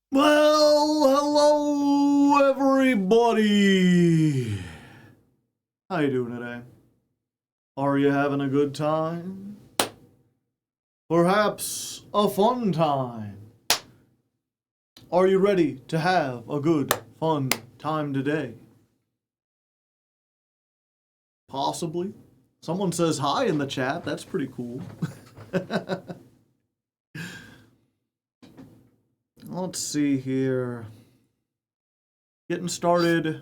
Well, hello everybody. How you doing today? Are you having a good time? Perhaps a fun time? Are you ready to have a good, fun time today? Possibly. Someone says hi in the chat. That's pretty cool. Let's see here. Getting started.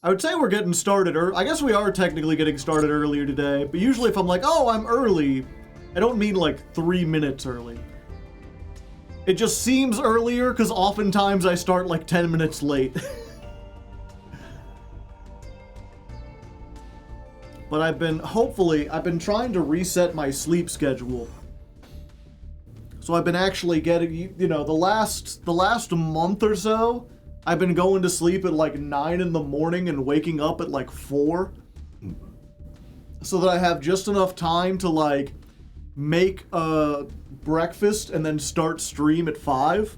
I would say we're getting started, I guess we are technically getting started earlier today, but usually if I'm like, oh, I'm early, I don't mean like 3 minutes early. It just seems earlier because oftentimes I start like 10 minutes late. But I've been trying to reset my sleep schedule. So I've been actually getting, the last month or so, I've been going to sleep at like 9 in the morning and waking up at like 4. So that I have just enough time to like make breakfast and then start stream at 5.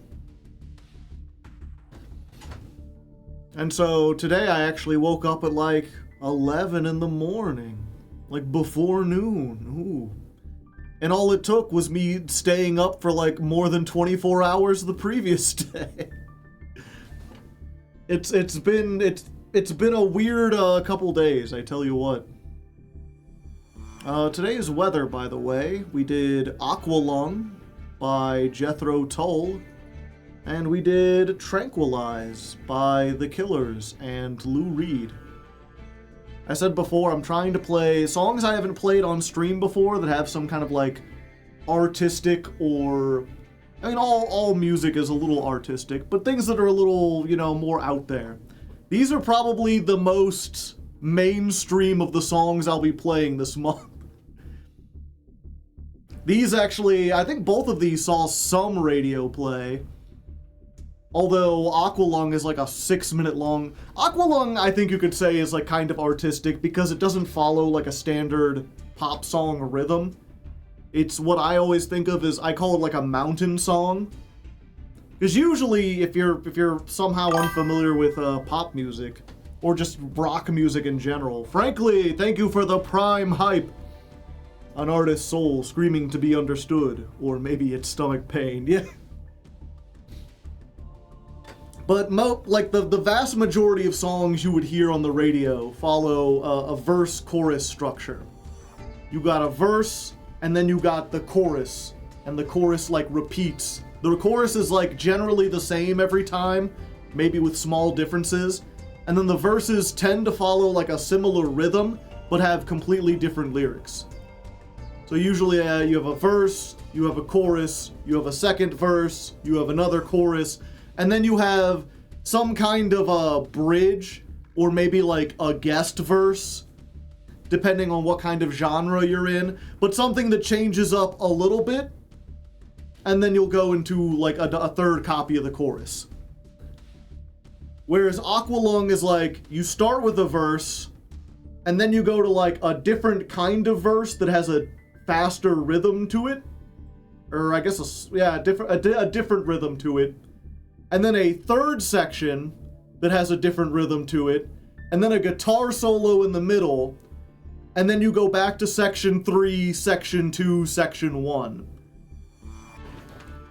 And so today I actually woke up at like 11 in the morning, like before noon. Ooh. And all it took was me staying up for like more than 24 hours the previous day. It's been a weird couple days, I tell you what. Today's weather, by the way, we did Aqualung by Jethro Tull, and we did Tranquilize by The Killers and Lou Reed. I said before, I'm trying to play songs I haven't played on stream before that have some kind of like artistic or, I mean, all music is a little artistic, but things that are a little, more out there. These are probably the most mainstream of the songs I'll be playing this month. These actually, I think both of these saw some radio play. Although Aqualung is like a 6-minute long. Aqualung, I think you could say, is like kind of artistic because it doesn't follow like a standard pop song rhythm. It's what I always think of as, I call it like a mountain song. Because usually, if you're somehow unfamiliar with pop music, or just rock music in general, frankly, thank you for the prime hype. An artist's soul screaming to be understood, or maybe it's stomach pain. Yeah. But the vast majority of songs you would hear on the radio follow a verse-chorus structure. You got a verse, and then you got the chorus, and the chorus like repeats. The chorus is like generally the same every time, maybe with small differences, and then the verses tend to follow like a similar rhythm, but have completely different lyrics. So usually you have a verse, you have a chorus, you have a second verse, you have another chorus, and then you have some kind of a bridge, or maybe like a guest verse, depending on what kind of genre you're in, but something that changes up a little bit, and then you'll go into like a third copy of the chorus. Whereas Aqualung is like, you start with a verse, and then you go to like a different kind of verse that has a faster rhythm to it, or I guess a different rhythm to it. And then a third section that has a different rhythm to it, and then a guitar solo in the middle, and then you go back to section 3, section 2, section 1.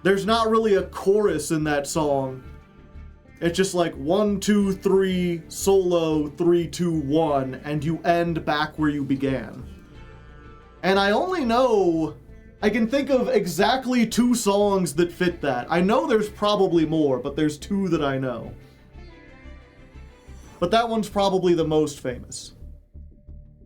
There's not really a chorus in that song. It's just like 1, 2, 3, solo, 3, 2, 1, and you end back where you began. And I can think of exactly 2 songs that fit that. I know there's probably more, but there's 2 that I know. But that one's probably the most famous.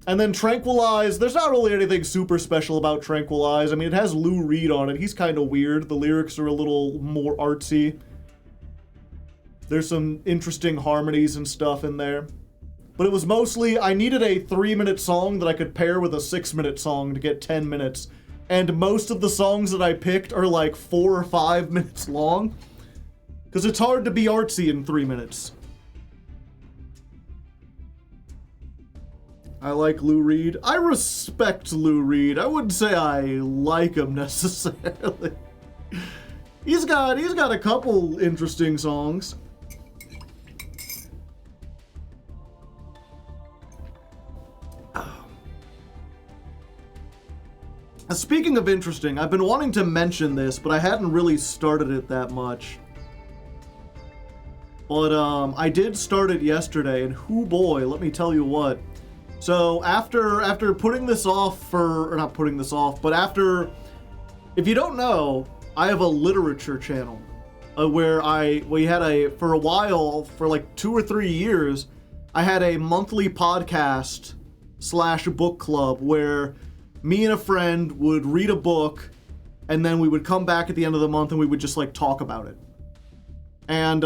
And then Tranquilize, there's not really anything super special about Tranquilize. I mean, it has Lou Reed on it. He's kind of weird. The lyrics are a little more artsy. There's some interesting harmonies and stuff in there. But it was mostly, I needed a 3-minute song that I could pair with a 6-minute song to get 10 minutes. And most of the songs that I picked are like 4 or 5 minutes long. Because it's hard to be artsy in 3 minutes. I like Lou Reed. I respect Lou Reed. I wouldn't say I like him necessarily. He's got a couple interesting songs. Speaking of interesting, I've been wanting to mention this, but I hadn't really started it that much. But I did start it yesterday, and hoo boy, let me tell you what. So after putting this off or not putting this off, but if you don't know, I have a literature channel where for a while, for like 2 or 3 years, I had a monthly podcast / book club where me and a friend would read a book, and then we would come back at the end of the month and we would just like talk about it. And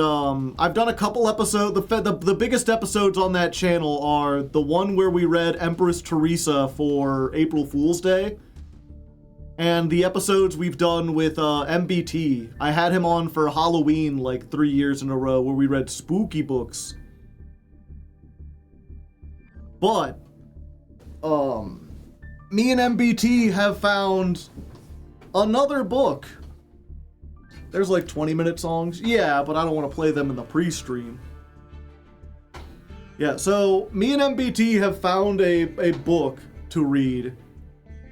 I've done a couple episodes. The biggest episodes on that channel are the one where we read Empress Teresa for April Fool's Day, and the episodes we've done with MBT. I had him on for Halloween like 3 years in a row where we read spooky books. But me and MBT have found another book. There's like 20-minute songs. Yeah, but I don't want to play them in the pre-stream. Yeah, so me and MBT have found a book to read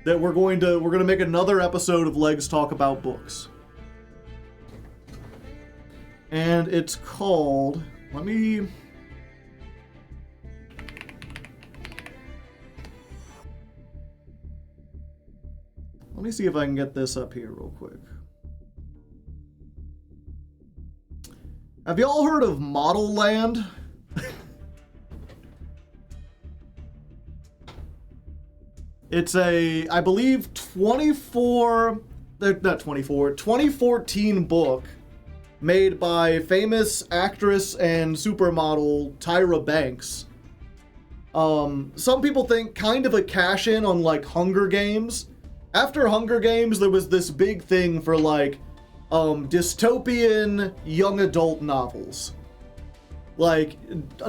that we're going to make another episode of Legs Talk About Books. And it's called, let me see if I can get this up here real quick. Have y'all heard of Model Land? It's I believe 2014 book made by famous actress and supermodel Tyra Banks. Some people think kind of a cash-in on like Hunger Games. After Hunger Games, there was this big thing for like dystopian young adult novels. Like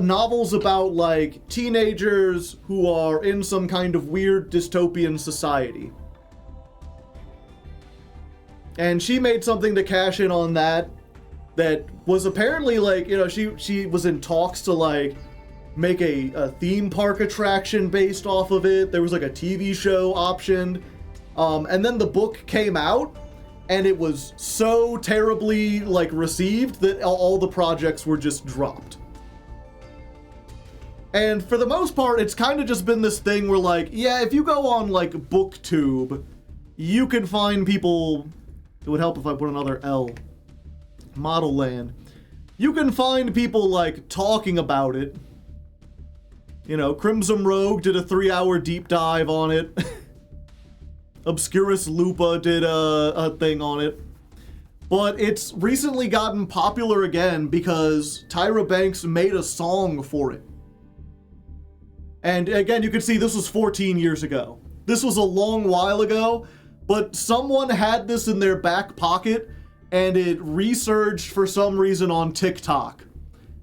novels about like teenagers who are in some kind of weird dystopian society. And she made something to cash in on that was apparently like, you know, she was in talks to like make a theme park attraction based off of it. There was like a TV show optioned. And then the book came out, and it was so terribly like received that all the projects were just dropped. And for the most part, it's kind of just been this thing where like, yeah, if you go on like BookTube, you can find people. It would help if I put another L. Model Land. You can find people like talking about it. You know, Crimson Rogue did a 3-hour deep dive on it. Obscurus Lupa did a thing on it. But it's recently gotten popular again because Tyra Banks made a song for it. And again, you can see this was 14 years ago. This was a long while ago, but someone had this in their back pocket and it resurged for some reason on TikTok.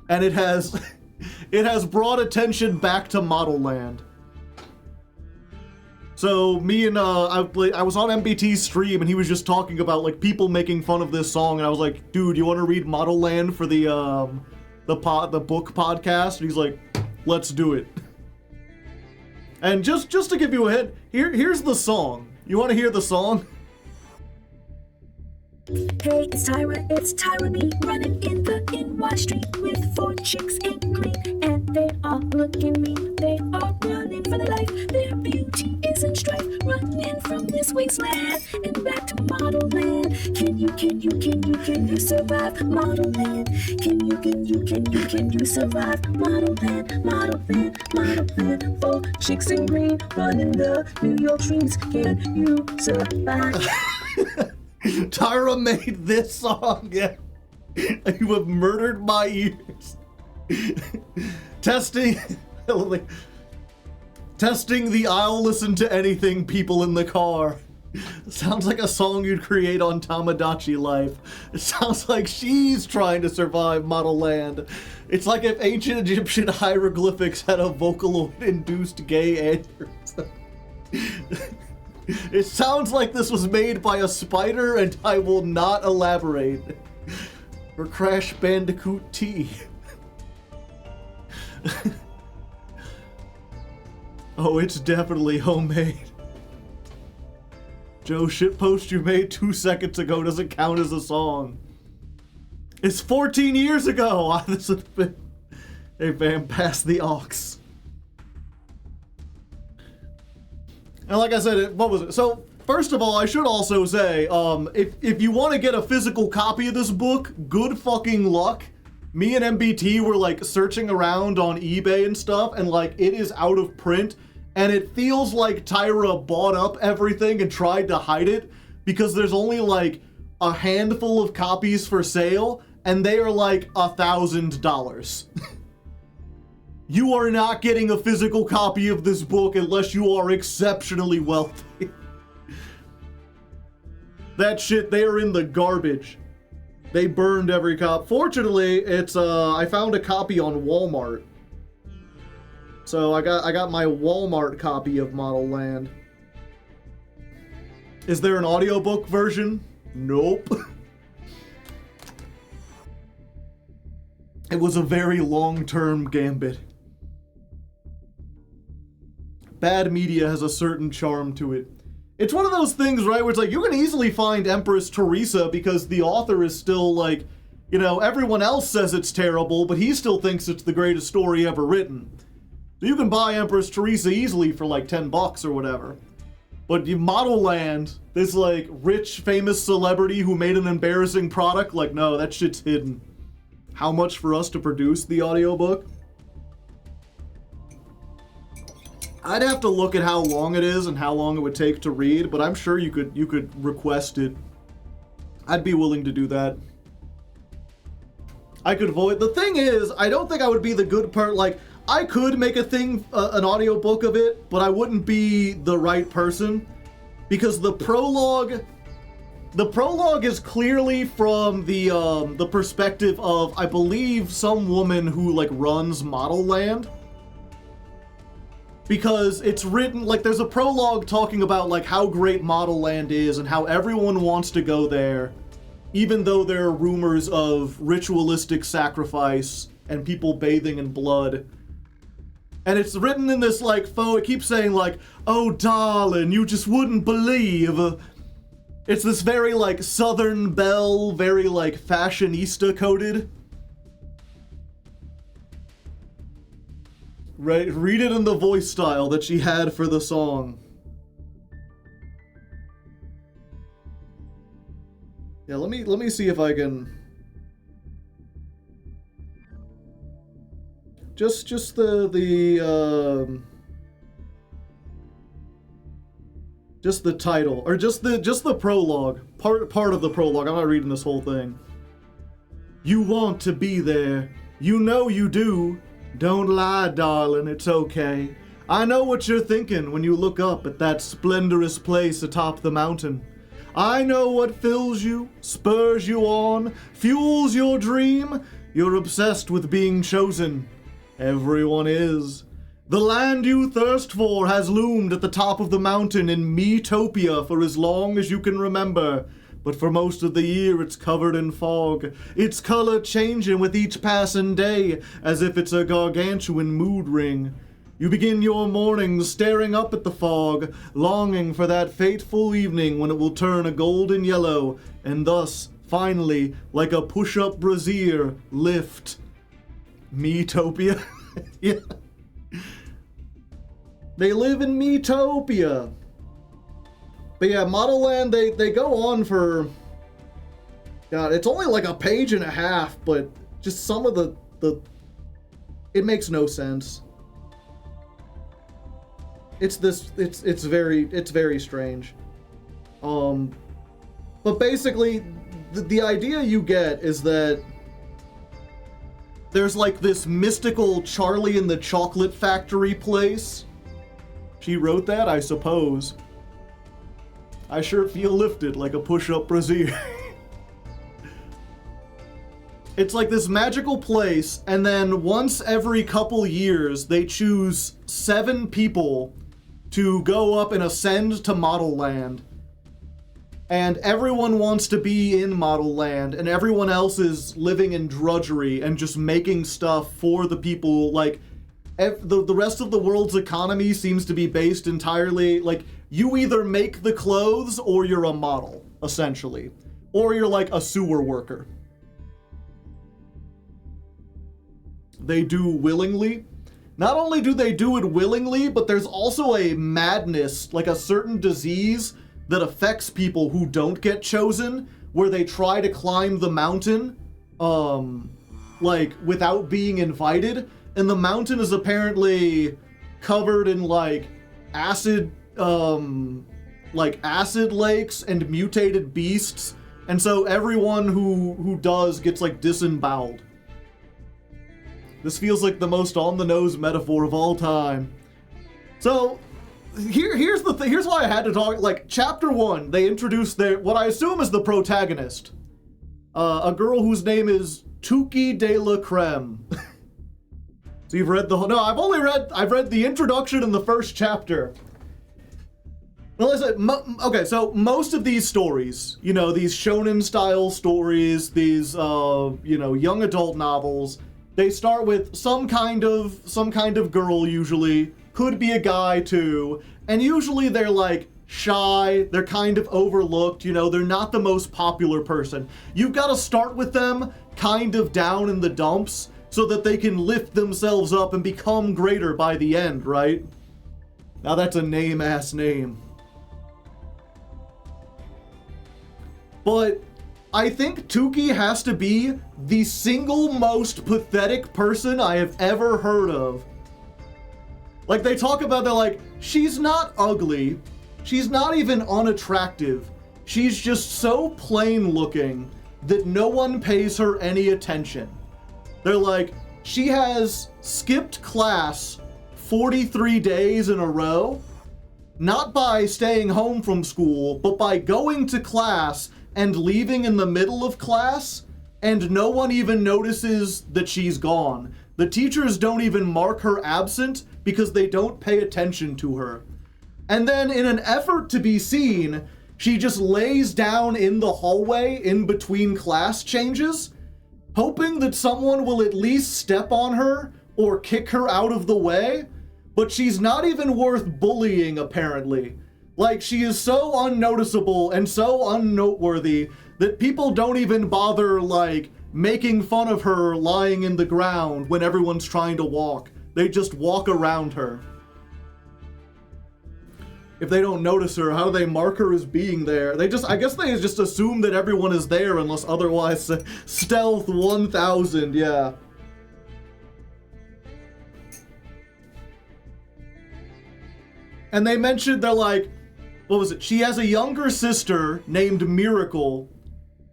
And it has brought attention back to Model Land. So me and I was on MBT's stream and he was just talking about like people making fun of this song, and I was like, dude, you want to read Model Land for the book podcast? And he's like, let's do it. And just to give you a hint, here's the song. You want to hear the song? Hey, it's Tyra me, running in the NY street with 4 chicks in green, and they all looking mean. They are running for their life, their beauty is in strife, running from this wasteland and back to Model Land. Can you survive Model Land? Can you survive Model Land? Model Land, 4 chicks in green, running the New York streets. Can you survive? Tyra made this song, yeah. You have murdered my ears. Testing the I'll listen to anything people in the car. Sounds like a song you'd create on Tamagotchi Life. It sounds like she's trying to survive Model Land. It's like if ancient Egyptian hieroglyphics had a Vocaloid-induced gay aneurysm. It sounds like this was made by a spider, and I will not elaborate. For Crash Bandicoot T. Oh, it's definitely homemade. Joe, shitpost you made 2 seconds ago doesn't count as a song. It's 14 years ago! This has been... Hey, fam, pass the aux. And like I said, what was it? So, first of all, I should also say, if you want to get a physical copy of this book, good fucking luck. Me and MBT were, like, searching around on eBay and stuff, and, like, it is out of print, and it feels like Tyra bought up everything and tried to hide it, because there's only, like, a handful of copies for sale, and they are, like, $1,000. You are not getting a physical copy of this book unless you are exceptionally wealthy. That shit, they are in the garbage. They burned every copy. Fortunately, it's I found a copy on Walmart. So I got my Walmart copy of Model Land. Is there an audiobook version? Nope. It was a very long-term gambit. Bad media has a certain charm to it. It's one of those things, right, where it's like, you can easily find Empress Teresa because the author is still, like, you know, everyone else says it's terrible, but he still thinks it's the greatest story ever written. So you can buy Empress Teresa easily for, like, $10 or whatever. But you Model Land, this, like, rich, famous celebrity who made an embarrassing product, like, no, that shit's hidden. How much for us to produce the audiobook? I'd have to look at how long it is and how long it would take to read, but I'm sure you could request it. I'd be willing to do that. I could void. The thing is, I don't think I would be the good part. Like, I could make a thing, an audiobook of it, but I wouldn't be the right person because the prologue is clearly from the perspective of, I believe, some woman who, like, runs Model Land. Because it's written, like, there's a prologue talking about, like, how great Model Land is and how everyone wants to go there, even though there are rumors of ritualistic sacrifice and people bathing in blood. And it's written in this, like, it keeps saying, like, oh, darling, you just wouldn't believe. It's this very, like, Southern Belle, very, like, fashionista coded. Right, read it in the voice style that she had for the song. Yeah, let me see if I can just the title, or just the prologue, part of the prologue. I'm not reading this whole thing. You want to be there. You know you do. Don't lie, darling, it's okay. I know what you're thinking when you look up at that splendorous place atop the mountain. I know what fills you, spurs you on, fuels your dream. You're obsessed with being chosen. Everyone is. The land you thirst for has loomed at the top of the mountain in Metopia for as long as you can remember. But for most of the year it's covered in fog, its color changing with each passing day, as if it's a gargantuan mood ring. You begin your mornings staring up at the fog, longing for that fateful evening when it will turn a golden yellow, and thus, finally, like a push-up brassiere, lift. Metopia? Yeah. They live in Metopia. But yeah, Model Land, they go on for... God, it's only like a page and a half, but just some of the it makes no sense. It's very strange. But basically, the idea you get is that there's like this mystical Charlie and the Chocolate Factory place. She wrote that, I suppose. I sure feel lifted like a push-up brassiere. It's like this magical place, and then once every couple years, they choose 7 people to go up and ascend to Model Land. And everyone wants to be in Model Land, and everyone else is living in drudgery and just making stuff for the people. Like, the rest of the world's economy seems to be based entirely, like, you either make the clothes or you're a model, essentially. Or you're like a sewer worker. They do willingly. Not only do they do it willingly, but there's also a madness, like a certain disease that affects people who don't get chosen, where they try to climb the mountain, like, without being invited, and the mountain is apparently covered in, like, acid lakes and mutated beasts, and so everyone who does gets, like, disemboweled. This feels like the most on-the-nose metaphor of all time. So, here's the thing. Here's why I had to talk. Like, chapter 1, they introduce what I assume is the protagonist, a girl whose name is Tuki de la Creme. So you've read the whole. No, I've read the introduction in the first chapter. Well, okay, so most of these stories, you know, these shonen style stories, these you know, young adult novels, they start with some kind of girl, usually. Could be a guy too, and usually they're like shy, they're kind of overlooked, you know, they're not the most popular person. You've got to start with them kind of down in the dumps so that they can lift themselves up and become greater by the end, right? Now that's a name-ass name. But I think Tuki has to be the single most pathetic person I have ever heard of. Like, they talk about, they're like, she's not ugly, she's not even unattractive, she's just so plain looking that no one pays her any attention. They're like, she has skipped class 43 days in a row, not by staying home from school, but by going to class and leaving in the middle of class, and no one even notices that she's gone. The teachers don't even mark her absent because they don't pay attention to her. And then in an effort to be seen, she just lays down in the hallway in between class changes, hoping that someone will at least step on her or kick her out of the way, but she's not even worth bullying, apparently. Like, she is so unnoticeable and so unnoteworthy that people don't even bother, like, making fun of her lying in the ground when everyone's trying to walk. They just walk around her. If they don't notice her, how do they mark her as being there? I guess they just assume that everyone is there unless otherwise. Stealth 1000, yeah. And they mentioned, they're like, what was it? She has a younger sister named Miracle,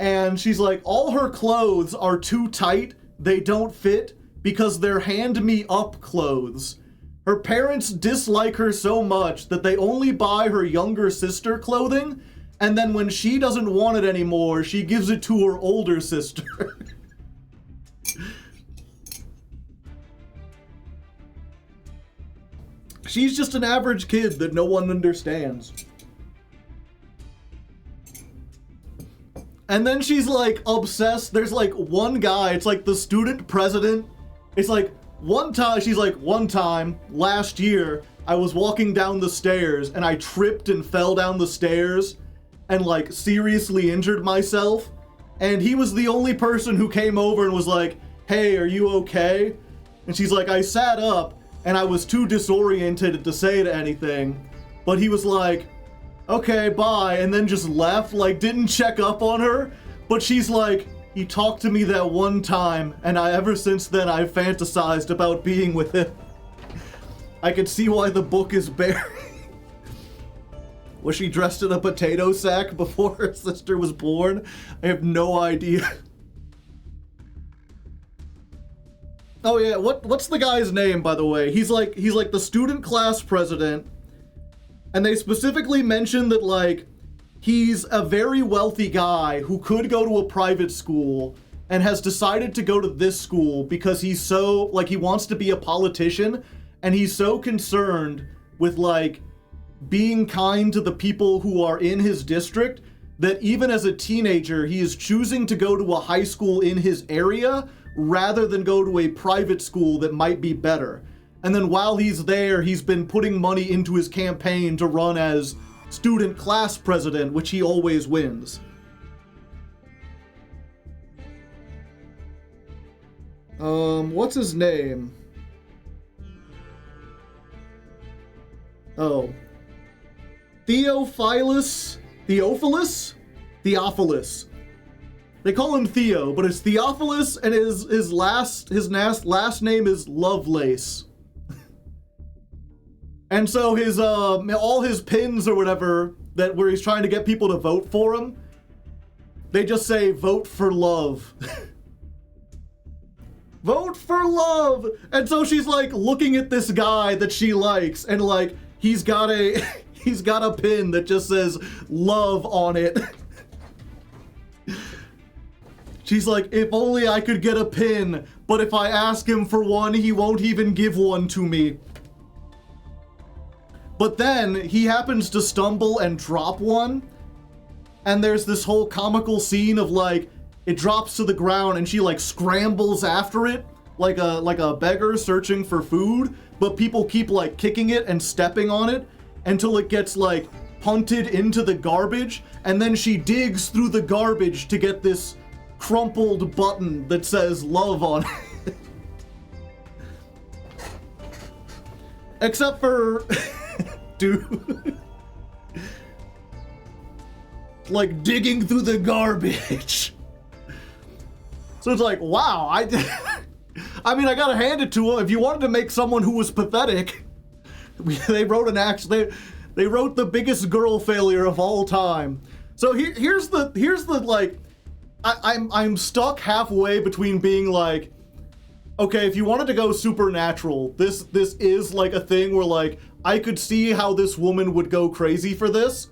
and she's like, all her clothes are too tight, they don't fit, because they're hand-me-up clothes. Her parents dislike her so much that they only buy her younger sister clothing, and then when she doesn't want it anymore, she gives it to her older sister. She's just an average kid that no one understands. And then she's like obsessed. There's like one guy, it's like the student president. It's like one time last year, I was walking down the stairs and I tripped and fell down the stairs and like seriously injured myself. And he was the only person who came over and was like, hey, are you okay? And she's like, I sat up and I was too disoriented to say anything. But he was like, okay, bye, and then just left, like didn't check up on her. But she's like, he talked to me that one time, and ever since then I've fantasized about being with him. I can see why the book is buried. Was she dressed in a potato sack before her sister was born? I have no idea. Oh yeah, what's the guy's name, by the way? He's like the student class president. And they specifically mention that, like, he's a very wealthy guy who could go to a private school and has decided to go to this school because he's so, like, he wants to be a politician and he's so concerned with, like, being kind to the people who are in his district, that even as a teenager, he is choosing to go to a high school in his area rather than go to a private school that might be better. And then while he's there, he's been putting money into his campaign to run as student class president, which he always wins. What's his name? Oh. Theophilus? Theophilus. They call him Theo, but it's Theophilus, and his last name is Lovelace. And so his all his pins or whatever that where he's trying to get people to vote for him, they just say vote for love. Vote for love. And so she's like looking at this guy that she likes, and like he's got a pin that just says love on it. She's like, if only I could get a pin, but if I ask him for one, he won't even give one to me. But then he happens to stumble and drop one, and there's this whole comical scene of like, it drops to the ground and she like scrambles after it like a beggar searching for food, but people keep like kicking it and stepping on it until it gets like punted into the garbage, and then she digs through the garbage to get this crumpled button that says love on it. Except for dude like digging through the garbage. So it's like, wow, I mean, I gotta hand it to him. If you wanted to make someone who was pathetic, they wrote they wrote the biggest girl failure of all time. So here's the like, I'm stuck halfway between being like, okay, if you wanted to go supernatural, this is like a thing where like I could see how this woman would go crazy for this,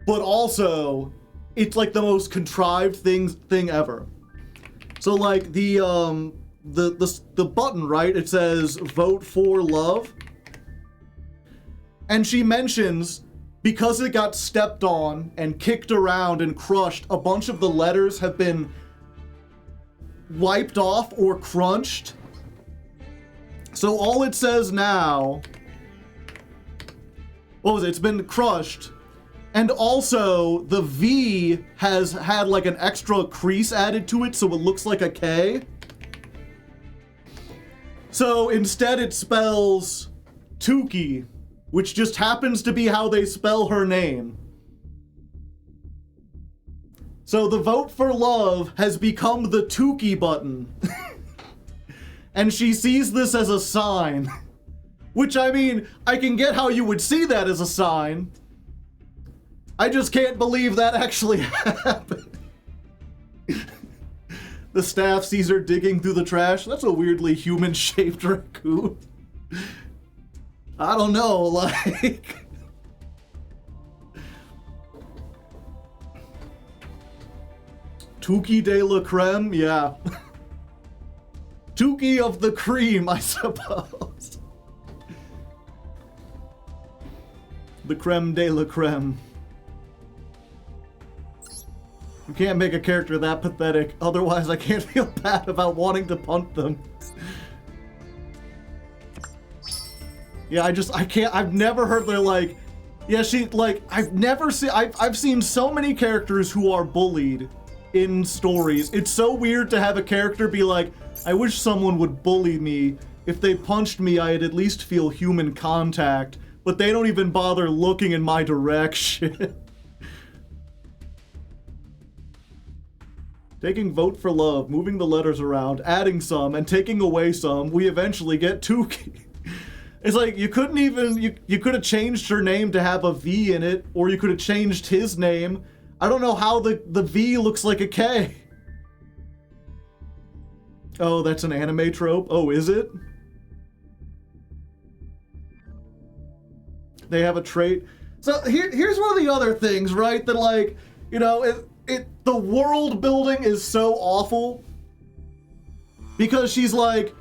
but also it's like the most contrived thing ever. So like the button, right? It says vote for love. And she mentions because it got stepped on and kicked around and crushed, a bunch of the letters have been wiped off or crunched. So all it says now, what was it? It's been crushed. And also the V has had like an extra crease added to it, so it looks like a K. So instead it spells Tukey, which just happens to be how they spell her name. So the vote for love has become the Tukey button. And she sees this as a sign. Which, I mean, I can get how you would see that as a sign. I just can't believe that actually happened. The staff sees her digging through the trash. That's a weirdly human-shaped raccoon. I don't know, like... Tukey de la creme? Yeah. Tukey of the cream, I suppose. The creme de la creme. You can't make a character that pathetic, otherwise I can't feel bad about wanting to punt them. Yeah, I can't, I've never heard they're like, yeah, she, like, I've seen so many characters who are bullied in stories. It's so weird to have a character be like, I wish someone would bully me. If they punched me, I'd at least feel human contact, but they don't even bother looking in my direction. Taking vote for love, moving the letters around, adding some, and taking away some, we eventually get Tukey. It's like, you couldn't even, you could have changed her name to have a V in it, or you could have changed his name. I don't know how the V looks like a K. Oh, that's an anime trope? Oh, is it? They have a trait. So here's one of the other things, right? That like, you know, the world building is so awful. Because she's like,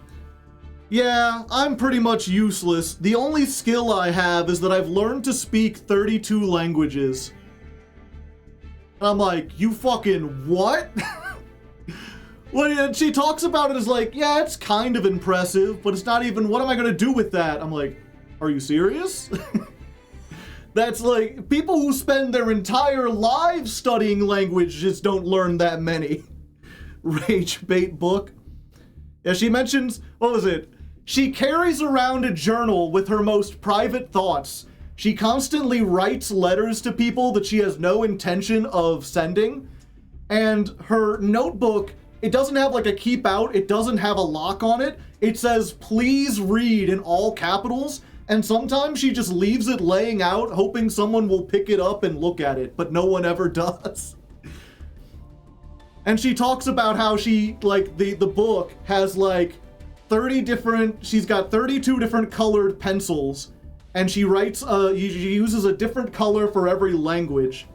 Yeah, I'm pretty much useless. The only skill I have is that I've learned to speak 32 languages. And I'm like, you fucking what? When she talks about it as like, yeah, it's kind of impressive, but it's not even, what am I gonna do with that? I'm like, are you serious? That's like, people who spend their entire lives studying language just don't learn that many. Rage bait book. Yeah, she mentions, what was it? She carries around a journal with her most private thoughts. She constantly writes letters to people that she has no intention of sending. And her notebook, it doesn't have like a keep out, it doesn't have a lock on it. It says, please read in all capitals. And sometimes she just leaves it laying out, hoping someone will pick it up and look at it, but no one ever does. And she talks about how she, like, the book has like 30 different, she's got 32 different colored pencils, and she writes, she uses a different color for every language.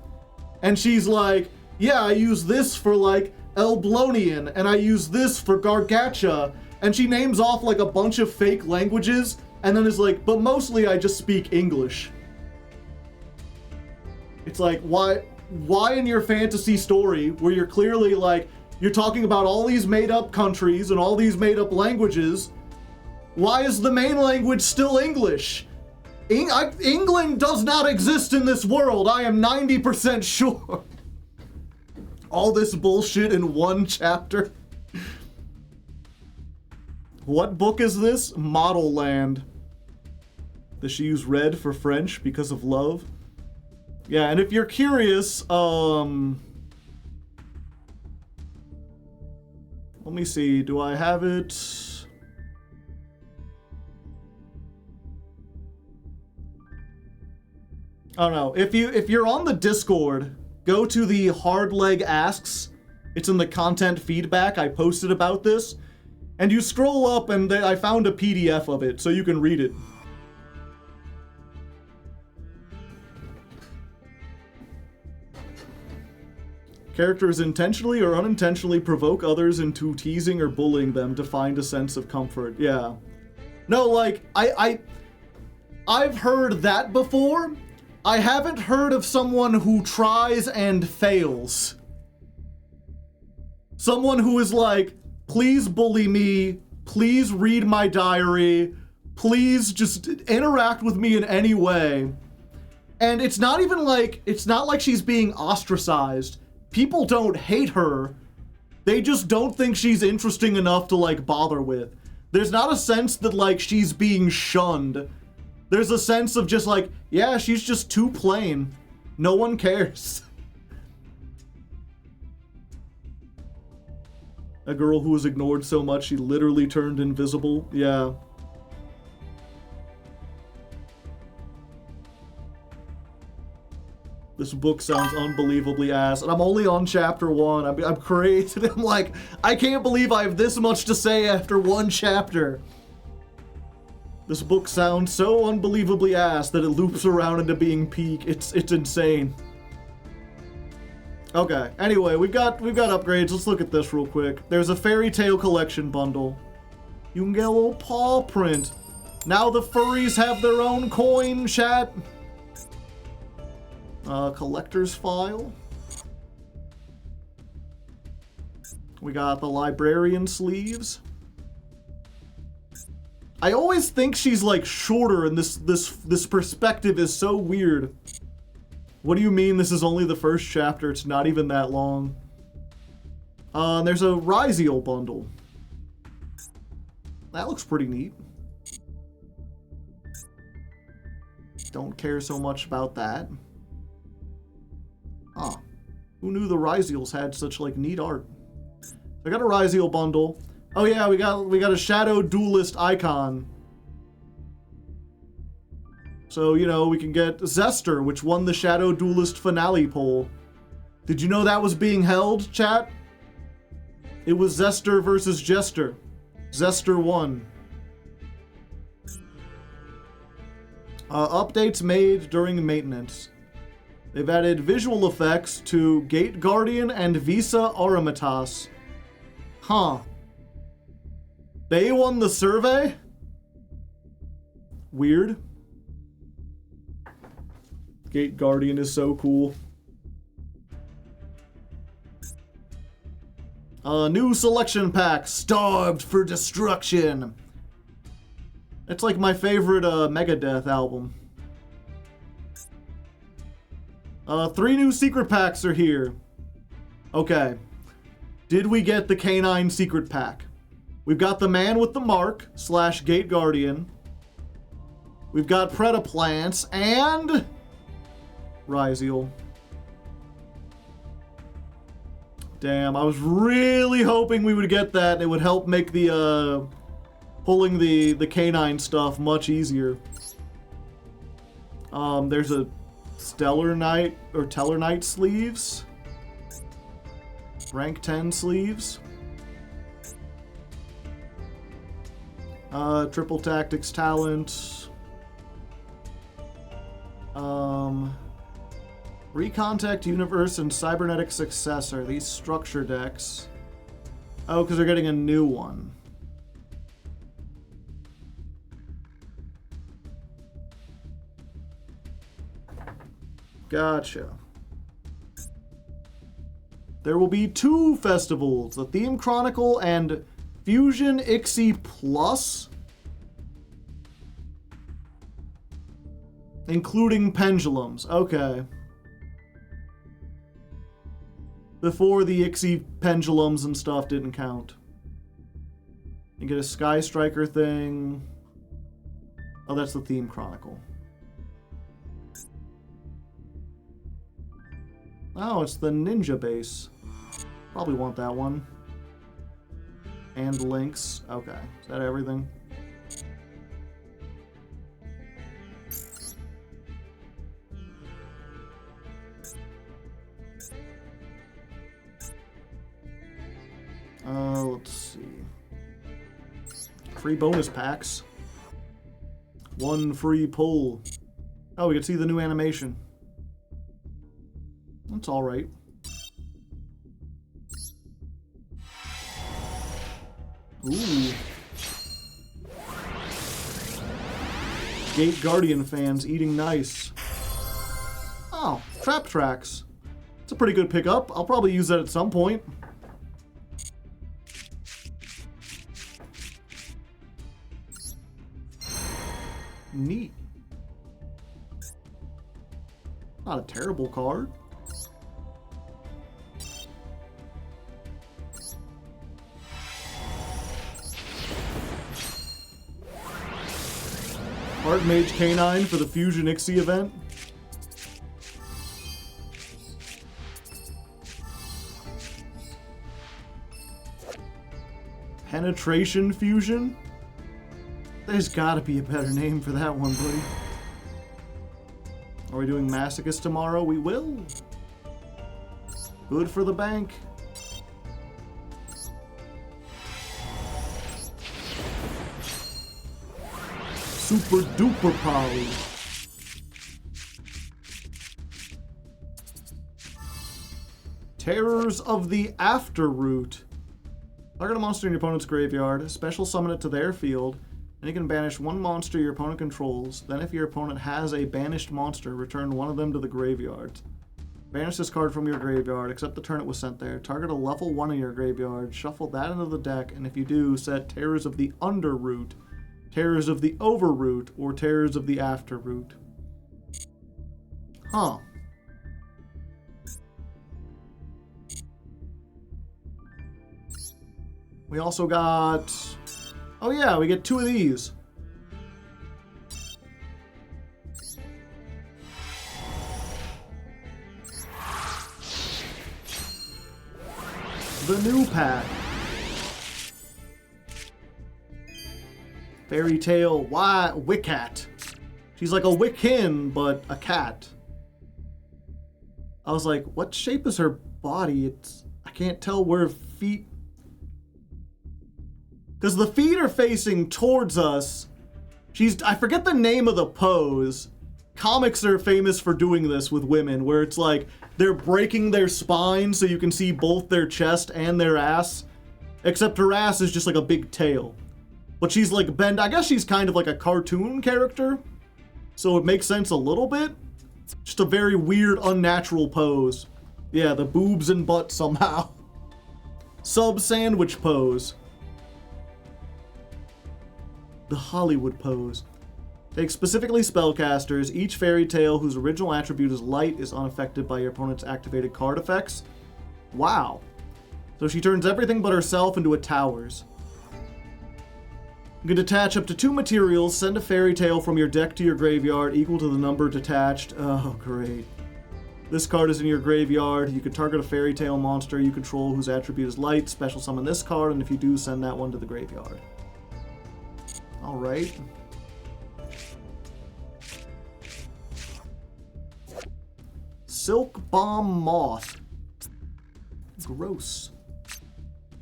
And she's like, yeah, I use this for like Elblonian, and I use this for Gargacha, and she names off like a bunch of fake languages, and then is like, but mostly I just speak English. It's like, why in your fantasy story, where you're clearly like, you're talking about all these made-up countries and all these made-up languages, why is the main language still English? England does not exist in this world, I am 90% sure. All this bullshit in one chapter. What book is this? Model Land. Does she use red for French because of love? Yeah, and if you're curious, let me see, do I have it? Oh no, if you're on the Discord, go to the Hardleg Asks. It's in the content feedback. I posted about this. And you scroll up and I found a PDF of it, so you can read it. Characters intentionally or unintentionally provoke others into teasing or bullying them to find a sense of comfort. Yeah. No, like, I've heard that before. I haven't heard of someone who tries and fails. Someone who is like, please bully me, please read my diary, please just interact with me in any way. And it's not even like, it's not like she's being ostracized. People don't hate her. They just don't think she's interesting enough to like bother with. There's not a sense that like she's being shunned. There's a sense of just like, yeah, she's just too plain. No one cares. A girl who was ignored so much she literally turned invisible. Yeah. This book sounds unbelievably ass, and I'm only on chapter 1. I'm crazy. I'm like, I can't believe I have this much to say after one chapter. This book sounds so unbelievably ass that it loops around into being peak. It's insane. Okay, anyway, we've got upgrades. Let's look at this real quick. There's a fairy tale collection bundle. You can get a little paw print. Now the furries have their own coin, chat. Collector's file. We got the librarian sleeves. I always think she's like shorter, and this perspective is so weird. What do you mean this is only the first chapter? It's not even that long. There's a Ryziel bundle. That looks pretty neat. Don't care so much about that. Huh. Who knew the Ryziels had such like neat art? I got a Ryziel bundle. Oh yeah, we got a Shadow Duelist icon. So, you know, we can get Zester, which won the Shadow Duelist finale poll. Did you know that was being held, chat? It was Zester versus Jester. Zester won. Updates made during maintenance. They've added visual effects to Gate Guardian and Visa Aramitas. Huh. They won the survey? Weird. Gate Guardian is so cool. New selection pack, Starved for Destruction. It's like my favorite Megadeth album. 3 new secret packs are here. Okay. Did we get the Canine secret pack? We've got the Man with the Mark / Gate Guardian. We've got Predaplants and Ryziel. Damn, I was really hoping we would get that. It would help make the pulling the canine stuff much easier. There's a Stellar Knight or Teller Knight sleeves. Rank 10 sleeves. Triple Tactics talent. Recontact Universe and Cybernetic Successor. These structure decks. Oh, because they're getting a new one. Gotcha. There will be 2 festivals, the Theme Chronicle and Fusion Ixie Plus, including pendulums. Okay. Before the Ixie pendulums and stuff didn't count. You get a Sky Striker thing. Oh, that's the Theme Chronicle. Oh, it's the Ninja base. Probably want that one. And links. Okay. Is that everything? Let's see. Free bonus packs. 1 free pull. Oh, we can see the new animation. That's alright. Ooh. Gate Guardian fans eating nice. Oh, Trap Tracks. It's a pretty good pickup. I'll probably use that at some point. Neat. Not a terrible card. Artmage Canine for the Fusion Ixie event. Penetration Fusion? There's gotta be a better name for that one, buddy. Are we doing Masochist tomorrow? We will. Good for the bank. Super duper poly. Terrors of the Afterroot. Target a monster in your opponent's graveyard, special summon it to their field, and you can banish 1 monster your opponent controls. Then if your opponent has a banished monster, return 1 of them to the graveyard. Banish this card from your graveyard, except the turn it was sent there. Target a level 1 in your graveyard, shuffle that into the deck, and if you do, set Terrors of the Underroot, Terrors of the Overroot, or Terrors of the Afterroot. Huh. We also got... Oh yeah, we get 2 of these. The new pack. Fairy Tale Wiccat. She's like a Wiccan, but a cat. I was like, what shape is her body? I can't tell where feet... Because the feet are facing towards us. I forget the name of the pose. Comics are famous for doing this with women, where it's like they're breaking their spine so you can see both their chest and their ass. Except her ass is just like a big tail. But she's like bent. I guess she's kind of like a cartoon character. So it makes sense a little bit. Just a very weird, unnatural pose. Yeah, the boobs and butt somehow. Sub-sandwich pose. The Hollywood pose. Take specifically spellcasters. Each fairy tale whose original attribute is light is unaffected by your opponent's activated card effects. Wow. So she turns everything but herself into a towers. You can detach up to 2 materials. Send a fairy tale from your deck to your graveyard equal to the number detached. Oh, great. This card is in your graveyard. You can target a fairy tale monster you control whose attribute is light. Special summon this card, and if you do, send that one to the graveyard. Alright. Silk Bomb Moth. Gross.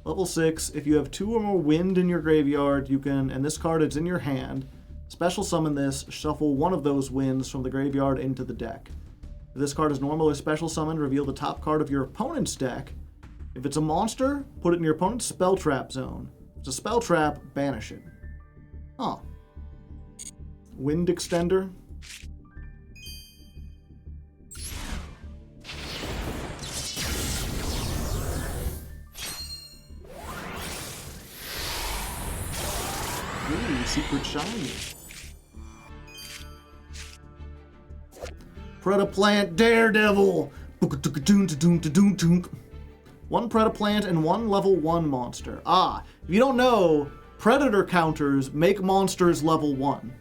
Level 6, if you have 2 or more wind in your graveyard, you can, and this card is in your hand, special summon this, shuffle one of those winds from the graveyard into the deck. If this card is normal or special summoned, reveal the top card of your opponent's deck. If it's a monster, put it in your opponent's spell trap zone. If it's a spell trap, banish it. Huh. Wind extender. Ooh, secret shiny. Predaplant Daredevil. 1 Predaplant and 1 level 1 monster. Ah, if you don't know, Predator counters make monsters level 1.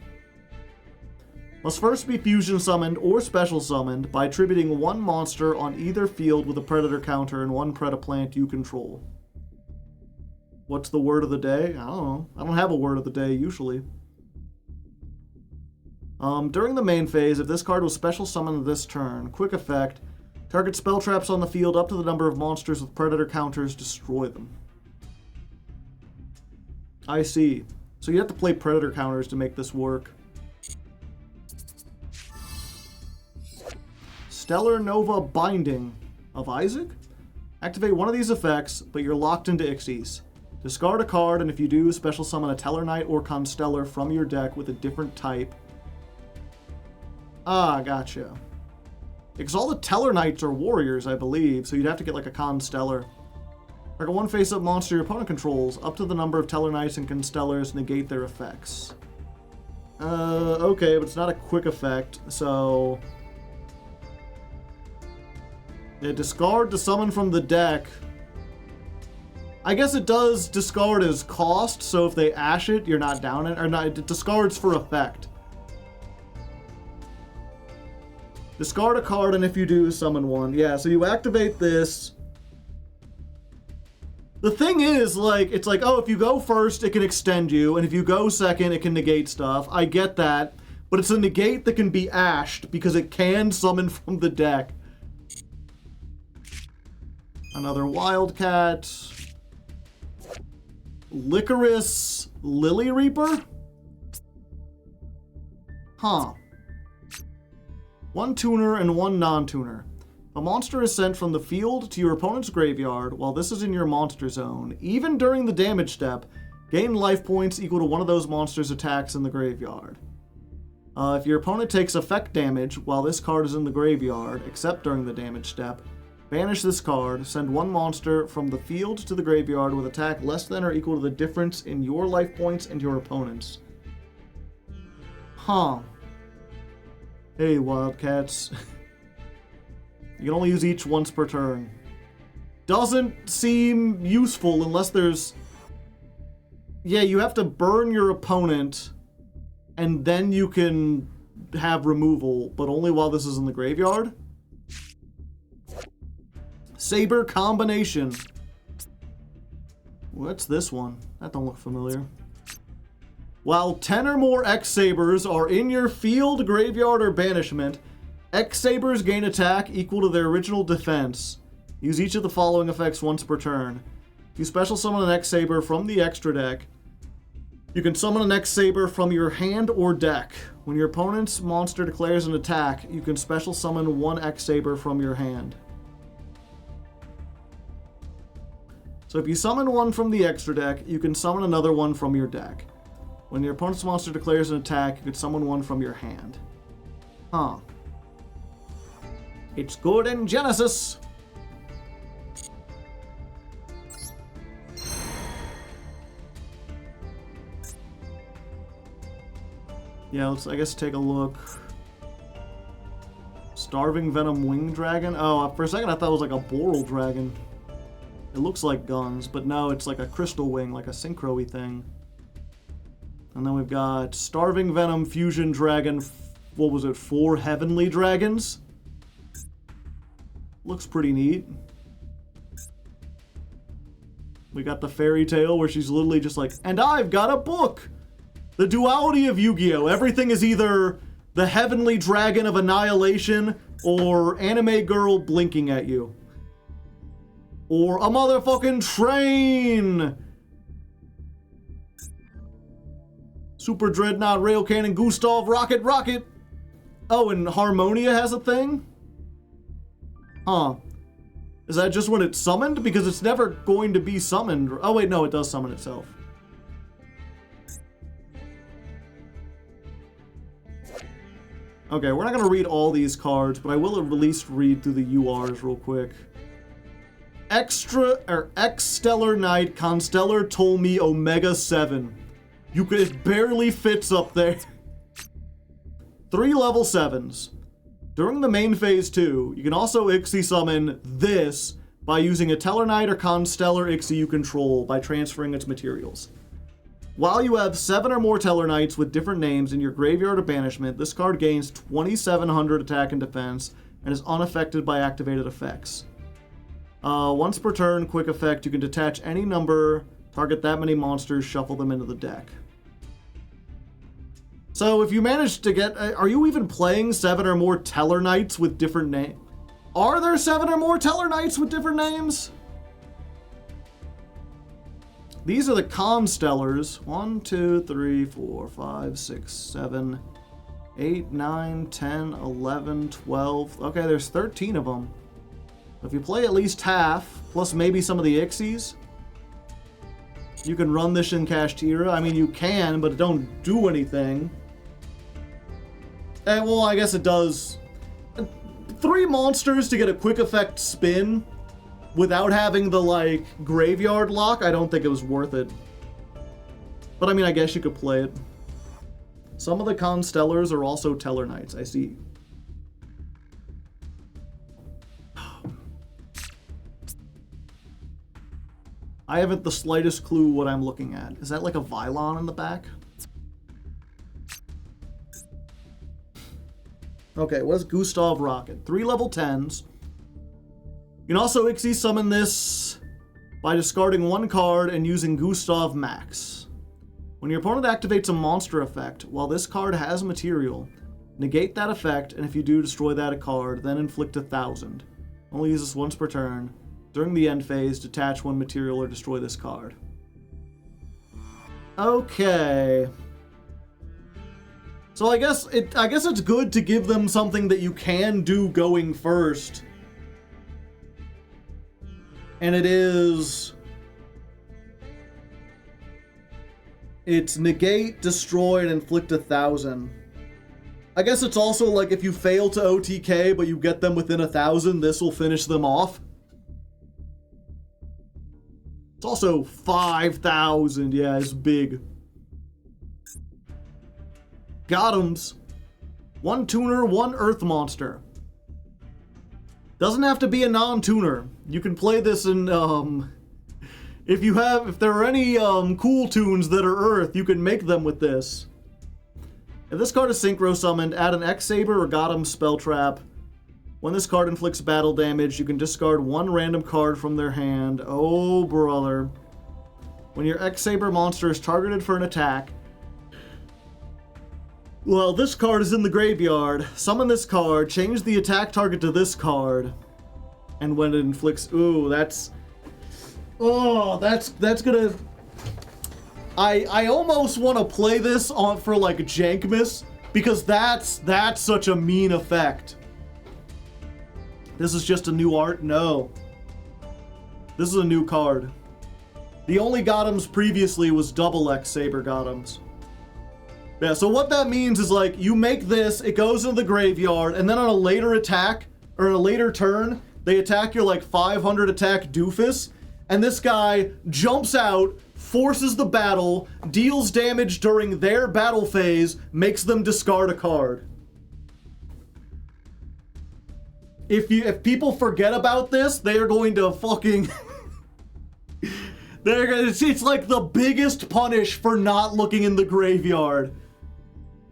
Must first be fusion summoned or special summoned by attributing 1 monster on either field with a Predator counter and 1 Predaplant you control. What's the word of the day? I don't know. I don't have a word of the day usually. During the main phase, if this card was special summoned this turn, quick effect, target spell traps on the field up to the number of monsters with Predator counters, destroy them. I see. So you have to play Predator counters to make this work. Stellar Nova Binding of Isaac? Activate one of these effects, but you're locked into Ixies. Discard a card, and if you do, special summon a Tellarknight or Constellar from your deck with a different type. Ah, gotcha. Because all the Tellarknights are warriors, I believe, so you'd have to get like a Constellar. Like a 1 face-up monster your opponent controls, up to the number of Tellarknights and Constellars negate their effects. Okay, but it's not a quick effect, so... Yeah, discard to summon from the deck. I guess it does discard as cost, so if they ash it, you're not down it, or not, it discards for effect. Discard a card, and if you do, summon one. Yeah, so you activate this. The thing is, like, it's like, oh, if you go first, it can extend you, and if you go second, it can negate stuff. I get that, but it's a negate that can be ashed, because it can summon from the deck. Another Wildcat. Licorice Lily Reaper? Huh. 1 tuner and 1 non-tuner. A monster is sent from the field to your opponent's graveyard while this is in your monster zone. Even during the damage step, gain life points equal to one of those monster's attacks in the graveyard. If your opponent takes effect damage while this card is in the graveyard, except during the damage step, banish this card, send 1 monster from the field to the graveyard with attack less than or equal to the difference in your life points and your opponent's. Huh. Hey, Wildcats. You can only use each once per turn. Doesn't seem useful unless there's... Yeah, you have to burn your opponent, and then you can have removal, but only while this is in the graveyard. Saber Combination. What's this one? That don't look familiar. While 10 or more X-Sabers are in your field, graveyard, or banishment, X-Sabers gain attack equal to their original defense. Use each of the following effects once per turn. If you special summon an X-Saber from the extra deck, you can summon an X-Saber from your hand or deck. When your opponent's monster declares an attack, you can special summon 1 X-Saber from your hand. So if you summon one from the extra deck, you can summon another one from your deck. When your opponent's monster declares an attack, you could summon one from your hand. Huh. It's good in Genesis. Yeah, let's, I guess, take a look. Starving Venom Wing Dragon? Oh, for a second I thought it was like a Boral Dragon. It looks like guns, but no, it's like a crystal wing, like a synchro-y thing. And then we've got Starving Venom Fusion Dragon, what was it, 4 Heavenly Dragons? Looks pretty neat. We got the fairy tale where she's literally just like, and I've got a book! The duality of Yu-Gi-Oh! Everything is either the Heavenly Dragon of Annihilation or anime girl blinking at you. Or a motherfucking train! Super Dreadnought, Rail Cannon, Gustav, Rocket, Rocket! Oh, and Harmonia has a thing? Huh. Is that just when it's summoned? Because it's never going to be summoned. Oh wait, no, it does summon itself. Okay, we're not going to read all these cards, but I will at least read through the URs real quick. X-Stellar Knight, Constellar Ptolemy Omega 7. It barely fits up there. 3 level 7s. During the main phase 2, you can also Ixie summon this by using a Tellarknight or Constellar Ixie you control by transferring its materials. While you have 7 or more Tellarknights with different names in your graveyard or banishment, this card gains 2700 attack and defense and is unaffected by activated effects. Once per turn, quick effect, you can detach any number, target that many monsters, shuffle them into the deck. So if you manage to get... are you even playing 7 or more Tellarknights with different names? Are there 7 or more Tellarknights with different names? These are the Constellars. 1, 2, 3, 4, 5, 6, 7, 8, 9, 10, 11, 12. Okay, there's 13 of them. If you play at least half, plus maybe some of the Ixies, you can run this in Kashtira. I mean, you can, but it don't do anything. Well, I guess it does. 3 monsters to get a quick effect spin without having the, like, graveyard lock, I don't think it was worth it. But I mean, I guess you could play it. Some of the Constellars are also Tellarknights, I see. I haven't the slightest clue what I'm looking at. Is that like a Vylon in the back? Okay, what's Gustav Rocket? 3 level 10s. You can also Ixie summon this by discarding 1 card and using Gustav Max. When your opponent activates a monster effect, while this card has material, negate that effect, and if you do, destroy that card, then inflict 1000. Only use this once per turn. During the end phase, detach 1 material or destroy this card. Okay. So I guess it's good to give them something that you can do going first. And it's negate, destroy, and inflict 1000. I guess it's also like if you fail to OTK, but you get them within 1000, this will finish them off. It's also 5000. Yeah, it's big. Got'ems. 1 tuner, 1 earth monster. Doesn't have to be a non-tuner. You can play this in, if there are any, cool tunes that are earth, you can make them with this. If this card is synchro summoned, add an X-Saber or Got'em spell trap. When this card inflicts battle damage, you can discard 1 random card from their hand. Oh, brother. When your X-Saber monster is targeted for an attack, well, this card is in the graveyard. Summon this card, change the attack target to this card, and when it inflicts... Ooh, that's... Oh, that's gonna... I almost want to play this on for, like, Jankmas, because that's such a mean effect. This is just a new art? No. This is a new card. The only Got'ems previously was double X-Saber Got'ems. Yeah, so what that means is like you make this, it goes into the graveyard, and then on a later attack, or a later turn, they attack your like 500 attack doofus, and this guy jumps out, forces the battle, deals damage during their battle phase, makes them discard a card. If people forget about this, they are going to fucking... it's like the biggest punish for not looking in the graveyard.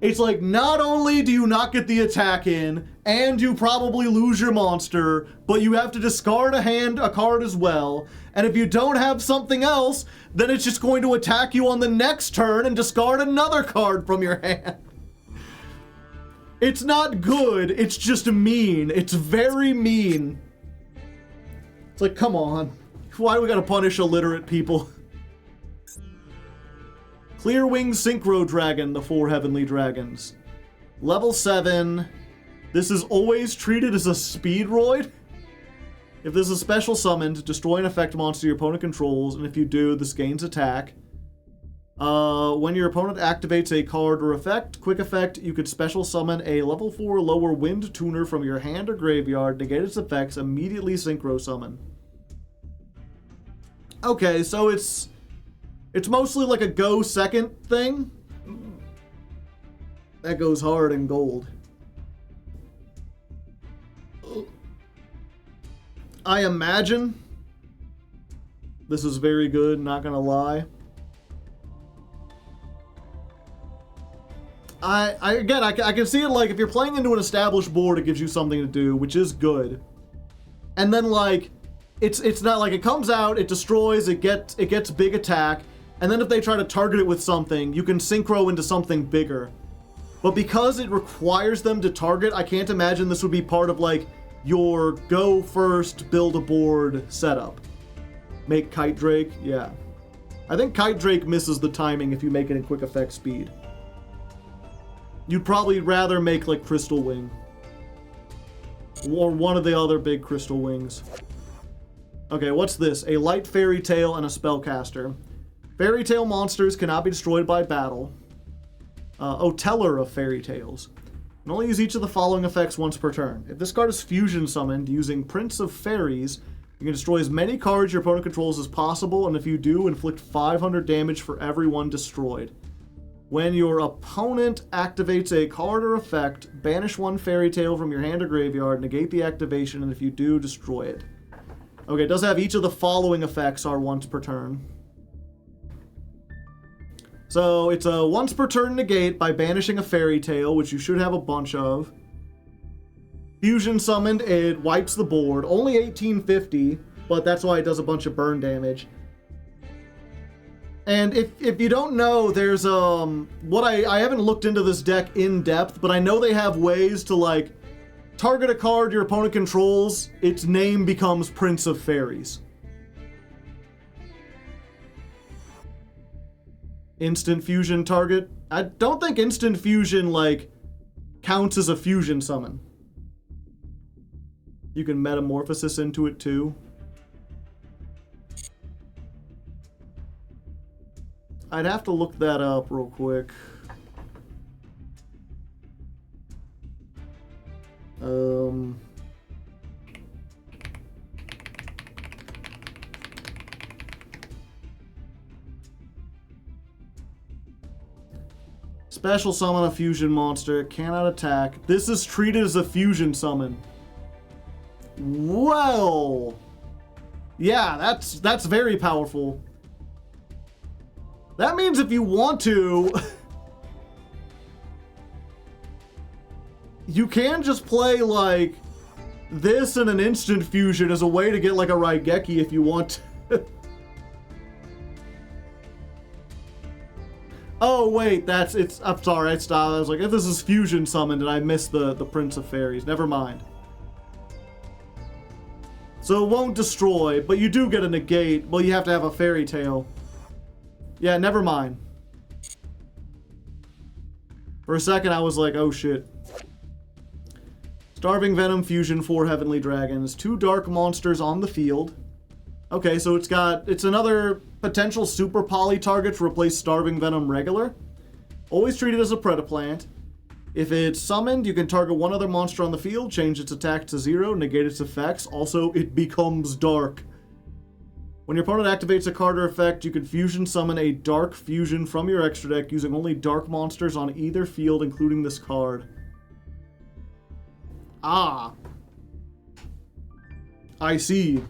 It's like, not only do you not get the attack in, and you probably lose your monster, but you have to discard a card as well, and if you don't have something else, then it's just going to attack you on the next turn and discard another card from your hand. It's not good, it's just mean. It's very mean. It's like, come on. Why do we gotta punish illiterate people? Clearwing Synchro Dragon, the 4 Heavenly Dragons. Level 7. This is always treated as a Speedroid. If this is special summoned, destroy an effect monster your opponent controls, and if you do, this gains attack. When your opponent activates a card or effect, quick effect, you could special summon a level 4 lower wind tuner from your hand or graveyard, negate its effects, immediately synchro summon. Okay, so it's mostly like a go second thing. That goes hard in gold. I imagine this is very good, not gonna lie. I can see it like if you're playing into an established board, it gives you something to do, which is good. And then like, it's not like it comes out, it destroys, it gets big attack, and then if they try to target it with something, you can synchro into something bigger. But because it requires them to target, I can't imagine this would be part of like your go first, build a board setup. Make Kite Drake, yeah. I think Kite Drake misses the timing if you make it in quick effect speed. You'd probably rather make like Crystal Wing. Or one of the other big Crystal Wings. Okay, what's this? A light fairy tale and a spellcaster. Fairy tale monsters cannot be destroyed by battle. Teller of fairy tales. You can only use each of the following effects once per turn. If this card is fusion summoned using Prince of Fairies, you can destroy as many cards your opponent controls as possible, and if you do, inflict 500 damage for every one destroyed. When your opponent activates a card or effect, banish one fairy tale from your hand or graveyard, negate the activation, and if you do, destroy it. Okay, it does have each of the following effects are once per turn. So it's a once per turn negate by banishing a fairy tale, which you should have a bunch of. Fusion summoned, it wipes the board. Only 1850, but that's why it does a bunch of burn damage. And if you don't know, there's I haven't looked into this deck in depth, but I know they have ways to like target a card your opponent controls, its name becomes Prince of Fairies. Instant fusion target. I don't think instant fusion like counts as a fusion summon. You can metamorphosis into it too. I'd have to look that up real quick. Special summon a fusion monster, cannot attack. This is treated as a fusion summon. Well, yeah, that's very powerful. That means if you want to, you can just play like this and an instant fusion as a way to get like a Raigeki if you want to. Oh wait, I'm sorry, I stopped. I was like, if this is fusion summoned and I missed the Prince of Fairies, never mind. So it won't destroy, but you do get a negate. Well, you have to have a fairy tale. Yeah, never mind. For a second, I was like, oh shit. Starving Venom Fusion, 4 Heavenly Dragons, 2 Dark Monsters on the field. Okay, so it's another potential super poly target to replace Starving Venom regular. Always treat it as a Predaplant. If it's summoned, you can target one other monster on the field, change its attack to 0, negate its effects. Also, it becomes dark. When your opponent activates a card or effect, you can fusion summon a dark fusion from your extra deck using only dark monsters on either field, including this card. Ah. I see.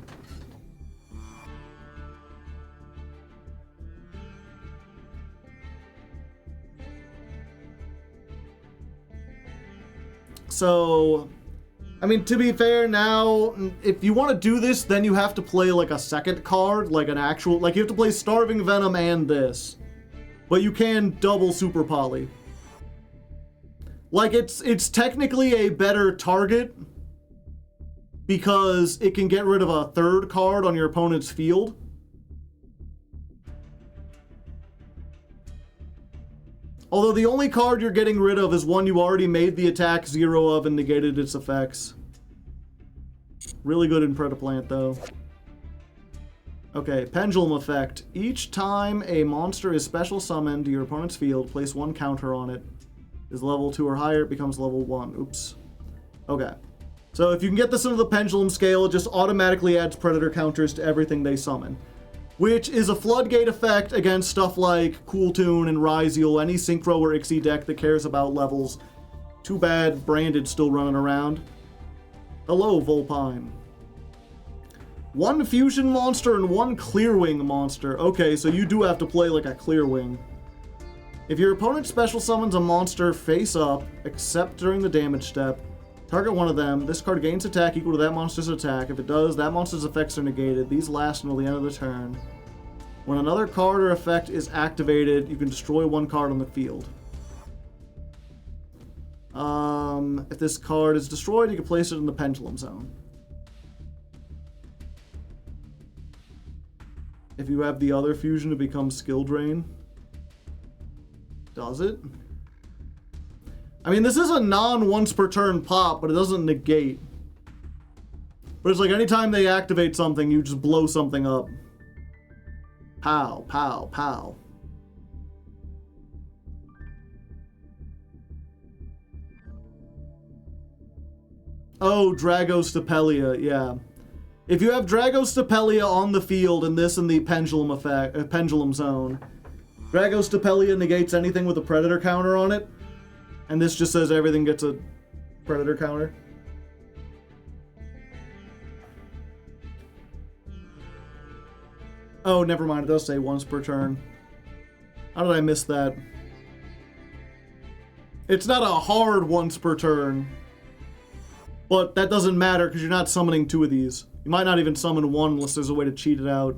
So, I mean, to be fair, now, if you want to do this, then you have to play, like, a second card, like an actual, like, you have to play Starving Venom and this. But you can double Super Poly. Like, it's technically a better target, because it can get rid of a third card on your opponent's field. Although the only card you're getting rid of is one you already made the attack 0 of and negated its effects. Really good in Predaplant, though. Okay, Pendulum Effect. Each time a monster is special summoned to your opponent's field, place 1 counter on it. Is level 2 or higher, it becomes level 1. Oops. Okay. So if you can get this into the Pendulum scale, it just automatically adds Predator counters to everything they summon. Which is a floodgate effect against stuff like Cool Tune and Ryzeal, any Synchro or Ixie deck that cares about levels. Too bad Branded's still running around. Hello, Volpine. 1 fusion monster and 1 Clearwing monster. Okay, so you do have to play like a Clearwing. If your opponent special summons a monster face up, except during the damage step, target one of them. This card gains attack equal to that monster's attack. If it does, that monster's effects are negated. These last until the end of the turn. When another card or effect is activated, you can destroy 1 card on the field. If this card is destroyed, you can place it in the Pendulum Zone. If you have the other fusion, it becomes Skill Drain. Does it? I mean, this is a non-once per turn pop, but it doesn't negate. But it's like anytime they activate something, you just blow something up. Pow, pow, pow. Oh, Dragostapelia, yeah. If you have Dragostapelia on the field and this in the Pendulum effect, Pendulum Zone, Dragostapelia negates anything with a Predator counter on it. And this just says everything gets a Predator counter. Oh, never mind. It does say once per turn. How did I miss that? It's not a hard once per turn. But that doesn't matter because you're not summoning 2 of these. You might not even summon 1 unless there's a way to cheat it out.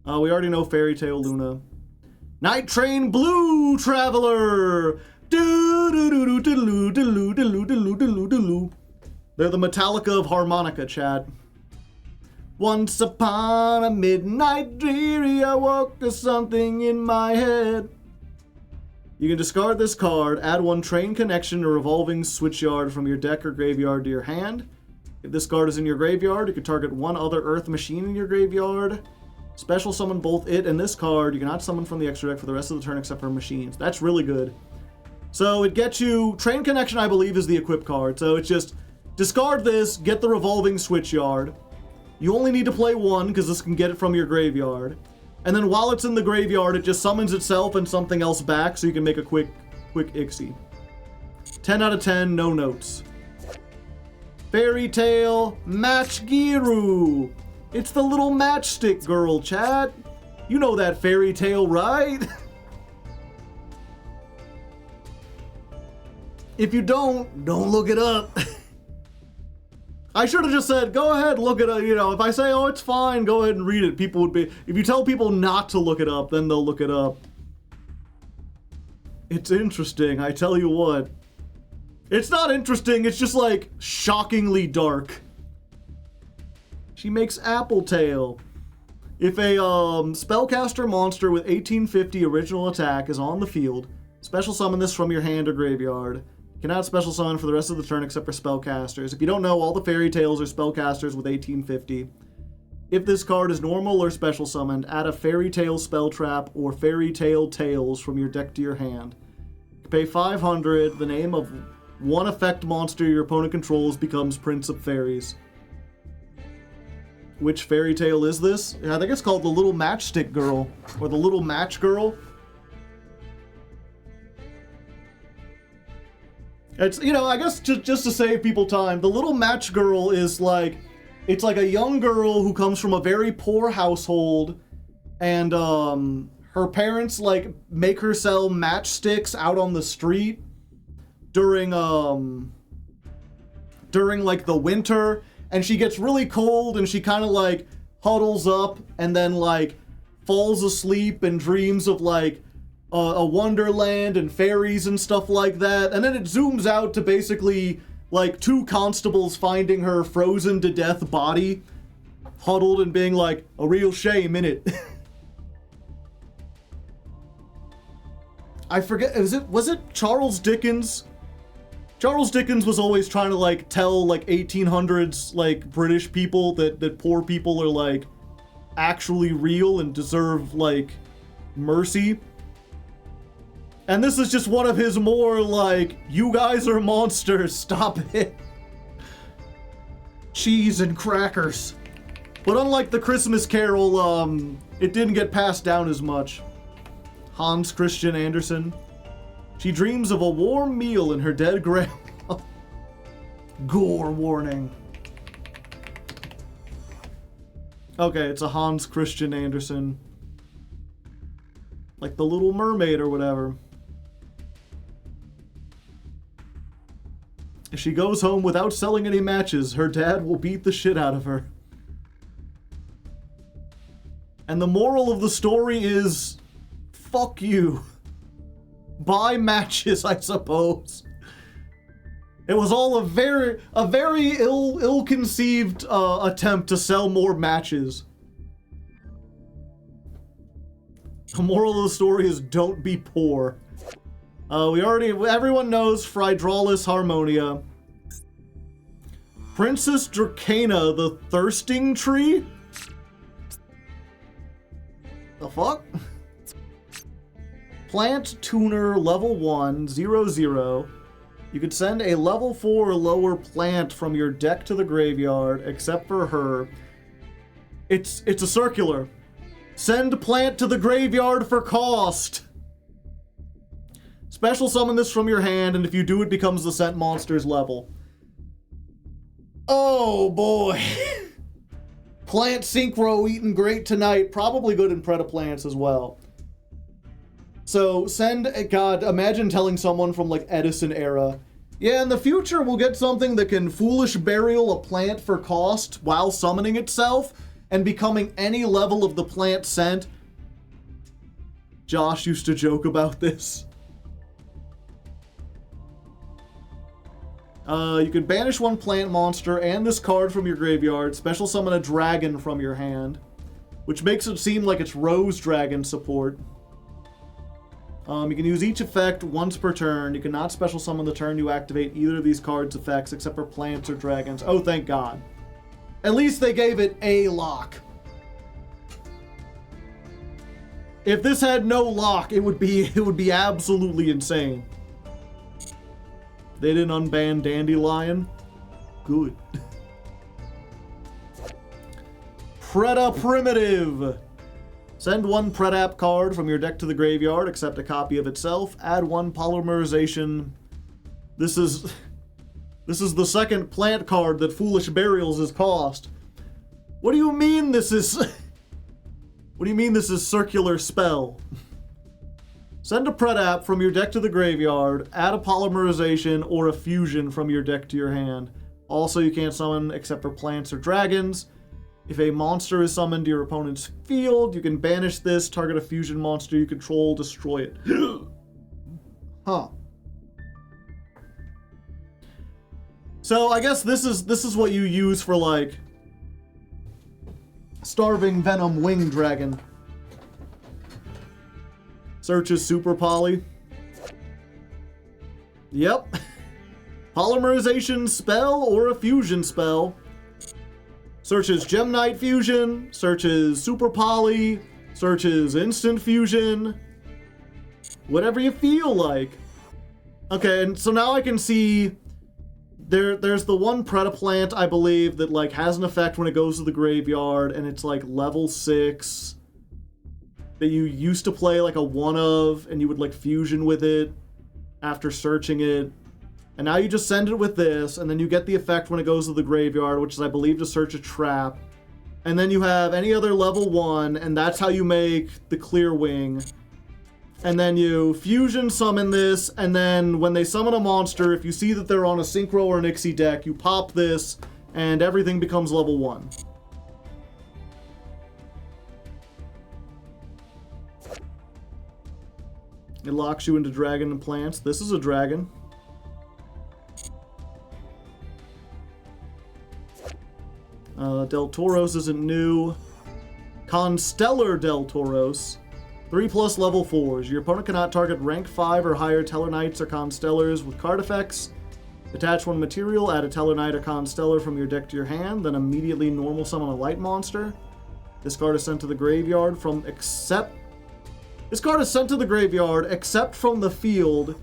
We already know Fairy Tale Luna. Night Train Blue Traveler! They're the Metallica of harmonica, chat. Once upon a midnight dreary, I woke to something in my head. You can discard this card, add 1 Train Connection or Revolving Switchyard from your deck or graveyard to your hand. If this card is in your graveyard, you can target 1 other Earth machine in your graveyard. Special summon both it and this card. You cannot summon from the extra deck for the rest of the turn except for machines. That's really good. So it gets you... Train Connection, I believe, is the equip card. So it's just discard this, get the Revolving Switchyard. You only need to play 1 because this can get it from your graveyard. And then while it's in the graveyard, it just summons itself and something else back so you can make a quick Ixie. 10 out of 10, no notes. Fairy Tale Matchgiru. It's the little matchstick girl, chat. You know that fairy tale, right? If you don't look it up. I should have just said, go ahead, look it up. You know, if I say, oh, it's fine, go ahead and read it. People would be... If you tell people not to look it up, then they'll look it up. It's interesting, I tell you what. It's not interesting, it's just, like, shockingly dark. She makes Apple Tail. If a spellcaster monster with 1850 original attack is on the field, special summon this from your hand or graveyard. You cannot special summon for the rest of the turn except for spellcasters. If you don't know, all the fairy tales are spellcasters with 1850. If this card is normal or special summoned, add a Fairy Tale spell trap or Fairy Tale Tales from your deck to your hand. Pay 500, the name of one effect monster your opponent controls becomes Prince of Fairies. Which fairy tale is this? I think it's called the Little Matchstick Girl, or the Little Match Girl. It's, you know, I guess just to save people time, the Little Match Girl is like, it's like a young girl who comes from a very poor household, and her parents like make her sell matchsticks out on the street during like the winter, and she gets really cold and she kind of like huddles up and then like falls asleep and dreams of like a wonderland and fairies and stuff like that, and then it zooms out to basically like two constables finding her frozen to death body, huddled and being like, a real shame, innit? I forget, was it Charles Dickens? Charles Dickens was always trying to like tell like 1800s like British people that poor people are like actually real and deserve like mercy. And this is just one of his more like, you guys are monsters, stop it. Cheese and crackers. But unlike the Christmas Carol, it didn't get passed down as much. Hans Christian Andersen. She dreams of a warm meal in her dead grandma. Gore warning. Okay, it's a Hans Christian Andersen. Like the Little Mermaid or whatever. If she goes home without selling any matches, her dad will beat the shit out of her. And the moral of the story is, fuck you. Buy matches, I suppose. It was all a very ill-conceived attempt to sell more matches. The moral of the story is don't be poor. Everyone knows Phrydralis Harmonia. Princess Dracana, the Thirsting Tree? The fuck? Plant Tuner level 1, 0/0. You could send a level 4 or lower plant from your deck to the graveyard, except for her. It's a circular. Send plant to the graveyard for cost. Special summon this from your hand, and if you do, it becomes the sent monster's level. Oh boy. Plant Synchro eating great tonight. Probably good in Predaplants as well. So God, imagine telling someone from like Edison era, yeah, in the future we'll get something that can Foolish Burial a plant for cost while summoning itself and becoming any level of the plant sent. Josh used to joke about this. You can banish one plant monster and this card from your graveyard, special summon a dragon from your hand, which makes it seem like it's Rose Dragon support. You can use each effect once per turn. You cannot special summon the turn you activate either of these cards' effects except for plants or dragons. Oh, thank God. At least they gave it a lock. If this had no lock, it would be absolutely insane. They didn't unban Dandelion. Good. Preda Primitive. Send one Predap card from your deck to the graveyard, except a copy of itself. Add one Polymerization. This is the second plant card that Foolish Burials has cost. What do you mean this is... What do you mean this is circular spell? Send a Predap from your deck to the graveyard, add a Polymerization or a Fusion from your deck to your hand. Also, you can't summon except for plants or dragons. If a monster is summoned to your opponent's field, you can banish this, target a fusion monster you control, destroy it. Huh. So I guess this is what you use for like Starving Venom Wing Dragon. Searches Super Poly. Yep. Polymerization spell or a fusion spell. Searches Gemnite Fusion, searches Super Poly, searches Instant Fusion, whatever you feel like. Okay, and so now I can see there's the one Predaplant, I believe, that like has an effect when it goes to the graveyard, and it's like level 6 that you used to play like a one of, and you would like fusion with it after searching it. And now you just send it with this, and then you get the effect when it goes to the graveyard, which is, I believe, to search a trap. And then you have any other level 1, and that's how you make the Clear Wing. And then you fusion summon this, and then when they summon a monster, if you see that they're on a Synchro or an Ixie deck, you pop this, and everything becomes level 1. It locks you into Dragon and Plants. This is a dragon. Del Tauros isn't new. Constellar Del Tauros. 3+ level 4s. Your opponent cannot target rank 5 or higher Tellarknights or Constellars with card effects. Attach one material, add a Tellarknight or Constellar from your deck to your hand, then immediately normal summon a light monster. This card is sent to the graveyard from This card is sent to the graveyard except from the field.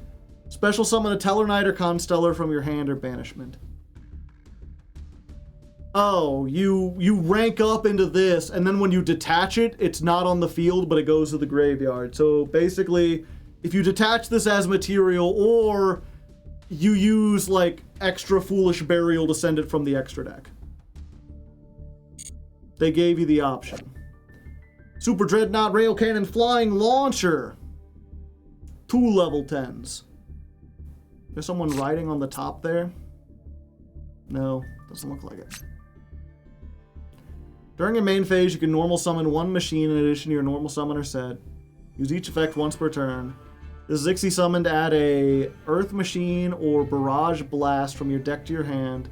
Special summon a Tellarknight or Constellar from your hand or banishment. Oh, you rank up into this, and then when you detach it, it's not on the field, but it goes to the graveyard. So basically, if you detach this as material, or you use like extra Foolish Burial to send it from the extra deck. They gave you the option. Super Dreadnought Rail Cannon Flying Launcher. 2 level 10s. There's someone riding on the top there? No, doesn't look like it. During your main phase, you can normal summon one machine in addition to your normal summoner set. Use each effect once per turn. This is Ixie summon to add a Earth Machine or Barrage Blast from your deck to your hand.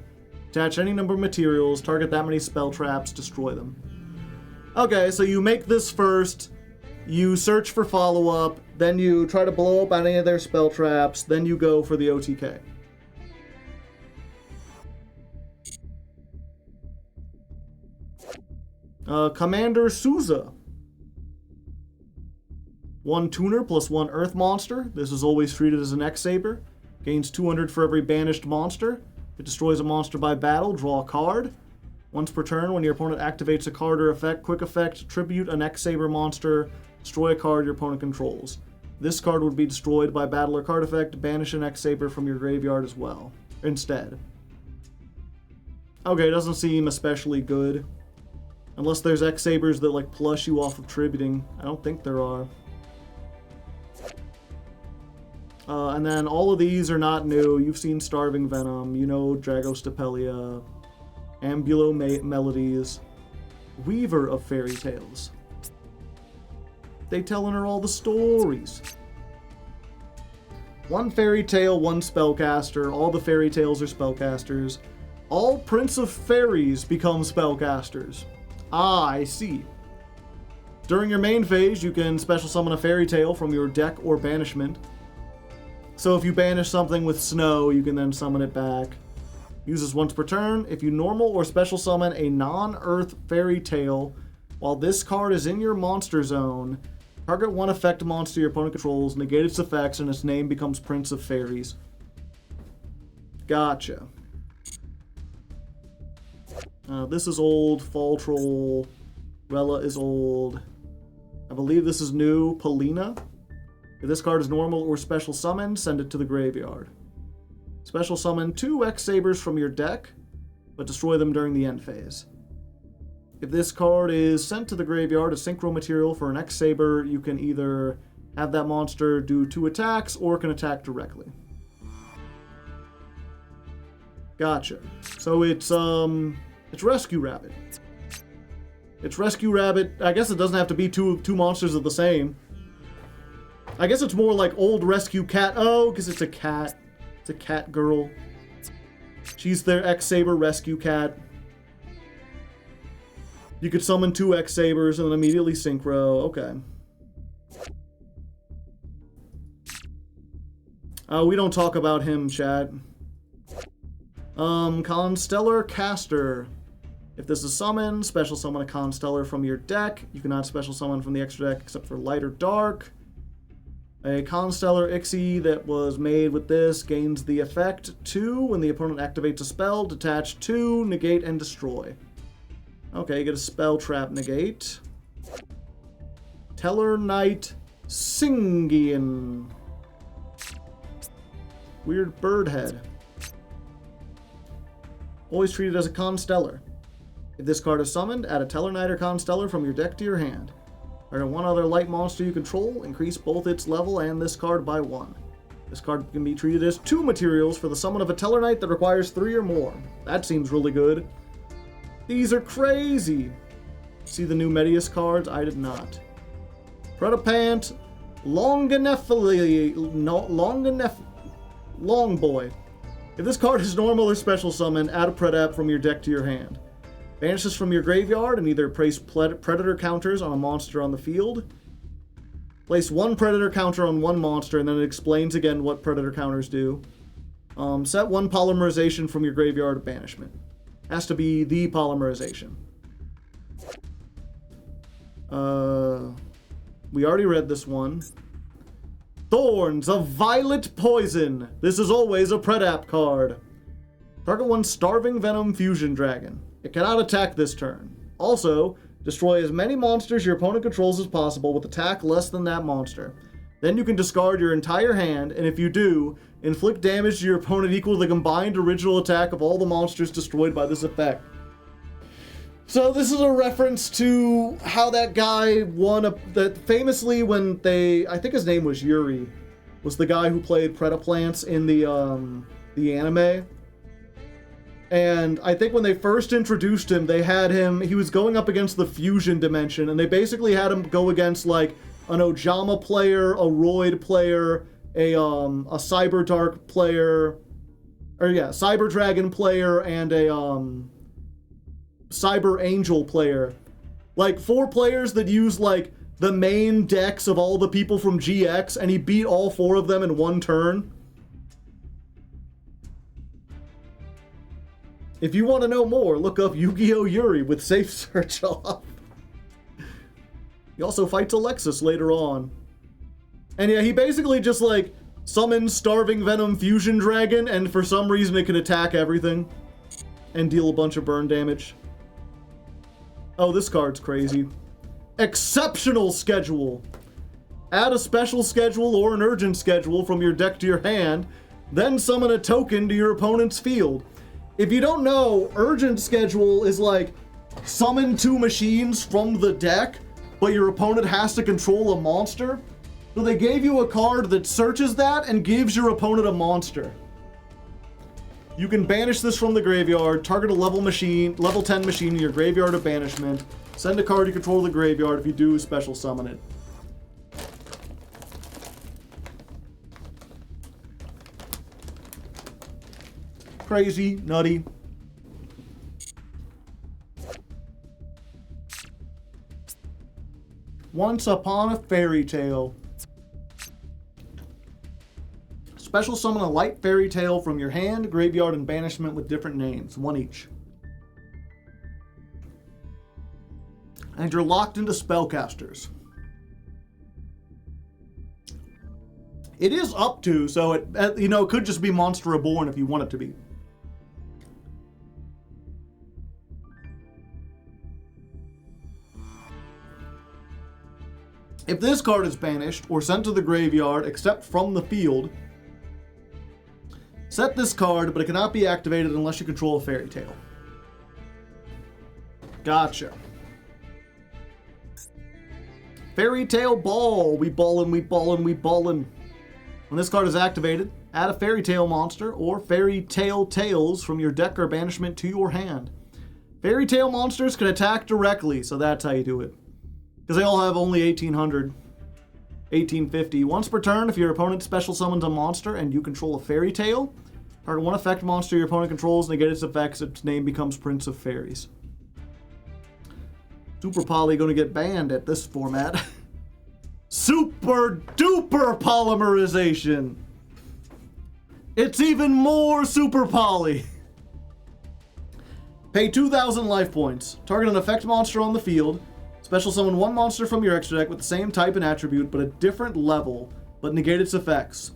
Attach any number of materials, target that many spell traps, destroy them. Okay, so you make this first, you search for follow-up, then you try to blow up any of their spell traps, then you go for the OTK. Commander Souza. 1 tuner plus 1 earth monster. This is always treated as an X-Saber. Gains 200 for every banished monster. If it destroys a monster by battle, draw a card. Once per turn, when your opponent activates a card or effect, quick effect, tribute an X-Saber monster, destroy a card your opponent controls. This card would be destroyed by battle or card effect, banish an X-Saber from your graveyard as well, instead. Okay, doesn't seem especially good. Unless there's X-Sabers that, like, plush you off of tributing. I don't think there are. And then all of these are not new. You've seen Starving Venom, you know Dragostapelia, Ambulo Melodies, Weaver of Fairy Tales. They telling her all the stories. 1 fairy tale, 1 spellcaster. All the fairy tales are spellcasters. All Prince of Fairies become spellcasters. Ah, I see. During your main phase, you can special summon a fairy tale from your deck or banishment. So if you banish something with snow, you can then summon it back. Uses once per turn. If you normal or special summon a non-earth fairy tale while this card is in your monster zone, target 1 effect monster your opponent controls, negate its effects, and its name becomes Prince of Fairies. Gotcha. This is old. Fall Troll. Rella is old. I believe this is new. Polina. If this card is normal or special summon, send it to the graveyard. Special summon 2 X-Sabers from your deck, but destroy them during the end phase. If this card is sent to the graveyard as synchro material for an X-Saber, you can either have that monster do 2 attacks or can attack directly. Gotcha. So it's Rescue Rabbit. It's Rescue Rabbit. I guess it doesn't have to be two monsters of the same. I guess it's more like old Rescue Cat. Oh, because it's a cat. It's a cat girl. She's their X-Saber Rescue Cat. You could summon 2 X-Sabers and then immediately synchro. Okay. We don't talk about him, chat. Constellar Caster. If this is summoned, special summon a Constellar from your deck. You cannot special summon from the extra deck except for light or dark. A Constellar Ixie that was made with this gains the effect 2 when the opponent activates a spell. Detach 2, negate, and destroy. Okay, you get a spell trap negate. Teller Knight Singian. Weird bird head. Always treated as a Constellar. If this card is summoned, add a Teller Knight or Constellar from your deck to your hand. Or one other light monster you control, increase both its level and this card by 1. This card can be treated as 2 materials for the summon of a Teller Knight that requires 3 or more. That seems really good. These are crazy. See the new Medius cards? I did not. Predapant Longboy. If this card is normal or special summon, add a Predap from your deck to your hand. Banish this from your graveyard and either place Predator counters on a monster on the field. Place 1 Predator counter on 1 monster, and then it explains again what Predator counters do. Set 1 Polymerization from your graveyard of banishment. Has to be the Polymerization. We already read this one. Thorns of Violet Poison. This is always a Predap card. Target 1 Starving Venom Fusion Dragon. It cannot attack this turn. Also, destroy as many monsters your opponent controls as possible with attack less than that monster. Then you can discard your entire hand, and if you do, inflict damage to your opponent equal to the combined original attack of all the monsters destroyed by this effect. So this is a reference to how that guy won that famously when I think his name was Yuri, was the guy who played Predaplants in the anime. And I think when they first introduced him, he was going up against the fusion dimension, and they basically had him go against like an Ojama player, a Roid player, a Cyber Dark player, Cyber Dragon player, and a Cyber Angel player. Like 4 players that use like the main decks of all the people from GX, and he beat all 4 of them in 1 turn. If you want to know more, look up Yu-Gi-Oh! Yuri with safe search off. He also fights Alexis later on. And yeah, he basically just like summons Starving Venom Fusion Dragon, and for some reason it can attack everything and deal a bunch of burn damage. Oh, this card's crazy. Exceptional Schedule. Add a special schedule or an urgent schedule from your deck to your hand, then summon a token to your opponent's field. If you don't know, urgent schedule is like summon 2 machines from the deck, but your opponent has to control a monster. So they gave you a card that searches that and gives your opponent a monster. You can banish this from the graveyard, target a level 10 machine in your graveyard of banishment, send a card you control to the graveyard. If you do, special summon it. Crazy, nutty. Once Upon a Fairy Tale. Special summon a light fairy tale from your hand, graveyard, and banishment with different names, 1 each. And you're locked into spellcasters. It is up to, so it could just be Monster Reborn if you want it to be. If this card is banished or sent to the graveyard except from the field, set this card, but it cannot be activated unless you control a fairy tale. Gotcha. Fairy Tale Ball. We ballin', we ballin', we ballin'. When this card is activated, add a fairy tale monster or fairy tale tales from your deck or banishment to your hand. Fairy tale monsters can attack directly, so that's how you do it. Because they all have only 1800, 1850. Once per turn, if your opponent special summons a monster and you control a fairy tale, target 1 effect monster your opponent controls, negate its effects, its name becomes Prince of Fairies. Super Poly gonna get banned at this format. Super duper polymerization. It's even more Super Poly. Pay 2,000 life points. Target an effect monster on the field. Special summon one monster from your extra deck with the same type and attribute, but a different level, but negate its effects.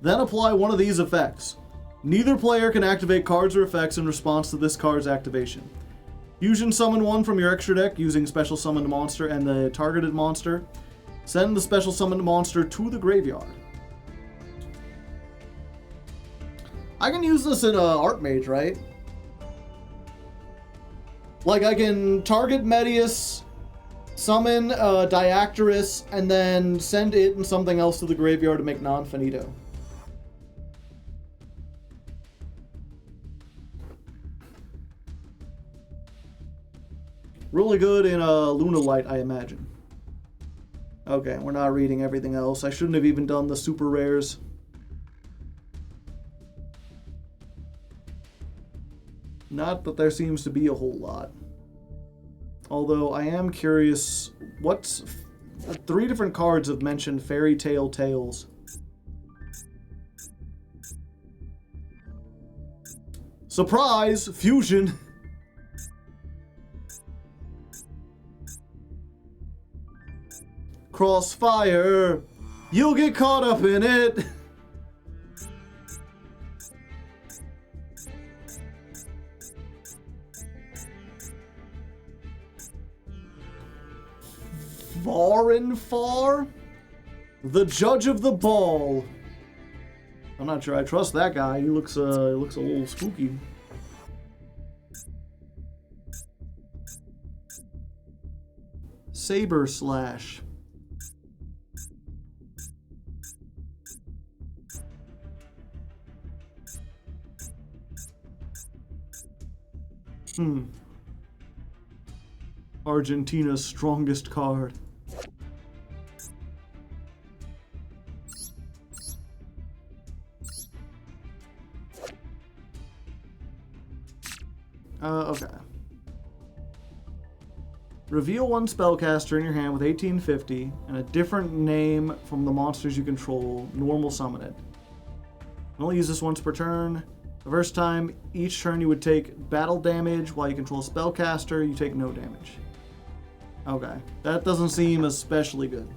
Then apply one of these effects. Neither player can activate cards or effects in response to this card's activation. Fusion summon one from your extra deck using special summoned monster and the targeted monster. Send the special summoned monster to the graveyard. I can use this in Artmage, right? Like, I can target Medius, summon Diactorus, and then send it and something else to the graveyard to make non-finito. Really good in Lunalight, I imagine. Okay, we're not reading everything else. I shouldn't have even done the super rares. Not that there seems to be a whole lot. Although I am curious, what's... 3 different cards have mentioned Fairy Tale Tales. Surprise! Fusion! Crossfire! You'll get caught up in it! Far and Far? The Judge of the Ball. I'm not sure I trust that guy. He looks a little spooky. Saber Slash. Argentina's strongest card. Okay. Reveal one spellcaster in your hand with 1850 and a different name from the monsters you control. Normal summon it. Only use this once per turn. The first time, each turn you would take battle damage. While you control a spellcaster, you take no damage. Okay. That doesn't seem especially good.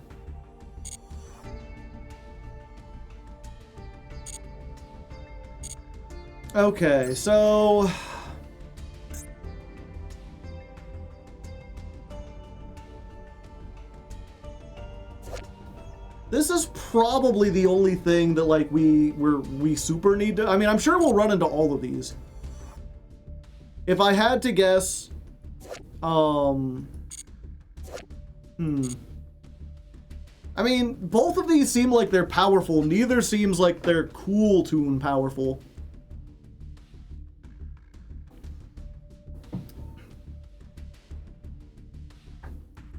Okay, so... this is probably the only thing that, like, we super need to... I mean, I'm sure we'll run into all of these. If I had to guess... I mean, both of these seem like they're powerful. Neither seems like they're cool tune powerful.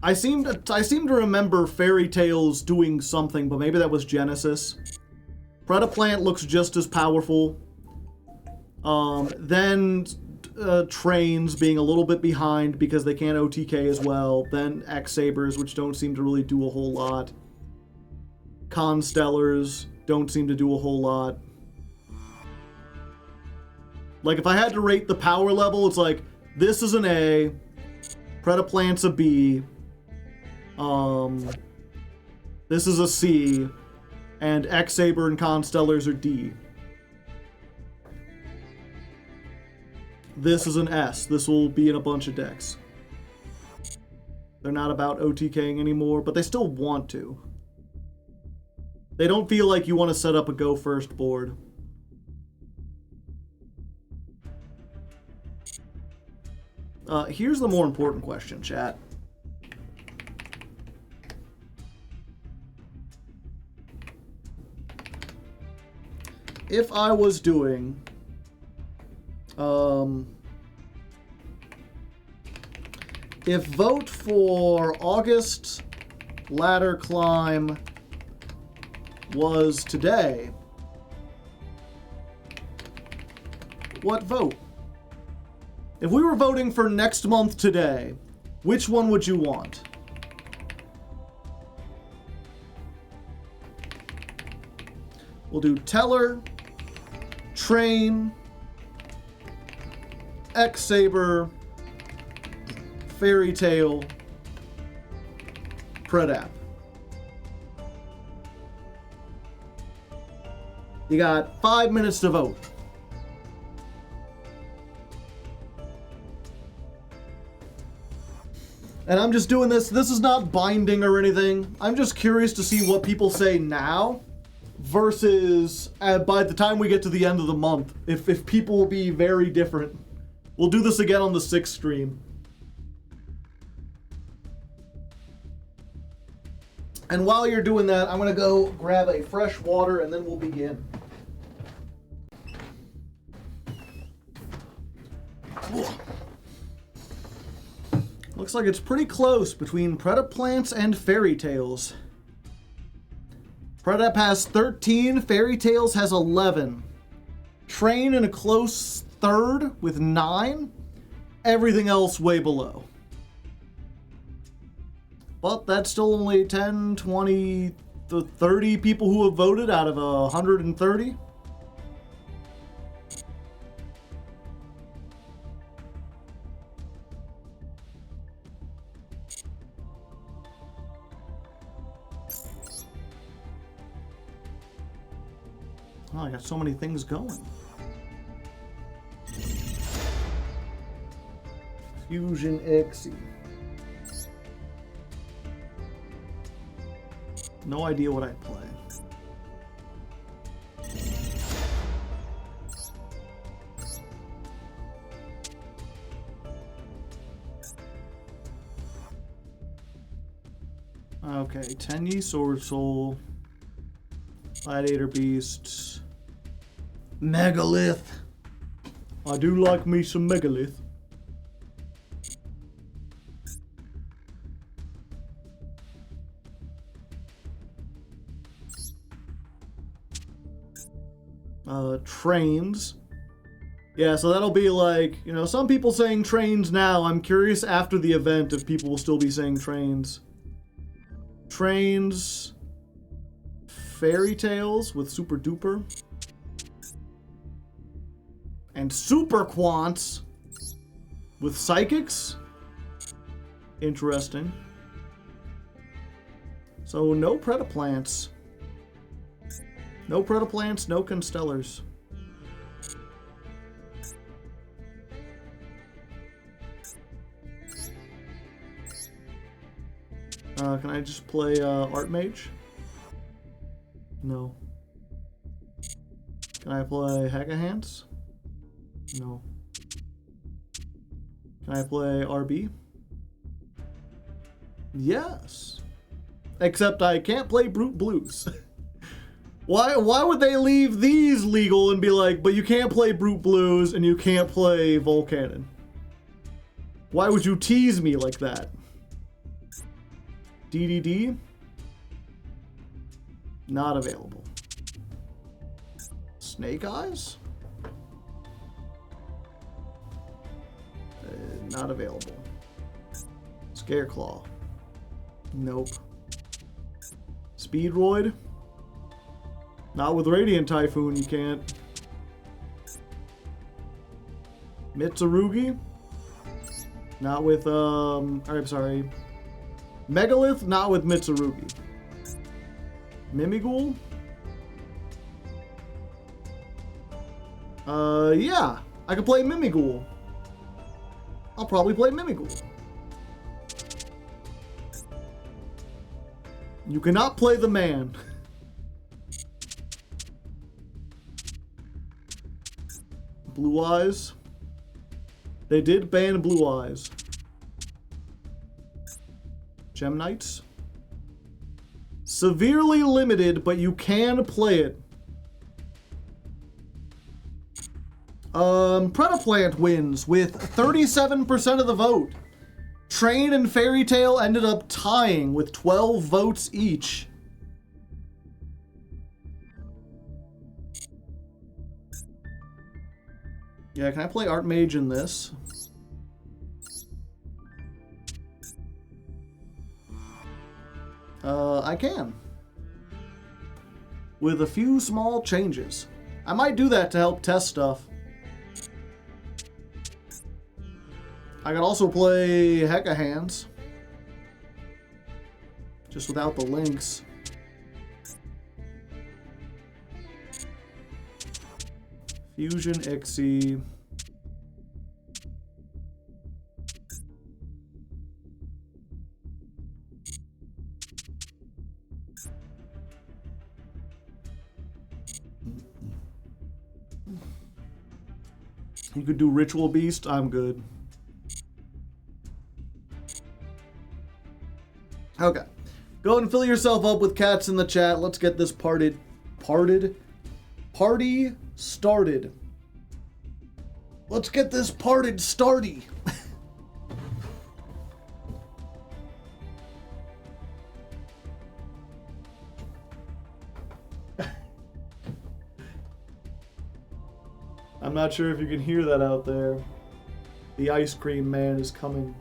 I seem to remember Fairy Tales doing something, but maybe that was Genesis. Predaplant looks just as powerful. Then Trains being a little bit behind because they can't OTK as well. Then X-Sabers, which don't seem to really do a whole lot. Constellars don't seem to do a whole lot. Like, if I had to rate the power level, it's like, this is an A, Predaplant's a B, this is a C, and X-Saber and Constellars are D. This is an S. This will be in a bunch of decks. They're not about OTKing anymore, but they still want to. They don't feel like you want to set up a go first board. Here's the more important question, chat. If I was doing if vote for August ladder climb was today, what vote? If we were voting for next month today, which one would you want? We'll do Teller, Train, X-Saber, Fairy Tale, Predap. You got 5 minutes to vote. And I'm just doing this. This is not binding or anything. I'm just curious to see what people say now versus by the time we get to the end of the month. If people will be very different. We'll do this again on the 6th stream. And while you're doing that, I'm going to go grab a fresh water and then we'll begin. Looks like it's pretty close between Predaplants and Fairy Tales. Predap has 13, Fairy Tales has 11. Train in a close third with 9. Everything else way below. But that's still only 10, 20, 30 people who have voted out of 130. Oh, I got so many things going. Fusion Xy. No idea what I'd play. Okay, Tenyi, Sword Soul, Gladiator Beast, Megalith. I do like me some Megalith. Trains. Yeah, so that'll be like, you know, some people saying trains now. I'm curious after the event if people will still be saying trains. Trains. Fairy Tales with Super Duper. And Super Quants with Psychics. Interesting. So no Predaplants. No Predaplants, no Constellars. Can I just play Artmage? No. Can I play Hagahants? No. Can I play RB? Yes. Except I can't play Brute Blues. Why would they leave these legal and be like, but you can't play Brute Blues and you can't play Volcanon? Why would you tease me like that? DDD? Not available. Snake Eyes? Not available. Scareclaw? Nope. Speedroid? Not with Radiant Typhoon, you can't. Mitsurugi? Not with, I'm sorry. Megalith? Not with Mitsurugi. Mimighoul? Yeah. I could play Mimighoul. I'll probably play Mimighoul. You cannot play the man. Blue Eyes. They did ban Blue Eyes. Gem Knights. Severely limited, but you can play it. Predaplant wins with 37% of the vote. Train and Fairy Tale ended up tying with 12 votes each. Yeah, can I play Artmage in this? I can. With a few small changes. I might do that to help test stuff. I could also play Hecka Hands. Just without the links. Fusion Ixie. You could do Ritual Beast. I'm good. Okay. Go and fill yourself up with cats in the chat. Let's get this party started. Let's get this parted starty. I'm not sure if you can hear that out there. The ice cream man is coming.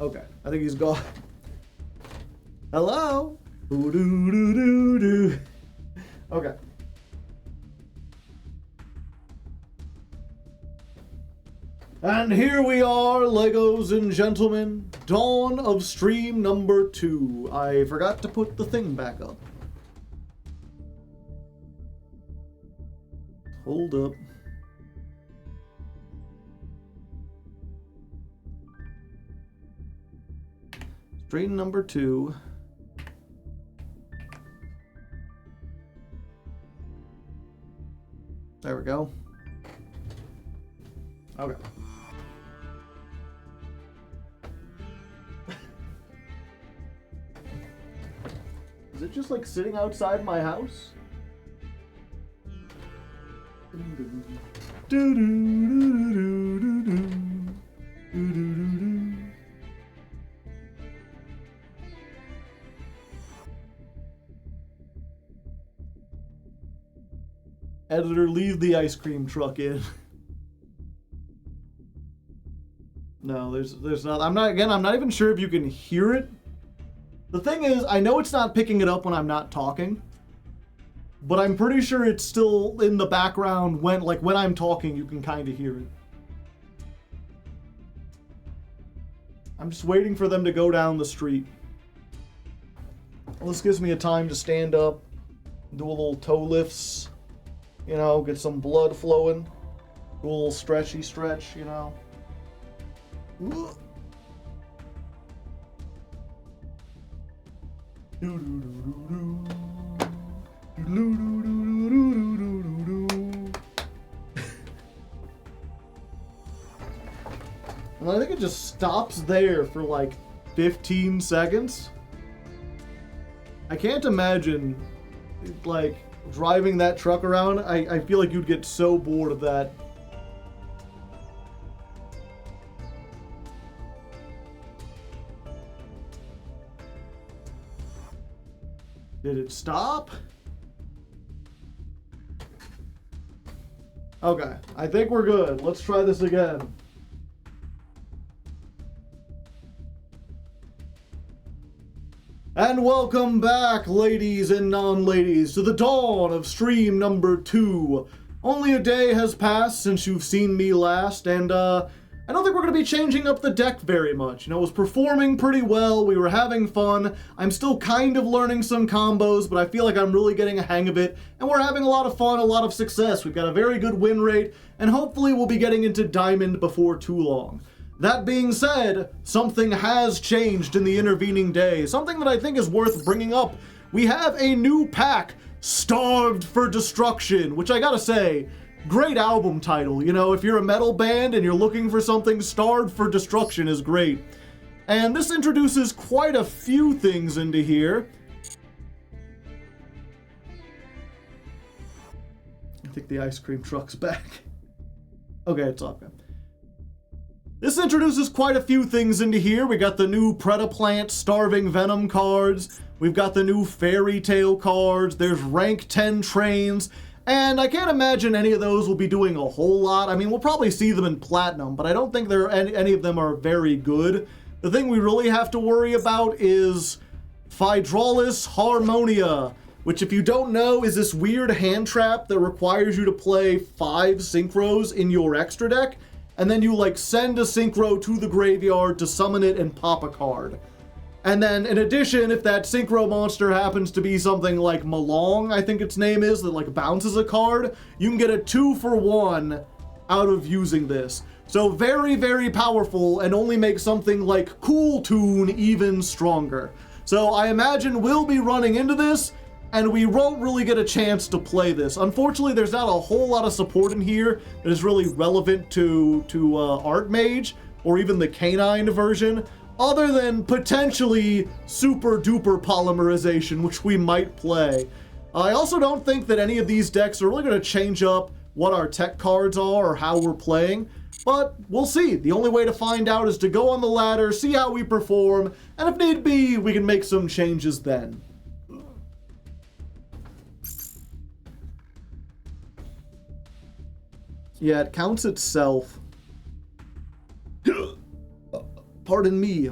Okay, I think he's gone. Hello? Okay. And here we are, Legos and gentlemen. Dawn of stream number 2. I forgot to put the thing back up. Hold up. Stream number 2. There we go. Okay. Is it just like sitting outside my house? Editor, leave the ice cream truck in. No, there's not. I'm not even sure if you can hear it. The thing is, I know it's not picking it up when I'm not talking, but I'm pretty sure it's still in the background when I'm talking, you can kind of hear it. I'm just waiting for them to go down the street. Well, this gives me a time to stand up, do a little toe lifts, you know, get some blood flowing, do a little stretchy stretch, you know. And I think it just stops there for like 15 seconds. I can't imagine like driving that truck around. I feel like you'd get so bored of that. Did it stop? Okay, I think we're good. Let's try this again. And welcome back, ladies and non-ladies, to the dawn of stream number 2. Only a day has passed since you've seen me last, and I don't think we're going to be changing up the deck very much. You know, it was performing pretty well, we were having fun, I'm still kind of learning some combos, but I feel like I'm really getting a hang of it, and we're having a lot of fun, a lot of success. We've got a very good win rate, and hopefully we'll be getting into Diamond before too long. That being said, something has changed in the intervening day, something that I think is worth bringing up. We have a new pack, Starved for Destruction, which I gotta say, great album title. You know, if you're a metal band and you're looking for something, Starved for Destruction is great. And this introduces quite a few things into here. I think the ice cream truck's back. Okay, it's off. This introduces quite a few things into here. We got the new Predaplant Starving Venom cards. We've got the new Fairy Tale cards. There's rank 10 trains. And I can't imagine any of those will be doing a whole lot. I mean, we'll probably see them in Platinum, but I don't think any of them are very good. The thing we really have to worry about is Phydralis Harmonia, which, if you don't know, is this weird hand trap that requires you to play 5 synchros in your extra deck, and then you like send a synchro to the graveyard to summon it and pop a card. And then, in addition, if that synchro monster happens to be something like Malong, I think its name is, that like bounces a card, you can get a 2-for-1 out of using this. So very, very powerful, and only makes something like Cool Tune even stronger. So I imagine we'll be running into this, and we won't really get a chance to play this. Unfortunately, there's not a whole lot of support in here that is really relevant to Artmage, or even the canine version, other than potentially super duper polymerization, which we might play. I also don't think that any of these decks are really going to change up what our tech cards are or how we're playing, but we'll see. The only way to find out is to go on the ladder, see how we perform, and if need be, we can make some changes then. Yeah, it counts itself. Pardon me.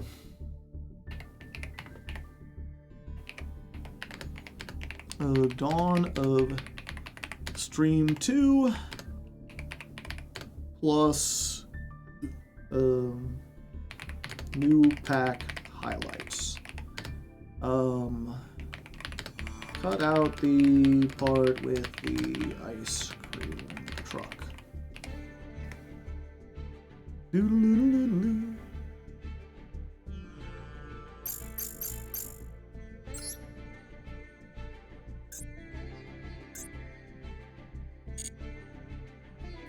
Dawn of Stream 2 plus new pack highlights. Cut out the part with the ice cream truck. Doodle-doodle-doodle-doo.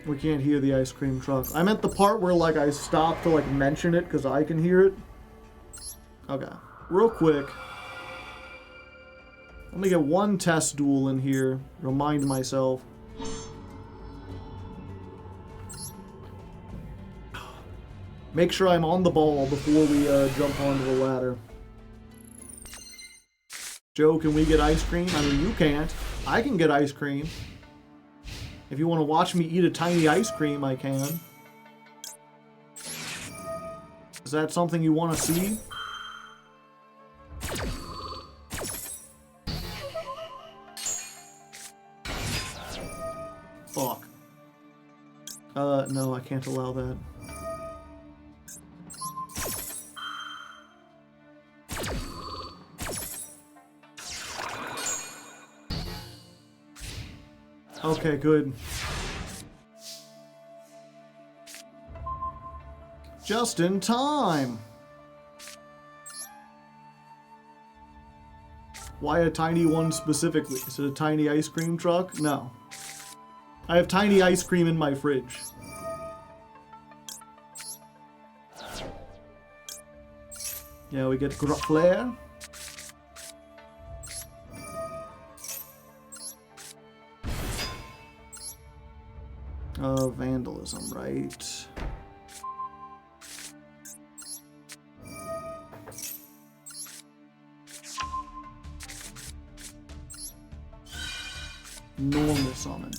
We can't hear the ice cream truck. I meant the part where like I stopped to like mention it because I can hear it. Okay, real quick. Let me get one test duel in here. Remind myself. Make sure I'm on the ball before we jump onto the ladder. Joe, can we get ice cream? I mean, you can't. I can get ice cream. If you want to watch me eat a tiny ice cream, I can. Is that something you want to see? Fuck. No, I can't allow that. Okay, good. Just in time. Why a tiny one specifically? Is it a tiny ice cream truck? No. I have tiny ice cream in my fridge. Yeah, we get Flare. Vandalism, right? Normal summon.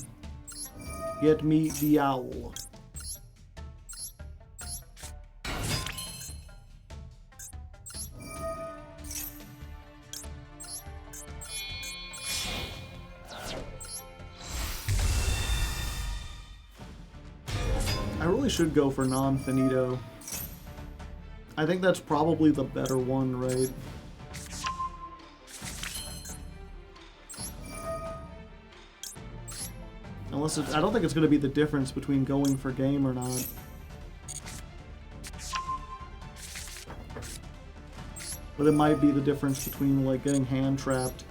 Get me the owl. I really should go for non-finito. I think that's probably the better one, right? Unless it's, I don't think it's going to be the difference between going for game or not. But it might be the difference between like getting hand trapped.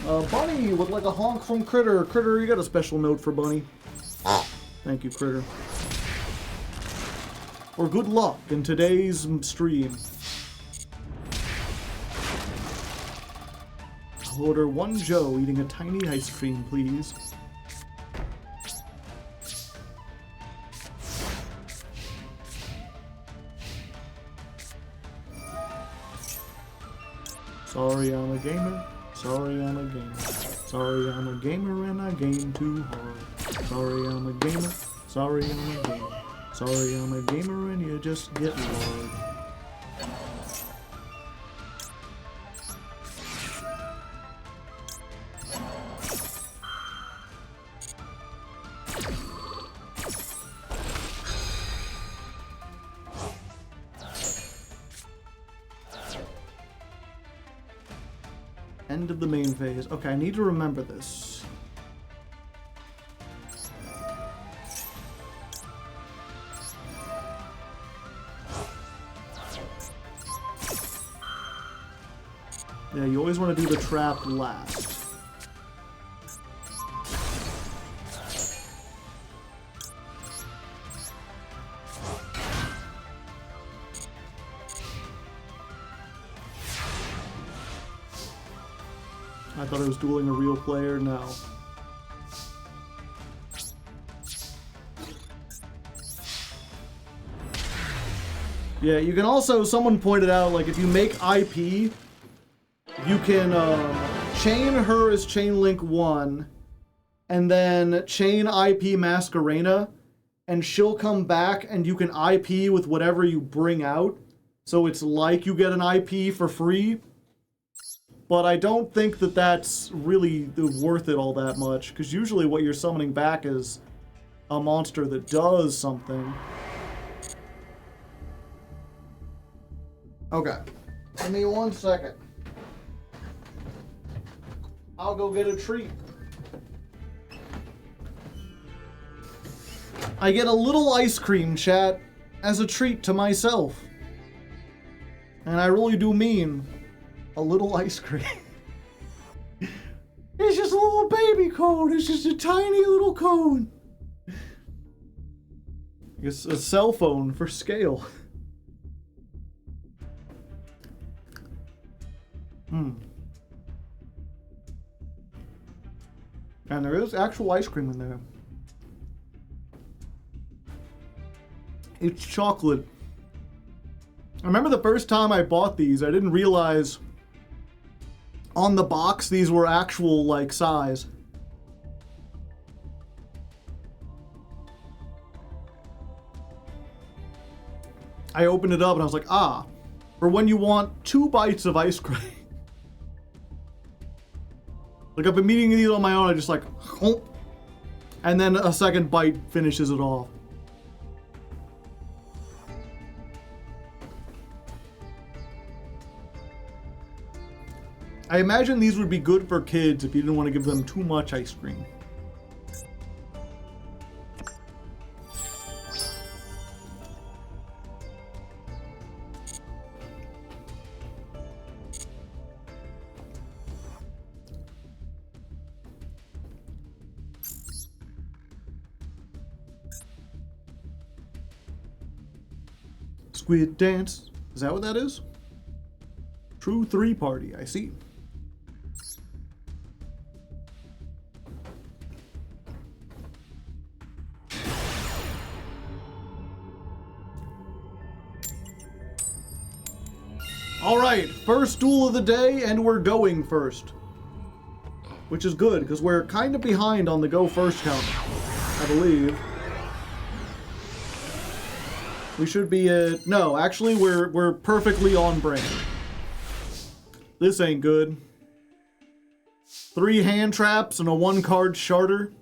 Bunny would like a honk from Critter. Critter, you got a special note for Bunny. Thank you, Critter. Or good luck in today's stream. I'll order one Joe eating a tiny ice cream, please. Sorry, I'm a gamer. Sorry, I'm a gamer. Sorry, I'm a gamer and I game too hard. Sorry, I'm a gamer. Sorry, I'm a gamer. Sorry, I'm a gamer and you just get lord. End of the main phase. Okay, I need to remember this. Yeah, you always want to do the trap last. I thought I was dueling a real player. No. Yeah, you can also, someone pointed out, like, if you make IP, you can chain her as chain link 1, and then chain IP Masquerena, and she'll come back and you can IP with whatever you bring out. So it's like you get an IP for free. But I don't think that that's really worth it all that much, because usually what you're summoning back is a monster that does something. Okay. Give me 1 second. I'll go get a treat. I get a little ice cream, chat, as a treat to myself. And I really do mean a little ice cream. It's just a little baby cone. It's just a tiny little cone. It's a cell phone for scale. And there is actual ice cream in there. It's chocolate. I remember the first time I bought these, I didn't realize on the box these were actual, like, size. I opened it up and I was like, ah, for when you want 2 bites of ice cream. Like, I've been eating these on my own, I just like, and then a second bite finishes it off. I imagine these would be good for kids if you didn't want to give them too much ice cream. Squid dance. Is that what that is? True 3 party, I see. Alright, first duel of the day, and we're going first. Which is good, because we're kind of behind on the go first count, I believe. We should be at... No, actually, we're perfectly on brand. This ain't good. 3 hand traps and a 1-card charter.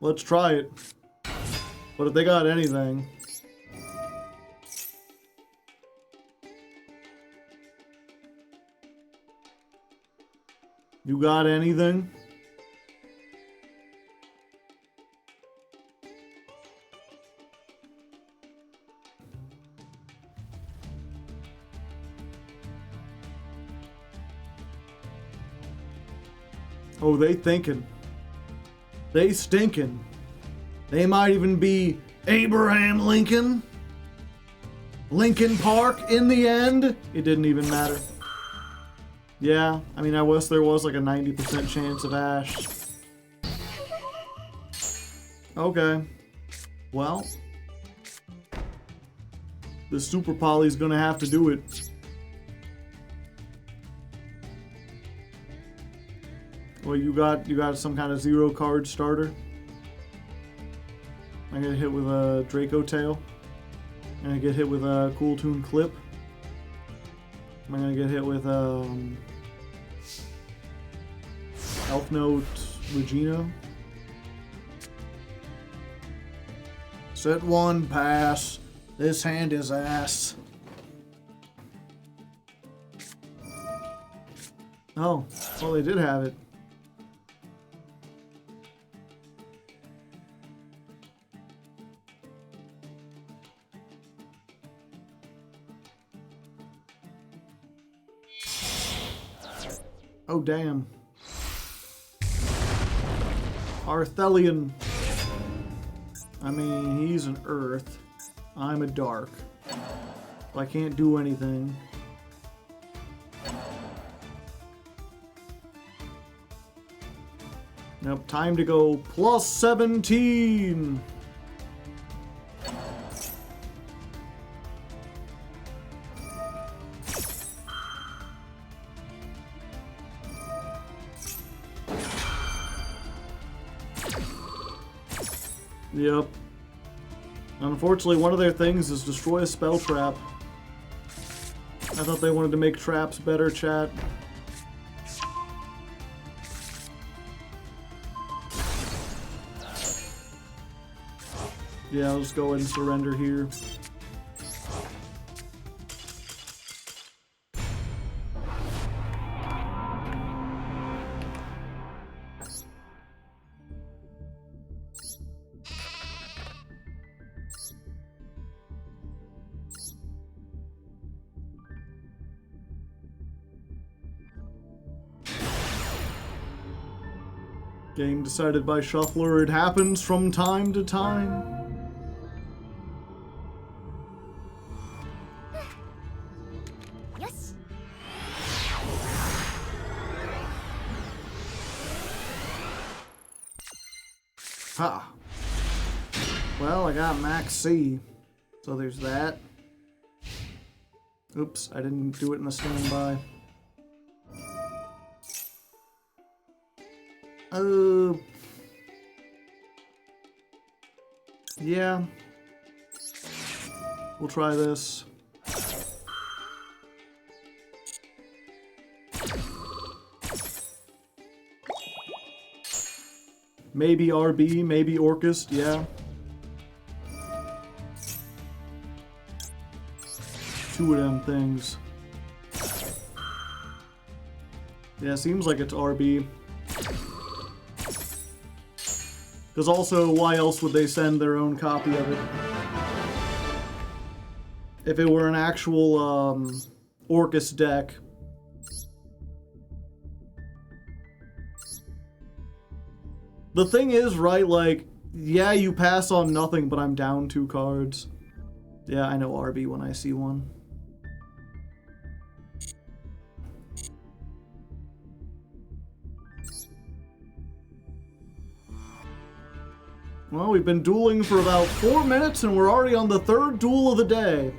Let's try it. But if they got anything... You got anything? Oh, they thinking. They stinking. They might even be Abraham Lincoln. Lincoln Park in the end. It didn't even matter. Yeah, I mean, I guess there was like a 90% chance of Ash. Okay. Well. The Super Poly's gonna have to do it. Well, you got some kind of 0 card starter. I get hit with a Draco Tail. I'm gonna get hit with a Cool Tune Clip. I'm gonna get hit with Elf Note Regina. Set 1, pass. This hand is ass. Oh, well, they did have it. Oh, damn. Arthelion. I mean, he's an Earth. I'm a Dark. I can't do anything. Nope, time to go plus 17! Yep. Unfortunately, one of their things is destroy a spell trap. I thought they wanted to make traps better, chat. Yeah, I'll just go ahead and surrender here. Game decided by Shuffler. It happens from time to time. Yes. Ha. Well, I got Max C. So there's that. Oops, I didn't do it in the standby. Yeah. We'll try this. Maybe RB, maybe Orcust, yeah. Two of them things. Yeah, seems like it's RB. Because also, why else would they send their own copy of it? If it were an actual, Orcust deck. The thing is, right, like, yeah, you pass on nothing, but I'm down 2 cards. Yeah, I know RB when I see one. Well, we've been dueling for about 4 minutes, and we're already on the 3rd duel of the day.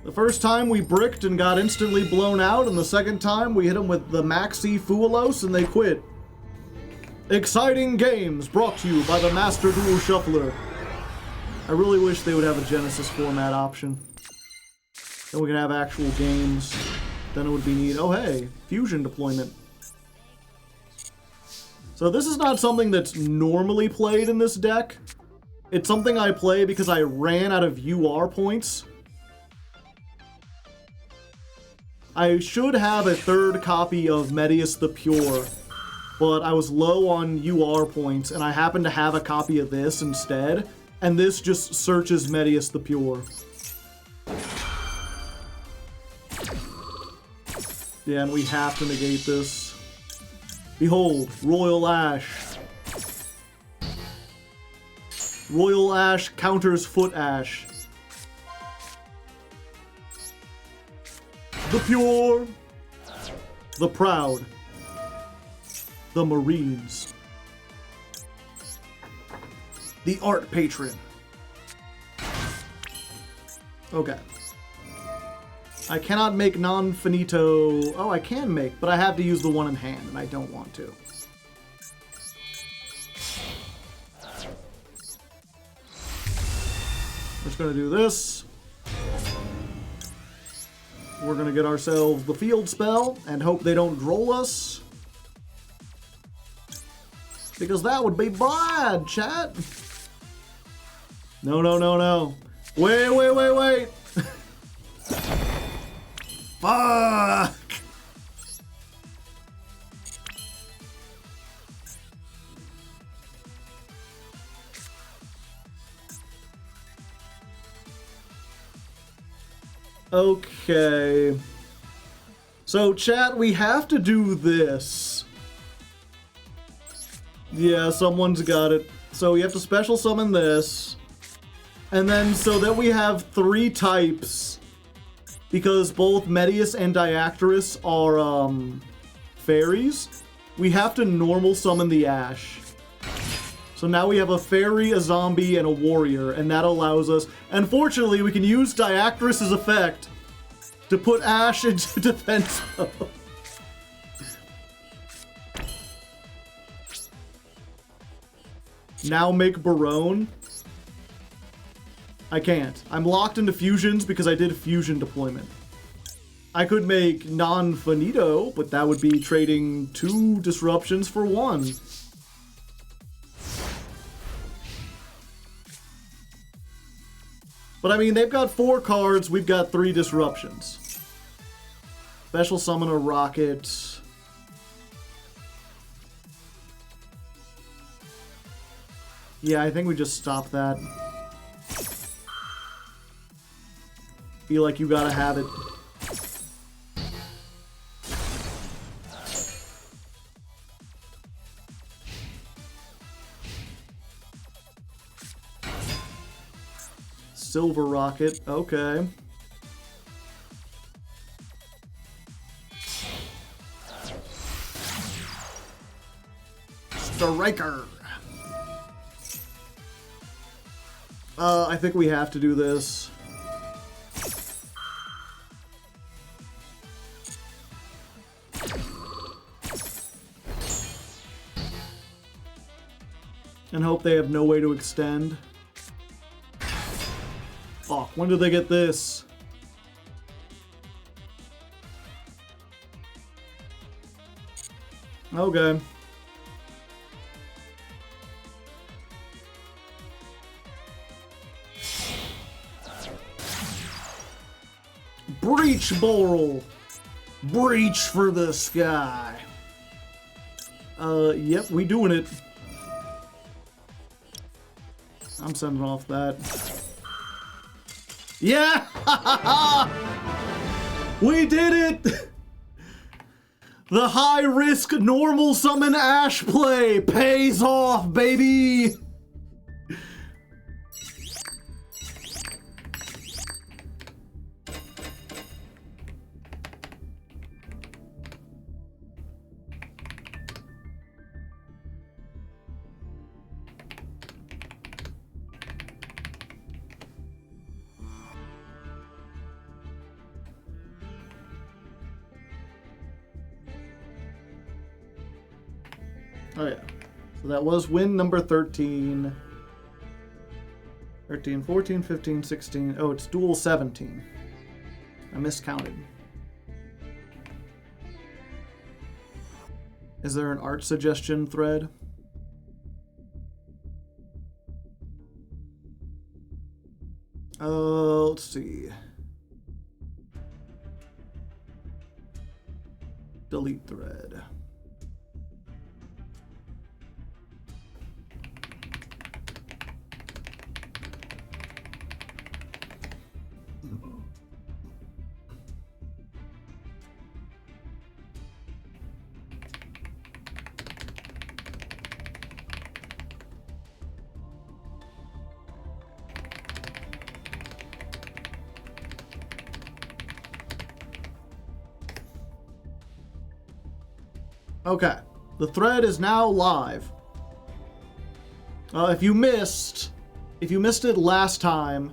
The first time we bricked and got instantly blown out, and the second time we hit them with the Maxi Fuelos and they quit. Exciting games brought to you by the Master Duel Shuffler. I really wish they would have a Genesis format option. Then we could have actual games. Then it would be neat. Oh hey, fusion deployment. So this is not something that's normally played in this deck. It's something I play because I ran out of UR points. I should have a 3rd copy of Medius the Pure, but I was low on UR points, and I happen to have a copy of this instead, and this just searches Medius the Pure. Yeah, and we have to negate this. Behold, Royal Ash. Royal Ash counters Foot Ash. The pure, the proud, the Marines, the art patron. Okay. I cannot make non-finito. Oh, I can make, but I have to use the one in hand, and I don't want to. We're just gonna do this. We're gonna get ourselves the field spell and hope they don't droll us. Because that would be bad, chat. No, no, no, no. Wait, wait, wait, wait. Fuck. Okay. So, chat, we have to do this. Yeah, someone's got it. So we have to special summon this. And then so that we have 3 types, because both Medius and Diactorus are fairies, we have to normal summon the Ash. So now we have a fairy, a zombie, and a warrior, and that allows us... Unfortunately, we can use Diactorus' effect to put Ash into defense mode. Now make Barone. I can't. I'm locked into fusions because I did fusion deployment. I could make non-finito, but that would be trading 2 disruptions for 1. But I mean, they've got 4 cards, we've got 3 disruptions. Special summon a rocket. Yeah, I think we just stop that. Feel like you gotta have it. Silver rocket, okay. Striker. I think we have to do this. And hope they have no way to extend. Fuck, when did they get this? Okay. Breach Boral! Breach for the sky! Yep, we doing it. I'm sending off that. Yeah! We did it! The high-risk normal summon Ash play pays off, baby! Oh yeah, so that was win number 13. 13, 14, 15, 16. Oh, it's duel 17. I miscounted. Is there an art suggestion thread? Let's see. Delete thread. Okay, the thread is now live. If you missed it last time,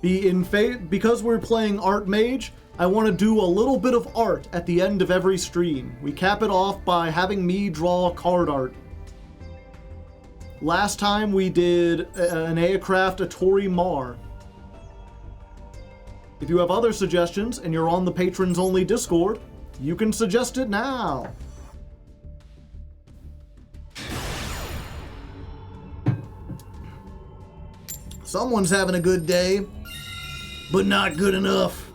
because we're playing Artmage, I want to do a little bit of art at the end of every stream. We cap it off by having me draw card art. Last time we did an Aircraft Atori Mar. If you have other suggestions and you're on the Patrons Only Discord, you can suggest it now. Someone's having a good day, but not good enough.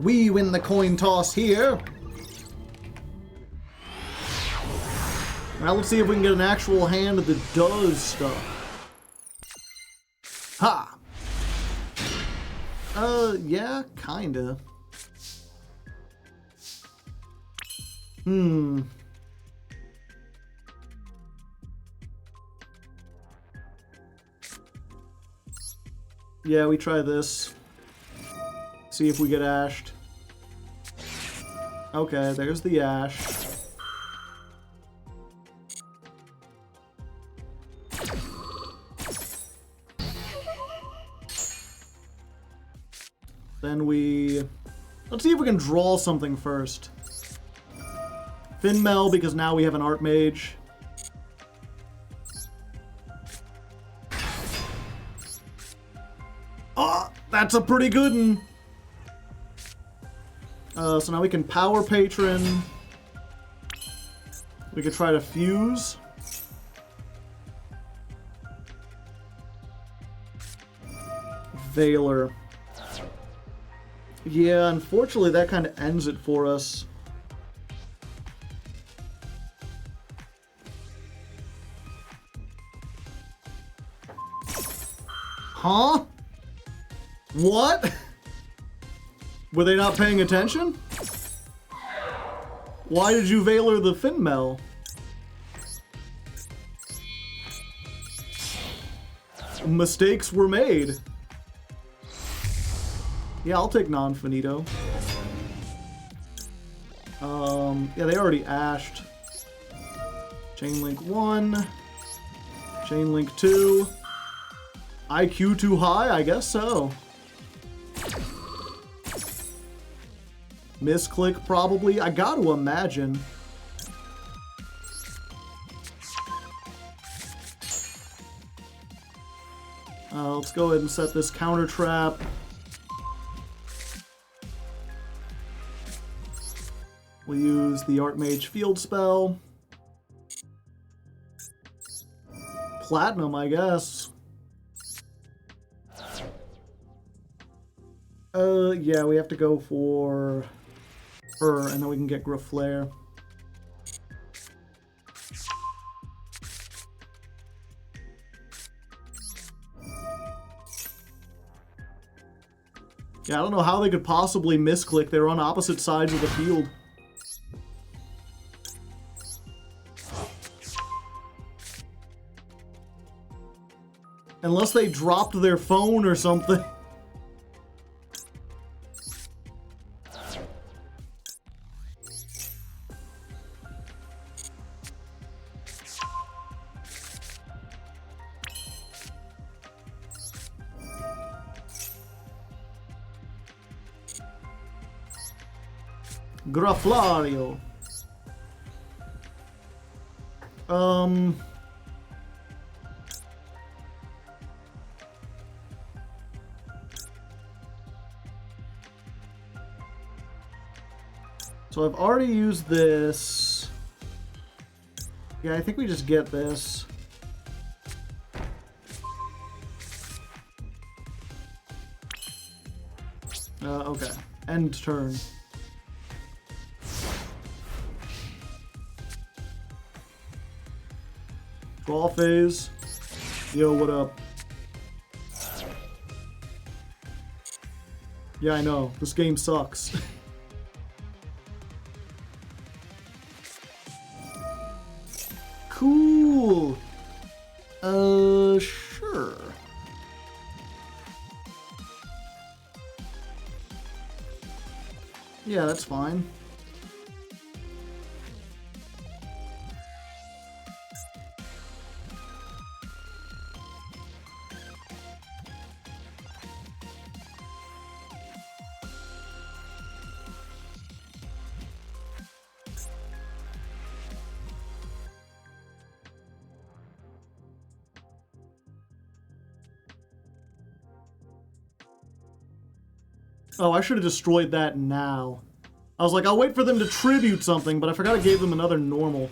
We win the coin toss here. Now let's see if we can get an actual hand that does stuff. Ha! Yeah, kinda. Yeah, we try this. See if we get ashed. Okay, there's the ash. Then let's see if we can draw something first. Finmel, because now we have an Artmage. Oh, that's a pretty good one. So now we can Power Patron. We could try to fuse. Veiler. Yeah, unfortunately that kind of ends it for us. Huh? What? Were they not paying attention? Why did you Veiler the Finmel? Mistakes were made. Yeah, I'll take non-finito. Yeah, they already ashed. Chainlink 1. Chainlink 2. IQ too high? I guess so. Misclick, probably. I gotta imagine. Let's go ahead and set this counter trap. We'll use the Artmage field spell. Platinum, I guess. Yeah, we have to go for her, and then we can get Graflare. Yeah, I don't know how they could possibly misclick. They were on opposite sides of the field. Unless they dropped their phone or something. Graflario. So I've already used this. Yeah, I think we just get this. Okay. End turn. Draw phase. Yo, what up? Yeah, I know. This game sucks. Cool. Sure. Yeah, that's fine. Oh, I should have destroyed that now. I was like, I'll wait for them to tribute something, but I forgot I gave them another normal.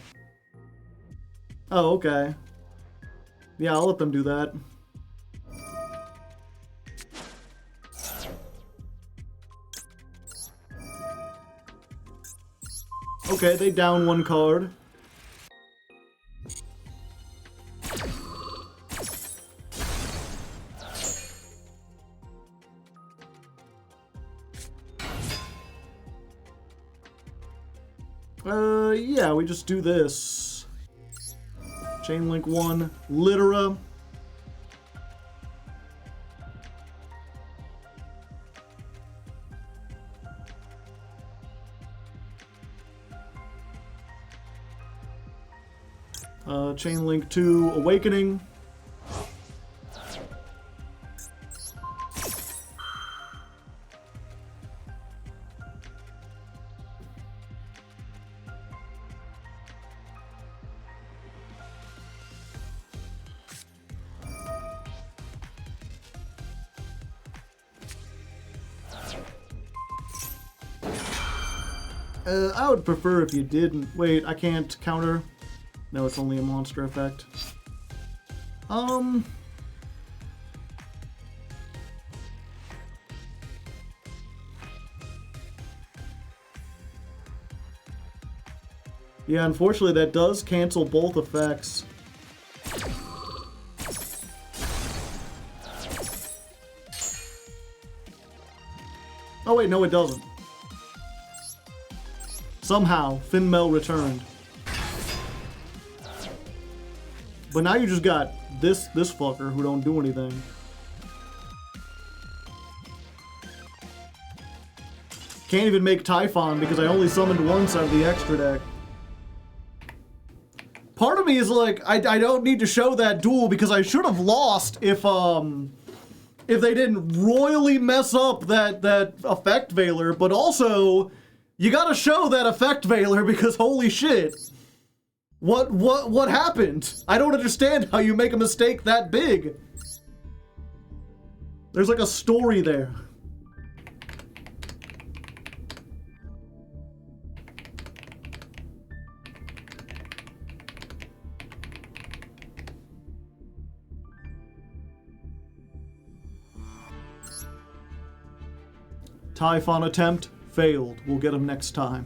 Oh, okay. Yeah, I'll let them do that. Okay, they down one card. Yeah, we just do this. Chain link 1, Litera. Chain link 2, Awakening. I would prefer if you didn't. Wait, I can't counter. No, it's only a monster effect. Yeah, unfortunately that does cancel both effects. Oh wait, no it doesn't. Somehow, Finmel returned. But now you just got this fucker who don't do anything. Can't even make Typhon because I only summoned once out of the extra deck. Part of me is like, I don't need to show that duel because I should have lost if they didn't royally mess up that Effect Veiler, but also you gotta show that Effect Veiler because holy shit. What happened? I don't understand how you make a mistake that big. There's like a story there. Typhon attempt failed. We'll get him next time.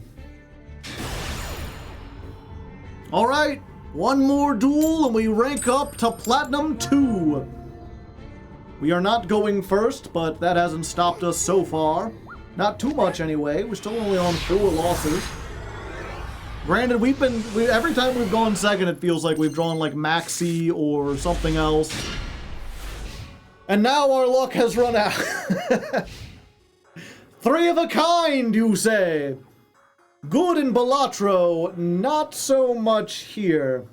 Alright, one more duel and we rank up to Platinum 2. We are not going first, but that hasn't stopped us so far. Not too much anyway, we're still only on 4 losses. Granted, every time we've gone second it feels like we've drawn like Maxi or something else. And now our luck has run out. 3 of a kind, you say? Good in Balatro, not so much here.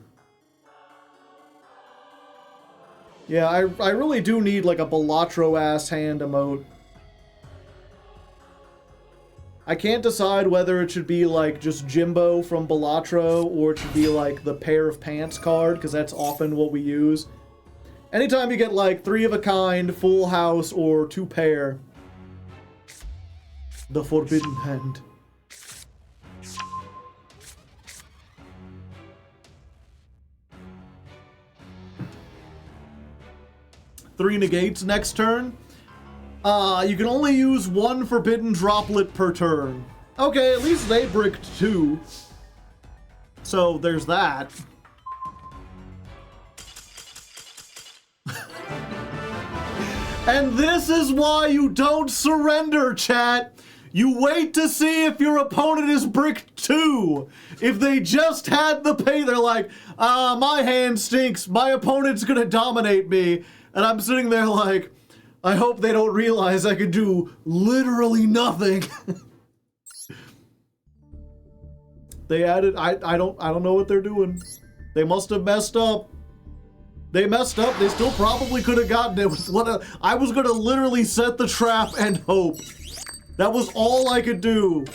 Yeah, I really do need like a Balatro-ass hand emote. I can't decide whether it should be like just Jimbo from Balatro or it should be like the Pair of Pants card, because that's often what we use. Anytime you get like 3 of a kind, Full House, or 2 pair. The Forbidden Hand. Three negates next turn. You can only use 1 Forbidden Droplet per turn. Okay, at least they bricked 2. So there's that. And this is why you don't surrender, chat. You wait to see if your opponent is bricked 2. If they just had the pay, they're like, my hand stinks. My opponent's gonna dominate me. And I'm sitting there like, I hope they don't realize I can do literally nothing. They added, I don't know what they're doing. They must have messed up. They messed up. They still probably could have gotten it. I was gonna literally set the trap and hope. That was all I could do.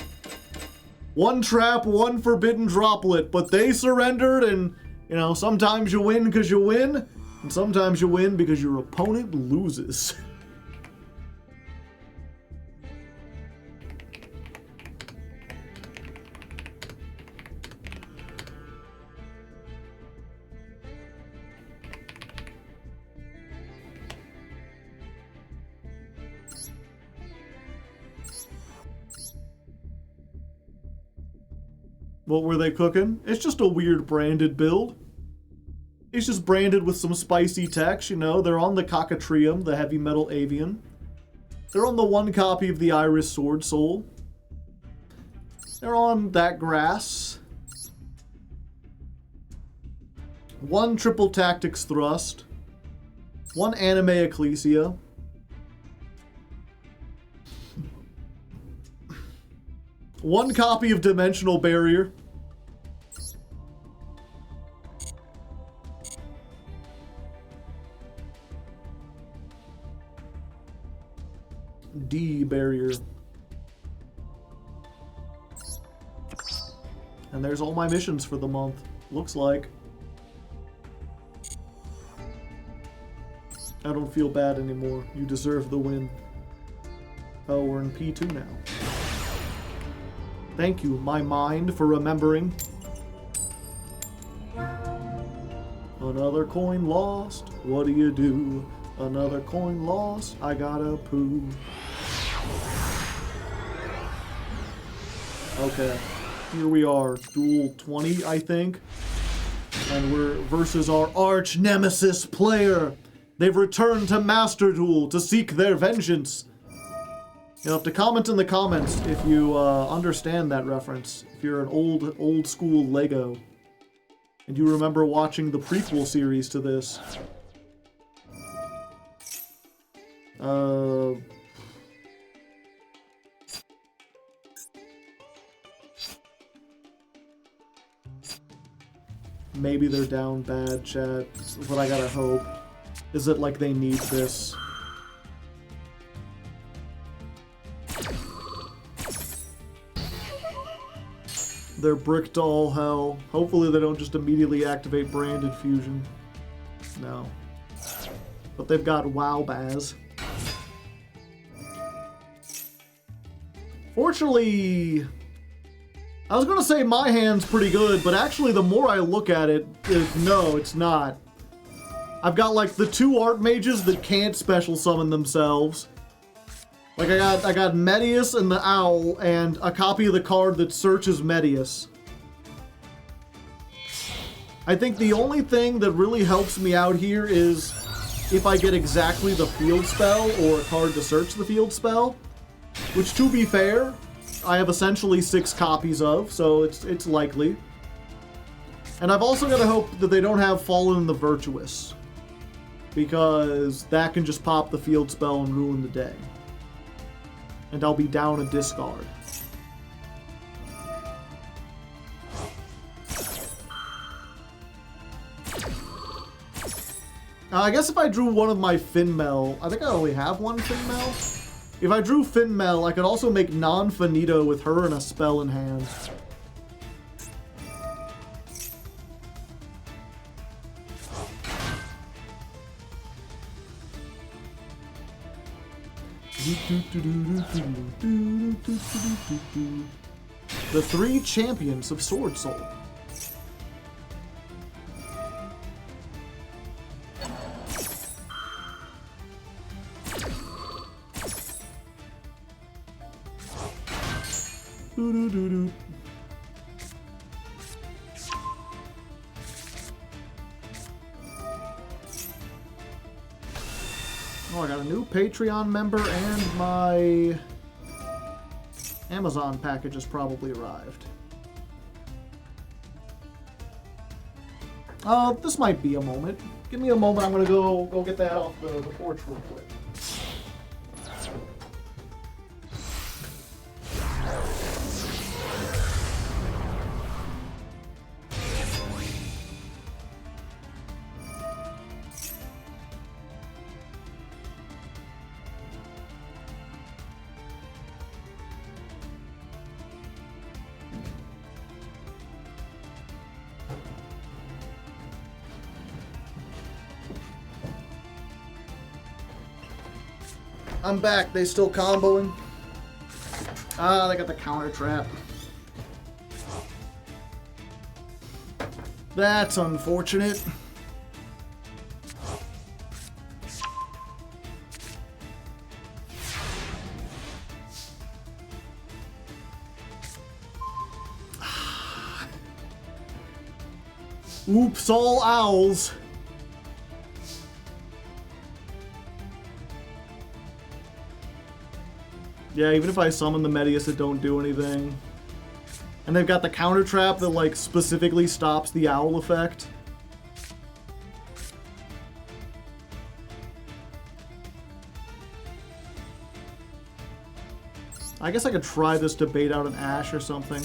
1 trap, 1 Forbidden Droplet, but they surrendered, and you know, sometimes you win because you win, and sometimes you win because your opponent loses. What were they cooking? It's just a weird branded build. It's just branded with some spicy text, you know. They're on the Cockatreum, the heavy metal avian. They're on the one copy of the Iris Sword Soul. They're on that grass. One triple tactics thrust. One anime ecclesia. One copy of Dimensional Barrier. D barrier. And there's all my missions for the month. Looks like. I don't feel bad anymore. You deserve the win. Oh, we're in P2 now. Thank you, my mind, for remembering. Another coin lost. What do you do? Another coin lost. I gotta poo. Okay. Here we are. Duel 20, I think. And we're versus our arch nemesis player. They've returned to Master Duel to seek their vengeance. You'll have to comment in the comments if you understand that reference. If you're an old school Lego. And you remember watching the prequel series to this. Maybe they're down bad, chat. That's what I gotta hope. Is it like they need this? They're bricked to all hell. Hopefully they don't just immediately activate Branded Fusion. No. But they've got WoW Baz. Fortunately, I was gonna say my hand's pretty good, but actually the more I look at it, no, it's not. I've got like the 2 Artmages that can't special summon themselves. Like I got Medius and the Owl and a copy of the card that searches Medius. I think the only thing that really helps me out here is if I get exactly the field spell or a card to search the field spell, which to be fair, I have essentially 6 copies of, so it's likely. And I've also got to hope that they don't have Fallen the Virtuous, because that can just pop the field spell and ruin the day. And I'll be down a discard. I guess if I drew one of my Finmel, I think I only have one Finmel. If I drew Finmel, I could also make non-finito with her and a spell in hand. The 3 champions of Sword Soul. Oh, I got a new Patreon member and my Amazon package has probably arrived. This might be a moment. Give me a moment, I'm gonna go get that off the porch real quick. I'm back. They still comboing? Ah, they got the counter trap. That's unfortunate. Oops, all owls. Yeah, even if I summon the Medius, it don't do anything. And they've got the counter trap that, like, specifically stops the owl effect. I guess I could try this to bait out an Ash or something.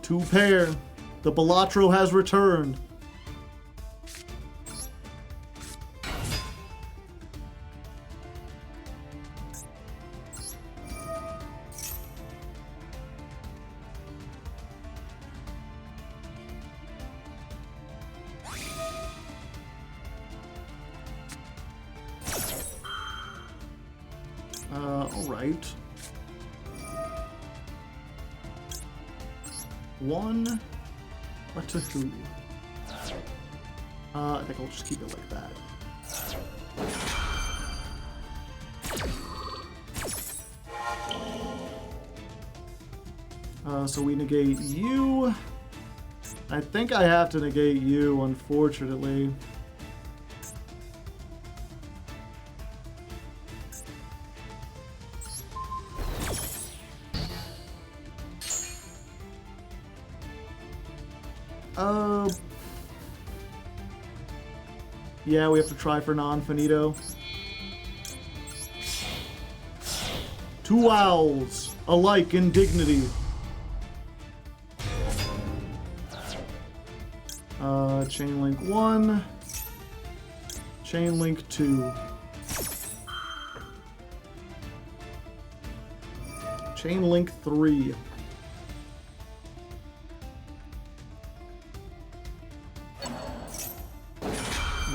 Two pair. The Balatro has returned. Alright. One. What to who? I think I'll just keep it like that. So we negate you. I think I have to negate you, unfortunately. Yeah, we have to try for non-finito. Two owls, alike in dignity. Chain link 1. Chain link 2. Chain link 3.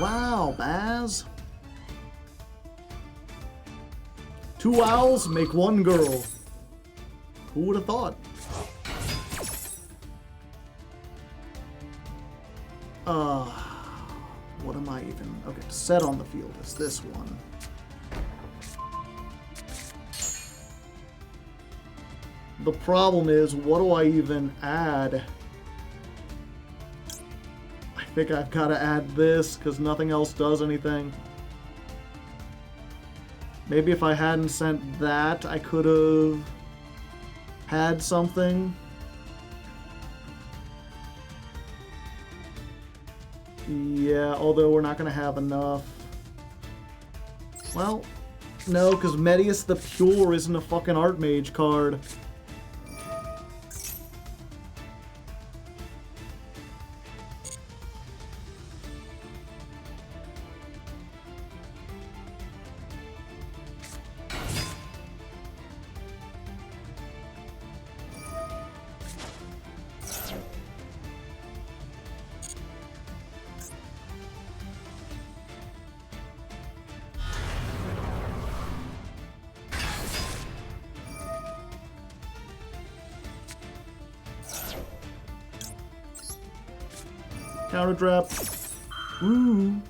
Wow, Baz. Two owls make one girl. Who would have thought? What am I even... Okay, set on the field is this one. The problem is, what do I even add? I think I've got to add this, because nothing else does anything. Maybe if I hadn't sent that, I could have had something. Yeah, although we're not going to have enough. Well, no, because Medius the Pure isn't a fucking Artmage card. Counter drop. Ooh.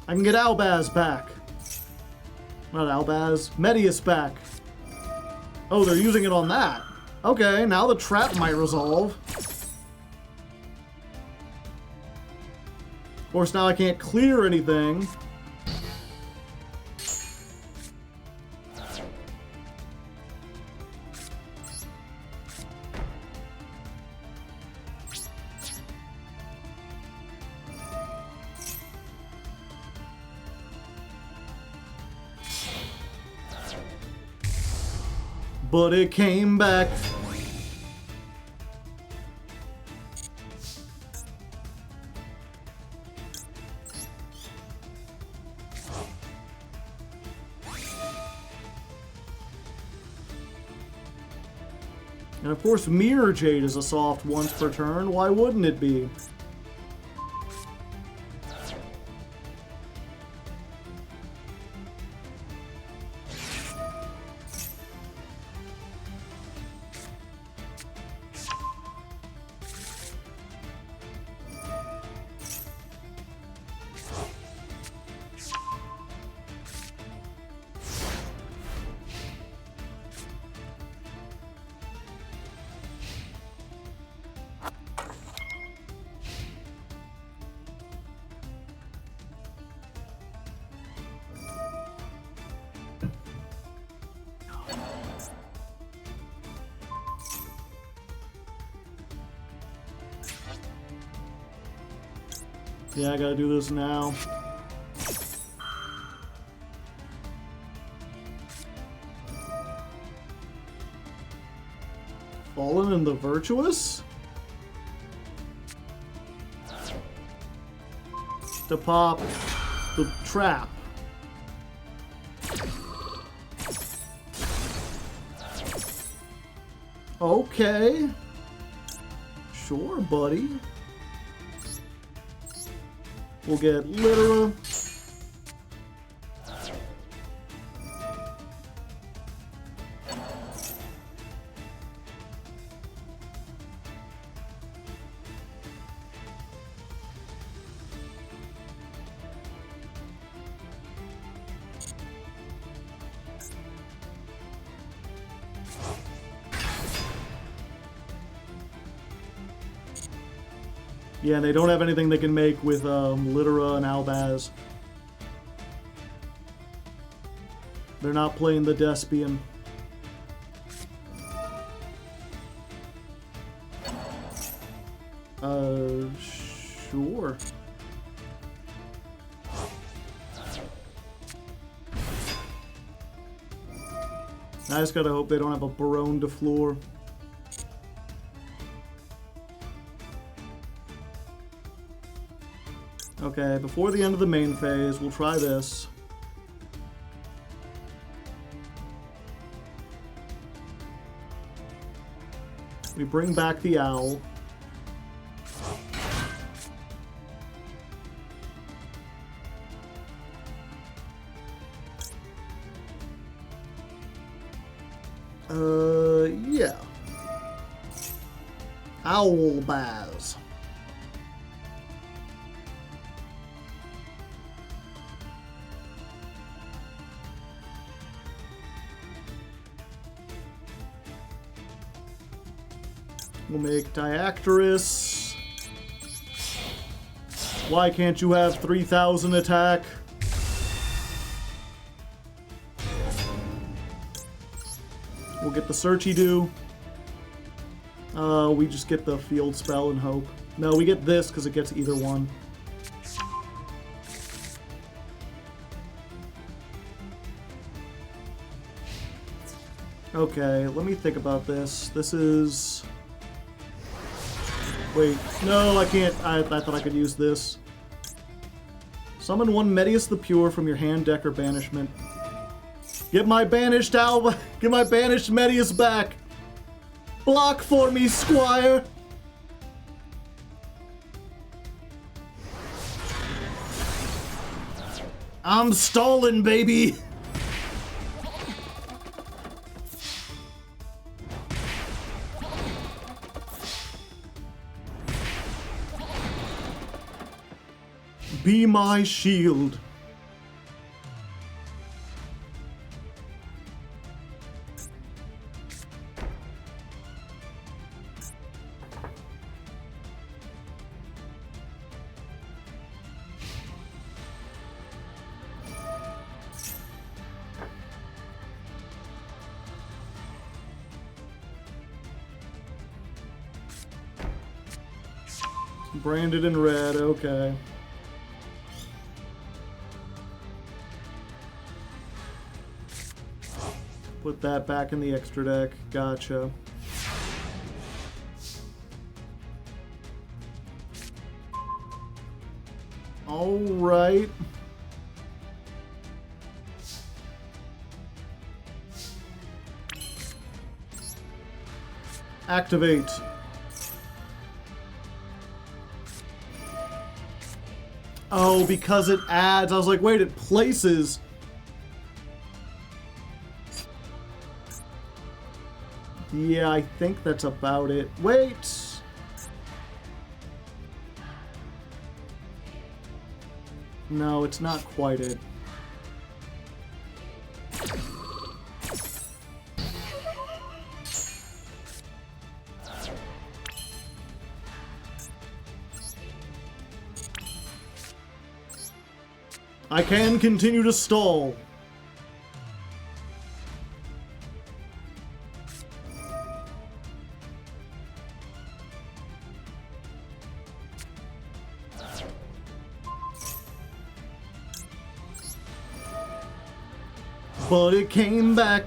I can get Albaz back. Not Albaz. Medius back. Oh, they're using it on that. Okay, now the trap might resolve. Of course, now I can't clear anything. But it came back. And of course, Mirror Jade is a soft once per turn. Why wouldn't it be? Yeah, I gotta do this now. Fallen and the Virtuous? To pop the trap. Okay. Sure, buddy. We'll get Litera. Yeah, they don't have anything they can make with Litera and Albaz. They're not playing the Despian. Sure. I just gotta hope they don't have a Barone de Fleur. Okay, before the end of the main phase, we'll try this. We bring back the owl. Yeah. Owl Baz. We'll make Diactorus. Why can't you have 3,000 attack? We'll get the Searchy-Doo. We just get the field spell and hope. No, we get this because it gets either one. Okay, let me think about this. This is... Wait, no, I can't. I thought I could use this. Summon one Medius the Pure from your hand, deck, or banishment. Get my banished Alba. Get my banished Medius back. Block for me, Squire. I'm stalling, baby. Be my shield. Branded in red, okay. Put that back in the extra deck. Gotcha. Alright. Activate. Oh, because it adds. I was like, wait, it places. Yeah, I think that's about it. Wait! No, it's not quite it. I can continue to stall. but it came back.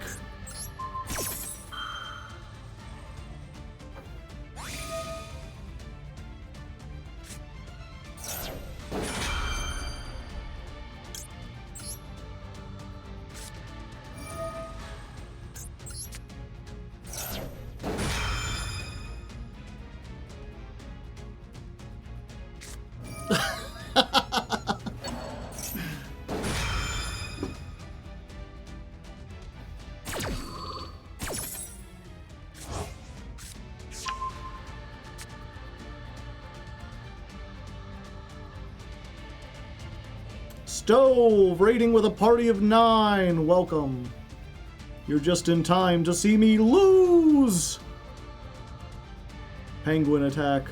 Stove, raiding with a party of 9. Welcome. You're just in time to see me lose. Penguin attack.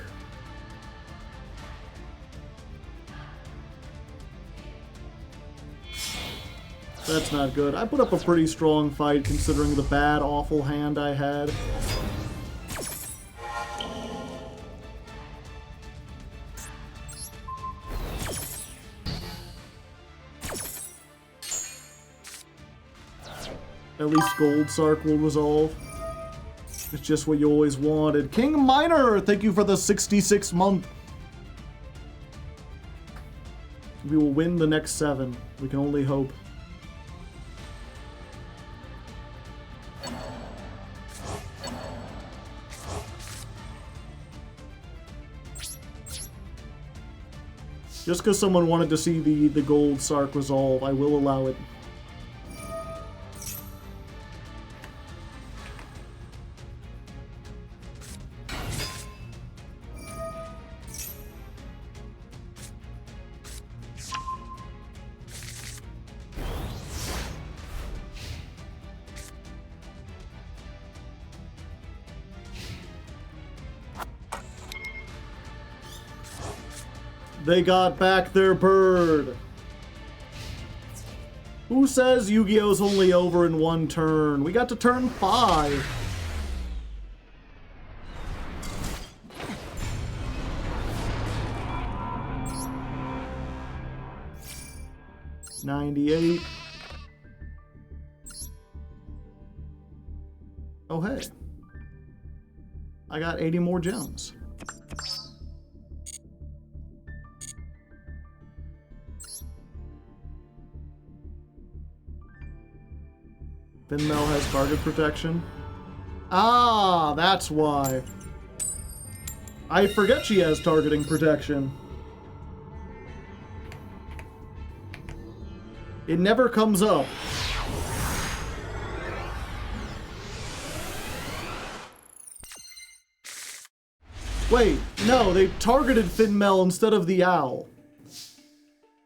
That's not good. I put up a pretty strong fight considering the bad, awful hand I had. At least Gold Sark will resolve. It's just what you always wanted. King Miner, thank you for the 66th month. We will win the next 7. We can only hope. Just because someone wanted to see the Gold Sark resolve, I will allow it. They got back their bird. Who says Yu-Gi-Oh's only over in 1 turn? We got to turn 5. $98. Oh, hey. I got 80 more gems. Finmel has target protection. Ah, that's why. I forget she has targeting protection. It never comes up. Wait, no, they targeted Finmel instead of the owl.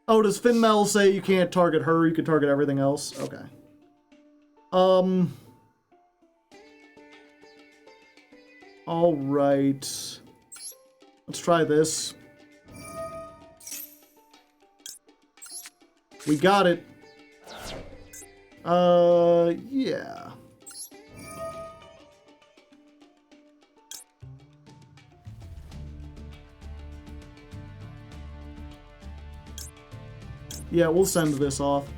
Oh, does Finmel say you can't target her, you can target everything else? Okay. Alright. Let's try this. We got it. Yeah. Yeah, we'll send this off.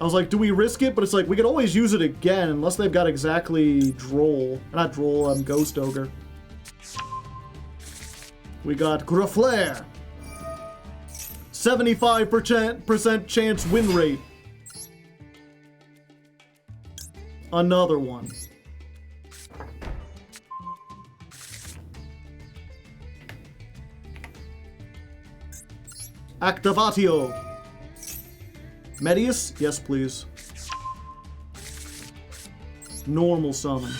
I was like, do we risk it? But it's like, we could always use it again, unless they've got exactly Droll. Not Droll, Ghost Ogre. We got Graflair. 75% chance win rate. Another one. Activatio. Medius? Yes, please. Normal summon.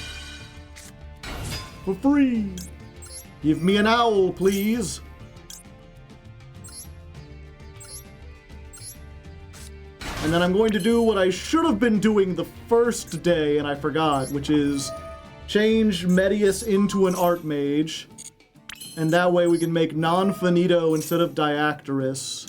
For free. Give me an owl, please. And then I'm going to do what I should have been doing the first day, and I forgot, which is change Medius into an Artmage. And that way we can make non-finito instead of Diactorus.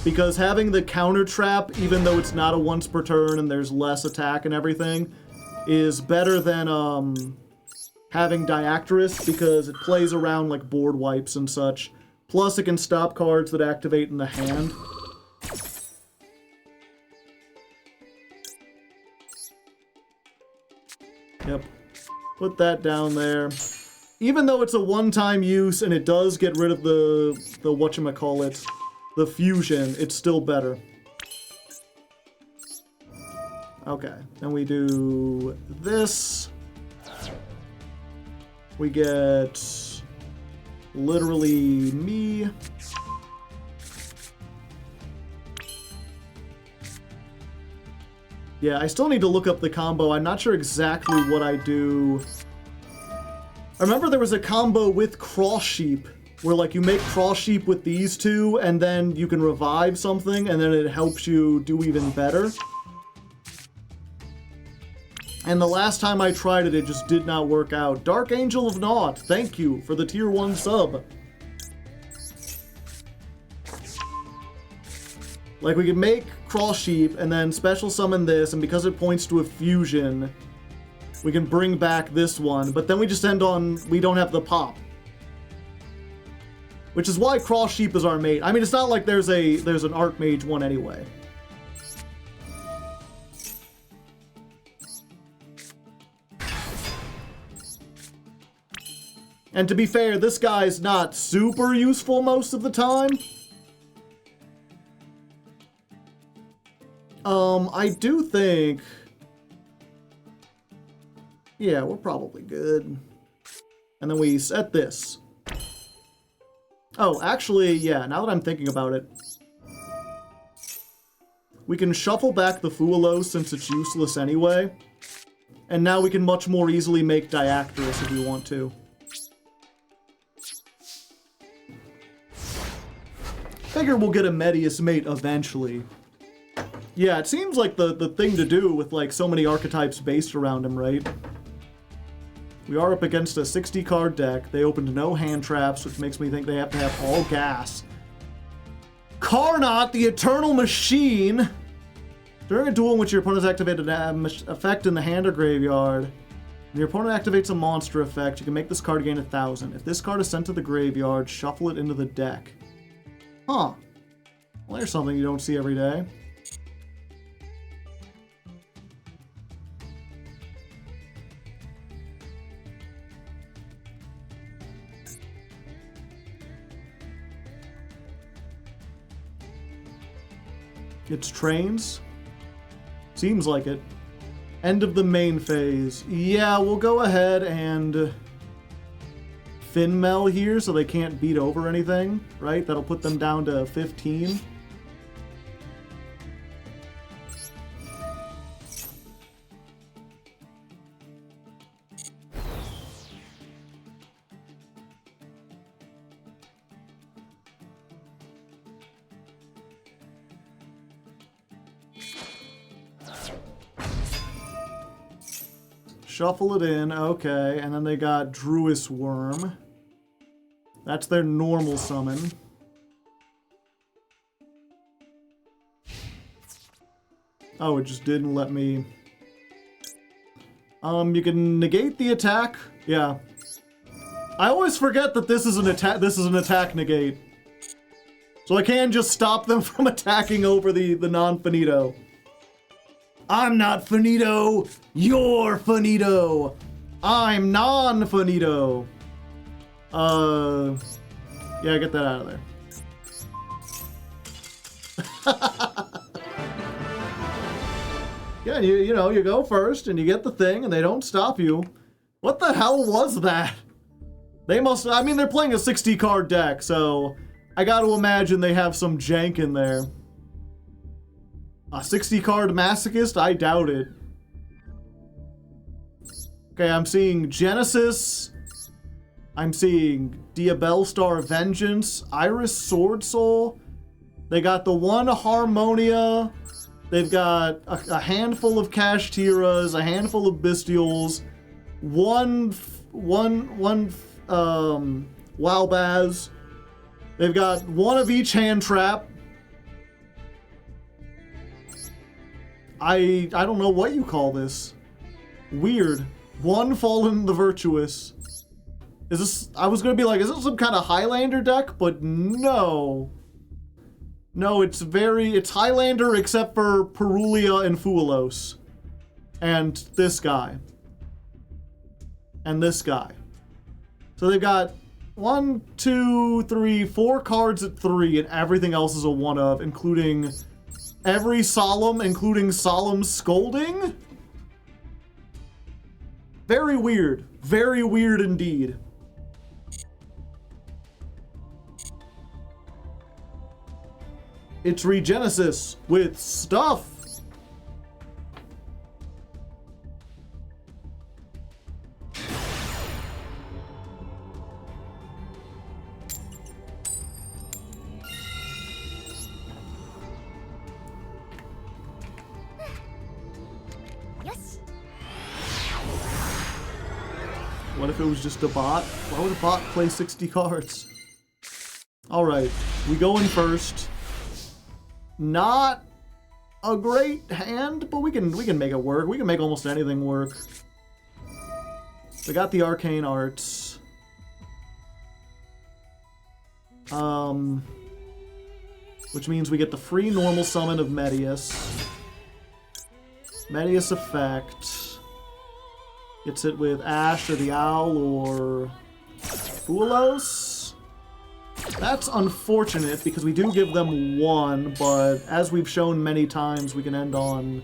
Because having the counter trap, even though it's not a once per turn and there's less attack and everything, is better than having Diactorus, because it plays around like board wipes and such, Plus, it can stop cards that activate in the hand. Yep. Put that down there. Even though it's a one-time use and it does get rid of the whatchamacallit, the fusion, it's still better. Okay, then we do this. We get literally me. Yeah, I still need to look up the combo. I'm not sure exactly what I do. I remember there was a combo with Cross Sheep, where like you make Cross Sheep with these two, and then you can revive something, and then it helps you do even better. And the last time I tried it, it just did not work out. Dark Angel of Naught, thank you for the tier 1 sub. Like, we could make Cross Sheep and then special summon this, and because it points to a fusion, we can bring back this one, but then we just end on, we don't have the pop. Which is why Cross Sheep is our mate. I mean, it's not like there's an Artmage one anyway. And to be fair, this guy's not super useful most of the time. I do think... Yeah, we're probably good. And then we set this. Oh, actually, yeah, now that I'm thinking about it, we can shuffle back the Fualo since it's useless anyway. And now we can much more easily make Diactorus if we want to. Figure we'll get a Medius mate eventually. Yeah, it seems like the thing to do with like so many archetypes based around him, right? We are up against a 60-card deck. They opened no hand traps, which makes me think they have to have all gas. Carnot, the Eternal Machine. During a duel in which your opponent's activated an effect in the hand or graveyard, and your opponent activates a monster effect, you can make this card gain 1,000. If this card is sent to the graveyard, shuffle it into the deck. Huh. Well, there's something you don't see every day. It's trains. Seems like it. End of the main phase. Yeah, we'll go ahead and Finmel here so they can't beat over anything, right? That'll put them down to 15. Shuffle it in, okay, and then they got Druis Worm. That's their normal summon. Oh, it just didn't let me... You can negate the attack. Yeah. I always forget that this is an attack negate. So I can just stop them from attacking over the non-finito. I'm not finito, you're finito. I'm non-finito. Yeah, get that out of there. Yeah, you know, you go first and you get the thing and they don't stop you. What the hell was that? They must, I mean, they're playing a 60-card deck, so I gotta imagine they have some jank in there. A 60-card Masochist? I doubt it. Okay, I'm seeing Genesis. I'm seeing Diabellstar Vengeance. Iris Sword Soul. They got the one Harmonia. They've got a handful of Kashtiras, a handful of Bestials, one Walbaz. They've got one of each hand trap. I don't know what you call this. Weird. One Fallen the Virtuous. Is this... I was gonna be like, is this some kind of Highlander deck? But no. No, it's Highlander except for Perulia and Fuelos. And this guy. And this guy. So they've got 1, 2, 3, 4 cards at 3, and everything else is a 1 of, including every Solemn, including Solemn Scolding. Very weird. Very weird indeed. It's Regenesis with stuff. Yes. What if it was just a bot? Why would a bot play 60 cards? Alright, we go in first. Not a great hand, but we can make it work. We can make almost anything work. We got the arcane arts. Which means we get the free normal summon of Medius. Medius effect. Gets it with Ash or the Owl or Fuelos. That's unfortunate because we do give them 1, but as we've shown many times, we can end on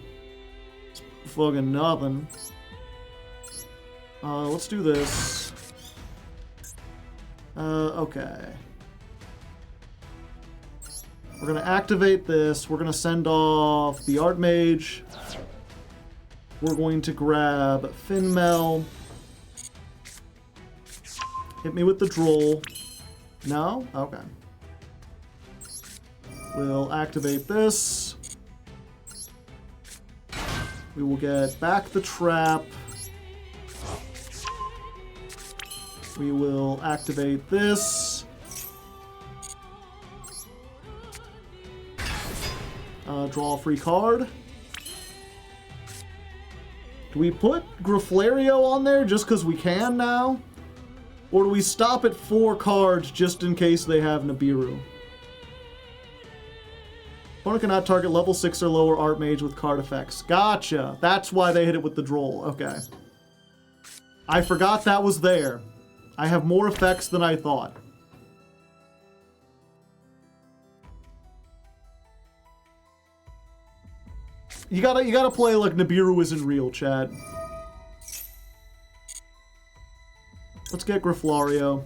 fucking nothing. Let's do this. Okay. We're gonna activate this. We're gonna send off the Artmage. We're going to grab Finmel. Hit me with the Droll. No? Okay. We'll activate this. We will get back the trap. We will activate this. Draw a free card. Do we put Griflario on there just because we can now? Or do we stop at 4 cards just in case they have Nibiru? Opponent cannot target level 6 or lower Artmage with card effects. Gotcha. That's why they hit it with the Droll. Okay. I forgot that was there. I have more effects than I thought. You gotta play like Nibiru isn't real, chat. Let's get Griflario.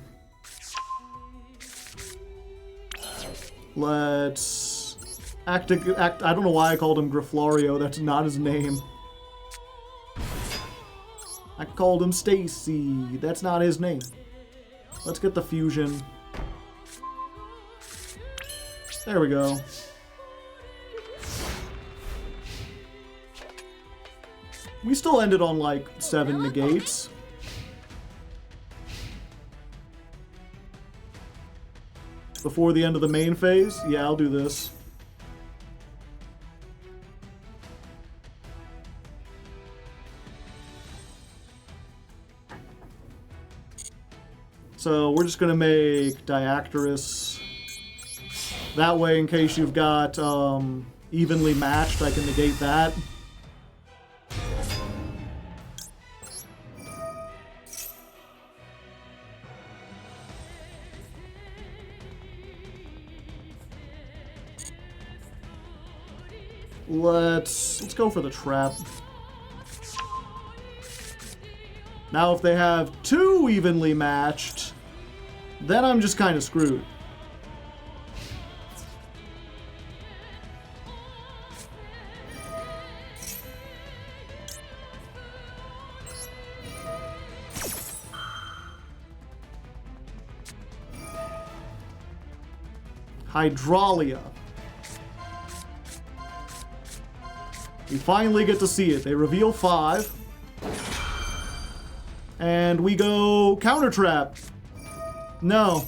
Let's act. I don't know why I called him Griflario. That's not his name. I called him Stacy. That's not his name. Let's get the fusion. There we go. We still ended on like 7 negates. Before the end of the main phase? Yeah, I'll do this. So we're just gonna make Diactorus. That way, in case you've got evenly matched, I can negate that. Let's go for the trap. Now if they have 2 evenly matched, then I'm just kind of screwed. Hydralia. We finally get to see it. They reveal 5. And we go counter trap. No.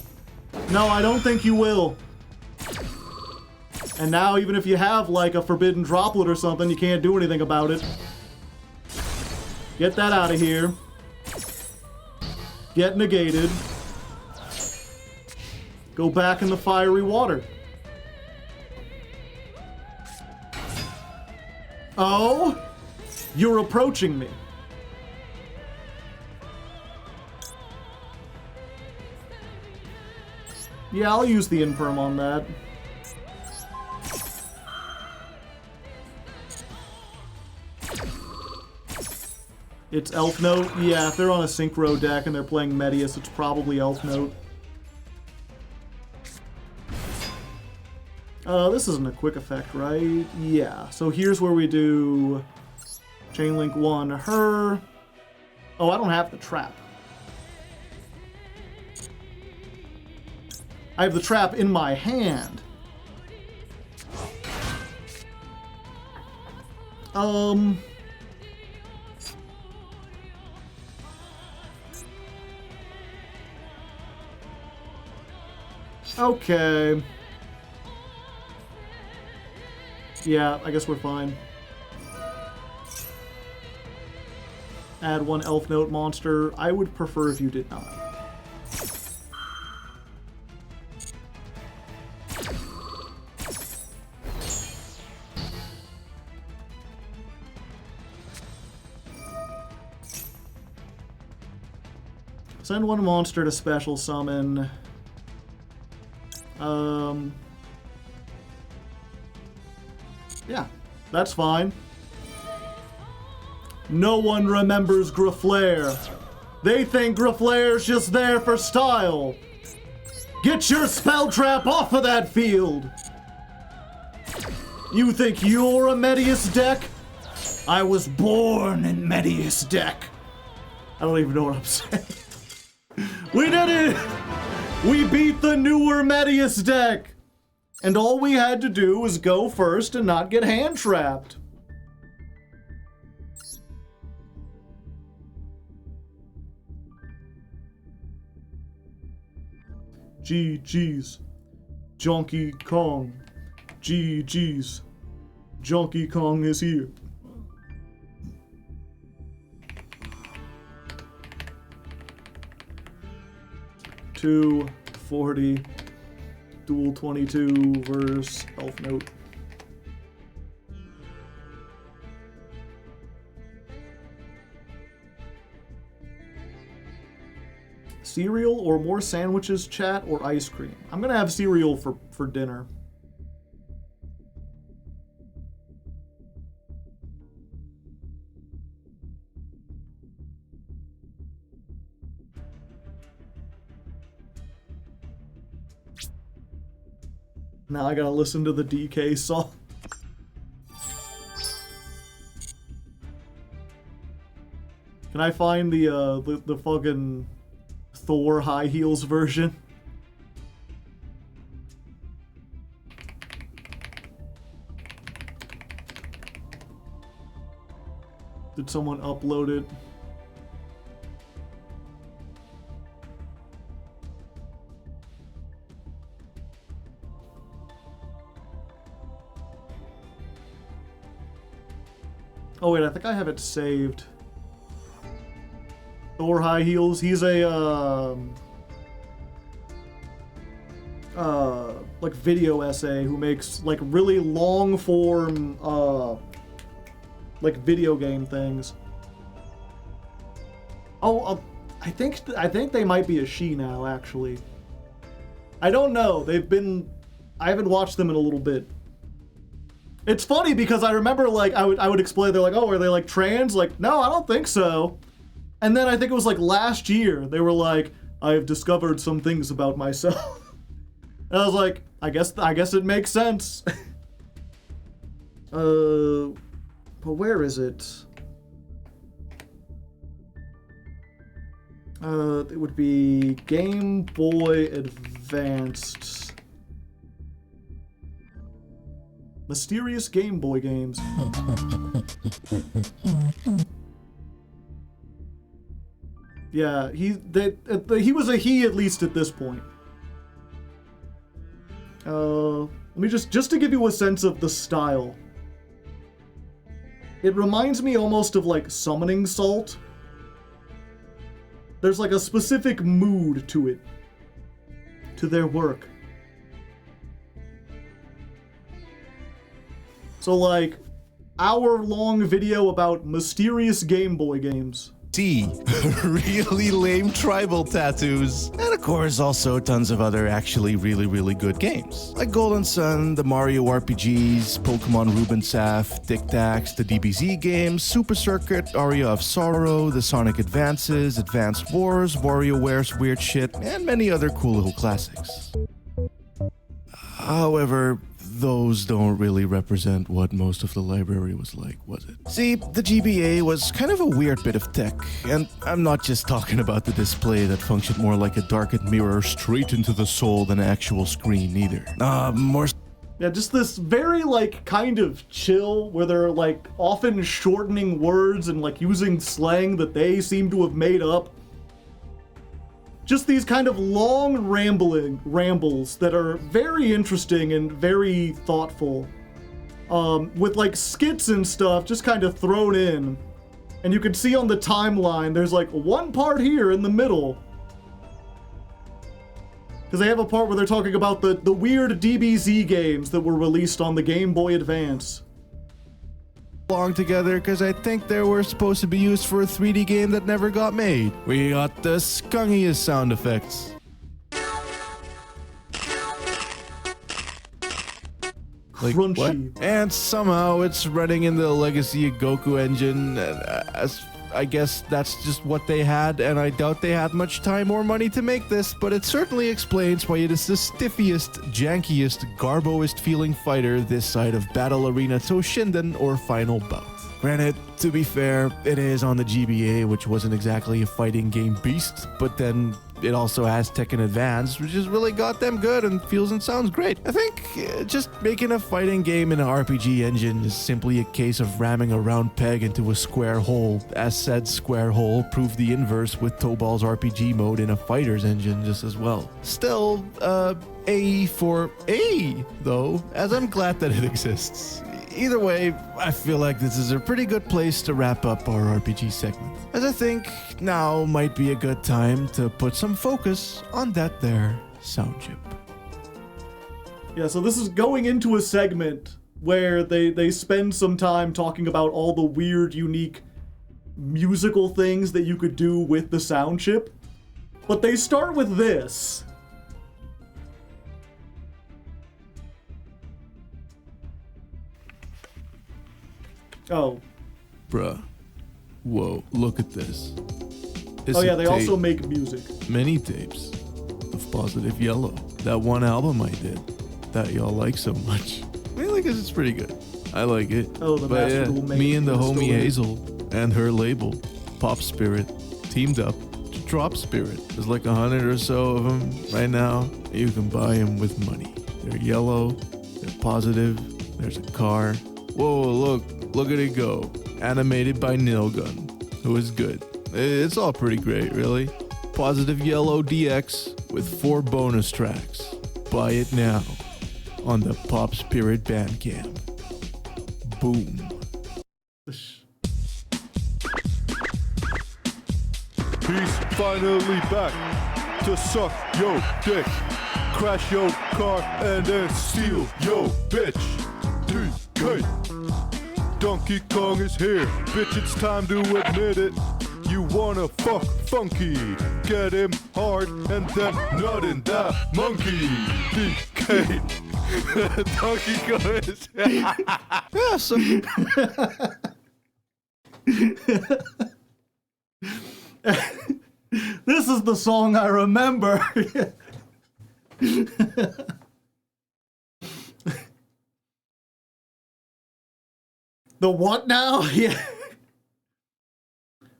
No, I don't think you will. And now even if you have like a forbidden droplet or something, you can't do anything about it. Get that out of here. Get negated. Go back in the fiery water. Oh? You're approaching me. Yeah, I'll use the Imperm on that. It's Elf Note? Yeah, if they're on a Synchro deck and they're playing Medius, it's probably Elf Note. This isn't a quick effect, right? Yeah, so here's where we do Chainlink 1, her. Oh, I don't have the trap. I have the trap in my hand. Okay. Yeah, I guess we're fine. Add 1 Elf Note monster. I would prefer if you did not. Send 1 monster to special summon. Yeah, that's fine. No one remembers Graflair. They think Graflair's just there for style. Get your spell trap off of that field. You think you're a Medius deck? I was born in Medius deck. I don't even know what I'm saying. We did it! We beat the newer Medius deck! And all we had to do was go first and not get hand trapped. GG's. Donkey Kong. GG's. Donkey Kong is here. $240. Dual 22 versus Elf Note. Cereal or more sandwiches, chat, or ice cream? I'm gonna have cereal for dinner. Now I gotta listen to the DK song. Can I find the fucking Thor high heels version? Did someone upload it? Oh wait, I think I have it saved. Thor High Heels, he's a, like video essay who makes, like, really long form, like, video game things. Oh, I think they might be a she now, actually. I don't know, I haven't watched them in a little bit. It's funny because I remember, like, I would explain, they're like, oh, are they, like, trans? Like, no, I don't think so. And then I think it was, like, last year, they were like, I've discovered some things about myself. And I was like, I guess it makes sense. But where is it? It would be Game Boy Advanced. Mysterious Game Boy games. Yeah, he was a he at least at this point. Let me just to give you a sense of the style. It reminds me almost of like Summoning Salt. There's like a specific mood to it, to their work. So like, hour-long video about mysterious Game Boy games. C. Really lame tribal tattoos. And of course, also tons of other actually really good games. Like Golden Sun, the Mario RPGs, Pokemon Ruben Saf, Tic Tacs, the DBZ games, Super Circuit, Aria of Sorrow, the Sonic Advances, Advanced Wars, WarioWare's Weird Shit, and many other cool little classics. However, those don't really represent what most of the library was like, was it? See, the GBA was kind of a weird bit of tech, and I'm not just talking about the display that functioned more like a darkened mirror straight into the soul than an actual screen either. Yeah, just this very, like, kind of chill, where they're, like, often shortening words and, like, using slang that they seem to have made up. Just these kind of long rambles that are very interesting and very thoughtful. With, like, skits and stuff just kind of thrown in. And you can see on the timeline, there's, like, one part here in the middle. Because they have a part where they're talking about the weird DBZ games that were released on the Game Boy Advance. Belong together because I think they were supposed to be used for a 3D game that never got made. We got the skungiest sound effects. Like, Crunchy. what? And somehow it's running in the Legacy Goku engine, as I guess that's just what they had, and I doubt they had much time or money to make this, but it certainly explains why it is the stiffiest, jankiest, garboest feeling fighter this side of Battle Arena Toshinden or Final Bout. Granted, to be fair, it is on the GBA, which wasn't exactly a fighting game beast, but then it also has Tekken Advance, which is really goddamn good and feels and sounds great. I think just making a fighting game in an RPG engine is simply a case of ramming a round peg into a square hole, as said square hole proved the inverse with Tobal's RPG mode in a fighter's engine just as well. Still, A for A, though, as I'm glad that it exists. Either way, I feel like this is a pretty good place to wrap up our RPG segment, as I think now might be a good time to put some focus on that there sound chip. Yeah, so this is going into a segment where they spend some time talking about all the weird, unique musical things that you could do with the sound chip. But they start with this. Oh. Bruh. Whoa, look at this. Oh yeah, they also make music. Many tapes of Positive Yellow. That one album I did that y'all like so much. Mainly because it's pretty good. I like it. Oh, the but master yeah, will make me and the homie story. Hazel and her label, Pop Spirit, teamed up to drop Spirit. There's like 100 or so of them right now. You can buy them with money. They're yellow, they're positive, there's a car. Whoa, look at it go. Animated by Nilgun, who is good. It's all pretty great, really. Positive Yellow DX with 4 bonus tracks. Buy it now on the Pop Spirit Bandcamp. Boom. He's finally back to suck yo dick, crash yo car, and then steal yo bitch. DK. Donkey Kong is here, bitch, it's time to admit it. You wanna fuck funky, get him hard and then nut in that monkey. DK. Donkey Kong is here. Yeah, so This is the song I remember. The what now? Yeah.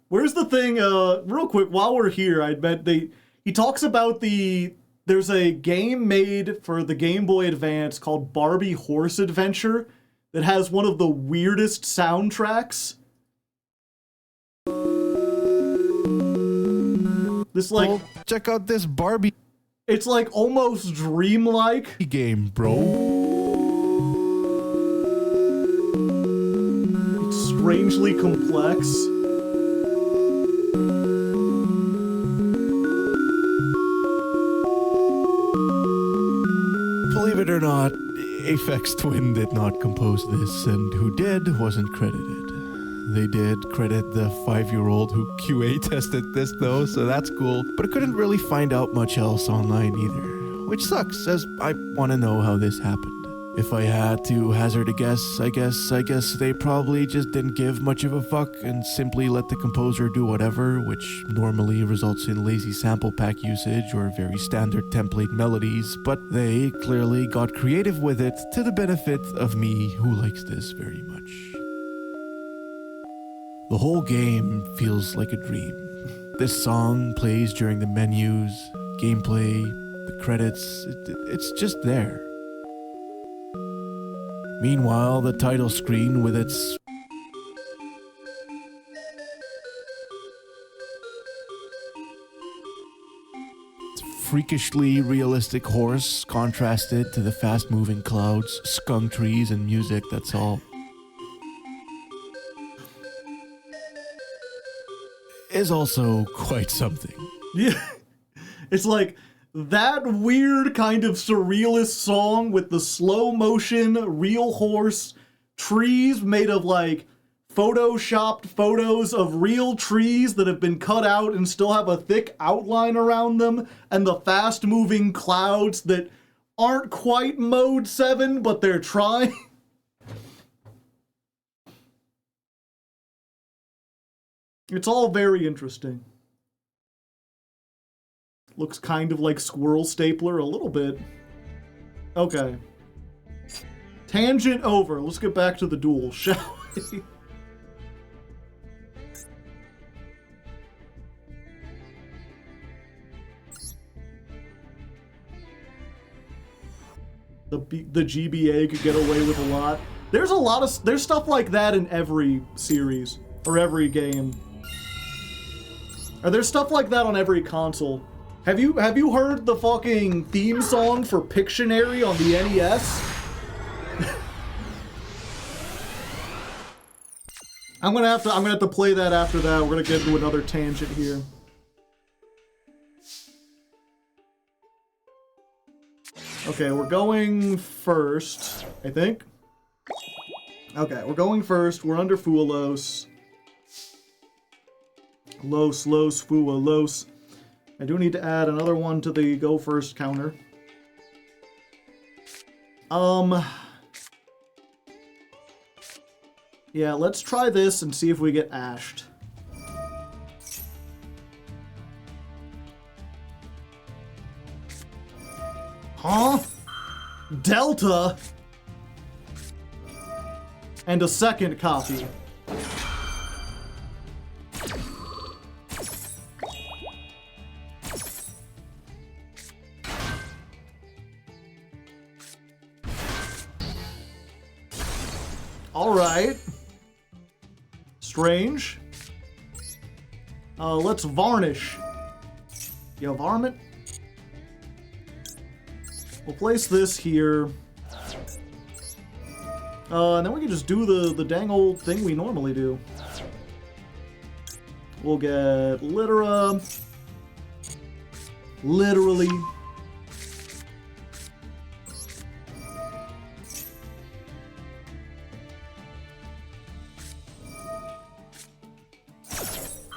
Where's the thing, real quick, while we're here, I bet he talks about there's a game made for the Game Boy Advance called Barbie Horse Adventure that has one of the weirdest soundtracks. This, like, well, check out this Barbie it's like almost dreamlike. game, bro. Strangely complex. it or not, Aphex Twin did not compose this, and who did wasn't credited. They did credit the 5-year-old who QA tested this though, so that's cool. But I couldn't really find out much else online either, which sucks, as I want to know how this happened. If I had to hazard a guess, I guess they probably just didn't give much of a fuck and simply let the composer do whatever, which normally results in lazy sample pack usage or very standard template melodies, but they clearly got creative with it to the benefit of me who likes this very much. The whole game feels like a dream. This song plays during the menus, gameplay, the credits, it's just there. Meanwhile, the title screen with its freakishly realistic horse contrasted to the fast-moving clouds, skunk trees, and music, that's all. Is also quite something. Yeah. It's like that weird kind of surrealist song with the slow motion, real horse, trees made of like photoshopped photos of real trees that have been cut out and still have a thick outline around them, and the fast moving clouds that aren't quite mode 7, but they're trying. It's all very interesting. Looks kind of like Squirrel Stapler a little bit. Okay. Tangent over. Let's get back to the duel, shall we? The GBA could get away with a lot. There's stuff like that in every series or every game. Or there's stuff like that on every console. Have you heard the fucking theme song for Pictionary on the NES? I'm gonna have to play that after that. We're gonna get into another tangent here. Okay, we're going first, I think. Okay, we're going first. We're under Fualos. Los, Fualos. I do need to add another one to the go first counter. Yeah, let's try this and see if we get ashed. Huh? Delta? And a second copy. Alright. Strange. Let's varnish. You have varmint? We'll place this here. And then we can just do the dang old thing we normally do. We'll get Littera. Literally.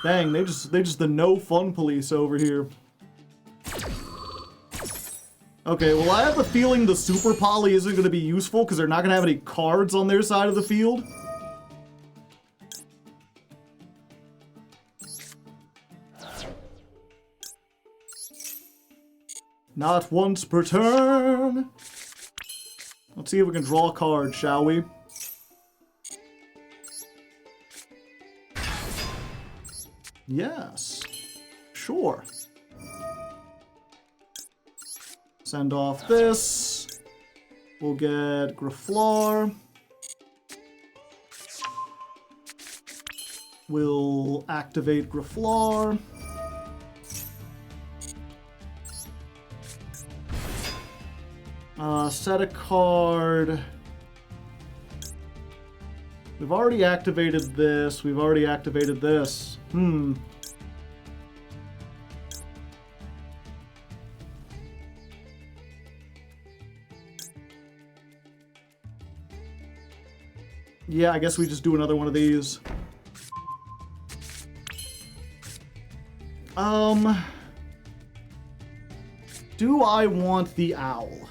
Dang, they just the no fun police over here. Okay, well I have the feeling the Super Poly isn't going to be useful because they're not going to have any cards on their side of the field. Not once per turn. Let's see if we can draw a card, shall we? Yes. Sure. Send off this. We'll get Grifflar. We'll activate Grifflar. Set a card. We've already activated this. We've already activated this. Yeah, I guess we just do another one of these. Do I want the owl?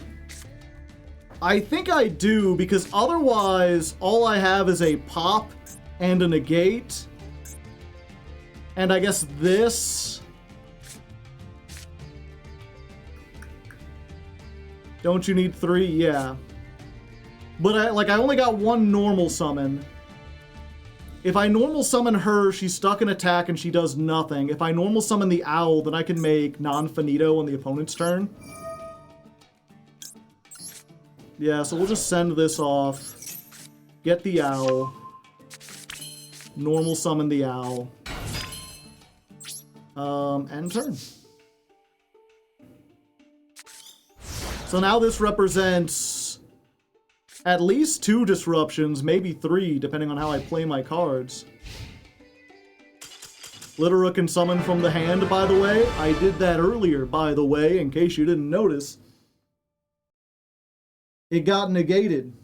I think I do, because otherwise all I have is a pop and a negate. And I guess this. Don't you need 3? Yeah. But I only got 1 normal summon. If I normal summon her, she's stuck in attack and she does nothing. If I normal summon the owl, then I can make non-finito on the opponent's turn. Yeah, so we'll just send this off. Get the owl. Normal summon the owl. End turn. So now this represents at least 2 disruptions, maybe 3, depending on how I play my cards. Littera can summon from the hand, by the way. I did that earlier, by the way, in case you didn't notice. It got negated.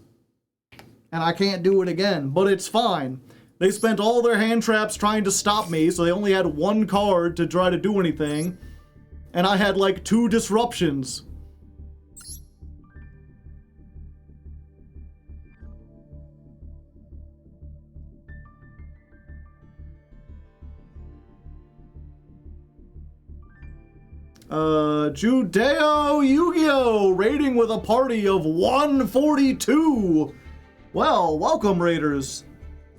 And I can't do it again, but it's fine. They spent all their hand traps trying to stop me, so they only had 1 card to try to do anything. And I had like 2 disruptions. Judeo Yu-Gi-Oh! Raiding with a party of 142! Well, welcome, Raiders.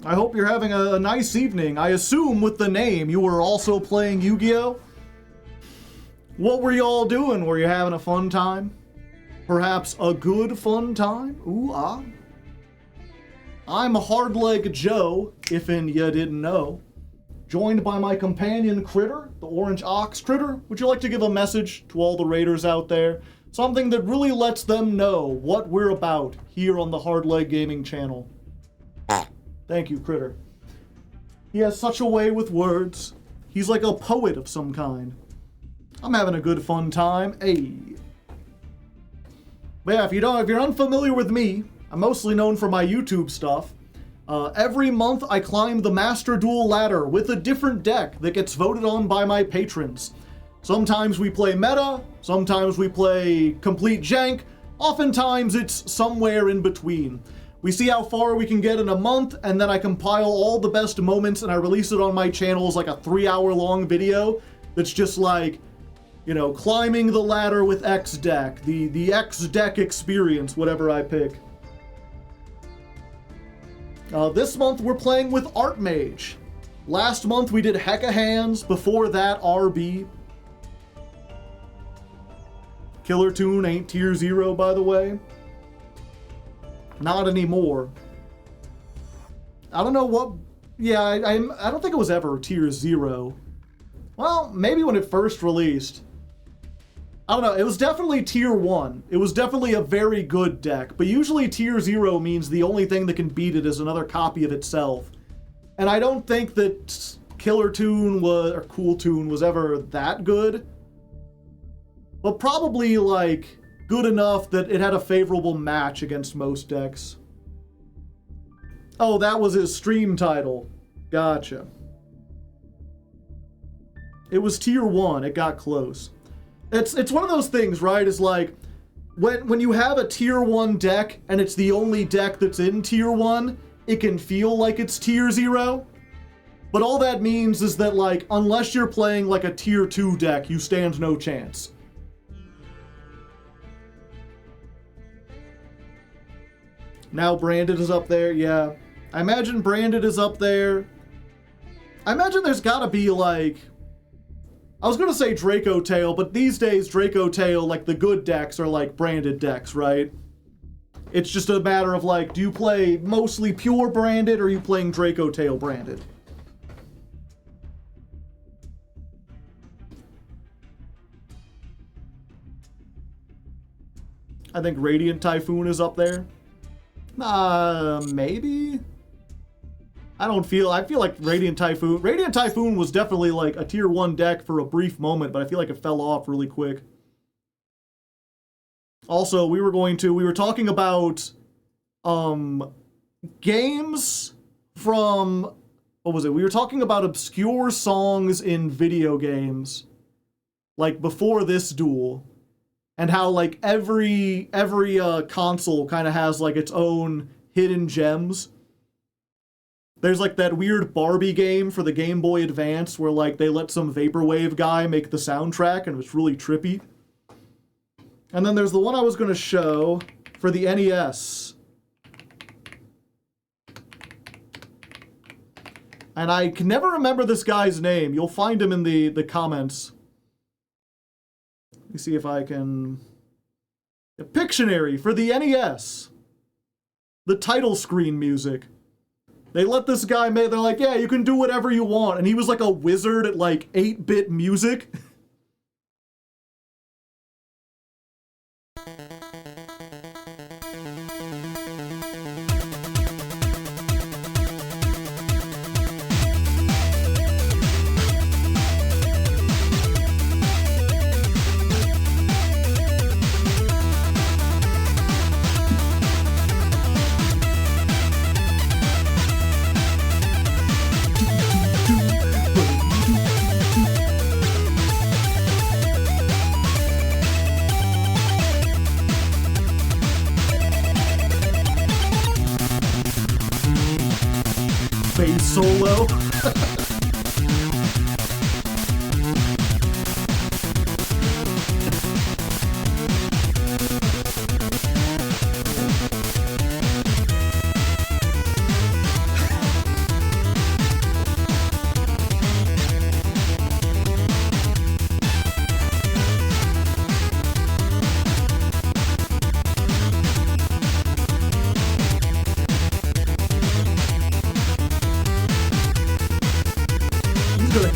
I hope you're having a nice evening. I assume with the name you were also playing Yu-Gi-Oh! What were you all doing? Were you having a fun time? Perhaps a good fun time? Ooh, ah. I'm Hardleg Joe, if in ya didn't know. Joined by my companion Critter, the Orange Ox. Critter, would you like to give a message to all the Raiders out there? Something that really lets them know what we're about here on the Hardleg Gaming channel. Thank you, Critter. He has such a way with words. He's like a poet of some kind. I'm having a good fun time. Hey. But yeah, if you're unfamiliar with me, I'm mostly known for my YouTube stuff. Every month I climb the Master Duel ladder with a different deck that gets voted on by my patrons. Sometimes we play meta, sometimes we play complete jank, oftentimes it's somewhere in between. We see how far we can get in a month, and then I compile all the best moments and I release it on my channel as like a 3-hour long video that's just like, you know, climbing the ladder with X deck, the X deck experience, whatever I pick. This month we're playing with Artmage. Last month we did Hecka Hands, before that RB. Killer Toon ain't tier 0, by the way. Not anymore. I don't know what... Yeah, I don't think it was ever tier 0. Well, maybe when it first released. I don't know, it was definitely tier 1. It was definitely a very good deck, but usually tier 0 means the only thing that can beat it is another copy of itself. And I don't think that Killer Toon was, or Cool Toon was ever that good. But probably, like, good enough that it had a favorable match against most decks. Oh, that was his stream title. Gotcha. It was tier 1, it got close. It's one of those things, right? It's like, when you have a tier 1 deck, and it's the only deck that's in tier 1, it can feel like it's tier 0. But all that means is that, like, unless you're playing like a tier 2 deck, you stand no chance. Now Branded is up there, yeah. I imagine Branded is up there. I imagine there's gotta be, like... I was gonna say Draco Tail, but these days Draco Tail, like the good decks, are like Branded decks, right? It's just a matter of like, do you play mostly pure Branded, or are you playing Draco Tail Branded? I think Radiant Typhoon is up there. Maybe? I feel like Radiant Typhoon was definitely like a tier 1 deck for a brief moment, but I feel like it fell off really quick. Also, we were talking about games from, what was it? We were talking about obscure songs in video games, like before this duel, and how like every console kind of has like its own hidden gems. There's like that weird Barbie game for the Game Boy Advance where like they let some vaporwave guy make the soundtrack and it was really trippy. And then there's the one I was going to show for the NES. And I can never remember this guy's name. You'll find him in the comments. Let me see if I can... Pictionary for the NES. The title screen music. They let this guy make... They're like, yeah, you can do whatever you want. And he was like a wizard at like 8-bit music. Bass solo.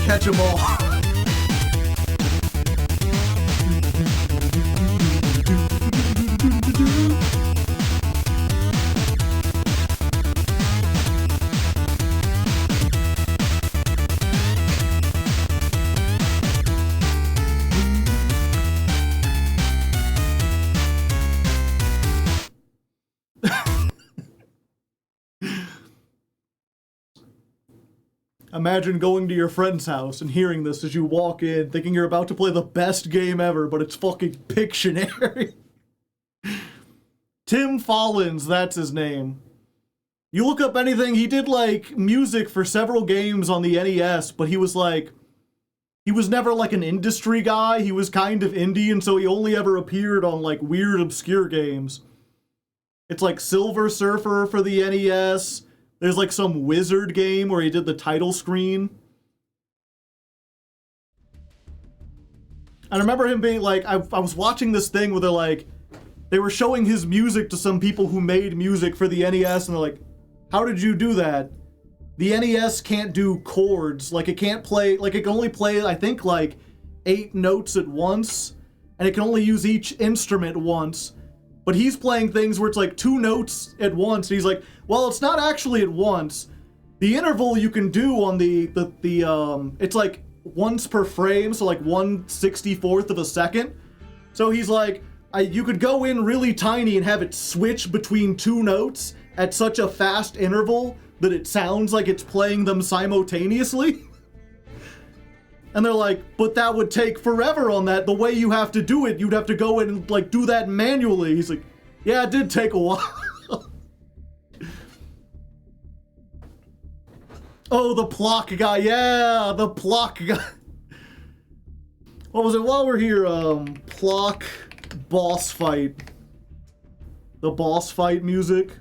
Catch them all. Imagine going to your friend's house and hearing this as you walk in, thinking you're about to play the best game ever, but it's fucking Pictionary. Tim Follins, that's his name. You look up anything, he did like music for several games on the NES, but he was never like an industry guy. He was kind of indie, and so he only ever appeared on like weird, obscure games. It's like Silver Surfer for the NES. There's like some wizard game where he did the title screen. I remember him being like, I was watching this thing where they were showing his music to some people who made music for the NES, and they're like, how did you do that? The NES can't do chords. Like it can't play, like it can only play, I think like 8 notes at once, and it can only use each instrument once. But he's playing things where it's like 2 notes at once, and he's like, well, it's not actually at once. The interval you can do on the it's like once per frame, so like 1/64th of a second. So he's like, you could go in really tiny and have it switch between 2 notes at such a fast interval that it sounds like it's playing them simultaneously. And they're like, but that would take forever on that. The way you have to do it, you'd have to go in and like do that manually. He's like, yeah, it did take a while. Oh, the Plock guy. Yeah, the Plock guy. What was it? While we're here, Plock boss fight. The boss fight music.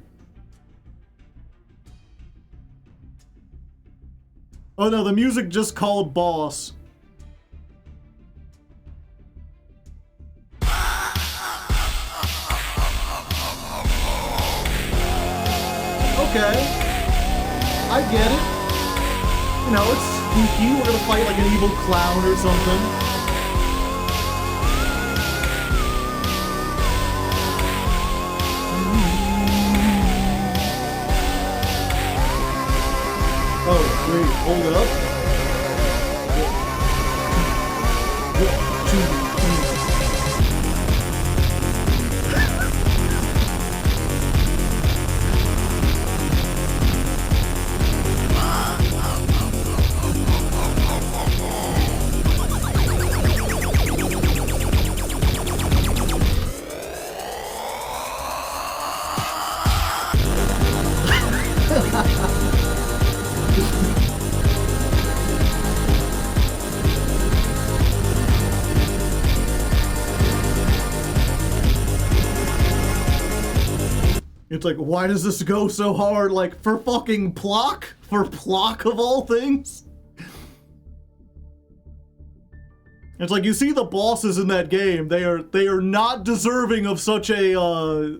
Oh no, the music just called boss. Okay. I get it. You know, it's spooky. We're gonna fight like an evil clown or something. Oh, wait, hold it up. It's like, why does this go so hard? Like, for fucking Plock? For Plock of all things? It's like, you see the bosses in that game. They are not deserving of such a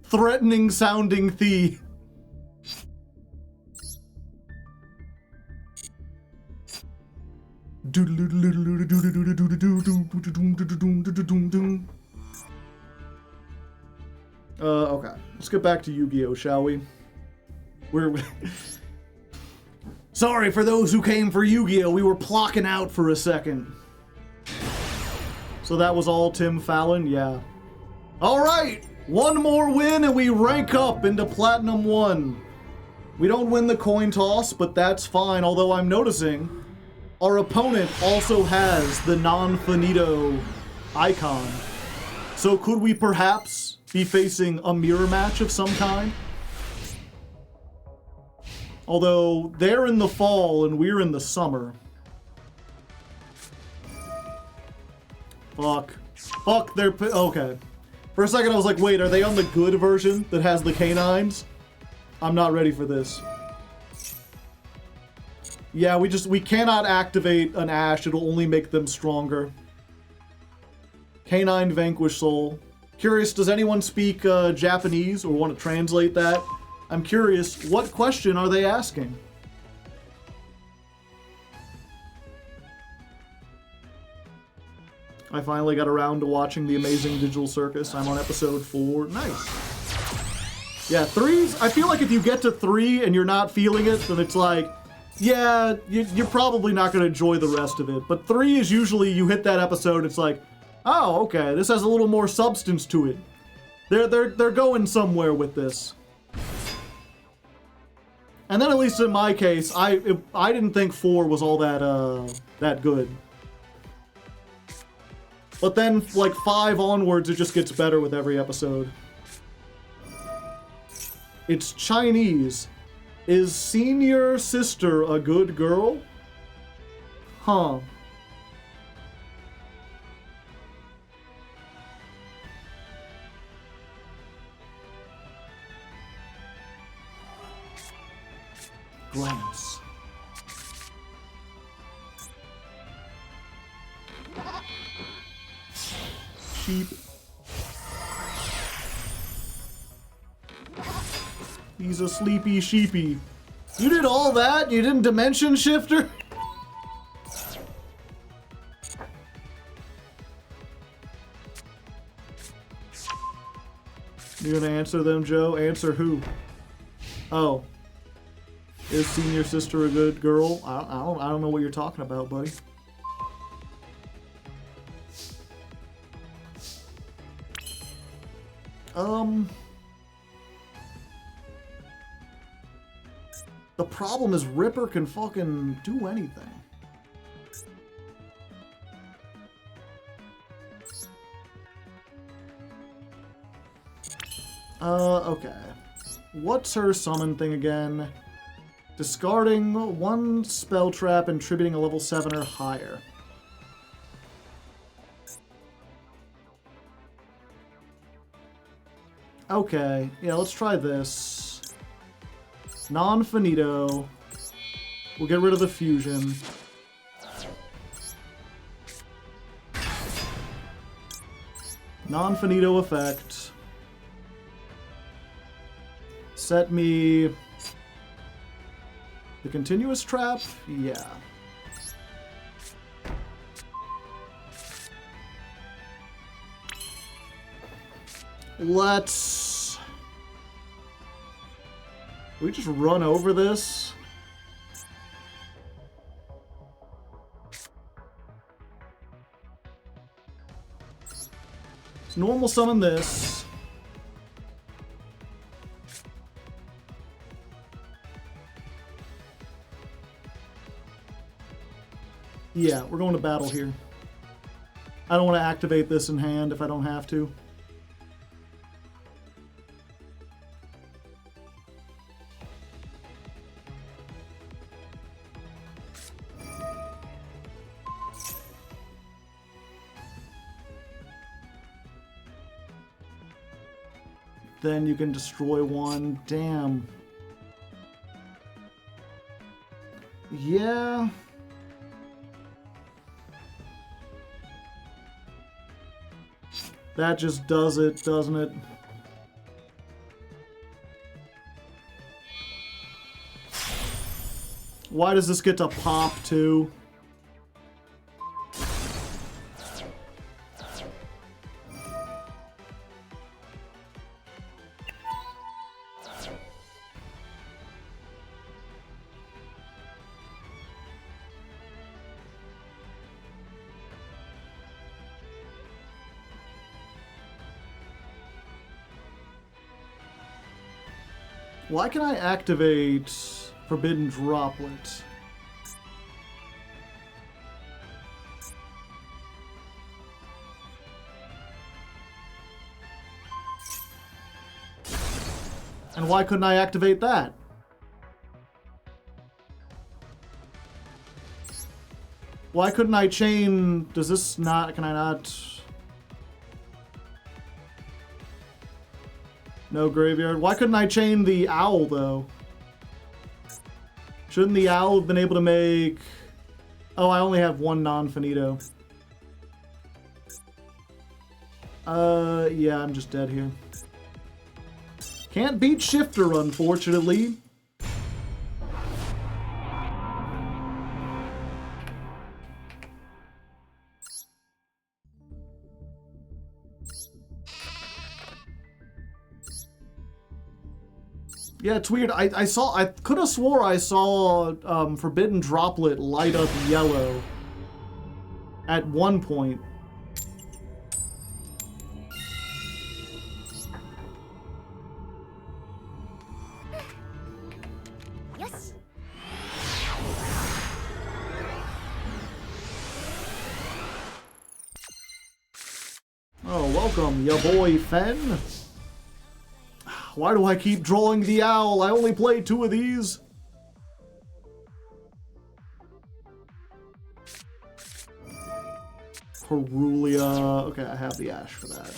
threatening sounding theme. Okay. Let's get back to Yu-Gi-Oh, shall we? Sorry for those who came for Yu-Gi-Oh! We were plocking out for a second. So that was all Tim Fallon? Yeah. Alright! One more win and we rank up into Platinum 1. We don't win the coin toss, but that's fine, although I'm noticing our opponent also has the non-finito icon. So could we perhaps be facing a mirror match of some kind? Although they're in the fall and we're in the summer. Fuck. Fuck, they're... Okay. For a second I was like, wait, are they on the good version that has the canines? I'm not ready for this. Yeah, we cannot activate an Ash. It'll only make them stronger. Canine Vanquish Soul. Curious, does anyone speak Japanese or want to translate that? I'm curious, what question are they asking? I finally got around to watching The Amazing Digital Circus. I'm on episode 4. Nice. Yeah, 3's... I feel like if you get to 3 and you're not feeling it, then it's like, yeah, you're probably not going to enjoy the rest of it. But 3 is usually, you hit that episode, it's like, oh, okay, this has a little more substance to it. They're going somewhere with this. And then at least in my case, I didn't think 4 was all that good. But then, like, 5 onwards, it just gets better with every episode. It's Chinese. Is senior sister a good girl? Huh. Glance. Sheep. He's a sleepy sheepy. You did all that? You didn't dimension shifter? You gonna answer them, Joe? Answer who? Oh. Is senior sister a good girl? I don't know what you're talking about, buddy. The problem is Ripper can fucking do anything. Okay. What's her summon thing again? Discarding 1 spell trap and tributing a level 7 or higher. Okay, yeah, let's try this. Non-finito. We'll get rid of the fusion. Non-finito effect. Set me the continuous trap? Yeah. Let's... we just run over this? Let's normal summon this. Yeah, we're going to battle here. I don't want to activate this in hand if I don't have to. then you can destroy one. Damn. Yeah. That just does it, doesn't it? Why does this get to pop too? Why can I activate Forbidden Droplet? And why couldn't I activate that? Why couldn't I chain... Does this not... Can I not... No graveyard. Why couldn't I chain the owl, though? Shouldn't the owl have been able to make... Oh, I only have one non-finito. Yeah, I'm just dead here. Can't beat Shifter, unfortunately. Yeah, it's weird. I could have swore I saw Forbidden Droplet light up yellow at one point. Yes. Oh, welcome, ya boy Fen. Why do I keep drawing the owl? I only play 2 of these. Perulia. Okay, I have the ash for that.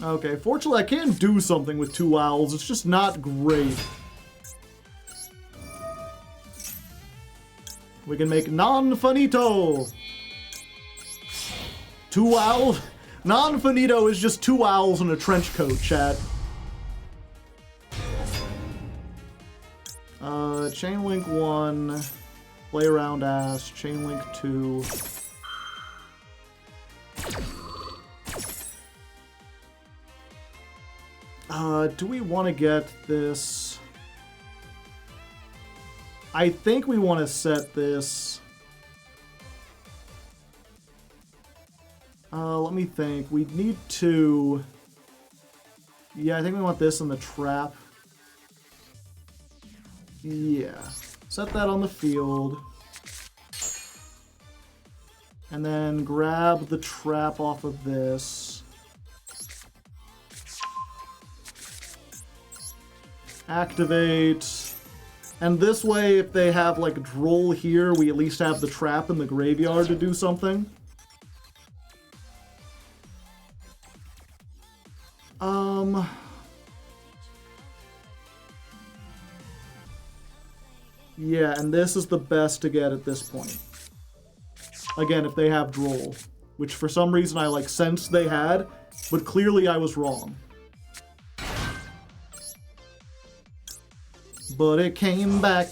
Okay, fortunately I can do something with 2 owls. It's just not great. We can make non-finito. 2 owls. Non-finito is just 2 owls in a trench coat, chat. Chainlink 1. Play around ass. Chainlink 2. Do we want to get this? I think we want to set this. Let me think. We need to... Yeah, I think we want this in the trap. Yeah. Set that on the field. And then grab the trap off of this. Activate. And this way, if they have, like, Droll here, we at least have the trap in the graveyard to do something. Yeah, and this is the best to get at this point. Again, if they have Droll. Which, for some reason, I, like, sensed they had, but clearly I was wrong. But it came back.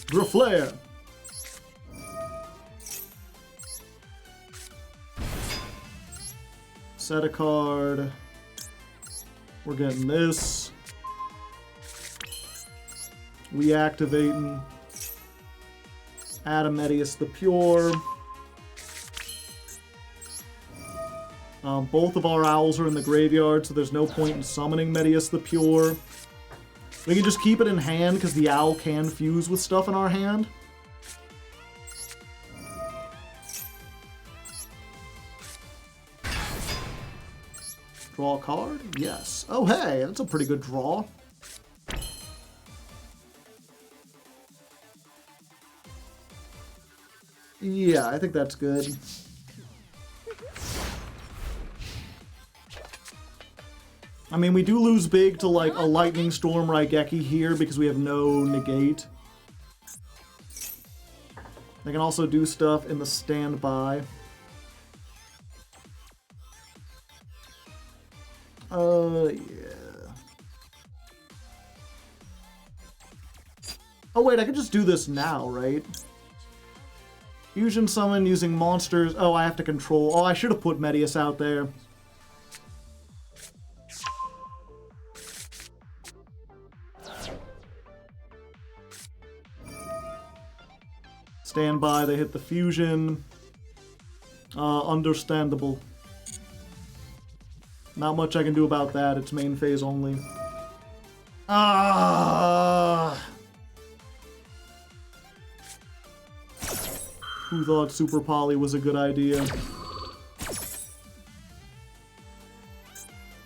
Graflare. Set a card. We're getting this. We activating. Adamedius the Pure. Both of our owls are in the graveyard, so there's no point in summoning Medius the Pure. We can just keep it in hand, because the owl can fuse with stuff in our hand. Draw a card? Yes. Oh, hey, that's a pretty good draw. Yeah, I think that's good. I mean, we do lose big to, like, a Lightning Storm Raigeki here because we have no negate. They can also do stuff in the standby. Yeah. Oh, wait, I could just do this now, right? Fusion summon using monsters. Oh, I have to control. Oh, I should have put Medius out there. Stand by, they hit the fusion. Understandable. Not much I can do about that, it's main phase only. Who thought Super Poly was a good idea?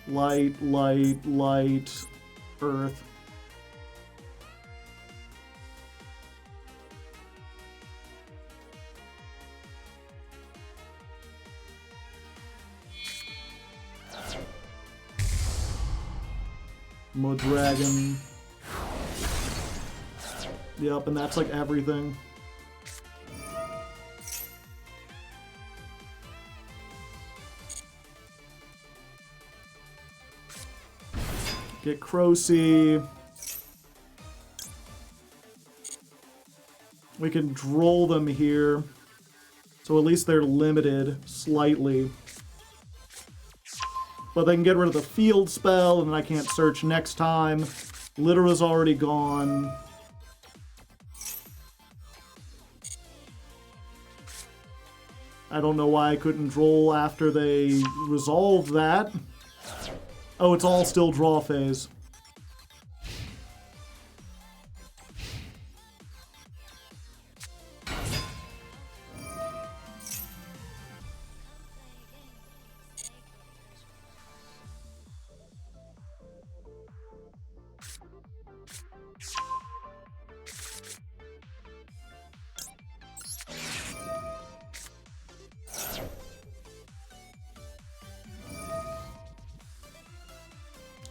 Light, light, light, earth. Dragon. Yep, and that's like everything. Get Crocy. We can droll them here. So at least they're limited slightly. But they can get rid of the field spell, and then I can't search next time. Littera's already gone. I don't know why I couldn't droll after they resolved that. Oh, it's all still draw phase.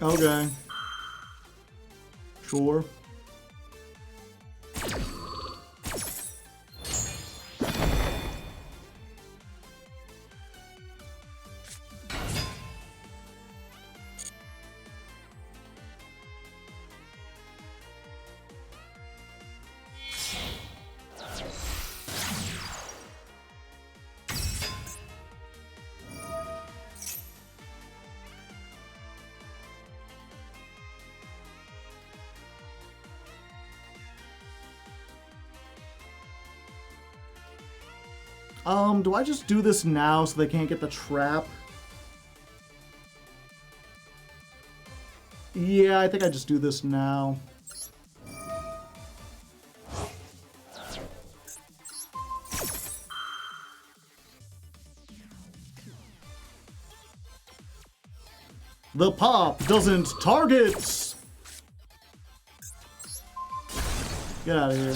Okay. Sure. Do I just do this now so they can't get the trap? Yeah, I think I just do this now. The pop doesn't target! Get out of here.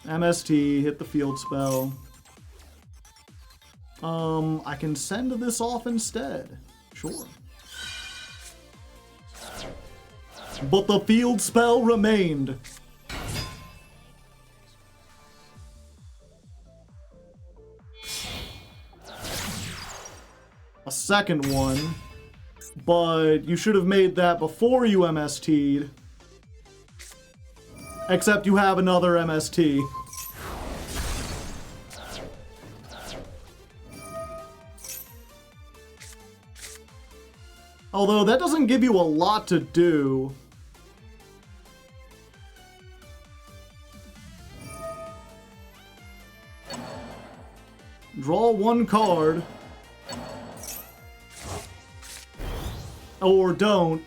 MST, hit the field spell. I can send this off instead. Sure. But the field spell remained. A second one. But you should have made that before you MST'd. Except you have another MST. Although that doesn't give you a lot to do. Draw one card. Or don't.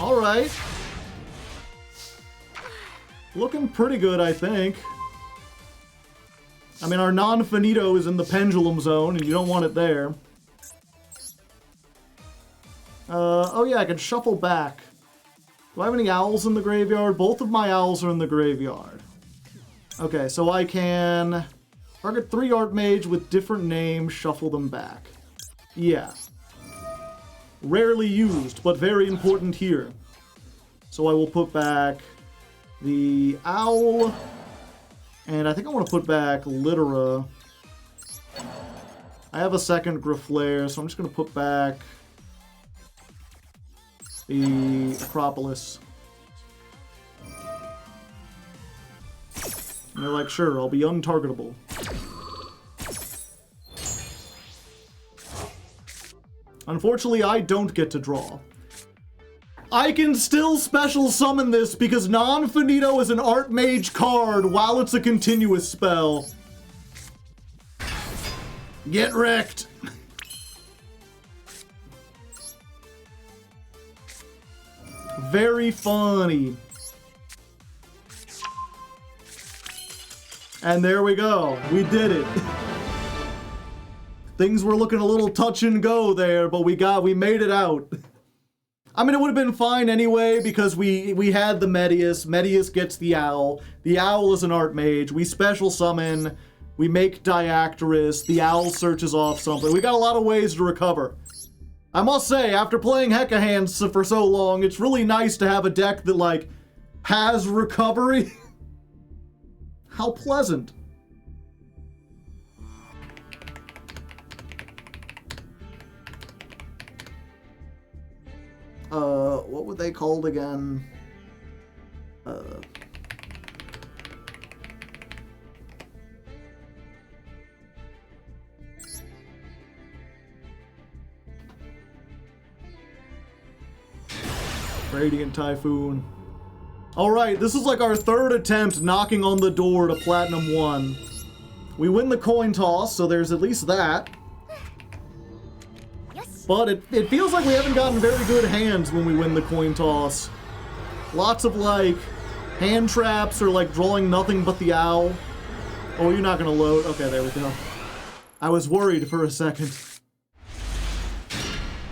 Alright. Looking pretty good, I think. I mean, our non-finito is in the pendulum zone, and you don't want it there. Oh yeah, I can shuffle back. Do I have any owls in the graveyard? Both of my owls are in the graveyard. Okay, so I can target 3 Artmage with different names, shuffle them back. Yeah. Rarely used, but very important here. So I will put back the owl, and I think I want to put back Littera. I have a second Grifflair, so I'm just going to put back the Acropolis. And they're like, sure, I'll be untargetable. Unfortunately, I don't get to draw. I can still special summon this because non-finito is an Artmage card while it's a continuous spell. Get wrecked. Very funny. And there we go. We did it. Things were looking a little touch and go there, but we made it out. I mean, it would have been fine anyway because we had the Medius. Medius gets the owl. The owl is an Artmage. We special summon. We make Diactorus. The owl searches off something. We got a lot of ways to recover. I must say, after playing Hecka Hands for so long, it's really nice to have a deck that, like, has recovery. How pleasant. What were they called again? Radiant Typhoon. Alright, this is like our third attempt knocking on the door to Platinum 1. We win the coin toss, so there's at least that. Yes. But it feels like we haven't gotten very good hands when we win the coin toss. Lots of, like, hand traps or, like, drawing nothing but the owl. Oh, you're not gonna load? Okay, there we go. I was worried for a second.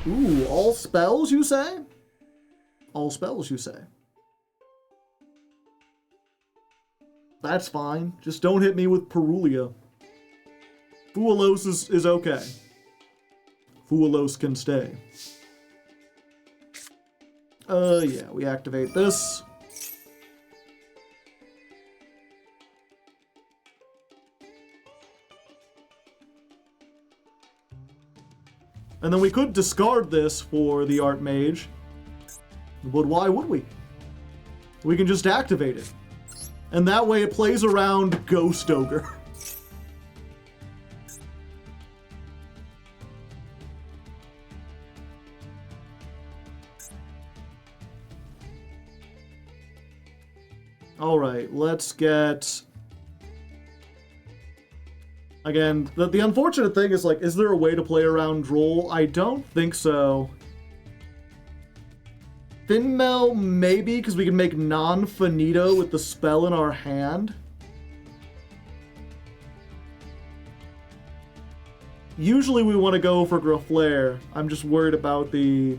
Ooh, all spells, you say? All spells, you say? That's fine. Just don't hit me with Perulia. Fualos is okay. Fualos can stay. Yeah, we activate this. And then we could discard this for the Artmage. But why would we? We can just activate it. And that way it plays around Ghost Ogre. Alright, let's get... Again, the unfortunate thing is, like, is there a way to play around Droll? I don't think so. Finmel, maybe, because we can make non-finito with the spell in our hand. Usually we want to go for Grifflair. I'm just worried about the...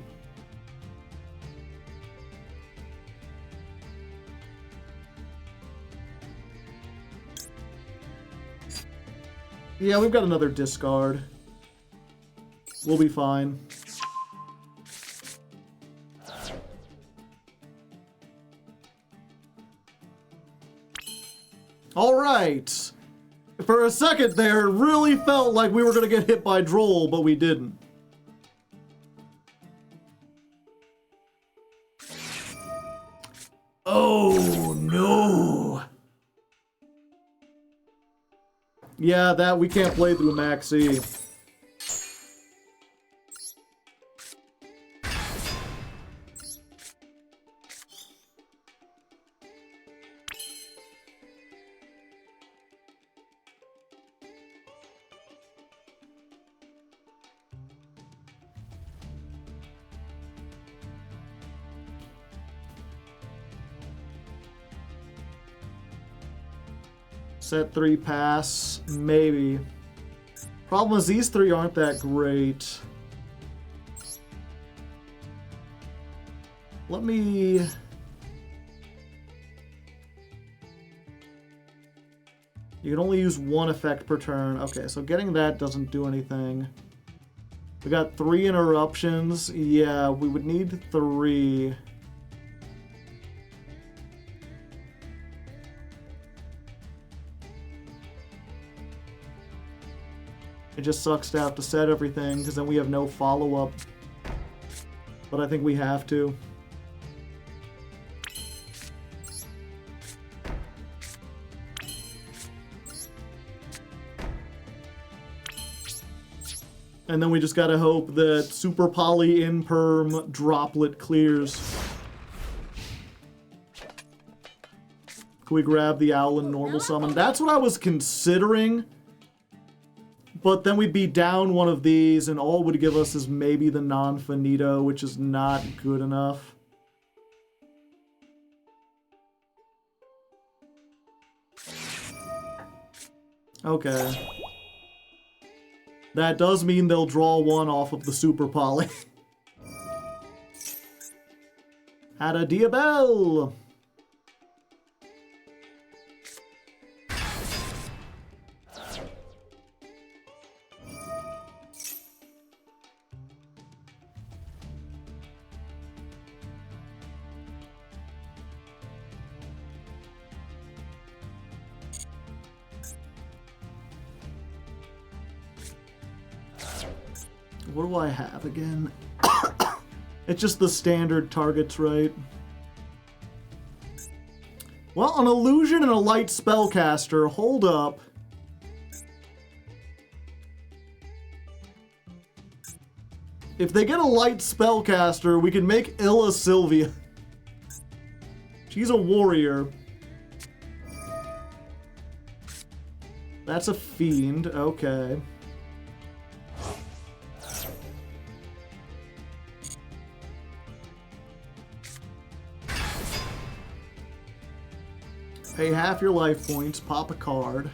Yeah, we've got another discard. We'll be fine. Alright! For a second there, it really felt like we were gonna get hit by Droll, but we didn't. Oh no! Yeah, that we can't play through Maxi. Set 3 pass, maybe. Problem is these 3 aren't that great. Let me... You can only use 1 effect per turn. Okay, so getting that doesn't do anything. We got 3 interruptions. Yeah, we would need 3. It just sucks to have to set everything, because then we have no follow-up. But I think we have to. And then we just gotta hope that Super Poly Imperm Droplet clears. Can we grab the Owl and normal summon? That's what I was considering. But then we'd be down one of these, and all it would give us is maybe the non-finito, which is not good enough. Okay. That does mean they'll draw 1 off of the Super Poly. Had a Diabelle! What do I have again? It's just the standard targets, right? Well, an illusion and a light spellcaster. Hold up. If they get a light spellcaster, we can make Illa Sylvia. She's a warrior. That's a fiend. Okay. Pay half your life points, pop a card.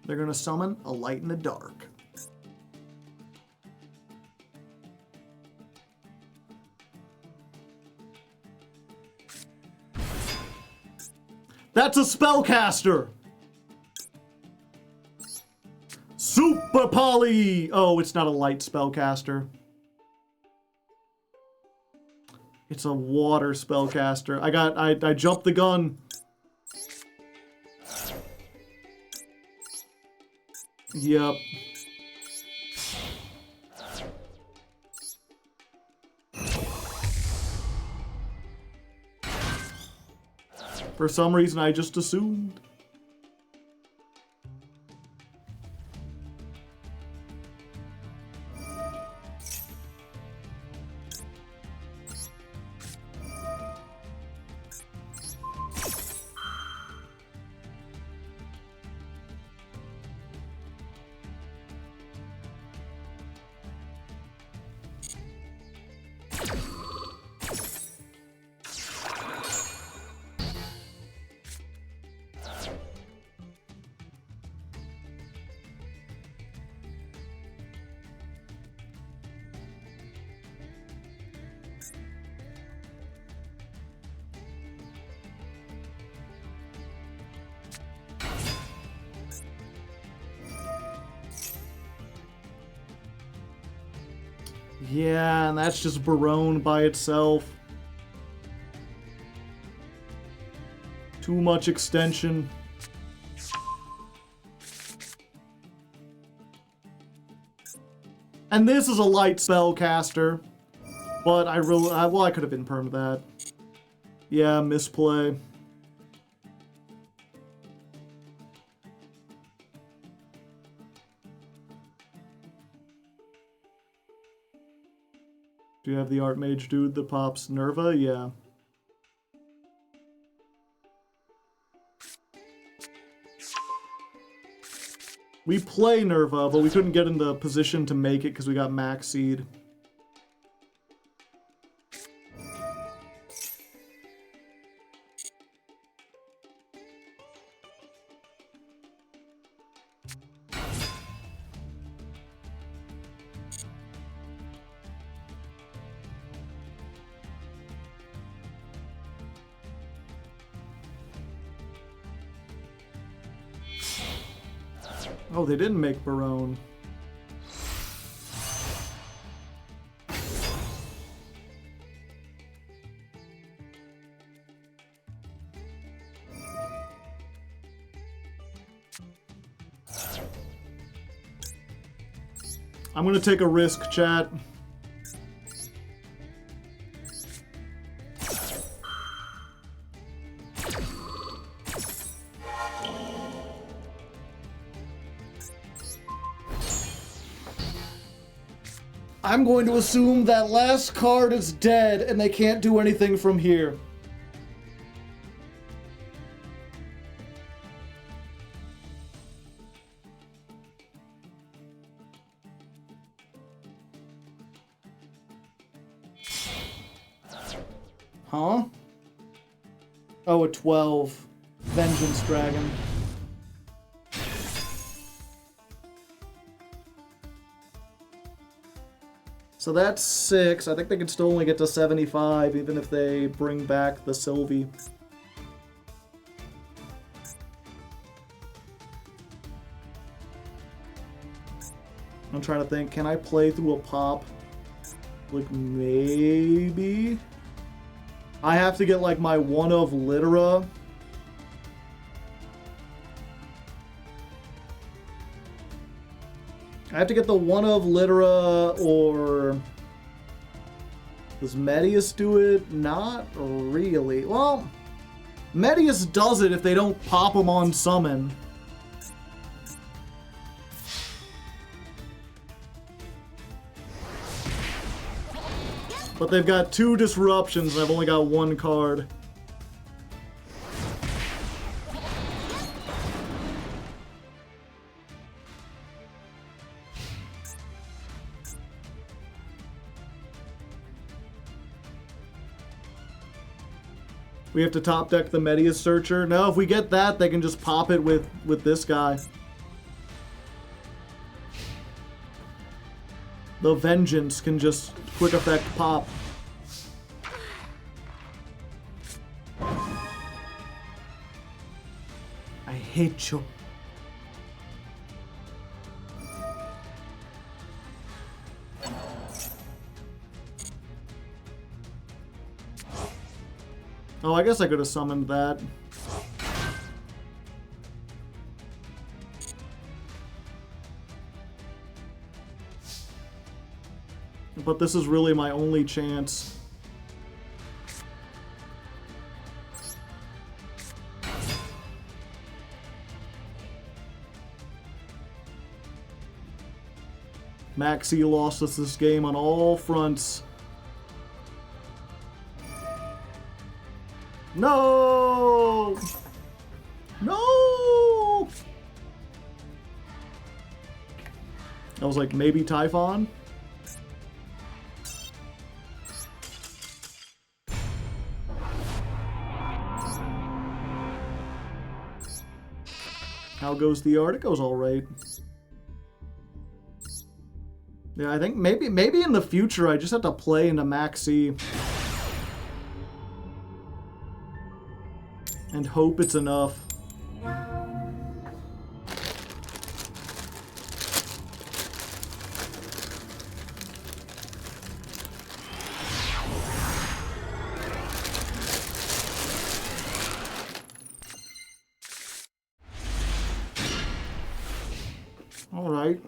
They're gonna summon a light in the dark. That's a spellcaster! Super Poly! Oh, it's not a light spellcaster. It's a water spellcaster. I jumped the gun. Yep. For some reason, I just assumed. Yeah, and that's just Barone by itself. Too much extension. And this is a light spellcaster. But I could have been permed that. Yeah, misplay. Do you have the Artmage dude that pops Nerva? Yeah. We play Nerva, but we couldn't get in the position to make it because we got Max Seed. Oh, they didn't make Barone. I'm gonna take a risk, chat. I'm going to assume that last card is dead and they can't do anything from here. Huh? Oh, a 12. Vengeance Dragon. So that's 6. I think they can still only get to 75, even if they bring back the Sylvie. I'm trying to think, can I play through a pop? Like, maybe? I have to get, like, my one of Litera. I have to get the one of Litera, or... Does Medius do it? Not really. Well, Medius does it if they don't pop him on summon. But they've got 2 disruptions and I've only got 1 card. We have to top deck the Medius Searcher. No, if we get that, they can just pop it with this guy. The Vengeance can just quick effect pop. I hate you. Oh, I guess I could have summoned that. But this is really my only chance. Maxi lost us this game on all fronts. No! No! I was like, maybe Typhon? How goes the art? It goes all right. Yeah, I think maybe in the future I just have to play into Maxi and hope it's enough. Alright.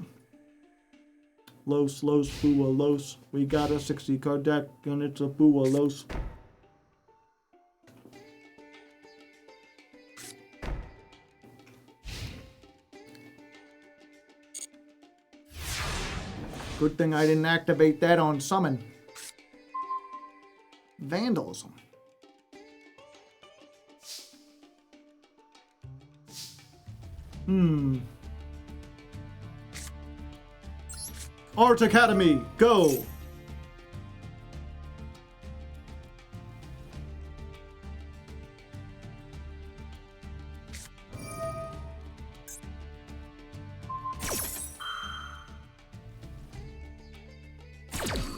Los, Bua, Los. We got a 60 card deck and it's a Bua, Los. Good thing I didn't activate that on summon. Vandalism. Art Academy, go!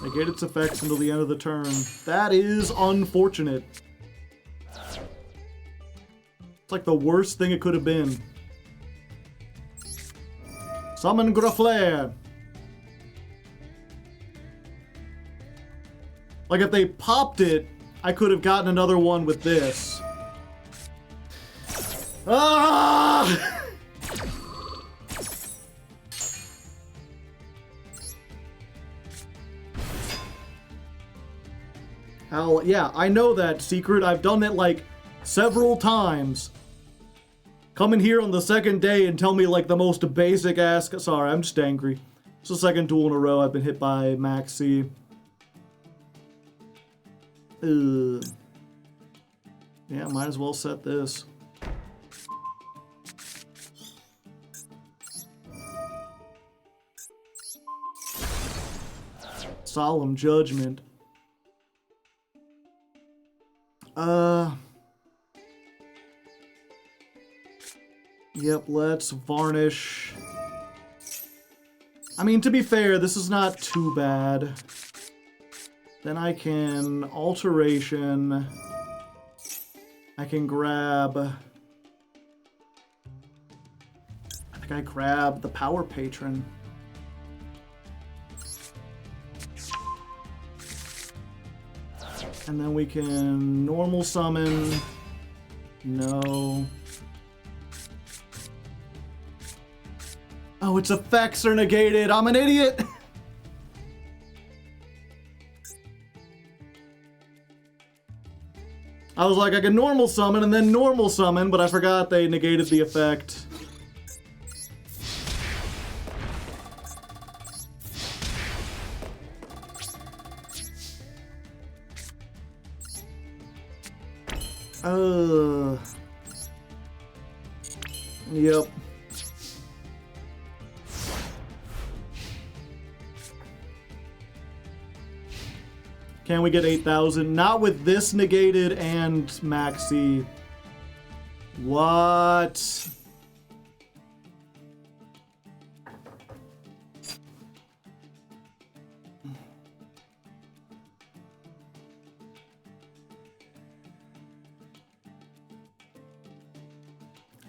Negate its effects until the end of the turn. That is unfortunate. It's like the worst thing it could have been. Summon Graflair. Like, if they popped it, I could have gotten another one with this. Ah! Hell, yeah, I know that secret. I've done it, like, several times. Come in here on the second day and tell me, like, the most basic ass... Sorry, I'm just angry. It's the second duel in a row I've been hit by Maxi. Ugh. Yeah, might as well set this. Solemn Judgment. Yep, let's varnish. I mean, to be fair, this is not too bad. Then I can alteration. I can grab... I think I grab the Power Patron. And then we can normal summon. No. Oh, its effects are negated. I'm an idiot. I was like, I can normal summon and then normal summon, but I forgot they negated the effect. Yep. Can we get 8,000? Not with this negated and Maxi. What?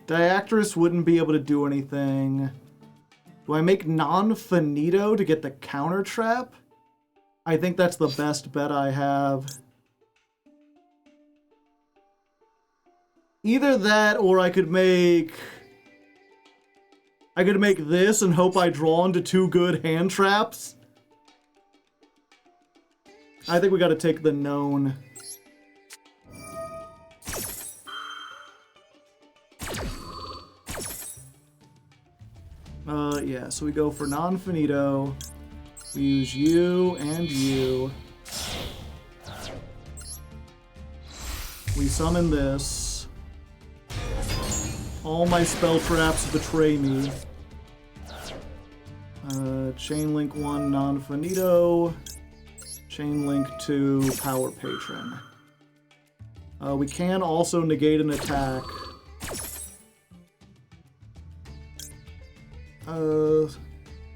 Diactress wouldn't be able to do anything. Do I make non-finito to get the counter trap? I think that's the best bet I have. Either that, or I could make this and hope I draw into 2 good hand traps. I think we gotta take the known. Yeah, so we go for non-finito. We use you and you. We summon this. All my spell traps betray me. Chain link 1 non-finito. Chain link 2 Power Patron. We can also negate an attack.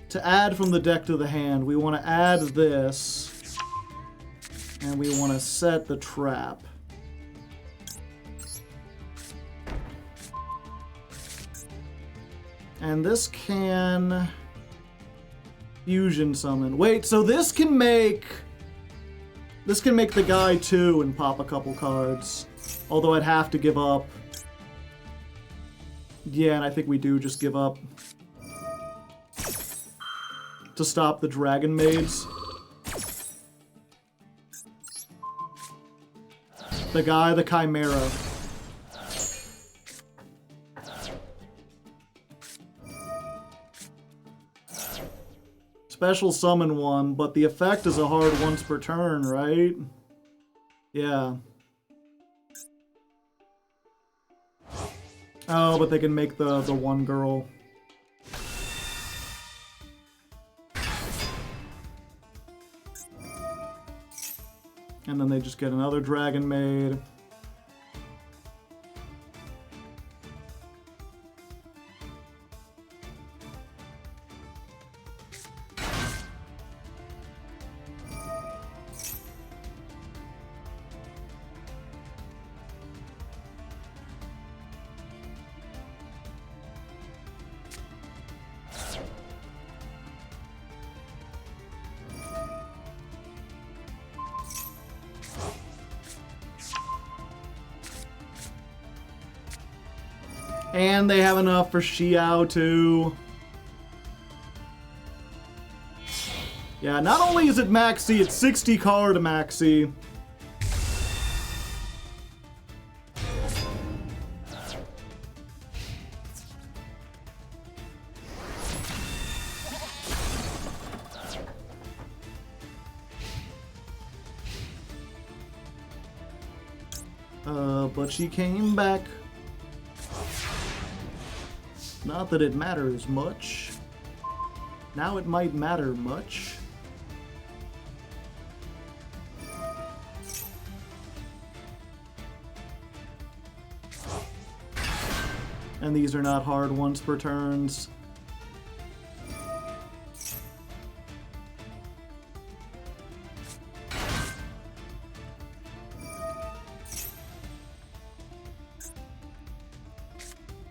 To add from the deck to the hand, we want to add this, and we want to set the trap. And this can fusion summon. Wait, so this can make the guy 2 and pop a couple cards. Although I'd have to give up. Yeah, and I think we do just give up. To stop the Dragon Maids. The guy, the Chimera. Special summon 1, but the effect is a hard once per turn, right? Yeah. Oh, but they can make the one girl. And then they just get another Dragon Maid. And they have enough for Xiao too. Yeah, not only is it maxi, it's 60 card maxi. But she came back. Not that it matters much. Now it might matter much. And these are not hard once per turns.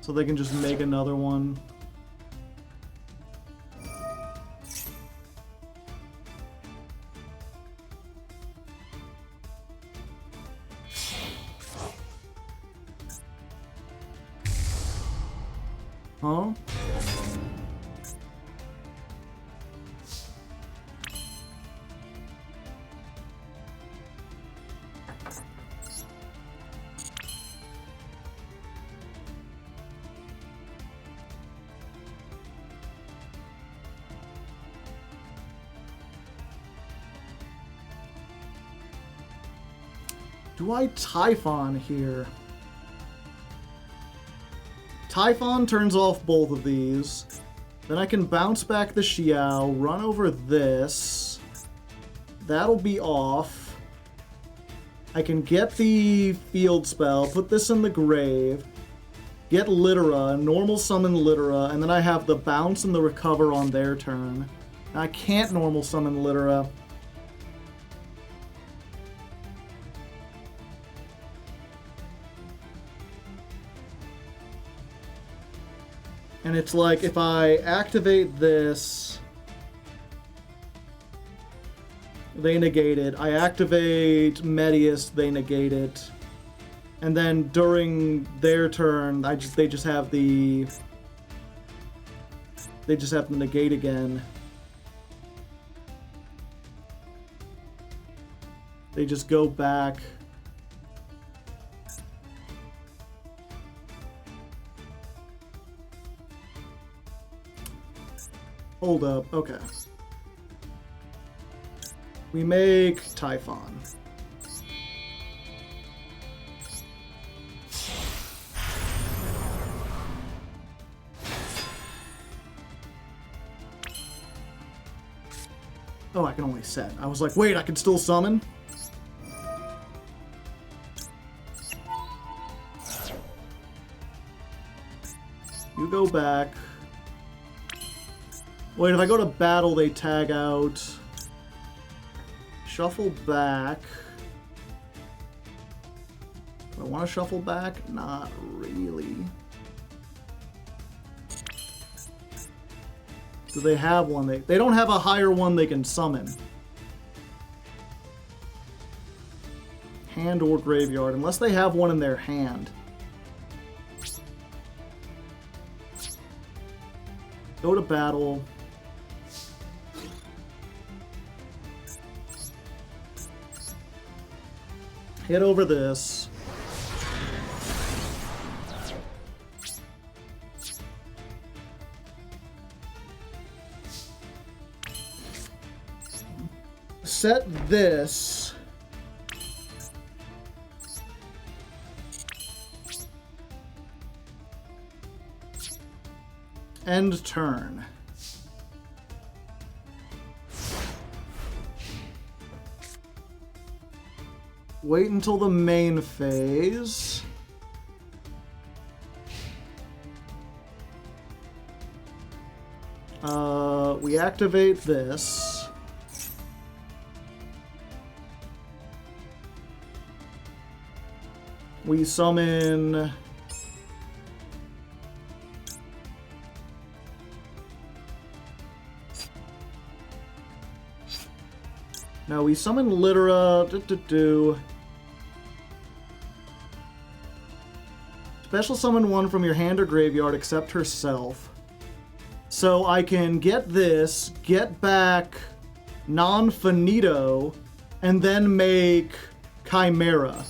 So they can just make another one. Huh? Do I Typhon here? Typhon turns off both of these. Then I can bounce back the Xiao, run over this. That'll be off. I can get the field spell, put this in the grave, get Littera, normal summon Littera, and then I have the bounce and the recover on their turn. I can't normal summon Littera. And it's like, if I activate this, they negate it. I activate Medius, they negate it. And then during their turn, they just have the negate again. They just go back. Hold up, okay. We make Typhon. Oh, I can only set. I was like, wait, I can still summon? You go back. Wait, if I go to battle, they tag out. Shuffle back. Do I want to shuffle back? Not really. Do they have one? They don't have a higher one they can summon. Hand or graveyard, unless they have one in their hand. Go to battle. Hit over this. Set this. End turn. Wait until the main phase. We activate this. We summon... No, we summon Littera. Special summon one from your hand or graveyard except herself. So I can get this, get back non-finito, and then make Chimera.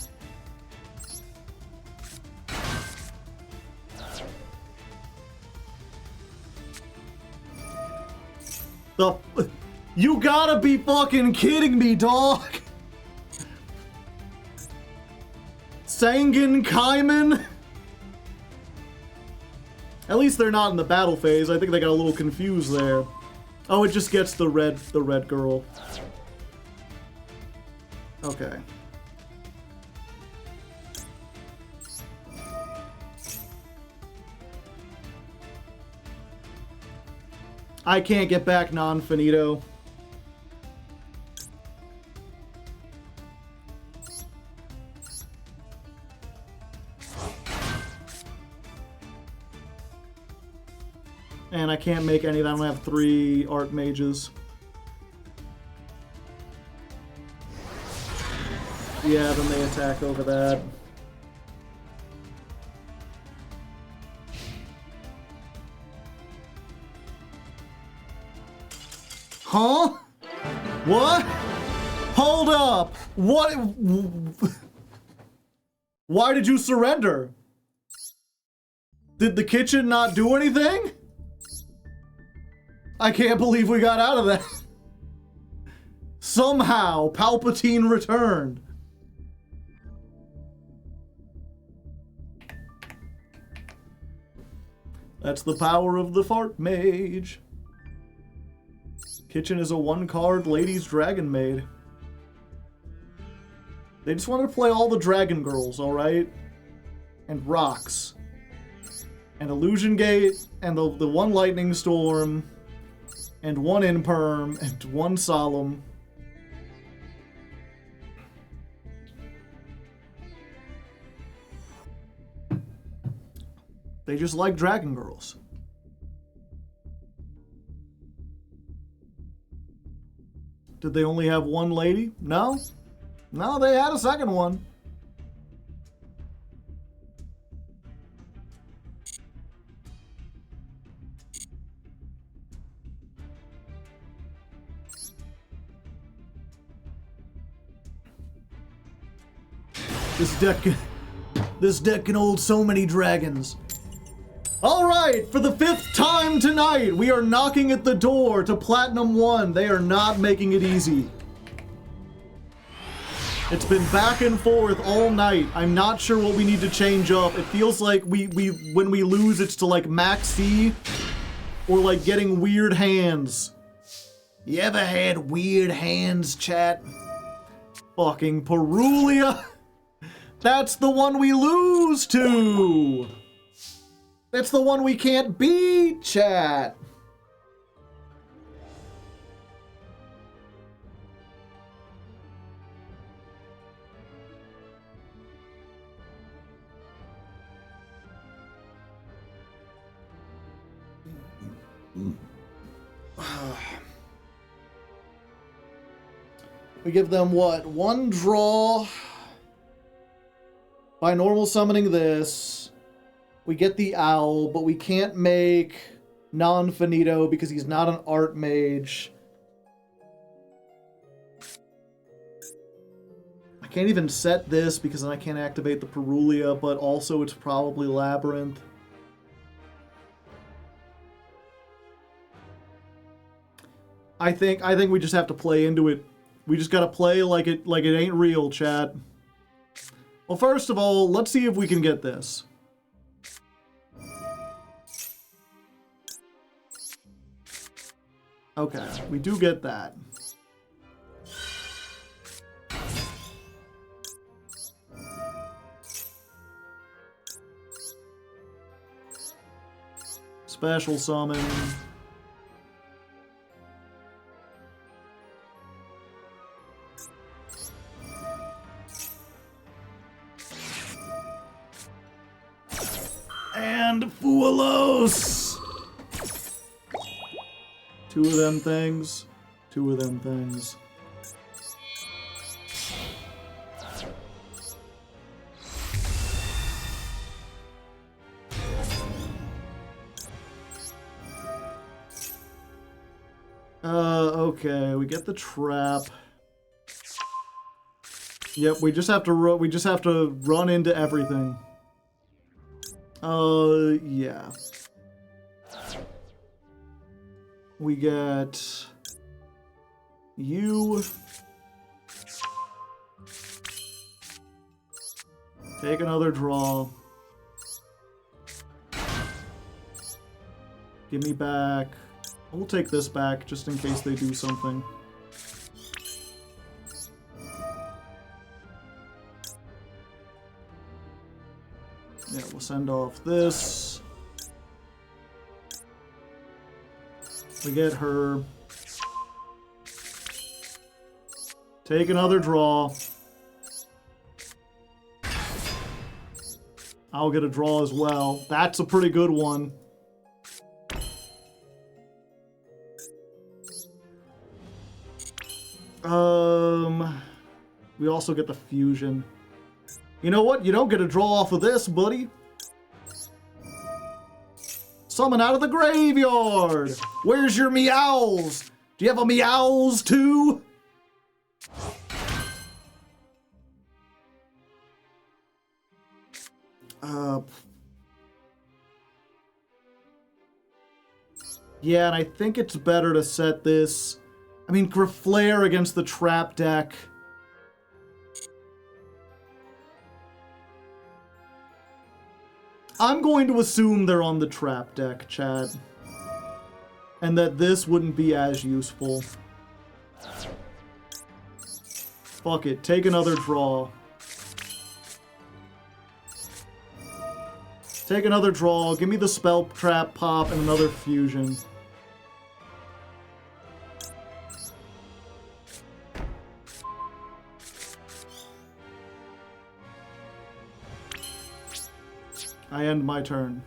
You gotta be fucking kidding me, dog! Sanguine Kaiman? At least they're not in the battle phase. I think they got a little confused there. Oh, it just gets the red girl. Okay. I can't get back non-finito. And I can't make any of them. I don't have 3 Artmages. Yeah, then they attack over that. Huh? What? Hold up! What? Why did you surrender? Did the kitchen not do anything? I can't believe we got out of that. Somehow, Palpatine returned. That's the power of the Artmage. Kitchen is a 1-card ladies dragon maid. They just wanted to play all the dragon girls, alright? And rocks. And Illusion Gate, and the 1 lightning storm. And 1 Imperm, and 1 Solemn. They just like Dragon Girls. Did they only have 1 lady? No? No, they had a second one. This deck can hold so many dragons. Alright, for the 5th time tonight, we are knocking at the door to Platinum 1. They are not making it easy. It's been back and forth all night. I'm not sure what we need to change up. It feels like when we lose, it's to like max C or like getting weird hands. You ever had weird hands, chat? Fucking Perulia. That's the one we lose to! That's the one we can't beat, chat! We give them what? 1 draw. By normal summoning this, we get the owl, but we can't make non-finito because he's not an Artmage. I can't even set this because then I can't activate the Perulia, but also it's probably Labyrinth. I think we just have to play into it. We just gotta play like it ain't real, chat. Well, first of all, let's see if we can get this. Okay, we do get that. Special summon. And Fuelos! 2 of them things. 2 of them things. Okay, we get the trap. Yep, we just have to run into everything. Yeah. We get you. Take another draw. Give me back. We'll take this back just in case they do something. Yeah, we'll send off this. We get her. Take another draw. I'll get a draw as well. That's a pretty good one. We also get the fusion. You know what? You don't get a draw off of this, buddy. Summon out of the graveyard. Where's your meows? Do you have a meows too? Yeah, and I think it's better to set this. I mean, Griflair against the trap deck. I'm going to assume they're on the trap deck, chat. And that this wouldn't be as useful. Fuck it, take another draw. Take another draw, give me the spell trap pop and another fusion. I end my turn.